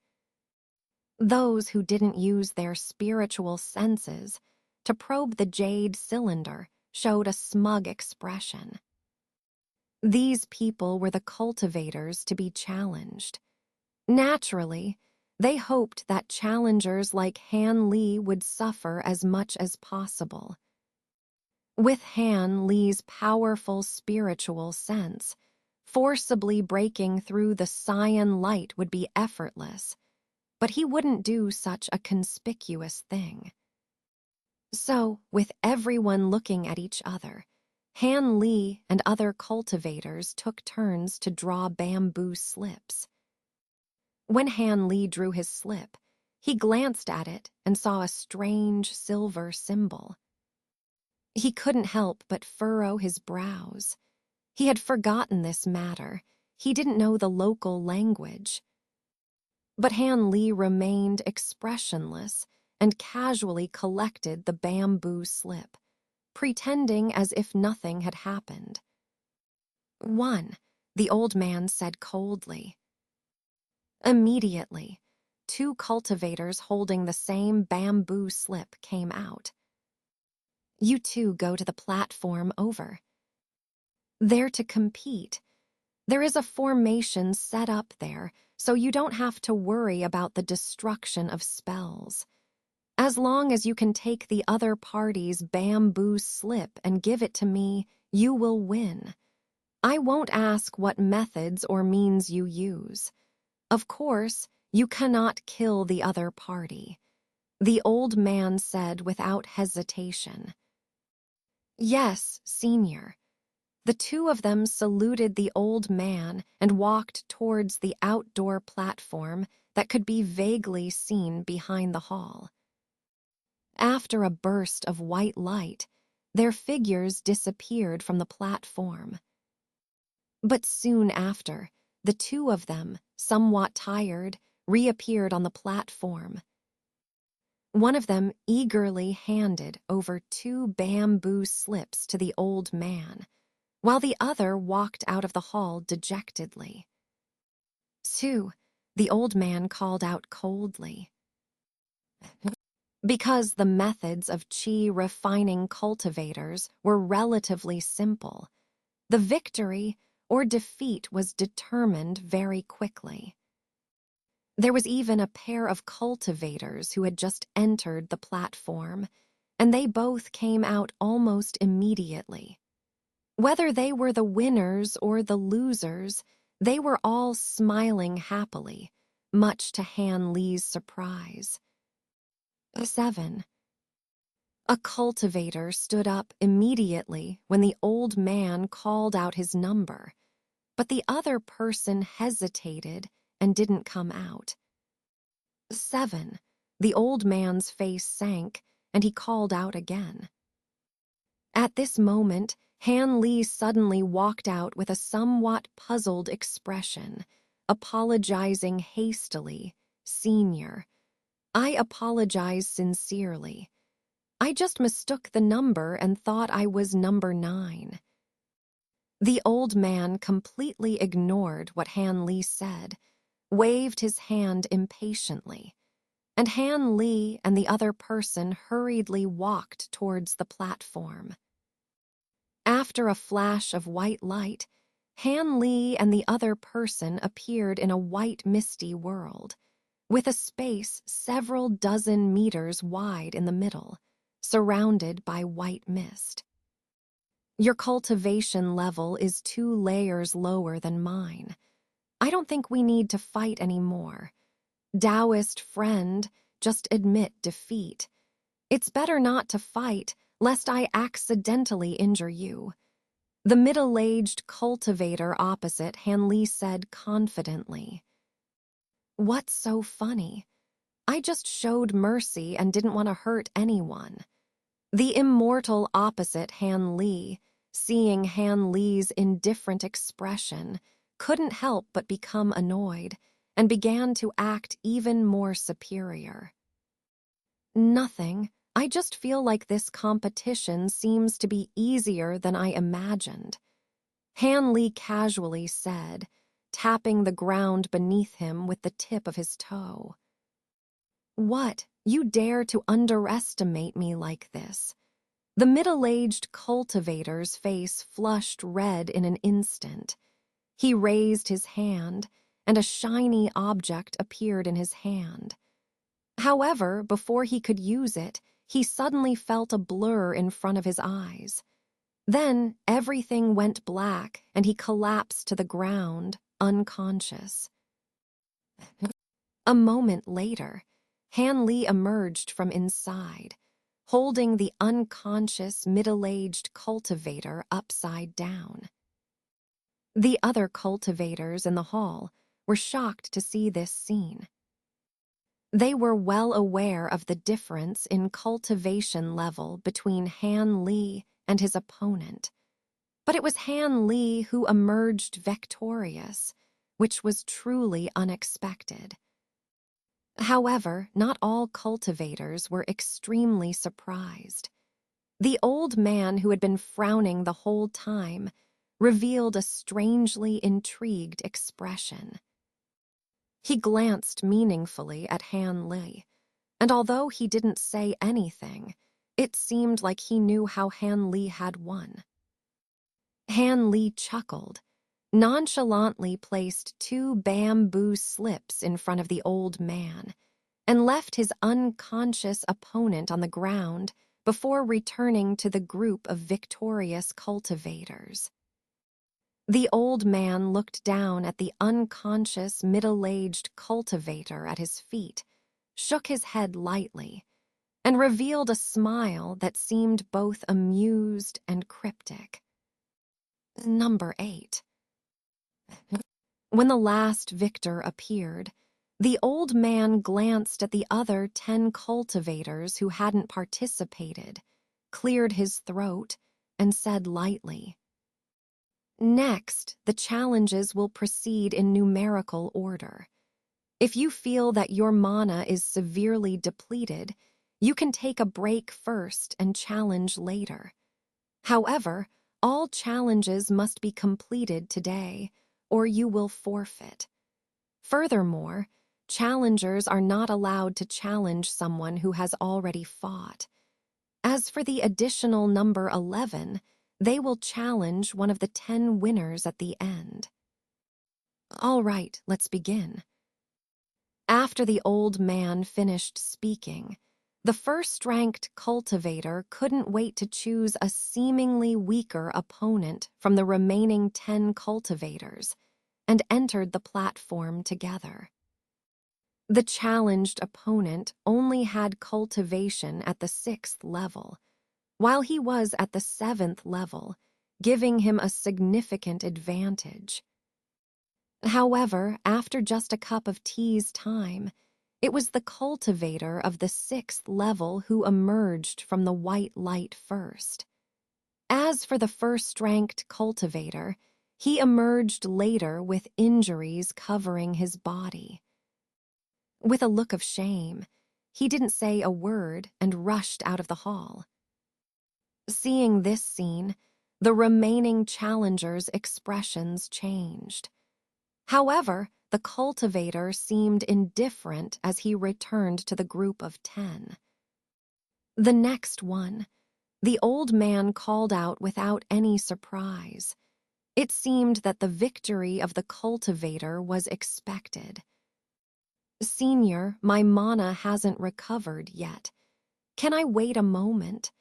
Those who didn't use their spiritual senses to probe the jade cylinder showed a smug expression. These people were the cultivators to be challenged. Naturally, they hoped that challengers like Han Li would suffer as much as possible. With Han Li's powerful spiritual sense, forcibly breaking through the cyan light would be effortless, but he wouldn't do such a conspicuous thing. So, with everyone looking at each other, Han Li and other cultivators took turns to draw bamboo slips. When Han Li drew his slip, he glanced at it and saw a strange silver symbol. He couldn't help but furrow his brows. He had forgotten this matter. He didn't know the local language. But Han Li remained expressionless and casually collected the bamboo slip, pretending as if nothing had happened. "One," the old man said coldly. Immediately, 2 cultivators holding the same bamboo slip came out. "You two go to the platform over. They're to compete. There is a formation set up there, so you don't have to worry about the destruction of spells. As long as you can take the other party's bamboo slip and give it to me, you will win. I won't ask what methods or means you use. Of course, you cannot kill the other party," the old man said without hesitation. "Yes, Senior." The 2 of them saluted the old man and walked towards the outdoor platform that could be vaguely seen behind the hall. After a burst of white light, their figures disappeared from the platform. But soon after, the 2 of them, somewhat tired, reappeared on the platform. One of them eagerly handed over 2 bamboo slips to the old man, while the other walked out of the hall dejectedly. "Two," the old man called out coldly. Because the methods of qi refining cultivators were relatively simple, the victory or defeat was determined very quickly. There was even a pair of cultivators who had just entered the platform, and they both came out almost immediately. Whether they were the winners or the losers, they were all smiling happily, much to Han Li's surprise. 7. A cultivator stood up immediately when the old man called out his number, but the other person hesitated and didn't come out. 7. The old man's face sank, and he called out again. At this moment, Han Li suddenly walked out with a somewhat puzzled expression, apologizing hastily. "Senior, I apologize sincerely. I just mistook the number and thought I was number 9. The old man completely ignored what Han Li said, waved his hand impatiently, and Han Li and the other person hurriedly walked towards the platform. After a flash of white light, Han Li and the other person appeared in a white misty world, with a space several dozen meters wide in the middle, surrounded by white mist. Your cultivation level is 2 layers lower than mine. I don't think we need to fight anymore. Taoist friend, just admit defeat. It's better not to fight, lest I accidentally injure you." The middle-aged cultivator opposite Han Li said confidently. "What's so funny? I just showed mercy and didn't want to hurt anyone." The immortal opposite Han Li, seeing Han Li's indifferent expression, couldn't help but become annoyed and began to act even more superior. "Nothing. I just feel like this competition seems to be easier than I imagined," Han Li casually said, tapping the ground beneath him with the tip of his toe. "What? You dare to underestimate me like this?" The middle-aged cultivator's face flushed red in an instant. He raised his hand, and a shiny object appeared in his hand. However, before he could use it, he suddenly felt a blur in front of his eyes. Then everything went black, and he collapsed to the ground, unconscious. A moment later, Han Li emerged from inside, holding the unconscious middle-aged cultivator upside down. The other cultivators in the hall were shocked to see this scene. They were well aware of the difference in cultivation level between Han Li and his opponent, but it was Han Li who emerged victorious, which was truly unexpected. However, not all cultivators were extremely surprised. The old man, who had been frowning the whole time, revealed a strangely intrigued expression. He glanced meaningfully at Han Li, and although he didn't say anything, it seemed like he knew how Han Li had won. Han Li chuckled, nonchalantly placed 2 bamboo slips in front of the old man, and left his unconscious opponent on the ground before returning to the group of victorious cultivators. The old man looked down at the unconscious middle-aged cultivator at his feet, shook his head lightly, and revealed a smile that seemed both amused and cryptic. Number 8. When the last victor appeared, the old man glanced at the other 10 cultivators who hadn't participated, cleared his throat, and said lightly, "Next, the challenges will proceed in numerical order. If you feel that your mana is severely depleted, you can take a break first and challenge later. However, all challenges must be completed today, or you will forfeit. Furthermore, challengers are not allowed to challenge someone who has already fought. As for the additional number 11, they will challenge one of the 10 winners at the end." "All right, let's begin." After the old man finished speaking, the first-ranked cultivator couldn't wait to choose a seemingly weaker opponent from the remaining 10 cultivators and entered the platform together. The challenged opponent only had cultivation at the 6th level, while he was at the 7th level, giving him a significant advantage. However, after just a cup of tea's time, it was the cultivator of the 6th level who emerged from the white light first. As for the first-ranked cultivator, he emerged later with injuries covering his body. With a look of shame, he didn't say a word and rushed out of the hall. Seeing this scene, the remaining challengers' expressions changed. However, the cultivator seemed indifferent as he returned to the group of 10. The next one, the old man called out without any surprise. It seemed that the victory of the cultivator was expected. "Senior, my mana hasn't recovered yet. Can I wait a moment?"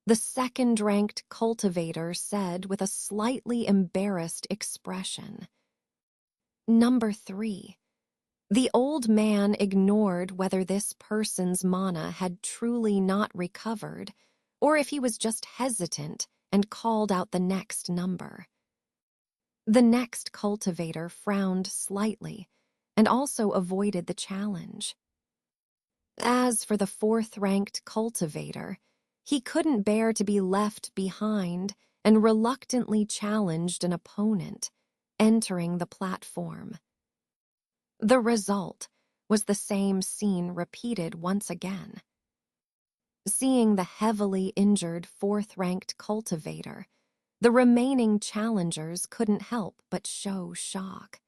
The second-ranked cultivator said with a slightly embarrassed expression. Number 3. The old man ignored whether this person's mana had truly not recovered, or if he was just hesitant and called out the next number. The next cultivator frowned slightly and also avoided the challenge. As for the 4th-ranked cultivator, he couldn't bear to be left behind and reluctantly challenged an opponent, entering the platform. The result was the same scene repeated once again. Seeing the heavily injured 4th-ranked cultivator, the remaining challengers couldn't help but show shock.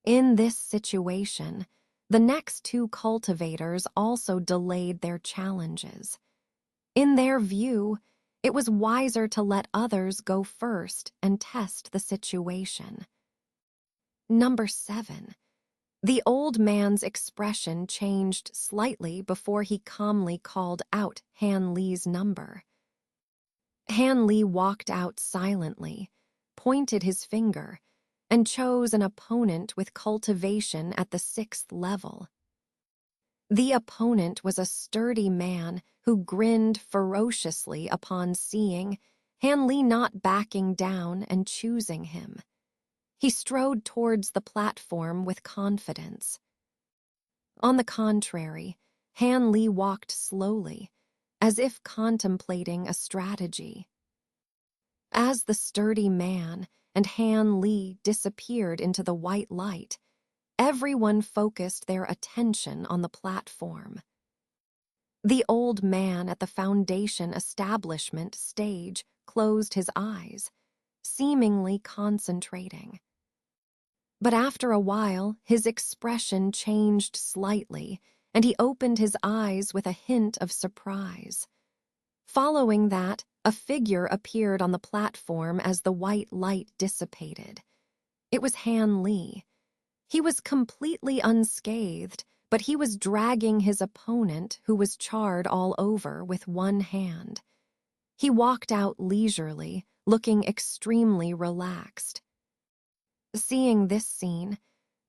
In this situation, the next 2 cultivators also delayed their challenges. In their view, it was wiser to let others go first and test the situation. Number 7. The old man's expression changed slightly before he calmly called out Han Li's number. Han Li walked out silently, pointed his finger, and chose an opponent with cultivation at the 6th level. The opponent was a sturdy man who grinned ferociously upon seeing Han Li not backing down and choosing him. He strode towards the platform with confidence. On the contrary, Han Li walked slowly, as if contemplating a strategy. As the sturdy man and Han Li disappeared into the white light, everyone focused their attention on the platform. The old man at the foundation establishment stage closed his eyes, seemingly concentrating. But after a while, his expression changed slightly, and he opened his eyes with a hint of surprise. Following that, a figure appeared on the platform as the white light dissipated. It was Han Li. He was completely unscathed, but he was dragging his opponent, who was charred all over, with one hand. He walked out leisurely, looking extremely relaxed. Seeing this scene,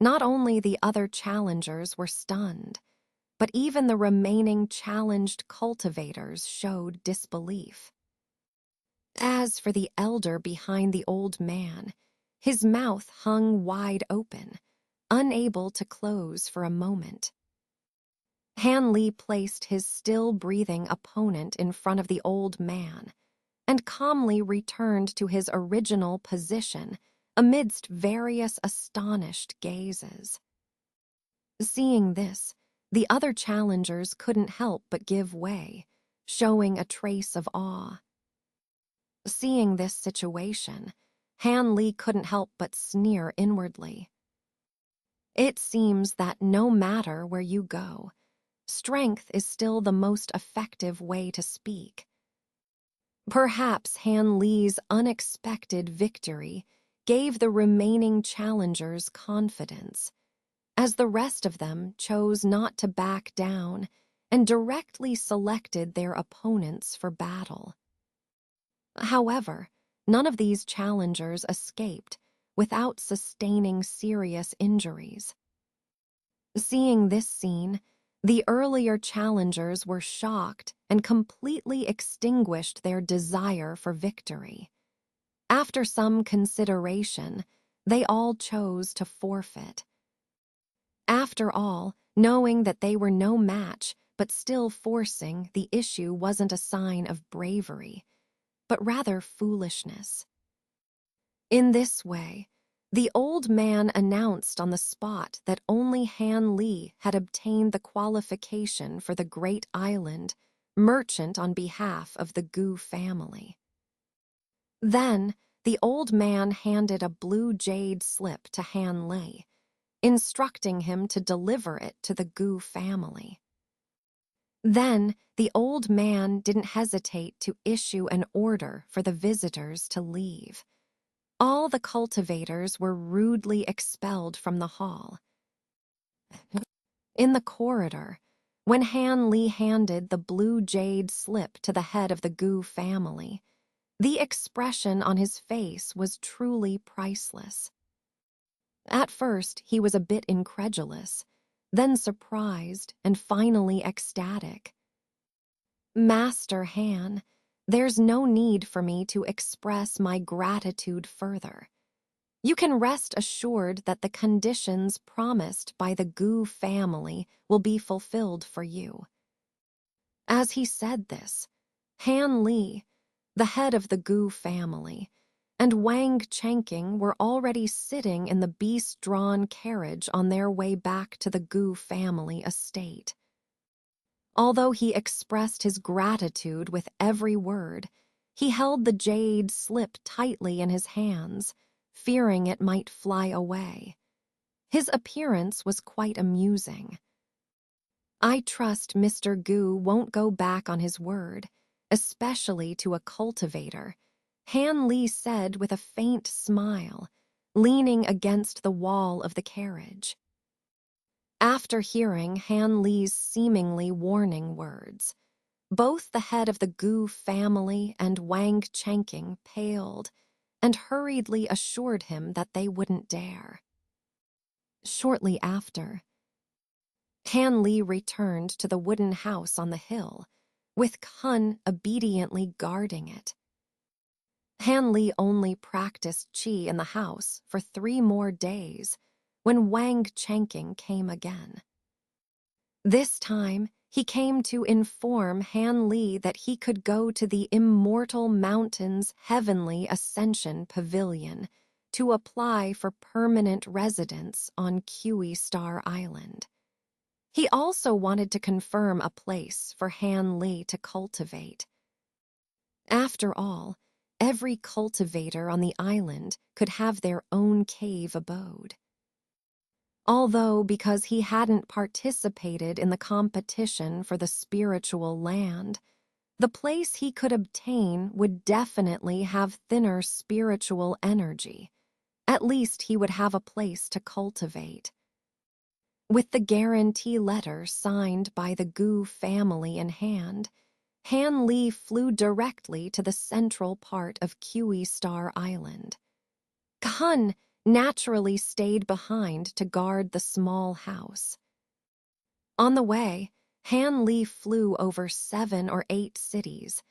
not only the other challengers were stunned, but even the remaining challenged cultivators showed disbelief. As for the elder behind the old man, his mouth hung wide open, unable to close for a moment. Han Li placed his still-breathing opponent in front of the old man and calmly returned to his original position amidst various astonished gazes. Seeing this, the other challengers couldn't help but give way, showing a trace of awe. Seeing this situation, Han Li couldn't help but sneer inwardly. It seems that no matter where you go, strength is still the most effective way to speak. Perhaps Han Li's unexpected victory gave the remaining challengers confidence, as the rest of them chose not to back down and directly selected their opponents for battle. However, none of these challengers escaped without sustaining serious injuries. Seeing this scene, the earlier challengers were shocked and completely extinguished their desire for victory. After some consideration, they all chose to forfeit. After all, knowing that they were no match, but still forcing the issue wasn't a sign of bravery, but rather foolishness. In this way, the old man announced on the spot that only Han Li had obtained the qualification for the Great Island, merchant on behalf of the Gu family. Then, the old man handed a blue jade slip to Han Li, instructing him to deliver it to the Gu family. Then, the old man didn't hesitate to issue an order for the visitors to leave. All the cultivators were rudely expelled from the hall. In the corridor, when Han Li handed the blue jade slip to the head of the Gu family, the expression on his face was truly priceless. At first, he was a bit incredulous, then surprised, and finally ecstatic. Master Han, there's no need for me to express my gratitude further. You can rest assured that the conditions promised by the Gu family will be fulfilled for you. As he said this, Han Li, the head of the Gu family, and Wang Chengqing were already sitting in the beast-drawn carriage on their way back to the Gu family estate. Although he expressed his gratitude with every word, he held the jade slip tightly in his hands, fearing it might fly away. His appearance was quite amusing. I trust Mr. Gu won't go back on his word, especially to a cultivator, Han Li said with a faint smile, leaning against the wall of the carriage. After hearing Han Li's seemingly warning words, both the head of the Gu family and Wang Chengqing paled and hurriedly assured him that they wouldn't dare. Shortly after, Han Li returned to the wooden house on the hill, with Kun obediently guarding it. Han Li only practiced qi in the house for 3 more days when Wang Chengqing came again. This time, he came to inform Han Li that he could go to the Immortal Mountain's Heavenly Ascension Pavilion to apply for permanent residence on Kui Star Island. He also wanted to confirm a place for Han Li to cultivate. After all, every cultivator on the island could have their own cave abode. Although, because he hadn't participated in the competition for the spiritual land, the place he could obtain would definitely have thinner spiritual energy. At least he would have a place to cultivate. With the guarantee letter signed by the Gu family in hand, Han Li flew directly to the central part of Kui Star Island. Kun naturally stayed behind to guard the small house. On the way, Han Li flew over 7 or 8 cities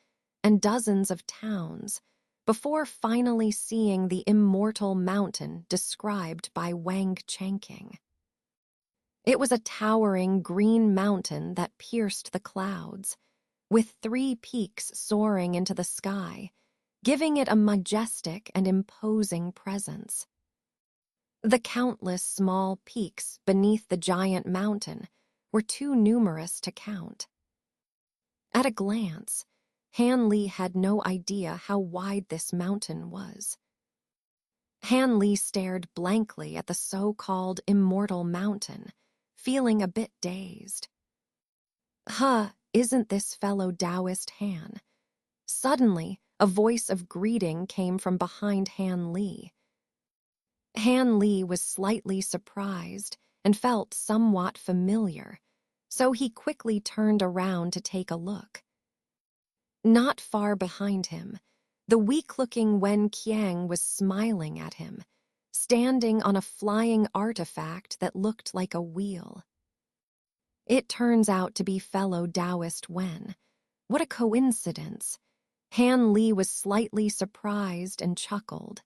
and dozens of towns before finally seeing the Immortal Mountain described by Wang Chengqing. It was a towering green mountain that pierced the clouds, with 3 peaks soaring into the sky, giving it a majestic and imposing presence. The countless small peaks beneath the giant mountain were too numerous to count. At a glance, Han Li had no idea how wide this mountain was. Han Li stared blankly at the so-called Immortal Mountain, feeling a bit dazed. Isn't this fellow Taoist Han? Suddenly, a voice of greeting came from behind Han Li. Han Li was slightly surprised and felt somewhat familiar, so he quickly turned around to take a look. Not far behind him, the weak-looking Wen Qiang was smiling at him, standing on a flying artifact that looked like a wheel. It turns out to be fellow Taoist Wen. What a coincidence. Han Li was slightly surprised and chuckled.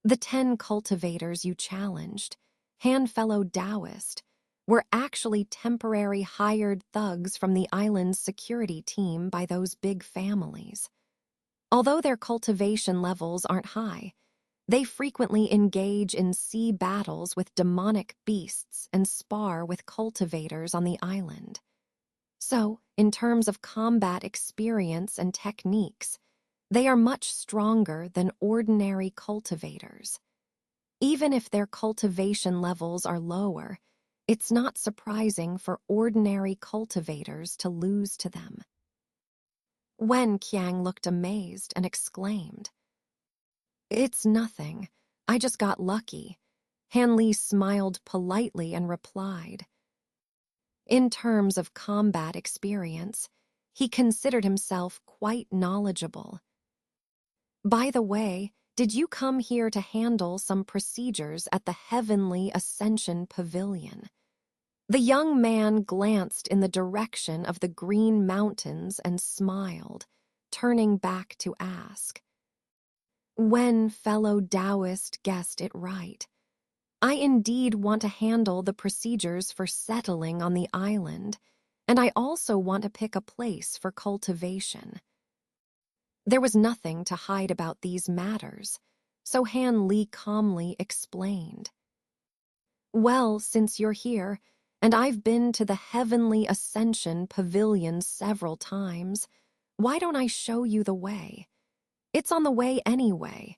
The 10 cultivators you challenged, Han fellow Taoist, were actually temporary hired thugs from the island's security team by those big families. Although their cultivation levels aren't high, they frequently engage in sea battles with demonic beasts and spar with cultivators on the island. So, in terms of combat experience and techniques, they are much stronger than ordinary cultivators. Even if their cultivation levels are lower, it's not surprising for ordinary cultivators to lose to them. Wen Qiang looked amazed and exclaimed, "It's nothing. I just got lucky." Han Li smiled politely and replied. In terms of combat experience, he considered himself quite knowledgeable. "By the way, did you come here to handle some procedures at the Heavenly Ascension Pavilion?" The young man glanced in the direction of the Green Mountains and smiled, turning back to ask. Wen fellow Taoist guessed it right. "I indeed want to handle the procedures for settling on the island, and I also want to pick a place for cultivation." There was nothing to hide about these matters, so Han Li calmly explained. "Well, since you're here, and I've been to the Heavenly Ascension Pavilion several times, why don't I show you the way? It's on the way anyway.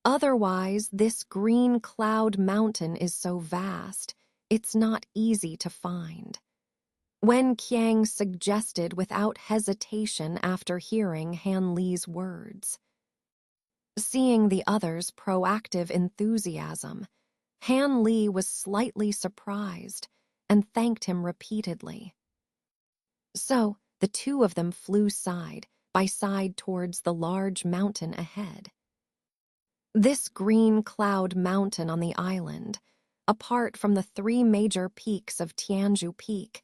Otherwise, this green cloud mountain is so vast, it's not easy to find." Wen Qiang suggested without hesitation after hearing Han Li's words. Seeing the others' proactive enthusiasm, Han Li was slightly surprised and thanked him repeatedly. So, the two of them flew side by side towards the large mountain ahead. This green cloud mountain on the island, apart from the 3 major peaks of Tianzhu Peak,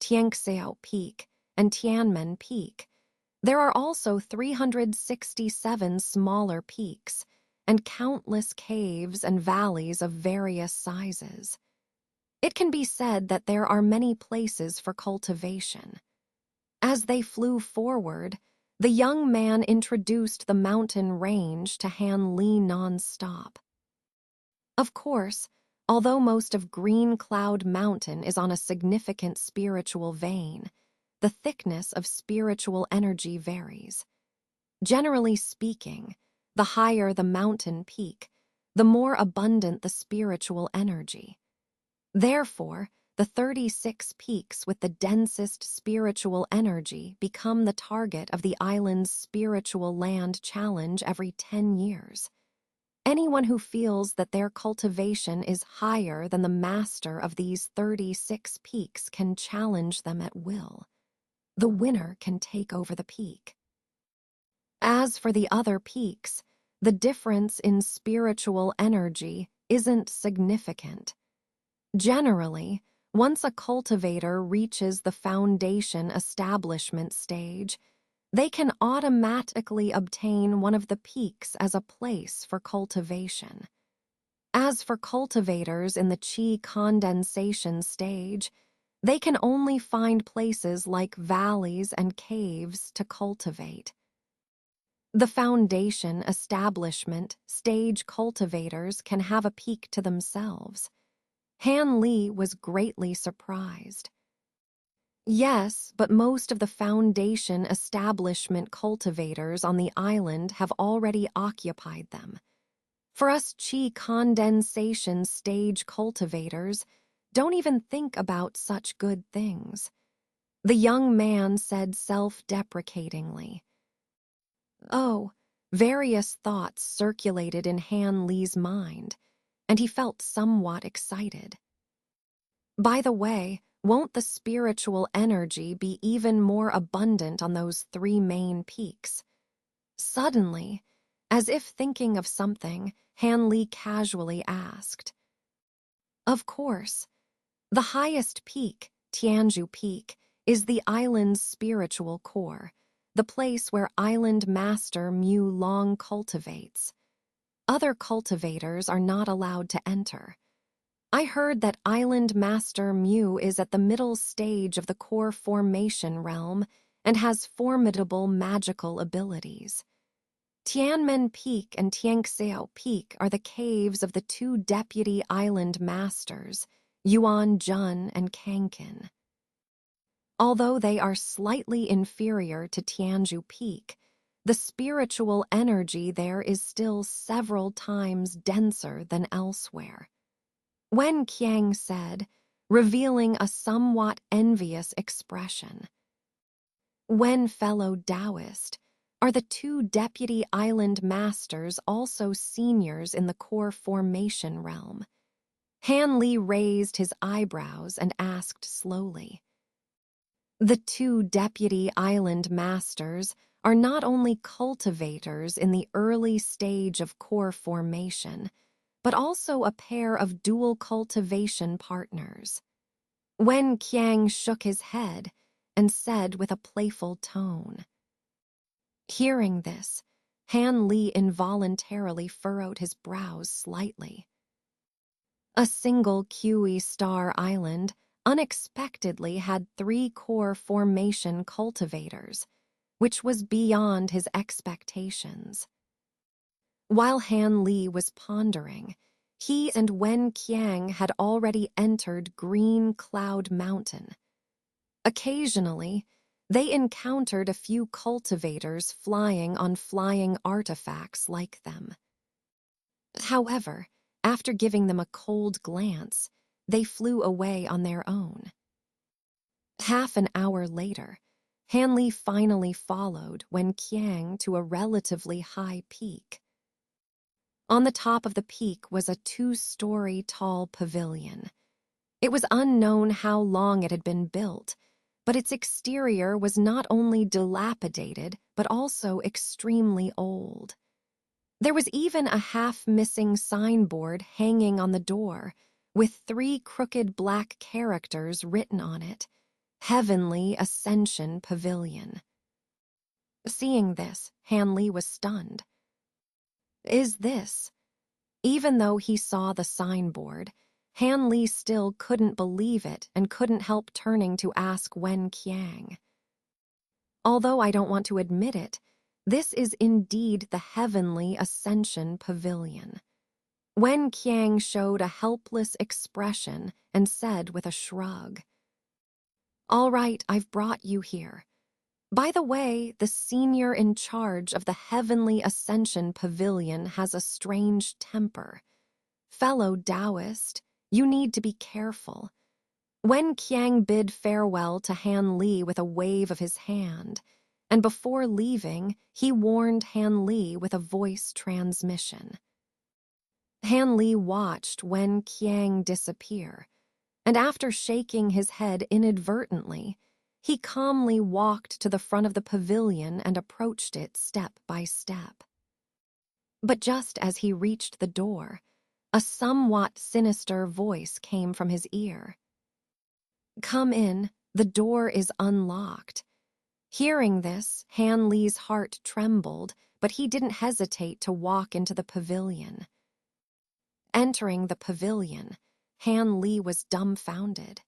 Tianxiao Peak, and Tianmen Peak, there are also 367 smaller peaks and countless caves and valleys of various sizes. It can be said that there are many places for cultivation. As they flew forward, the young man introduced the mountain range to Han Li non-stop. Of course, although most of Green Cloud Mountain is on a significant spiritual vein, the thickness of spiritual energy varies. Generally speaking, the higher the mountain peak, the more abundant the spiritual energy. Therefore, the 36 peaks with the densest spiritual energy become the target of the island's Spiritual Land Challenge every 10 years. Anyone who feels that their cultivation is higher than the master of these 36 peaks can challenge them at will. The winner can take over the peak. As for the other peaks, the difference in spiritual energy isn't significant. Generally, once a cultivator reaches the foundation establishment stage, they can automatically obtain one of the peaks as a place for cultivation. As for cultivators in the qi condensation stage, they can only find places like valleys and caves to cultivate. The foundation establishment stage cultivators can have a peak to themselves. Han Li was greatly surprised. Yes, but most of the foundation establishment cultivators on the island have already occupied them. For us qi condensation stage cultivators, don't even think about such good things. The young man said self-deprecatingly. Oh, various thoughts circulated in Han Li's mind, and he felt somewhat excited. By the way, won't the spiritual energy be even more abundant on those 3 main peaks? Suddenly, as if thinking of something, Han Li casually asked. Of course. The highest peak, Tianzhu Peak, is the island's spiritual core, the place where Island Master Mu Long cultivates. Other cultivators are not allowed to enter. I heard that Island Master Mu is at the middle stage of the core formation realm and has formidable magical abilities. Tianmen Peak and Tianxiao Peak are the caves of the two deputy island masters, Yuan Jun and Kankin. Although they are slightly inferior to Tianzhu Peak, the spiritual energy there is still several times denser than elsewhere. Wen Qiang said, revealing a somewhat envious expression. When fellow Taoist, are the two deputy island masters also seniors in the core formation realm? Han Li raised his eyebrows and asked slowly. The two deputy island masters are not only cultivators in the early stage of core formation, but also a pair of dual cultivation partners. Wen Qiang shook his head and said with a playful tone. Hearing this, Han Li involuntarily furrowed his brows slightly. A single Kiwi star island unexpectedly had 3 core formation cultivators, which was beyond his expectations. While Han Li was pondering, he and Wen Qiang had already entered Green Cloud Mountain. Occasionally, they encountered a few cultivators flying on flying artifacts like them. However, after giving them a cold glance, they flew away on their own. Half an hour later, Han Li finally followed Wen Qiang to a relatively high peak. On the top of the peak was a 2-story tall pavilion. It was unknown how long it had been built, but its exterior was not only dilapidated, but also extremely old. There was even a half-missing signboard hanging on the door, with 3 crooked black characters written on it, Heavenly Ascension Pavilion. Seeing this, Han Li was stunned. Is this? Even though he saw the signboard, Han Li still couldn't believe it and couldn't help turning to ask Wen Qiang. Although I don't want to admit it, this is indeed the Heavenly Ascension Pavilion. Wen Qiang showed a helpless expression and said with a shrug, All right, I've brought you here. By the way, the senior in charge of the Heavenly Ascension Pavilion has a strange temper. Fellow Taoist, you need to be careful. Wen Qiang bid farewell to Han Li with a wave of his hand, and before leaving, he warned Han Li with a voice transmission. Han Li watched Wen Qiang disappear, and after shaking his head inadvertently, he calmly walked to the front of the pavilion and approached it step by step. But just as he reached the door, a somewhat sinister voice came from his ear. Come in, the door is unlocked. Hearing this, Han Li's heart trembled, but he didn't hesitate to walk into the pavilion. Entering the pavilion, Han Li was dumbfounded.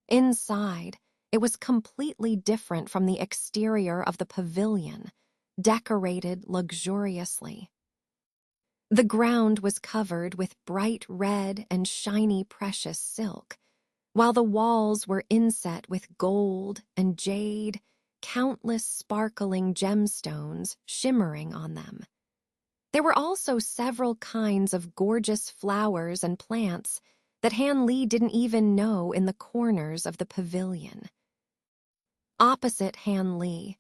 Inside, it was completely different from the exterior of the pavilion, decorated luxuriously. The ground was covered with bright red and shiny precious silk, while the walls were inset with gold and jade, countless sparkling gemstones shimmering on them. There were also several kinds of gorgeous flowers and plants that Han Li didn't even know in the corners of the pavilion. Opposite Han Li,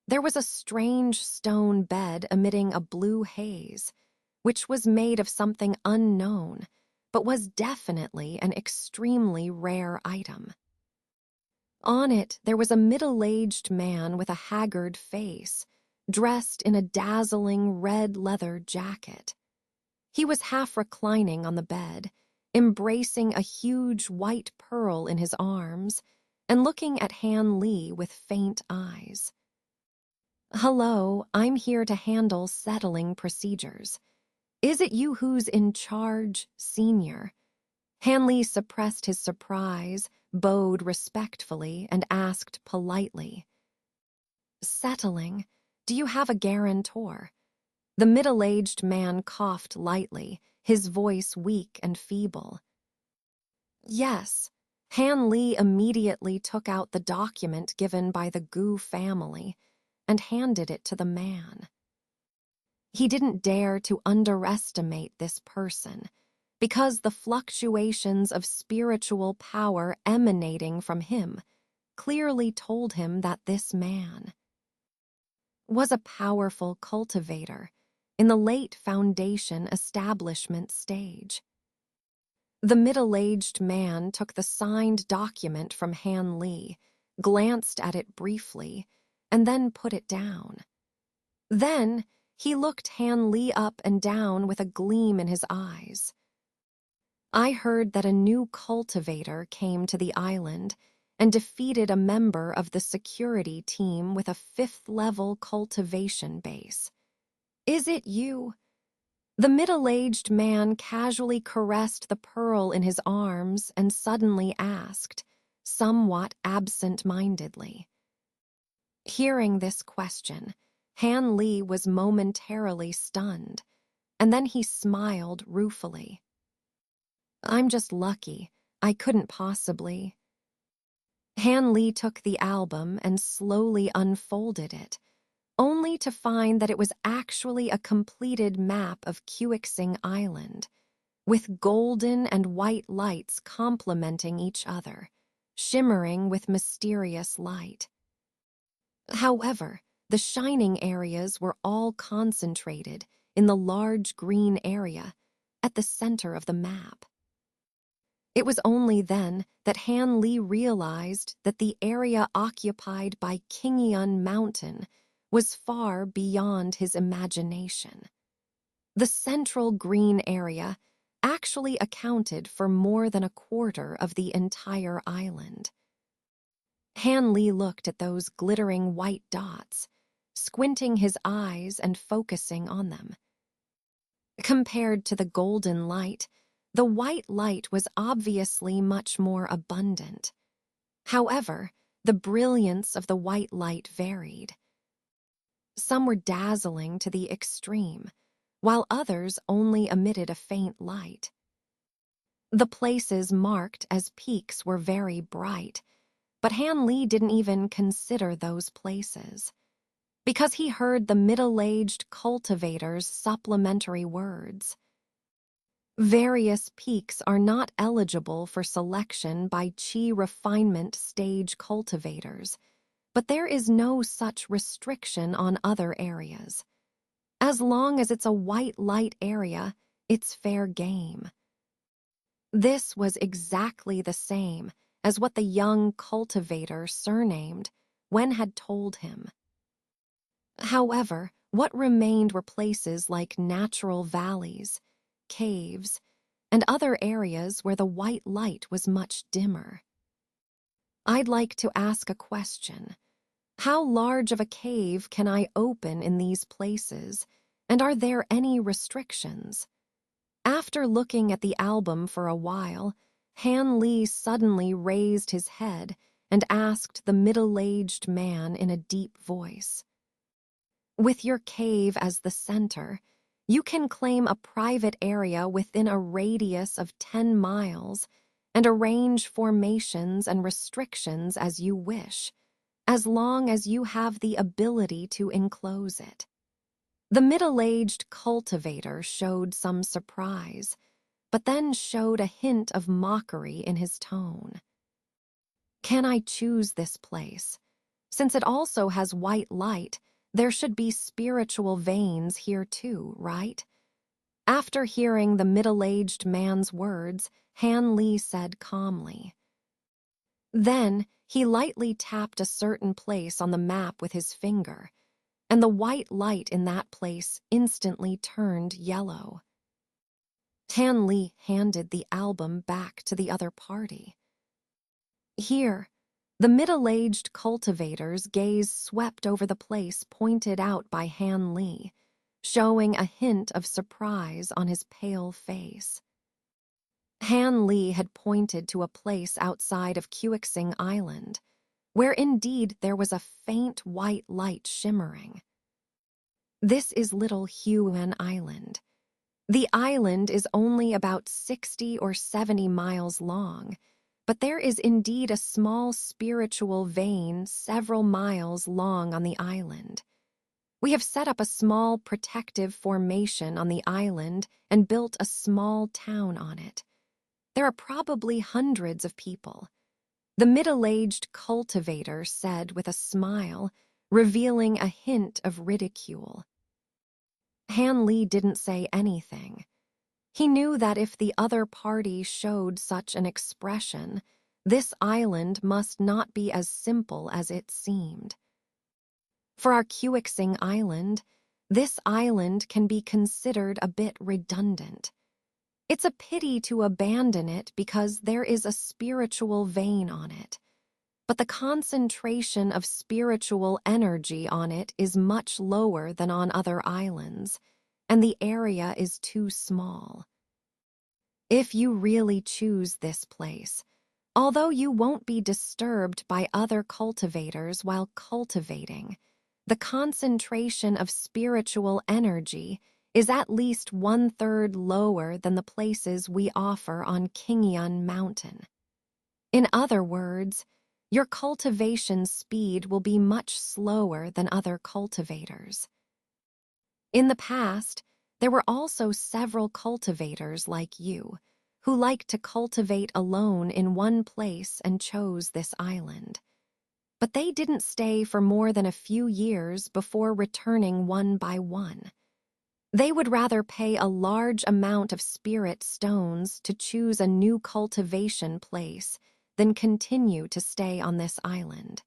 there was a strange stone bed emitting a blue haze, which was made of something unknown, but was definitely an extremely rare item. On it, there was a middle-aged man with a haggard face, dressed in a dazzling red leather jacket. He was half reclining on the bed, embracing a huge white pearl in his arms and looking at Han Li with faint eyes. "Hello, I'm here to handle settling procedures. Is it you who's in charge, Senior?" Han Li suppressed his surprise, bowed respectfully, and asked politely. "Settling? Do you have a guarantor?" The middle-aged man coughed lightly, his voice weak and feeble. "Yes." Han Li immediately took out the document given by the Gu family and handed it to the man. He didn't dare to underestimate this person, because the fluctuations of spiritual power emanating from him clearly told him that this man was a powerful cultivator in the late foundation establishment stage. The middle-aged man took the signed document from Han Li, glanced at it briefly, and then put it down. Then he looked Han Li up and down with a gleam in his eyes. "I heard that a new cultivator came to the island and defeated a member of the security team with a 5th-level cultivation base. Is it you?" The middle-aged man casually caressed the pearl in his arms and suddenly asked, somewhat absent-mindedly. Hearing this question, Han Li was momentarily stunned, and then he smiled ruefully. "I'm just lucky. I couldn't possibly." Han Li took the album and slowly unfolded it, only to find that it was actually a completed map of Quixing Island, with golden and white lights complementing each other, shimmering with mysterious light. However, the shining areas were all concentrated in the large green area at the center of the map. It was only then that Han Li realized that the area occupied by Kingyun Mountain was far beyond his imagination. The central green area actually accounted for more than a quarter of the entire island. Han Li looked at those glittering white dots, squinting his eyes and focusing on them. Compared to the golden light, the white light was obviously much more abundant. However, the brilliance of the white light varied. Some were dazzling to the extreme, while others only emitted a faint light. The places marked as peaks were very bright, but Han Li didn't even consider those places, because he heard the middle-aged cultivator's supplementary words. Various peaks are not eligible for selection by Qi refinement stage cultivators, but there is no such restriction on other areas. As long as it's a white light area, it's fair game. This was exactly the same as what the young cultivator surnamed Wen had told him. However, what remained were places like natural valleys, caves, and other areas where the white light was much dimmer. "I'd like to ask a question. How large of a cave can I open in these places, and are there any restrictions?" After looking at the album for a while, Han Li suddenly raised his head and asked the middle-aged man in a deep voice. "With your cave as the center, you can claim a private area within a radius of 10 miles and arrange formations and restrictions as you wish, as long as you have the ability to enclose it." The middle-aged cultivator showed some surprise, but then showed a hint of mockery in his tone. "Can I choose this place? Since it also has white light, there should be spiritual veins here too, right?" After hearing the middle-aged man's words, Han Li said calmly. Then he lightly tapped a certain place on the map with his finger, and the white light in that place instantly turned yellow. Han Li handed the album back to the other party. Here, the middle-aged cultivator's gaze swept over the place pointed out by Han Li, showing a hint of surprise on his pale face. Han Li had pointed to a place outside of Quixing Island, where indeed there was a faint white light shimmering. This is Little Huan Island. The island is only about 60 or 70 miles long, but there is indeed a small spiritual vein several miles long on the island. We have set up a small protective formation on the island and built a small town on it. There are probably hundreds of people. The middle-aged cultivator said with a smile, revealing a hint of ridicule. Han Li didn't say anything. He knew that if the other party showed such an expression, this island must not be as simple as it seemed. For our Quixing Island, this island can be considered a bit redundant. It's a pity to abandon it because there is a spiritual vein on it, but the concentration of spiritual energy on it is much lower than on other islands, and the area is too small. If you really choose this place, although you won't be disturbed by other cultivators while cultivating, the concentration of spiritual energy is at least 1/3 lower than the places we offer on Kingyun Mountain. In other words, your cultivation speed will be much slower than other cultivators. In the past, there were also several cultivators like you, who liked to cultivate alone in one place and chose this island. But they didn't stay for more than a few years before returning one by one. They would rather pay a large amount of spirit stones to choose a new cultivation place than continue to stay on this island.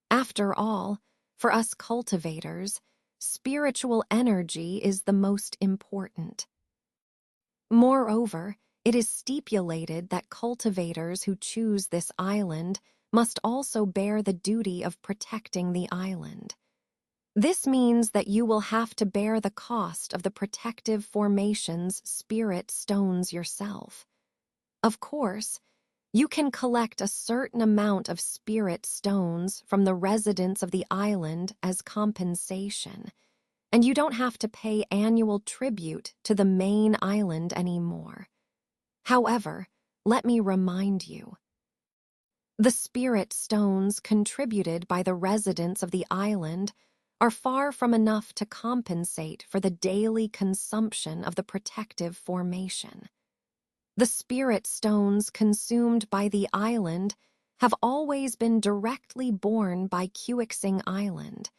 After all, for us cultivators, spiritual energy is the most important. Moreover, it is stipulated that cultivators who choose this island must also bear the duty of protecting the island. This means that you will have to bear the cost of the protective formation's spirit stones yourself. Of course, you can collect a certain amount of spirit stones from the residents of the island as compensation, and you don't have to pay annual tribute to the main island anymore. However, let me remind you, the spirit stones contributed by the residents of the island are far from enough to compensate for the daily consumption of the protective formation. The spirit stones consumed by the island have always been directly borne by Quixing Island,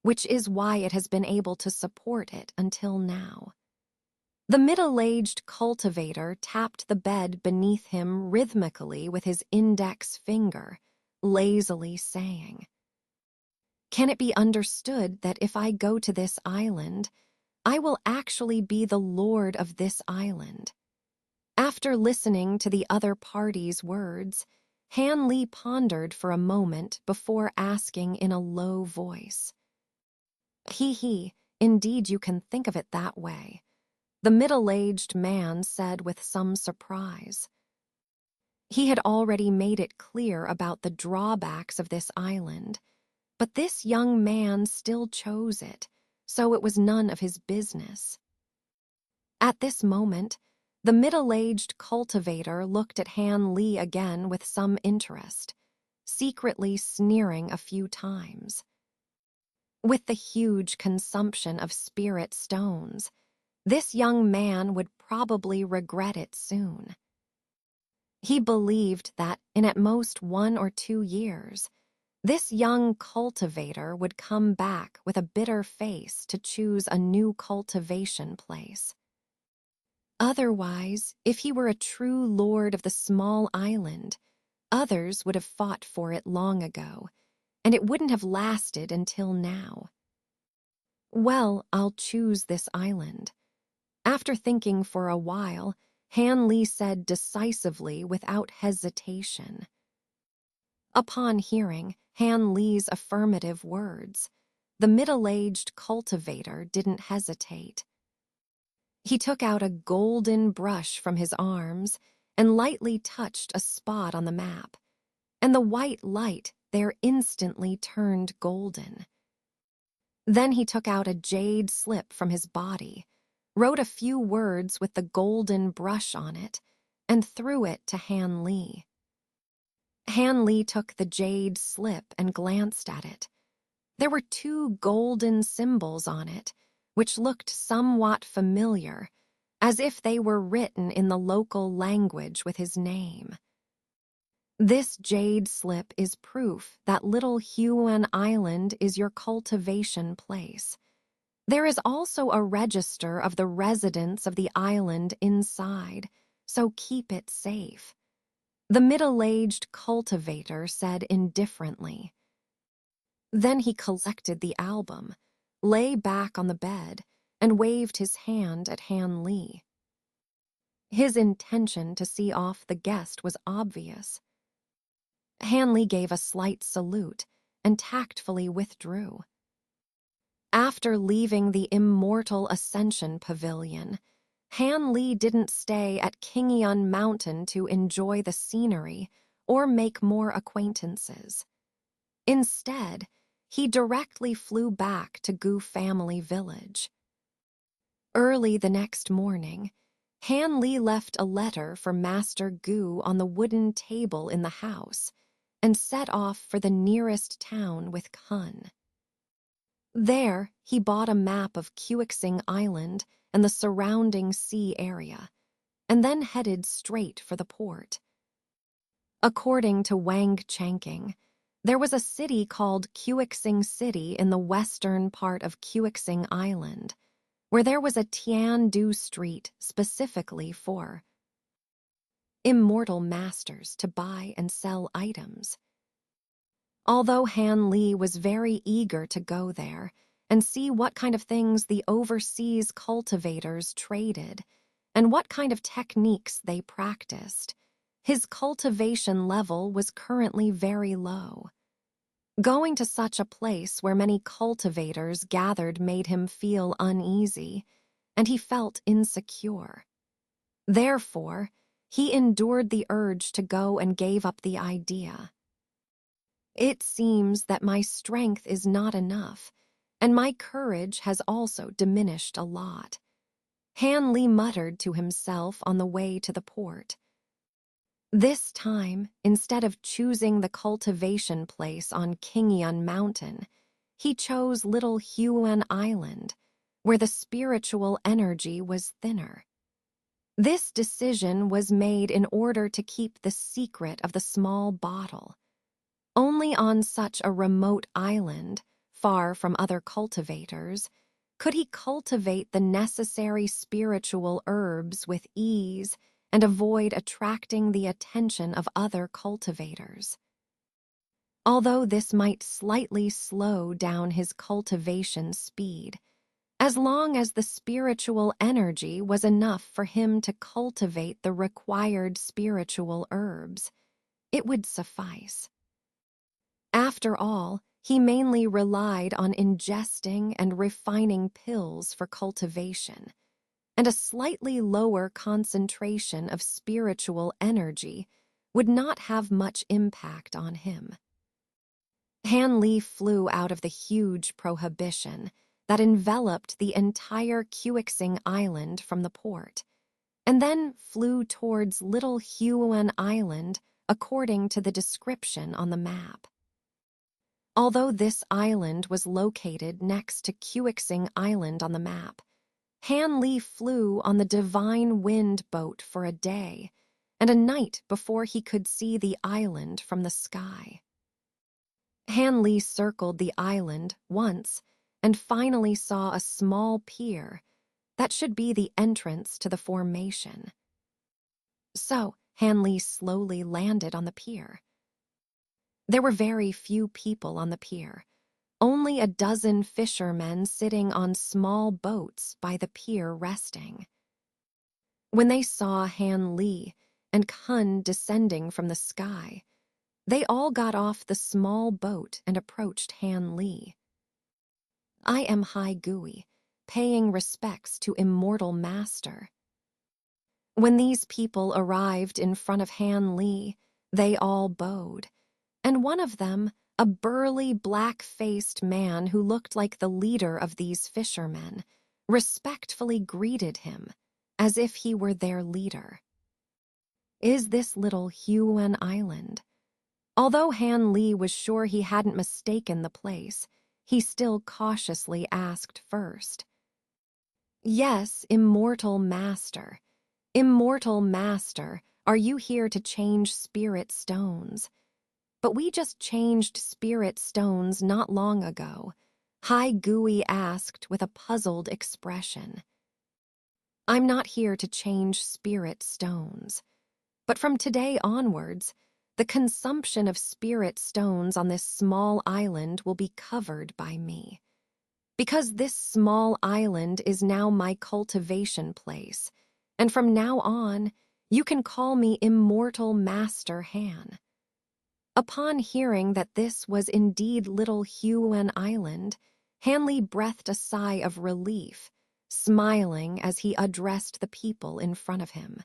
which is why it has been able to support it until now. The middle-aged cultivator tapped the bed beneath him rhythmically with his index finger, lazily saying, "Can it be understood that if I go to this island, I will actually be the lord of this island?" After listening to the other party's words, Han Li pondered for a moment before asking in a low voice, "He, indeed you can think of it that way," the middle-aged man said with some surprise. He had already made it clear about the drawbacks of this island, but this young man still chose it, so it was none of his business. At this moment, the middle-aged cultivator looked at Han Li again with some interest, secretly sneering a few times. With the huge consumption of spirit stones, this young man would probably regret it soon. He believed that in at most 1 or 2 years, this young cultivator would come back with a bitter face to choose a new cultivation place. Otherwise, if he were a true lord of the small island, others would have fought for it long ago, and it wouldn't have lasted until now. Well, I'll choose this island. After thinking for a while, Han Li said decisively without hesitation. Upon hearing Han Li's affirmative words, the middle-aged cultivator didn't hesitate. He took out a golden brush from his arms and lightly touched a spot on the map, and the white light there instantly turned golden. Then he took out a jade slip from his body, wrote a few words with the golden brush on it, and threw it to Han Li. Han Li took the jade slip and glanced at it. There were 2 golden symbols on it, which looked somewhat familiar, as if they were written in the local language with his name. This jade slip is proof that Little Huan Island is your cultivation place. There is also a register of the residents of the island inside, so keep it safe. The middle-aged cultivator said indifferently. Then he collected the album, lay back on the bed, and waved his hand at Han Li. His intention to see off the guest was obvious. Han Li gave a slight salute and tactfully withdrew. After leaving the Immortal Ascension Pavilion, Han Li didn't stay at Kingyun Mountain to enjoy the scenery or make more acquaintances. Instead, he directly flew back to Gu Family Village. Early the next morning, Han Li left a letter for Master Gu on the wooden table in the house and set off for the nearest town with Kun. There, he bought a map of Quixing Island and the surrounding sea area, and then headed straight for the port. According to Wang Changqing, there was a city called Quixing City in the western part of Quixing Island, where there was a Tiandu Street specifically for immortal masters to buy and sell items. Although Han Li was very eager to go there and see what kind of things the overseas cultivators traded and what kind of techniques they practiced, his cultivation level was currently very low. Going to such a place where many cultivators gathered made him feel uneasy, and he felt insecure. Therefore, he endured the urge to go and gave up the idea. It seems that my strength is not enough, and my courage has also diminished a lot. Han Li muttered to himself on the way to the port. This time, instead of choosing the cultivation place on Kingyun Mountain, he chose Little Huan Island, where the spiritual energy was thinner. This decision was made in order to keep the secret of the small bottle. Only on such a remote island, far from other cultivators, could he cultivate the necessary spiritual herbs with ease and avoid attracting the attention of other cultivators. Although this might slightly slow down his cultivation speed, as long as the spiritual energy was enough for him to cultivate the required spiritual herbs, it would suffice. After all, he mainly relied on ingesting and refining pills for cultivation, and a slightly lower concentration of spiritual energy would not have much impact on him. Han Li flew out of the huge prohibition that enveloped the entire Quixing Island from the port, and then flew towards Little Huan Island according to the description on the map. Although this island was located next to Quixing Island on the map, Han Li flew on the Divine Wind boat for a day and a night before he could see the island from the sky. Han Li circled the island once and finally saw a small pier that should be the entrance to the formation. So Han Li slowly landed on the pier. There were very few people on the pier, only a dozen fishermen sitting on small boats by the pier resting. When they saw Han Li and Kun descending from the sky, they all got off the small boat and approached Han Li. "I am Hai Gui, paying respects to immortal master." When these people arrived in front of Han Li, they all bowed, and one of them, a burly, black-faced man who looked like the leader of these fishermen, respectfully greeted him, as if he were their leader. Is this little Huan Island? Although Han Li was sure he hadn't mistaken the place, he still cautiously asked first. "Yes, immortal master. Immortal master, are you here to change spirit stones?" "But we just changed spirit stones not long ago," Hai Gui asked with a puzzled expression. "I'm not here to change spirit stones. But from today onwards, the consumption of spirit stones on this small island will be covered by me. Because this small island is now my cultivation place, and from now on, you can call me Immortal Master Han." Upon hearing that this was indeed little Huan Island, Hanley breathed a sigh of relief, smiling as he addressed the people in front of him.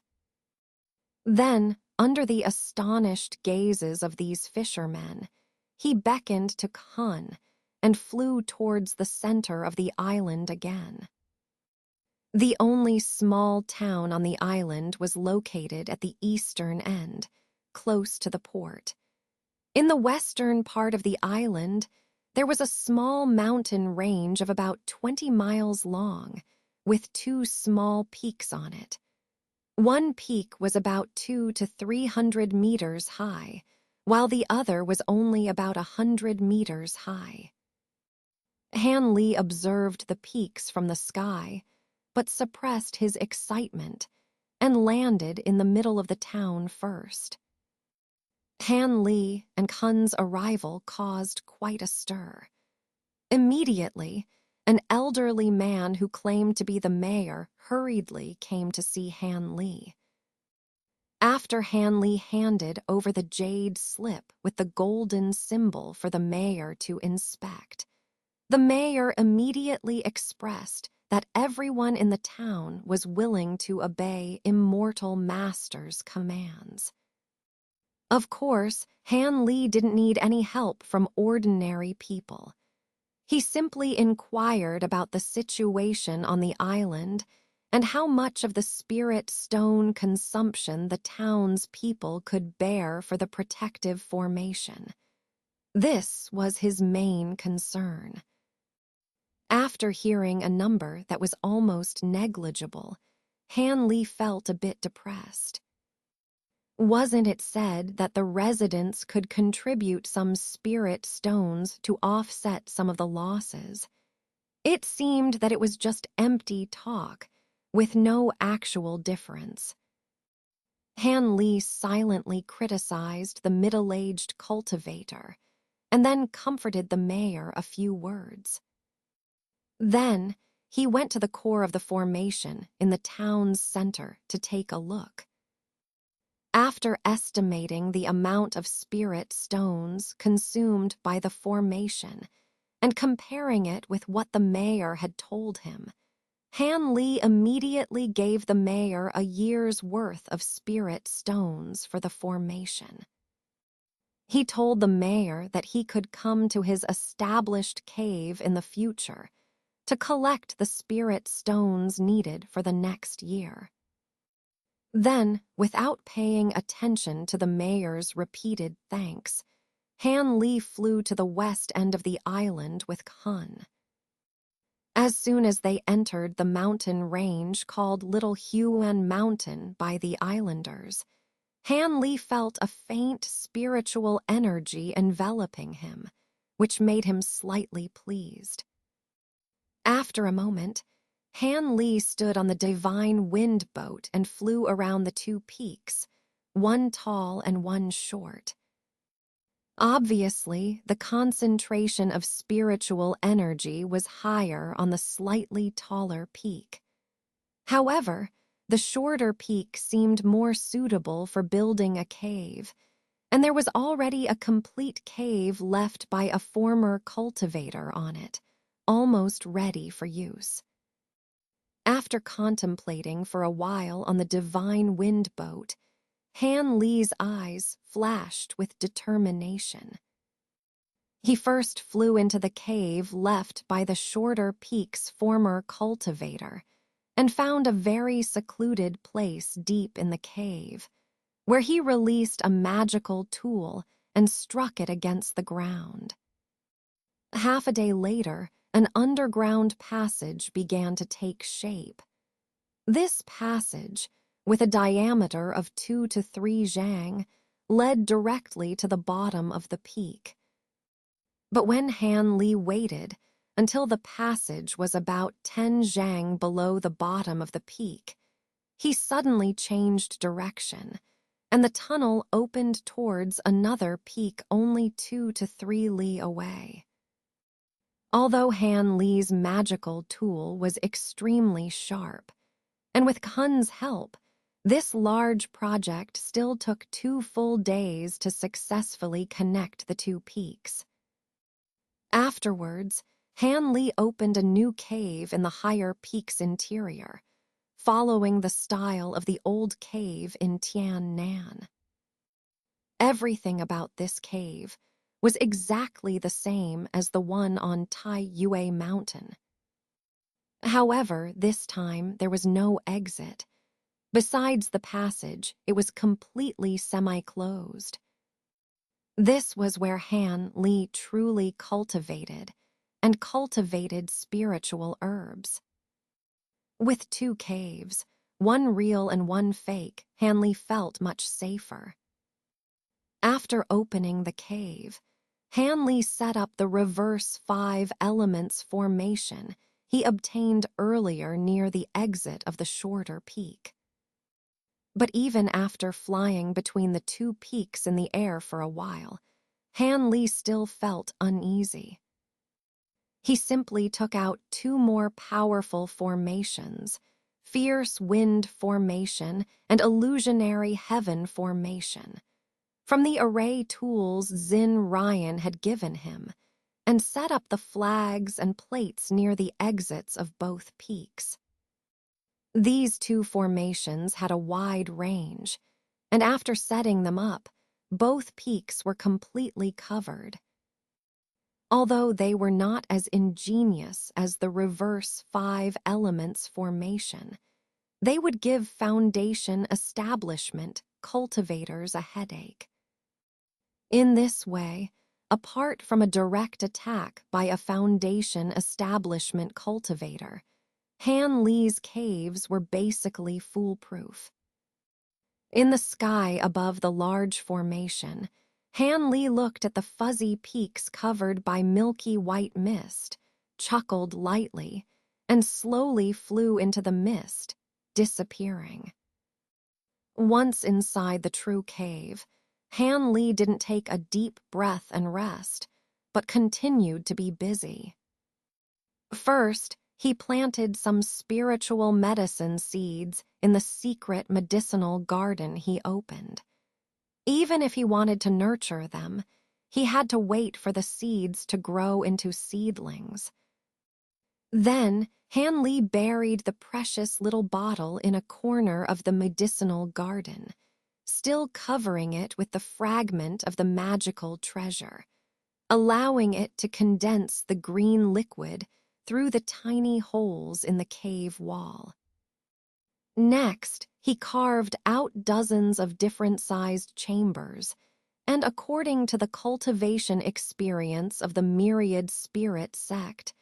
Then, under the astonished gazes of these fishermen, he beckoned to Kun and flew towards the center of the island again. The only small town on the island was located at the eastern end, close to the port. In the western part of the island, there was a small mountain range of about 20 miles long, with 2 small peaks on it. One peak was about 200 to 300 meters high, while the other was only about 100 meters high. Han Li observed the peaks from the sky, but suppressed his excitement and landed in the middle of the town first. Han Li and Kun's arrival caused quite a stir. Immediately, an elderly man who claimed to be the mayor hurriedly came to see Han Li. After Han Li handed over the jade slip with the golden symbol for the mayor to inspect, the mayor immediately expressed that everyone in the town was willing to obey Immortal Master's commands. Of course, Han Li didn't need any help from ordinary people. He simply inquired about the situation on the island and how much of the spirit stone consumption the town's people could bear for the protective formation. This was his main concern. After hearing a number that was almost negligible, Han Li felt a bit depressed. Wasn't it said that the residents could contribute some spirit stones to offset some of the losses? It seemed that it was just empty talk, with no actual difference. Han Li silently criticized the middle-aged cultivator, and then comforted the mayor a few words. Then, he went to the core of the formation in the town's center to take a look. After estimating the amount of spirit stones consumed by the formation and comparing it with what the mayor had told him, Han Li immediately gave the mayor a year's worth of spirit stones for the formation. He told the mayor that he could come to his established cave in the future to collect the spirit stones needed for the next year. Then, without paying attention to the mayor's repeated thanks, Han Li flew to the west end of the island with Kun. As soon as they entered the mountain range called Little Huan Mountain by the islanders, Han Li felt a faint spiritual energy enveloping him, which made him slightly pleased. After a moment, Han Li stood on the divine wind boat and flew around the 2 peaks, one tall and one short. Obviously, the concentration of spiritual energy was higher on the slightly taller peak. However, The shorter peak seemed more suitable for building a cave, and there was already a complete cave left by a former cultivator on it, almost ready for use. After contemplating for a while on the divine wind boat, Han Li's eyes flashed with determination. He first flew into the cave left by the shorter peak's former cultivator and found a very secluded place deep in the cave, where he released a magical tool and struck it against the ground. Half a day later, an underground passage began to take shape. This passage, with a diameter of 2 to 3 zhang, led directly to the bottom of the peak. But when Han Li waited until the passage was about 10 zhang below the bottom of the peak, he suddenly changed direction, and the tunnel opened towards another peak only 2 to 3 li away. Although Han Li's magical tool was extremely sharp, and with Kun's help, this large project still took 2 full days to successfully connect the 2 peaks. Afterwards, Han Li opened a new cave in the higher peak's interior, following the style of the old cave in Tian Nan. Everything about this cave was exactly the same as the one on Tai Yue Mountain. However, this time there was no exit. Besides the passage, it was completely semi-closed. This was where Han Li truly cultivated spiritual herbs. With 2 caves, one real and one fake, Han Li felt much safer. After opening the cave, Han Li set up the reverse 5 elements formation he obtained earlier near the exit of the shorter peak. But even after flying between the 2 peaks in the air for a while, Han Li still felt uneasy. He simply took out 2 more powerful formations, Fierce Wind Formation and Illusionary Heaven Formation, from the array tools Xin Ryan had given him, and set up the flags and plates near the exits of both peaks. These 2 formations had a wide range, and after setting them up, both peaks were completely covered. Although they were not as ingenious as the reverse 5 elements formation, they would give foundation establishment cultivators a headache. In this way, apart from a direct attack by a foundation establishment cultivator, Han Li's caves were basically foolproof. In the sky above the large formation, Han Li looked at the fuzzy peaks covered by milky white mist, chuckled lightly, and slowly flew into the mist, disappearing. Once inside the true cave, Han Li didn't take a deep breath and rest, but continued to be busy. First, he planted some spiritual medicine seeds in the secret medicinal garden he opened. Even if he wanted to nurture them, he had to wait for the seeds to grow into seedlings. Then, Han Li buried the precious little bottle in a corner of the medicinal garden, still covering it with the fragment of the magical treasure, allowing it to condense the green liquid through the tiny holes in the cave wall. Next, he carved out dozens of different-sized chambers, and according to the cultivation experience of the myriad spirit sect,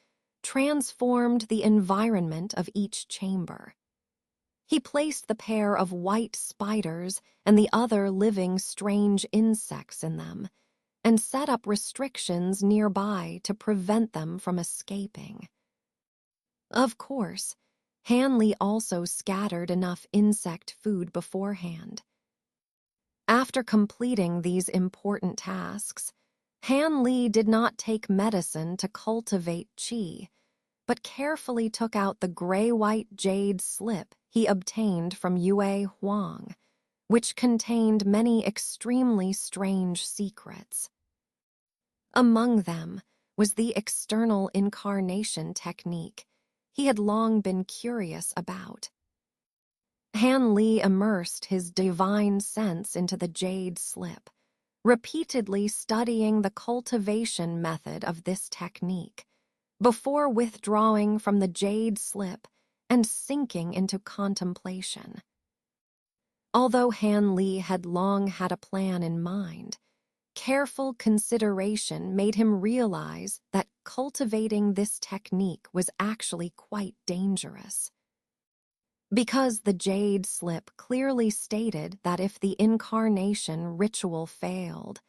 transformed the environment of each chamber. He placed the pair of white spiders and the other living strange insects in them, and set up restrictions nearby to prevent them from escaping. Of course, Han Li also scattered enough insect food beforehand. After completing these important tasks, Han Li did not take medicine to cultivate qi, but carefully took out the gray-white jade slip he obtained from Yue Huang, which contained many extremely strange secrets. Among them was the external incarnation technique he had long been curious about. Han Li immersed his divine sense into the jade slip, repeatedly studying the cultivation method of this technique, before withdrawing from the jade slip and sinking into contemplation. Although Han Li had long had a plan in mind, careful consideration made him realize that cultivating this technique was actually quite dangerous. Because the jade slip clearly stated that if the incarnation ritual failed,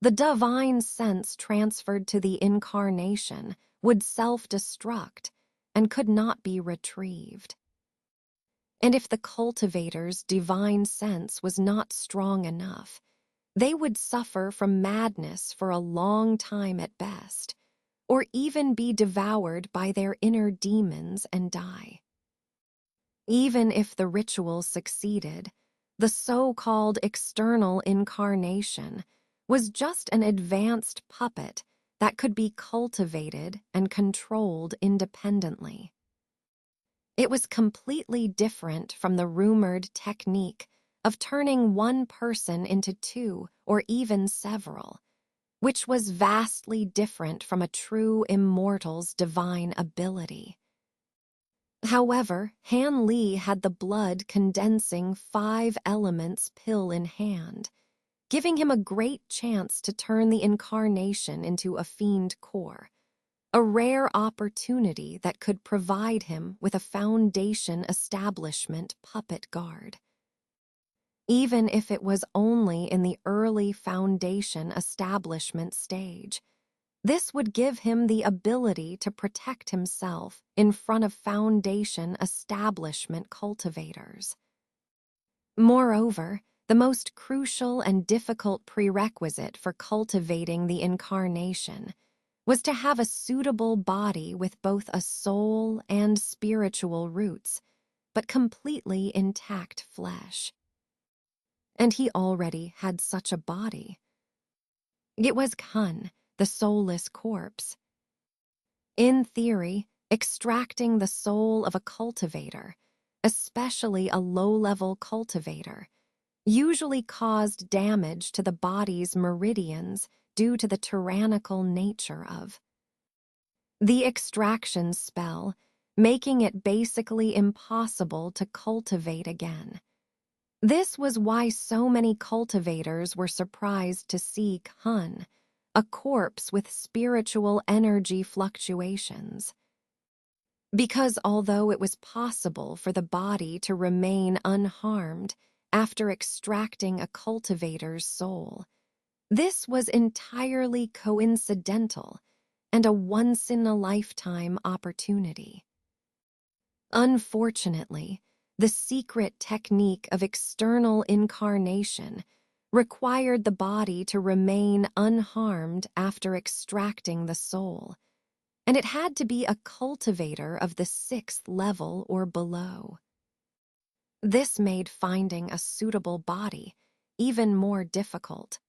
the divine sense transferred to the incarnation would self-destruct and could not be retrieved. And if the cultivator's divine sense was not strong enough, they would suffer from madness for a long time at best, or even be devoured by their inner demons and die. Even if the ritual succeeded, the so-called external incarnation was just an advanced puppet that could be cultivated and controlled independently. It was completely different from the rumored technique of turning one person into two or even several, which was vastly different from a true immortal's divine ability. However, Han Li had the blood-condensing 5 elements pill in hand, giving him a great chance to turn the incarnation into a fiend core, a rare opportunity that could provide him with a foundation establishment puppet guard. Even if it was only in the early foundation establishment stage, this would give him the ability to protect himself in front of foundation establishment cultivators. Moreover, the most crucial and difficult prerequisite for cultivating the incarnation was to have a suitable body with both a soul and spiritual roots, but completely intact flesh. And he already had such a body. It was Kun, the soulless corpse. In theory, extracting the soul of a cultivator, especially a low-level cultivator, usually caused damage to the body's meridians due to the tyrannical nature of the extraction spell, making it basically impossible to cultivate again. This was why so many cultivators were surprised to see Kun, a corpse with spiritual energy fluctuations. Because although it was possible for the body to remain unharmed after extracting a cultivator's soul, this was entirely coincidental and a once-in-a-lifetime opportunity. Unfortunately, the secret technique of external incarnation required the body to remain unharmed after extracting the soul, and it had to be a cultivator of the 6th level or below. This made finding a suitable body even more difficult.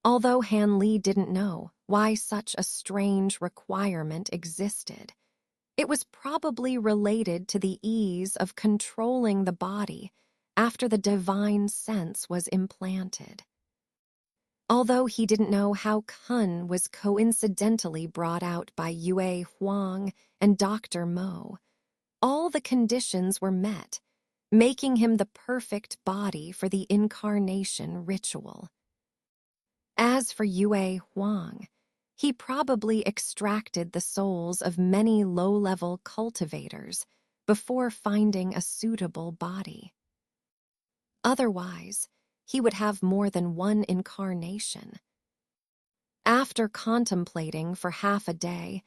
Although Han Li didn't know why such a strange requirement existed, it was probably related to the ease of controlling the body after the divine sense was implanted. Although he didn't know how Kun was coincidentally brought out by Yue Huang and Dr. Mo, all the conditions were met, making him the perfect body for the incarnation ritual. As for Yue Huang, he probably extracted the souls of many low-level cultivators before finding a suitable body. Otherwise, he would have more than one incarnation. After contemplating for half a day,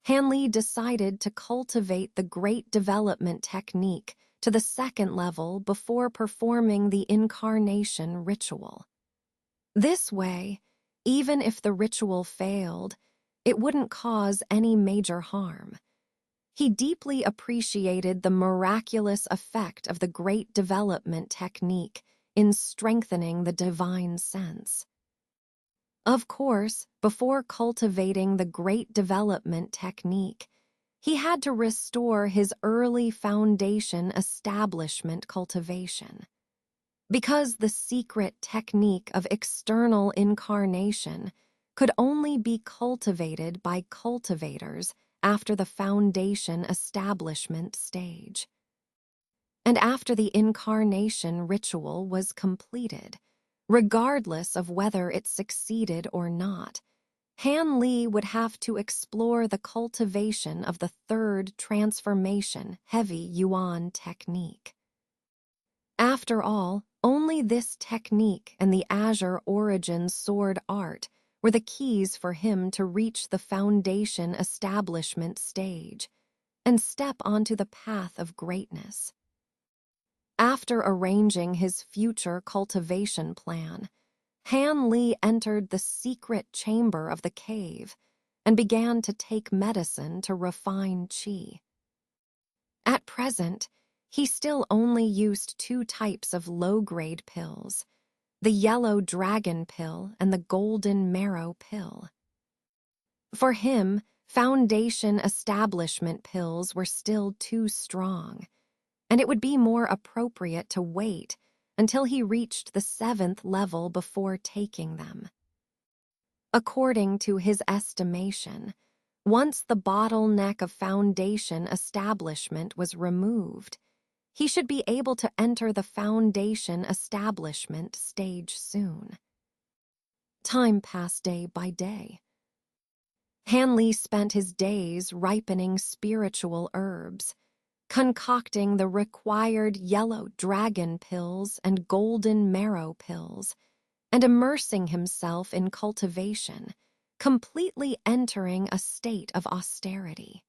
Han Li decided to cultivate the Great Development Technique to the 2nd level before performing the incarnation ritual. This way, even if the ritual failed, it wouldn't cause any major harm, He deeply appreciated the miraculous effect of the Great Development technique in strengthening the divine sense. Of course, before cultivating the Great Development technique, he had to restore his early foundation establishment cultivation. Because the secret technique of external incarnation could only be cultivated by cultivators after the foundation establishment stage. And after the incarnation ritual was completed, regardless of whether it succeeded or not, Han Li would have to explore the cultivation of the third transformation heavy yuan technique. After all, only this technique and the Azure Origin sword art were the keys for him to reach the foundation establishment stage and step onto the path of greatness. After arranging his future cultivation plan, Han Li entered the secret chamber of the cave and began to take medicine to refine qi. At present, he still only used 2 types of low-grade pills, the yellow dragon pill and the golden marrow pill. For him, foundation establishment pills were still too strong, and it would be more appropriate to wait until he reached the 7th level before taking them. According to his estimation, once the bottleneck of foundation establishment was removed, he should be able to enter the foundation establishment stage soon. Time passed day by day. Han Li spent his days ripening spiritual herbs, concocting the required yellow dragon pills and golden marrow pills, and immersing himself in cultivation, completely entering a state of austerity.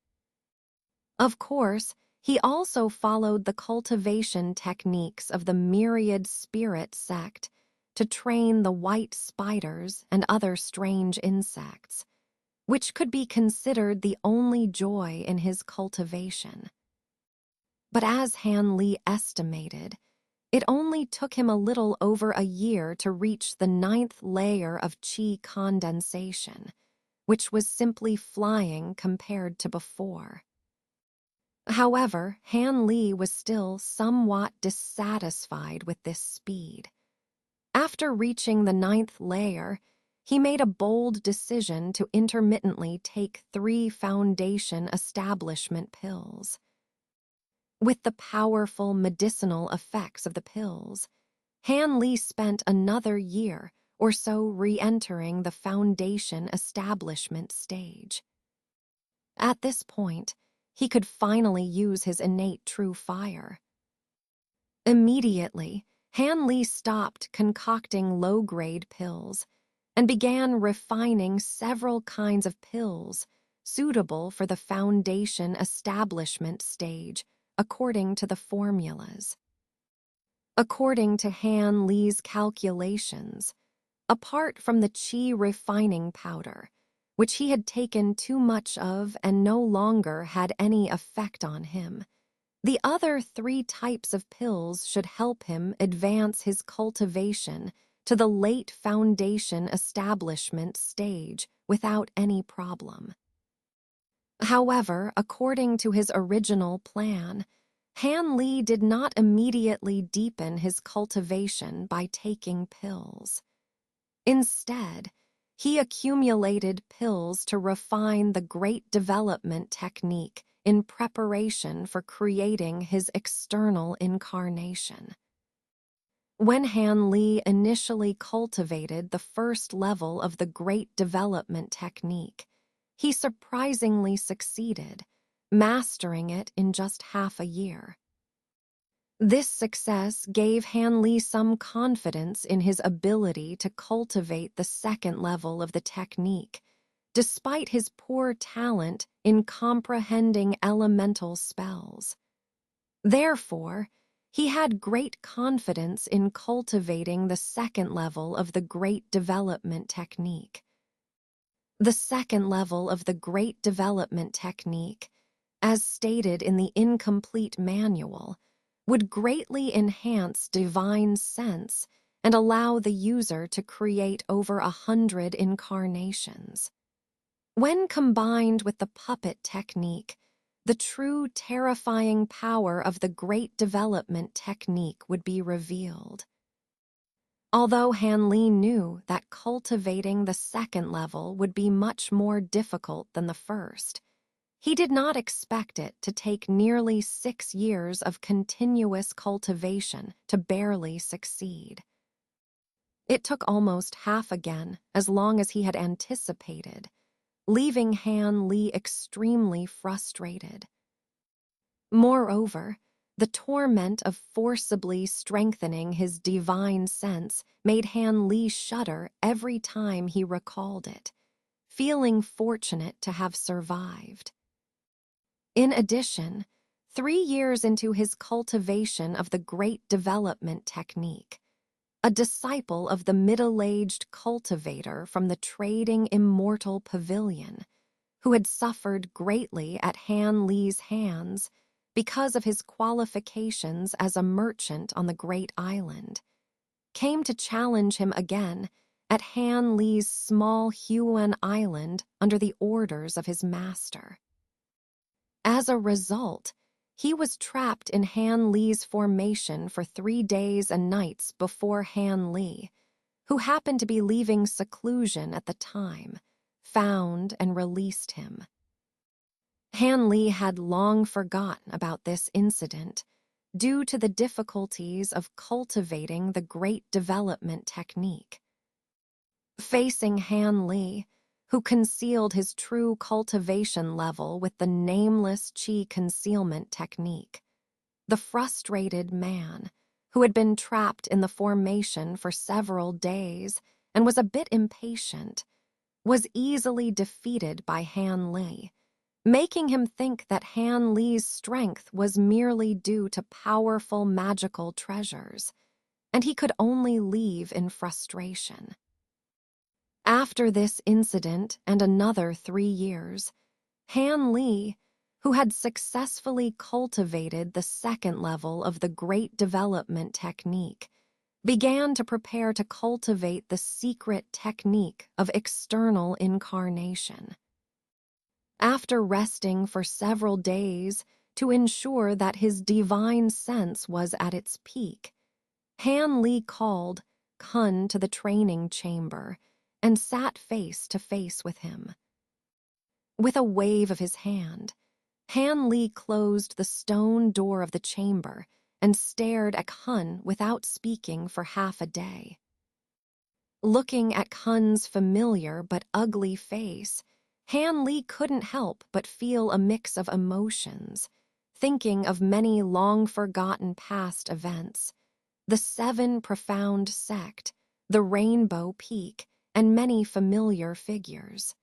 Of course, he also followed the cultivation techniques of the myriad spirit sect to train the white spiders and other strange insects, which could be considered the only joy in his cultivation. But as Han Li estimated, it only took him a little over a year to reach the 9th layer of qi condensation, which was simply flying compared to before. However, Han Li was still somewhat dissatisfied with this speed. After reaching the 9th layer, he made a bold decision to intermittently take 3 foundation establishment pills. With the powerful medicinal effects of the pills, Han Li spent another year or so re-entering the foundation establishment stage. At this point, he could finally use his innate true fire. Immediately, Han Li stopped concocting low-grade pills and began refining several kinds of pills suitable for the foundation establishment stage according to the formulas. According to Han Li's calculations, apart from the qi refining powder, which he had taken too much of and no longer had any effect on him, the other 3 types of pills should help him advance his cultivation to the late foundation establishment stage without any problem. However, according to his original plan, Han Li did not immediately deepen his cultivation by taking pills. Instead, he accumulated pills to refine the Great Development technique in preparation for creating his external incarnation. When Han Li initially cultivated the first level of the Great Development technique, he surprisingly succeeded, mastering it in just half a year. This success gave Han Li some confidence in his ability to cultivate the second level of the technique, despite his poor talent in comprehending elemental spells. Therefore, he had great confidence in cultivating the second level of the Great Development technique. The second level of the Great Development technique as stated in the incomplete manual, would greatly enhance divine sense and allow the user to create over 100 incarnations. When combined with the puppet technique, the true terrifying power of the Great Development technique would be revealed. Although Han Li knew that cultivating the second level would be much more difficult than the first, he did not expect it to take nearly 6 years of continuous cultivation to barely succeed. It took almost half again, as long as he had anticipated, leaving Han Li extremely frustrated. Moreover, the torment of forcibly strengthening his divine sense made Han Li shudder every time he recalled it, feeling fortunate to have survived. In addition, 3 years into his cultivation of the Great Development technique, a disciple of the middle-aged cultivator from the trading immortal pavilion, who had suffered greatly at Han Li's hands because of his qualifications as a merchant on the Great Island, came to challenge him again at Han Li's small Huan Island under the orders of his master. As a result, he was trapped in Han Li's formation for 3 days and nights before Han Li, who happened to be leaving seclusion at the time, found and released him. Han Li had long forgotten about this incident due to the difficulties of cultivating the Great Development technique. Facing Han Li, who concealed his true cultivation level with the nameless Qi concealment technique, the frustrated man, who had been trapped in the formation for several days and was a bit impatient, was easily defeated by Han Li, making him think that Han Li's strength was merely due to powerful magical treasures, and he could only leave in frustration. After this incident and another 3 years, Han Li, who had successfully cultivated the second level of the Great Development technique, began to prepare to cultivate the secret technique of external incarnation. After resting for several days to ensure that his divine sense was at its peak, Han Li called Kun to the training chamber and sat face to face with him. With a wave of his hand, Han Li closed the stone door of the chamber and stared at Kun without speaking for half a day. Looking at Kun's familiar but ugly face, Han Li couldn't help but feel a mix of emotions, thinking of many long-forgotten past events, the 7 profound sect, the Rainbow Peak, and many familiar figures.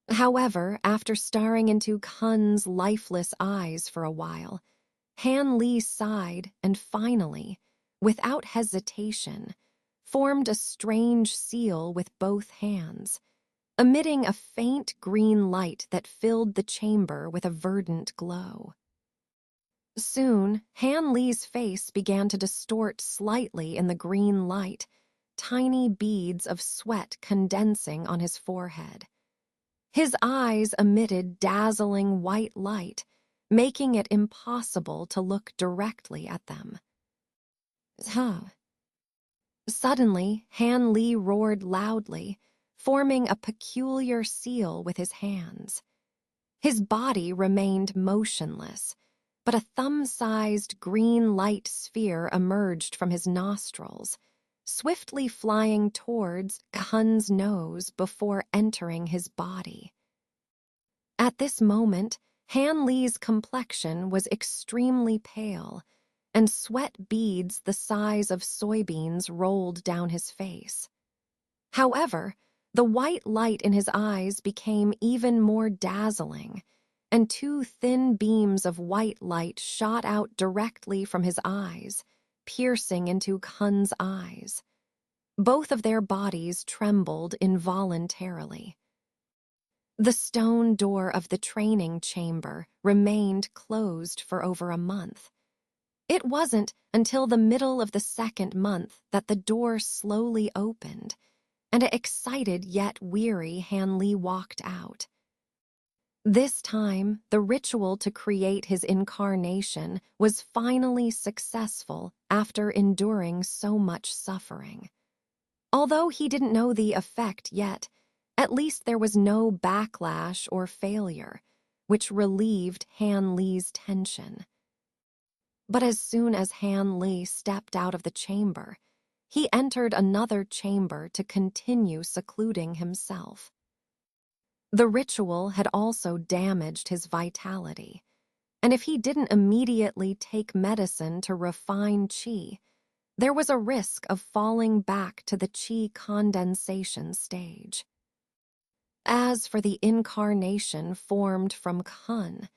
However, after staring into Kun's lifeless eyes for a while, Han Li sighed and finally, without hesitation, formed a strange seal with both hands, emitting a faint green light that filled the chamber with a verdant glow. Soon, Han Li's face began to distort slightly in the green light, tiny beads of sweat condensing on his forehead. His eyes emitted dazzling white light, making it impossible to look directly at them. Suddenly, Han Li roared loudly, forming a peculiar seal with his hands. His body remained motionless, but a thumb-sized green light sphere emerged from his nostrils, swiftly flying towards Kun's nose before entering his body. At this moment, Han Li's complexion was extremely pale, and sweat beads the size of soybeans rolled down his face. However, the white light in his eyes became even more dazzling, and 2 thin beams of white light shot out directly from his eyes, piercing into Kun's eyes. Both of their bodies trembled involuntarily. The stone door of the training chamber remained closed for over a month. It wasn't until the middle of the second month that the door slowly opened, and an excited yet weary Han Li walked out. This time, the ritual to create his incarnation was finally successful after enduring so much suffering. Although he didn't know the effect yet, at least there was no backlash or failure, which relieved Han Li's tension. But as soon as Han Li stepped out of the chamber, he entered another chamber to continue secluding himself. The ritual had also damaged his vitality, and if he didn't immediately take medicine to refine qi, there was a risk of falling back to the qi condensation stage. As for the incarnation formed from Kun,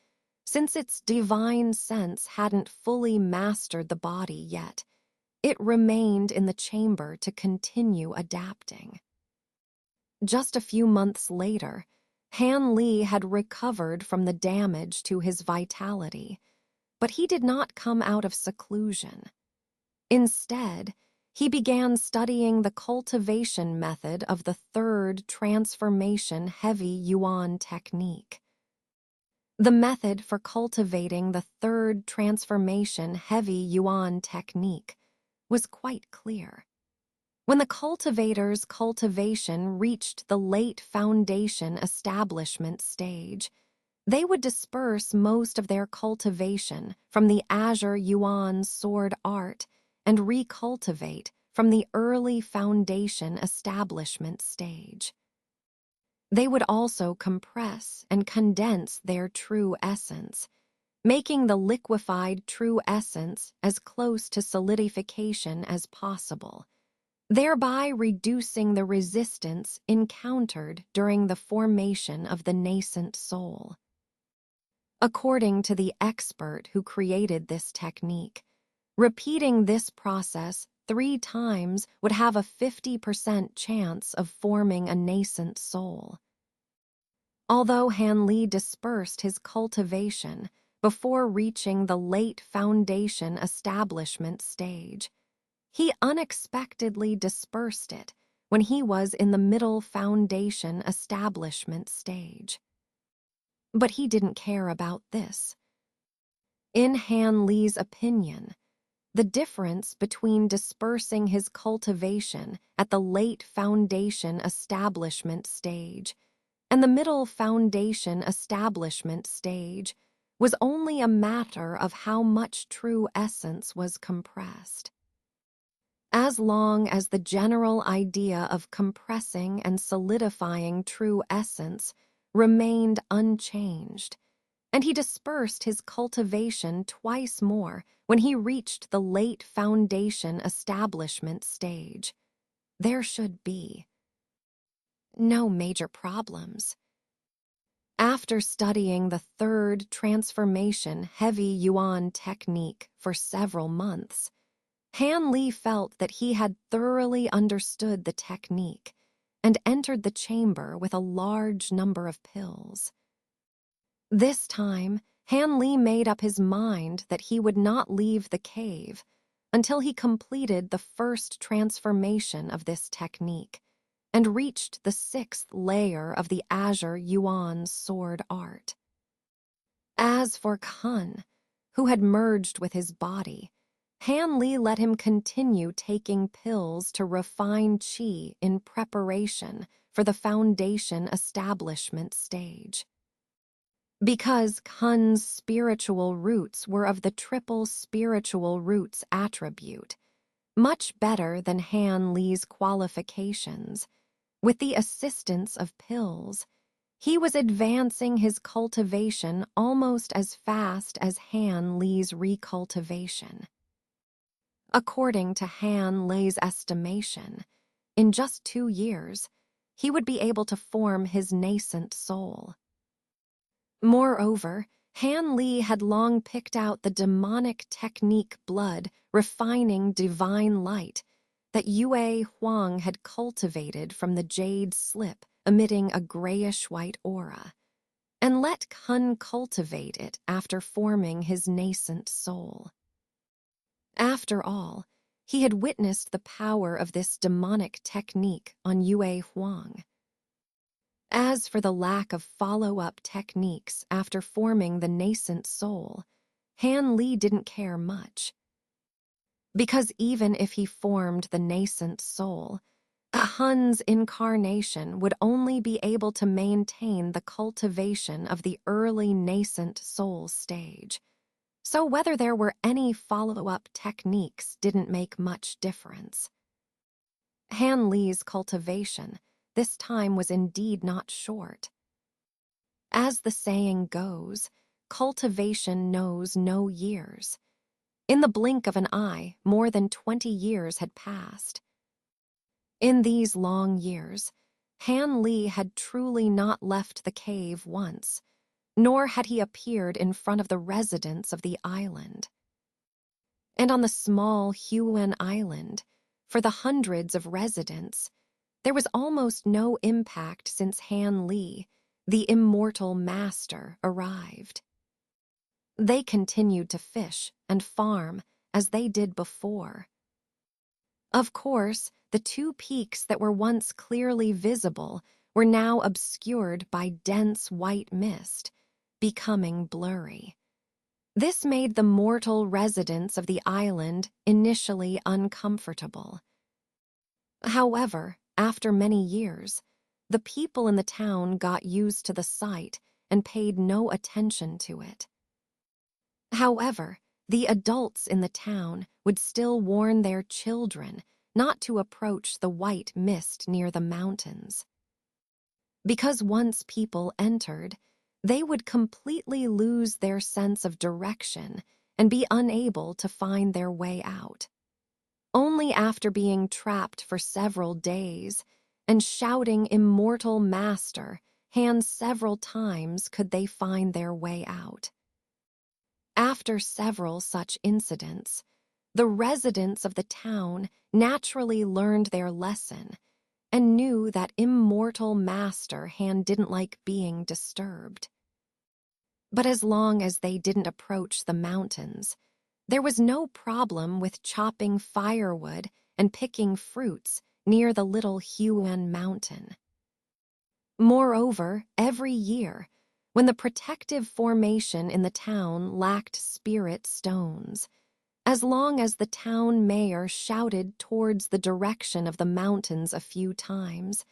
since its divine sense hadn't fully mastered the body yet, it remained in the chamber to continue adapting. Just a few months later, Han Li had recovered from the damage to his vitality, but he did not come out of seclusion. Instead, he began studying the cultivation method of the third transformation heavy yuan technique. The method for cultivating the third transformation heavy yuan technique was quite clear. When the cultivator's cultivation reached the late foundation establishment stage, they would disperse most of their cultivation from the Azure Yuan sword art and recultivate from the early foundation establishment stage. They would also compress and condense their true essence, making the liquefied true essence as close to solidification as possible, thereby reducing the resistance encountered during the formation of the nascent soul. According to the expert who created this technique, repeating this process 3 times would have a 50% chance of forming a nascent soul. Although Han Li dispersed his cultivation before reaching the late foundation establishment stage, he unexpectedly dispersed it when he was in the middle foundation establishment stage. But he didn't care about this. In Han Li's opinion, the difference between dispersing his cultivation at the late foundation establishment stage and the middle foundation establishment stage was only a matter of how much true essence was compressed. As long as the general idea of compressing and solidifying true essence remained unchanged, and he dispersed his cultivation twice more when he reached the late foundation establishment stage, there should be no major problems. After studying the third transformation heavy yuan technique for several months, Han Li felt that he had thoroughly understood the technique and entered the chamber with a large number of pills. This time, Han Li made up his mind that he would not leave the cave until he completed the first transformation of this technique and reached the 6th layer of the Azure Yuan sword art. As for Kun, who had merged with his body, Han Li let him continue taking pills to refine qi in preparation for the foundation establishment stage. Because Kun's spiritual roots were of the triple spiritual roots attribute, much better than Han Li's qualifications, with the assistance of pills, he was advancing his cultivation almost as fast as Han Li's recultivation. According to Han Li's estimation, in just 2 years, he would be able to form his nascent soul. Moreover, Han Li had long picked out the demonic technique blood refining divine light that Yue Huang had cultivated from the jade slip emitting a grayish-white aura, and let Kun cultivate it after forming his nascent soul. After all, he had witnessed the power of this demonic technique on Yue Huang. As for the lack of follow-up techniques after forming the nascent soul, Han Li didn't care much. Because even if he formed the nascent soul, Hun's incarnation would only be able to maintain the cultivation of the early nascent soul stage. So whether there were any follow-up techniques didn't make much difference. Han Li's cultivation this time was indeed not short. As the saying goes, cultivation knows no years. In the blink of an eye, more than 20 years had passed. In these long years, Han Li had truly not left the cave once, nor had he appeared in front of the residents of the island. And on the small Huan Island, for the hundreds of residents, there was almost no impact since Han Li, the immortal master, arrived. They continued to fish and farm as they did before. Of course, the two peaks that were once clearly visible were now obscured by dense white mist, becoming blurry. This made the mortal residents of the island initially uncomfortable. However, after many years, the people in the town got used to the sight and paid no attention to it. However, the adults in the town would still warn their children not to approach the white mist near the mountains. Because once people entered, they would completely lose their sense of direction and be unable to find their way out. Only after being trapped for several days and shouting "Immortal Master" Han several times could they find their way out. After several such incidents, the residents of the town naturally learned their lesson and knew that Immortal Master Han didn't like being disturbed. But as long as they didn't approach the mountains, there was no problem with chopping firewood and picking fruits near the little Huan mountain. Moreover, every year, when the protective formation in the town lacked spirit stones, as long as the town mayor shouted towards the direction of the mountains a few times,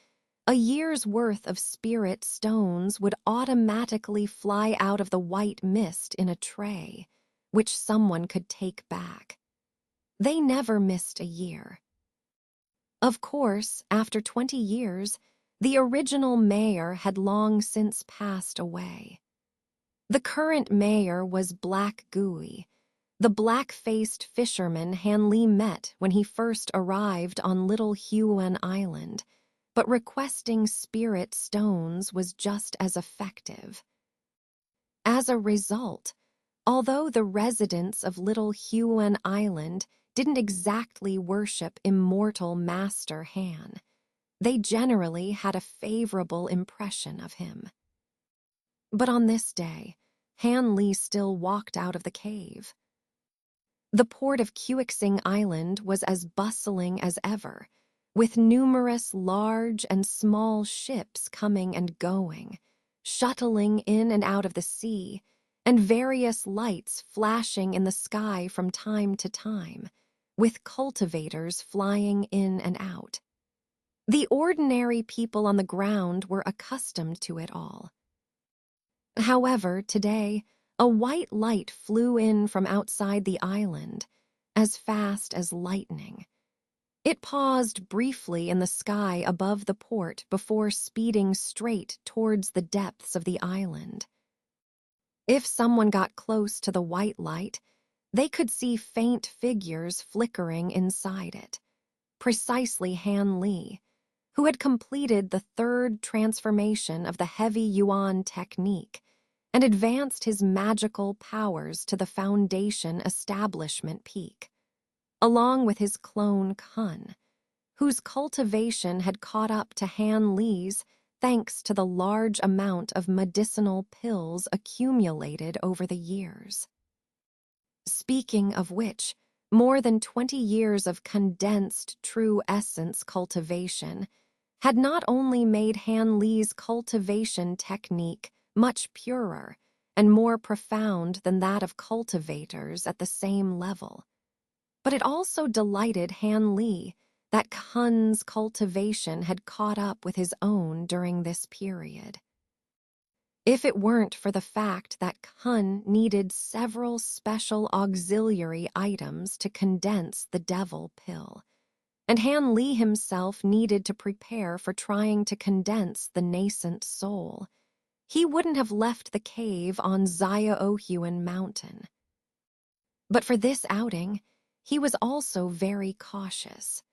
a year's worth of spirit stones would automatically fly out of the white mist in a tray, which someone could take back. They never missed a year. Of course, after 20 years, the original mayor had long since passed away. The current mayor was Black Gooey, the black-faced fisherman Han Li met when he first arrived on Little Huan Island, but requesting spirit stones was just as effective. As a result, although the residents of Little Huan Island didn't exactly worship Immortal Master Han, they generally had a favorable impression of him. But on this day, Han Li still walked out of the cave. The port of Quixing Island was as bustling as ever, with numerous large and small ships coming and going, shuttling in and out of the sea, and various lights flashing in the sky from time to time, with cultivators flying in and out. The ordinary people on the ground were accustomed to it all. However, today, a white light flew in from outside the island, as fast as lightning. It paused briefly in the sky above the port before speeding straight towards the depths of the island. If someone got close to the white light, they could see faint figures flickering inside it. Precisely Han Li, who had completed the third transformation of the heavy yuan technique and advanced his magical powers to the Foundation establishment peak, along with his clone Kun, whose cultivation had caught up to Han Li's thanks to the large amount of medicinal pills accumulated over the years. Speaking of which, more than 20 years of condensed true essence cultivation had not only made Han Li's cultivation technique much purer and more profound than that of cultivators at the same level, but it also delighted Han Li that Kun's cultivation had caught up with his own during this period. If it weren't for the fact that Kun needed several special auxiliary items to condense the devil pill, and Han Li himself needed to prepare for trying to condense the nascent soul, he wouldn't have left the cave on Xiaohuan Mountain. But for this outing, he was also very cautious.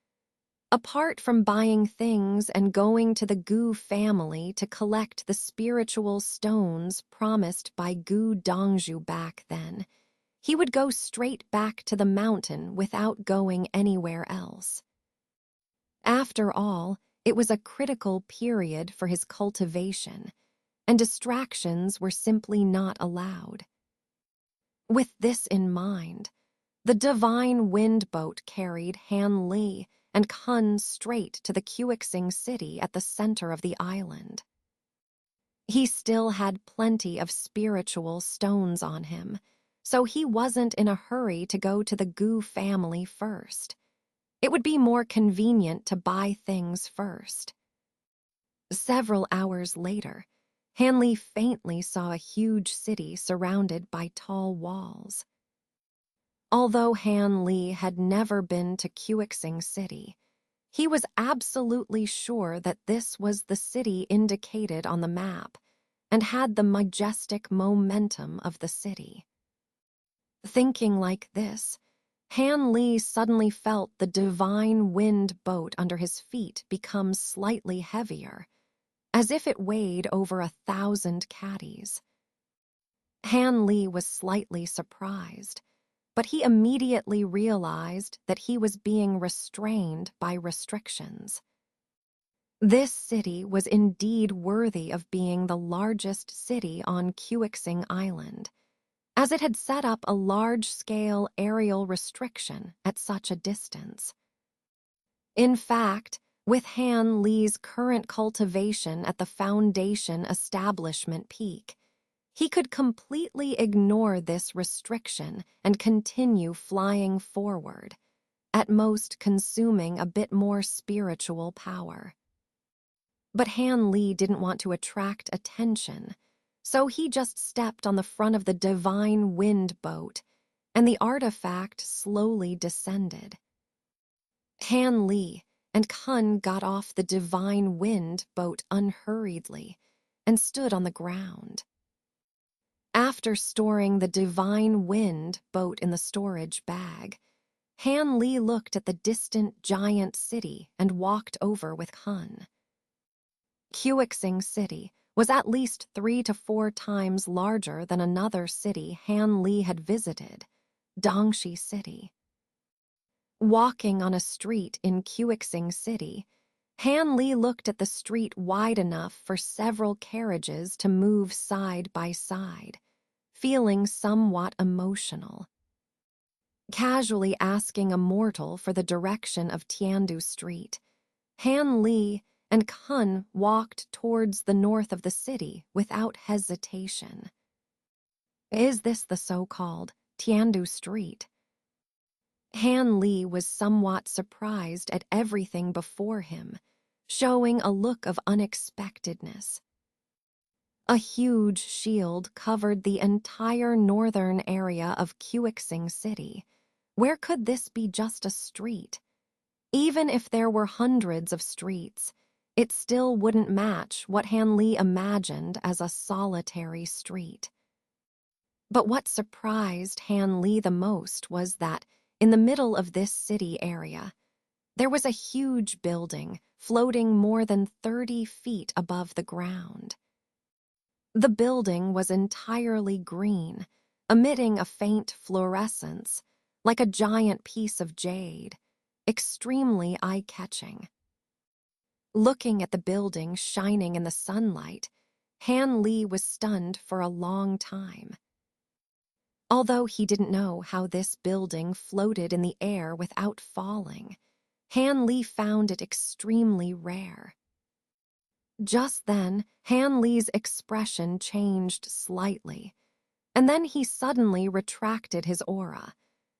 Apart from buying things and going to the Gu family to collect the spiritual stones promised by Gu Dongzhu back then, he would go straight back to the mountain without going anywhere else. After all, it was a critical period for his cultivation, and distractions were simply not allowed. With this in mind, the divine wind boat carried Han Li and Kun straight to the Quixing city at the center of the island. He still had plenty of spiritual stones on him, so he wasn't in a hurry to go to the Gu family first. It would be more convenient to buy things first. Several hours later, Han Li faintly saw a huge city surrounded by tall walls. Although Han Li had never been to Quixing City, he was absolutely sure that this was the city indicated on the map and had the majestic momentum of the city. Thinking like this, Han Li suddenly felt the divine wind boat under his feet become slightly heavier, as if it weighed over 1,000 caddies. Han Li was slightly surprised, but he immediately realized that he was being restrained by restrictions. This city was indeed worthy of being the largest city on Quixing Island, as it had set up a large-scale aerial restriction at such a distance. In fact, with Han Li's current cultivation at the Foundation establishment peak, he could completely ignore this restriction and continue flying forward, at most consuming a bit more spiritual power. But Han Li didn't want to attract attention, so he just stepped on the front of the divine wind boat, and the artifact slowly descended. Han Li and Kun got off the divine wind boat unhurriedly and stood on the ground. After storing the divine wind boat in the storage bag, Han Li looked at the distant giant city and walked over with Kun. Quixing City was at least 3 to 4 times larger than another city Han Li had visited, Dongxi City. Walking on a street in Quixing City, Han Li looked at the street wide enough for several carriages to move side by side, feeling somewhat emotional. Casually asking a mortal for the direction of Tiandu Street, Han Li and Kun walked towards the north of the city without hesitation. Is this the so-called Tiandu Street? Han Li was somewhat surprised at everything before him, showing a look of unexpectedness. A huge shield covered the entire northern area of Quixing City. Where could this be just a street? Even if there were hundreds of streets, it still wouldn't match what Han Li imagined as a solitary street. But what surprised Han Li the most was that, in the middle of this city area, there was a huge building floating more than 30 feet above the ground. The building was entirely green, emitting a faint fluorescence, like a giant piece of jade, extremely eye-catching. Looking at the building shining in the sunlight, Han Li was stunned for a long time. Although he didn't know how this building floated in the air without falling, Han Li found it extremely rare. Just then, Han Li's expression changed slightly, and then he suddenly retracted his aura,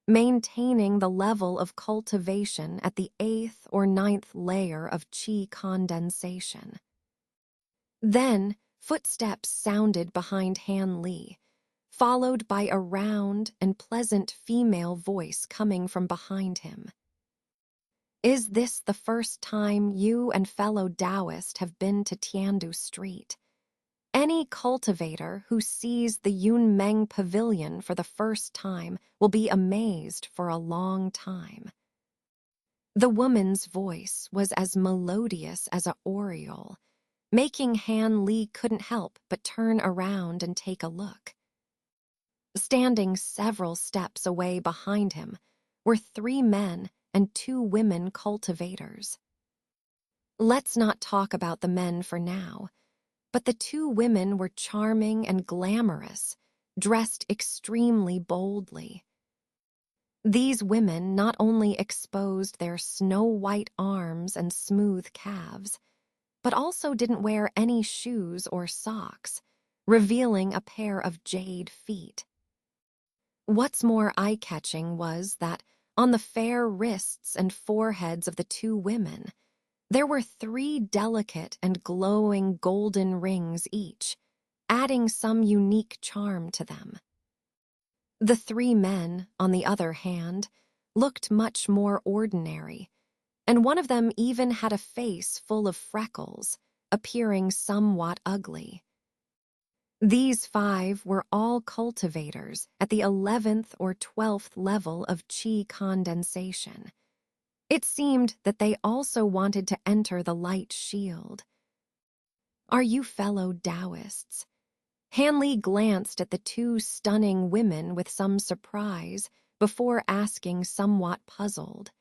maintaining the level of cultivation at the 8th or 9th layer of qi condensation. Then, footsteps sounded behind Han Li, followed by a round and pleasant female voice coming from behind him. "Is this the first time you and fellow Taoist have been to Tiandu Street? Any cultivator who sees the Yunmeng Pavilion for the first time will be amazed for a long time." The woman's voice was as melodious as an oriole, making Han Li couldn't help but turn around and take a look. Standing several steps away behind him were 3 men and 2 women cultivators. Let's not talk about the men for now, but the 2 women were charming and glamorous, dressed extremely boldly. These women not only exposed their snow-white arms and smooth calves, but also didn't wear any shoes or socks, revealing a pair of jade feet. What's more eye-catching was that on the fair wrists and foreheads of the 2 women, there were 3 delicate and glowing golden rings each, adding some unique charm to them. The 3 men, on the other hand, looked much more ordinary, and one of them even had a face full of freckles, appearing somewhat ugly. These 5 were all cultivators at the 11th or 12th level of qi condensation. It seemed that they also wanted to enter the light shield. "Are you fellow Taoists?" Han Li glanced at the 2 stunning women with some surprise before asking, somewhat puzzled.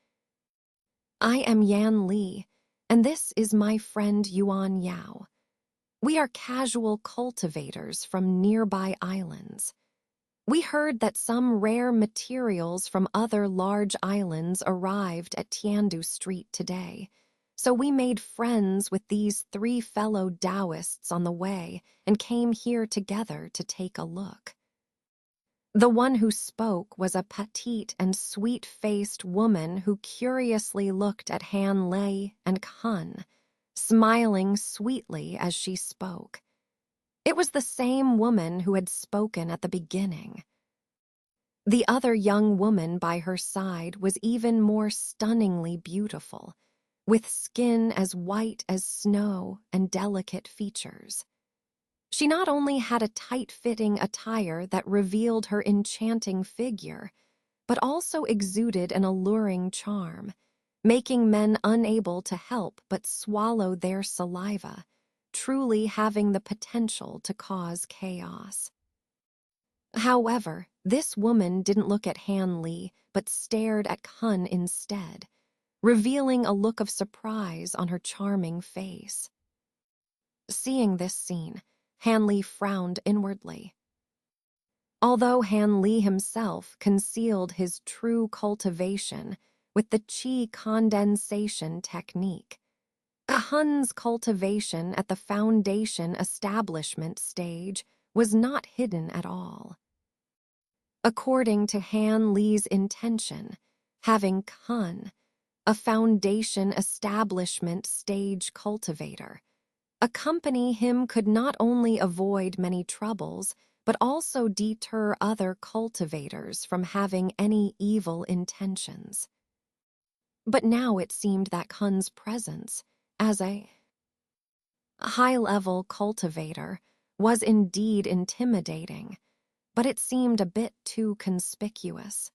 "I am Yan Li, and this is my friend Yuan Yao. We are casual cultivators from nearby islands. We heard that some rare materials from other large islands arrived at Tiandu Street today, so we made friends with these 3 fellow Taoists on the way and came here together to take a look." The one who spoke was a petite and sweet-faced woman who curiously looked at Han Li and Kun, smiling sweetly as she spoke. It was the same woman who had spoken at the beginning. The other young woman by her side was even more stunningly beautiful, with skin as white as snow and delicate features. She not only had a tight-fitting attire that revealed her enchanting figure, but also exuded an alluring charm, making men unable to help but swallow their saliva, truly having the potential to cause chaos. However, this woman didn't look at Han Li, but stared at Kun instead, revealing a look of surprise on her charming face. Seeing this scene, Han Li frowned inwardly. Although Han Li himself concealed his true cultivation with the qi condensation technique, Hun's cultivation at the foundation establishment stage was not hidden at all. According to Han Li's intention, having Kun, a foundation establishment stage cultivator, accompany him could not only avoid many troubles, but also deter other cultivators from having any evil intentions. But now it seemed that Kun's presence, as a high-level cultivator, was indeed intimidating, but it seemed a bit too conspicuous.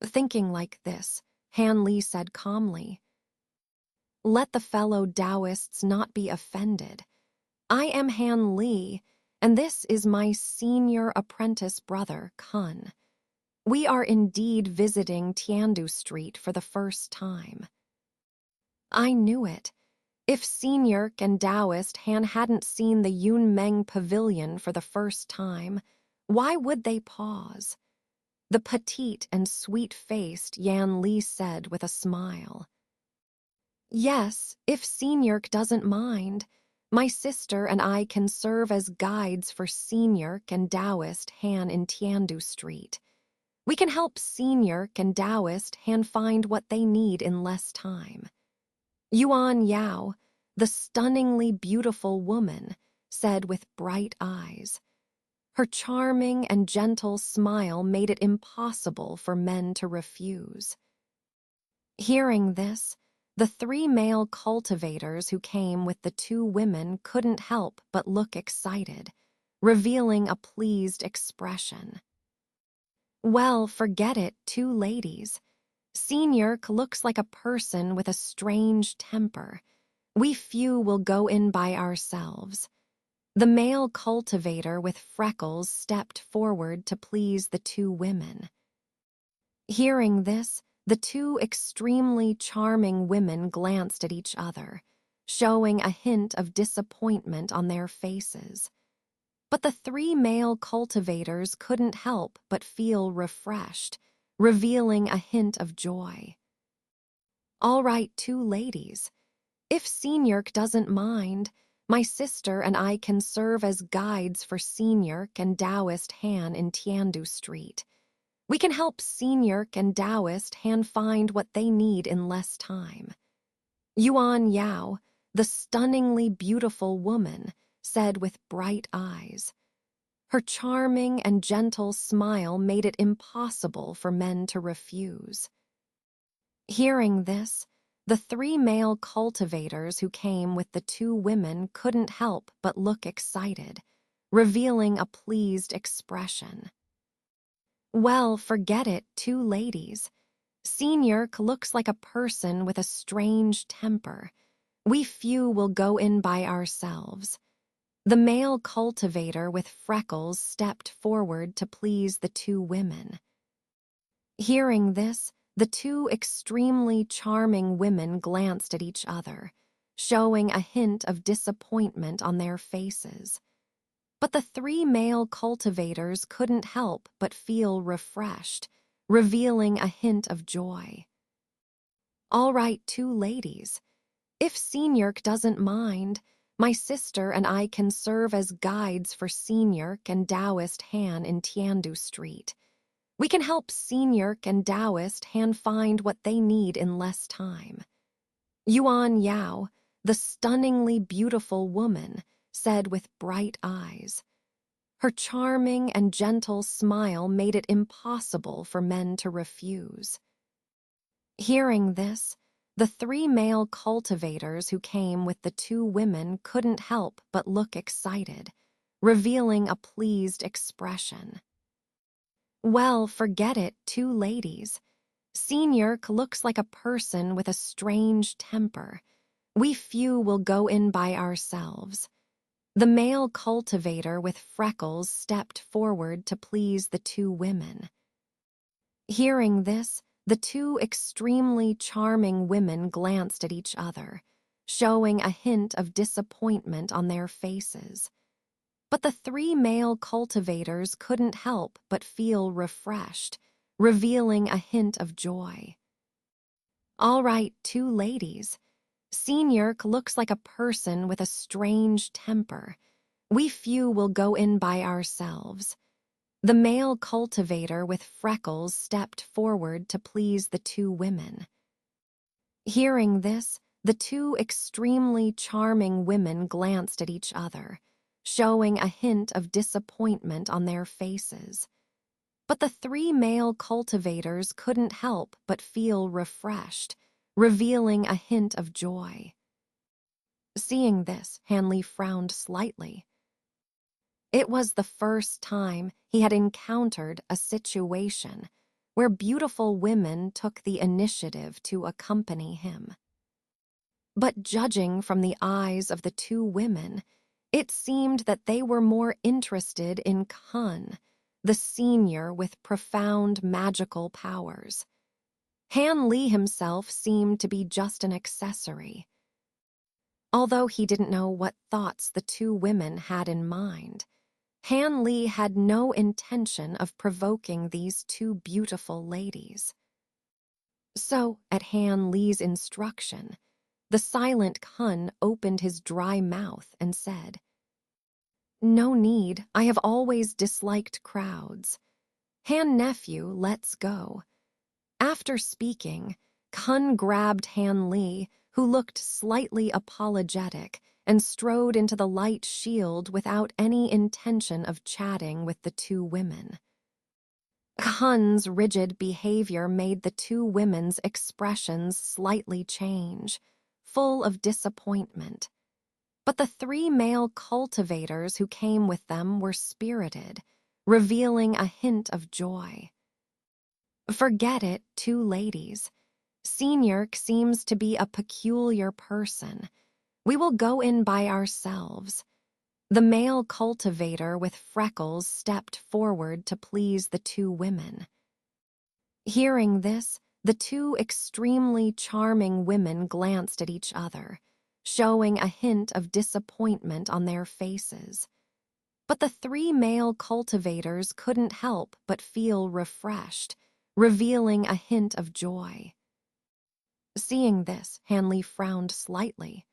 Thinking like this, Han Li said calmly, "Let the fellow Taoists not be offended. I am Han Li, and this is my senior apprentice brother, Kun. We are indeed visiting Tiandu Street for the first time." "I knew it. If Seniork and Taoist Han hadn't seen the Yunmeng Pavilion for the first time, why would they pause? The petite and sweet-faced Yan Li said with a smile. Yes, if Seniork doesn't mind, my sister and I can serve as guides for Seniork and Taoist Han in Tiandu Street. We can help Seniork and Taoist Han find what they need in less time. Yuan Yao, the stunningly beautiful woman, said with bright eyes. Her charming and gentle smile made it impossible for men to refuse. Hearing this, the 3 male cultivators who came with the 2 women couldn't help but look excited, revealing a pleased expression. Well, forget it, 2 ladies. Seniork looks like a person with a strange temper. We few will go in by ourselves. The male cultivator with freckles stepped forward to please the 2 women. Hearing this, the 2 extremely charming women glanced at each other, showing a hint of disappointment on their faces. But the 3 male cultivators couldn't help but feel refreshed, revealing a hint of joy. All right, 2 ladies. If Seniork doesn't mind, my sister and I can serve as guides for Seniork and Taoist Han in Tiandu Street. We can help Seniork and Taoist Han find what they need in less time. Yuan Yao, the stunningly beautiful woman, said with bright eyes. Her charming and gentle smile made it impossible for men to refuse. Hearing this, the 3 male cultivators who came with the 2 women couldn't help but look excited, revealing a pleased expression. Well, forget it, 2 ladies. Seniork looks like a person with a strange temper. We few will go in by ourselves. The male cultivator with freckles stepped forward to please the 2 women. Hearing this, the 2 extremely charming women glanced at each other, showing a hint of disappointment on their faces. But the 3 male cultivators couldn't help but feel refreshed, revealing a hint of joy. All right, 2 ladies. If Seniork doesn't mind, my sister and I can serve as guides for Seniork and Taoist Han in Tiandu Street. We can help Seniork and Taoist Han find what they need in less time. Yuan Yao, the stunningly beautiful woman, said with bright eyes. Her charming and gentle smile made it impossible for men to refuse. Hearing this, the 3 male cultivators who came with the 2 women couldn't help but look excited, revealing a pleased expression. Well, forget it, 2 ladies. Seniork looks like a person with a strange temper. We few will go in by ourselves. The male cultivator with freckles stepped forward to please the 2 women. Hearing this, the 2 extremely charming women glanced at each other, showing a hint of disappointment on their faces. But the 3 male cultivators couldn't help but feel refreshed, revealing a hint of joy. All right, 2 ladies. Seniork looks like a person with a strange temper. We few will go in by ourselves. The male cultivator with freckles stepped forward to please the 2 women. Hearing this, the 2 extremely charming women glanced at each other, showing a hint of disappointment on their faces. But the 3 male cultivators couldn't help but feel refreshed, revealing a hint of joy. Seeing this, Hanley frowned slightly. It was the first time he had encountered a situation where beautiful women took the initiative to accompany him. But judging from the eyes of the 2 women, it seemed that they were more interested in Kun, the senior with profound magical powers. Han Li himself seemed to be just an accessory. Although he didn't know what thoughts the two women had in mind, Han Li had no intention of provoking these two beautiful ladies. So, at Han Li's instruction, the silent Kun opened his dry mouth and said, "No need, I have always disliked crowds. Han nephew, let's go." After speaking, Kun grabbed Han Li, who looked slightly apologetic, and strode into the light shield without any intention of chatting with the two women. Kun's rigid behavior made the two women's expressions slightly change, full of disappointment. But the three male cultivators who came with them were spirited, revealing a hint of joy. "Forget it, two ladies. Senior seems to be a peculiar person. We will go in by ourselves." The male cultivator with freckles stepped forward to please the two women. Hearing this, the two extremely charming women glanced at each other, showing a hint of disappointment on their faces. But the three male cultivators couldn't help but feel refreshed, revealing a hint of joy. Seeing this, Hanley frowned slightly.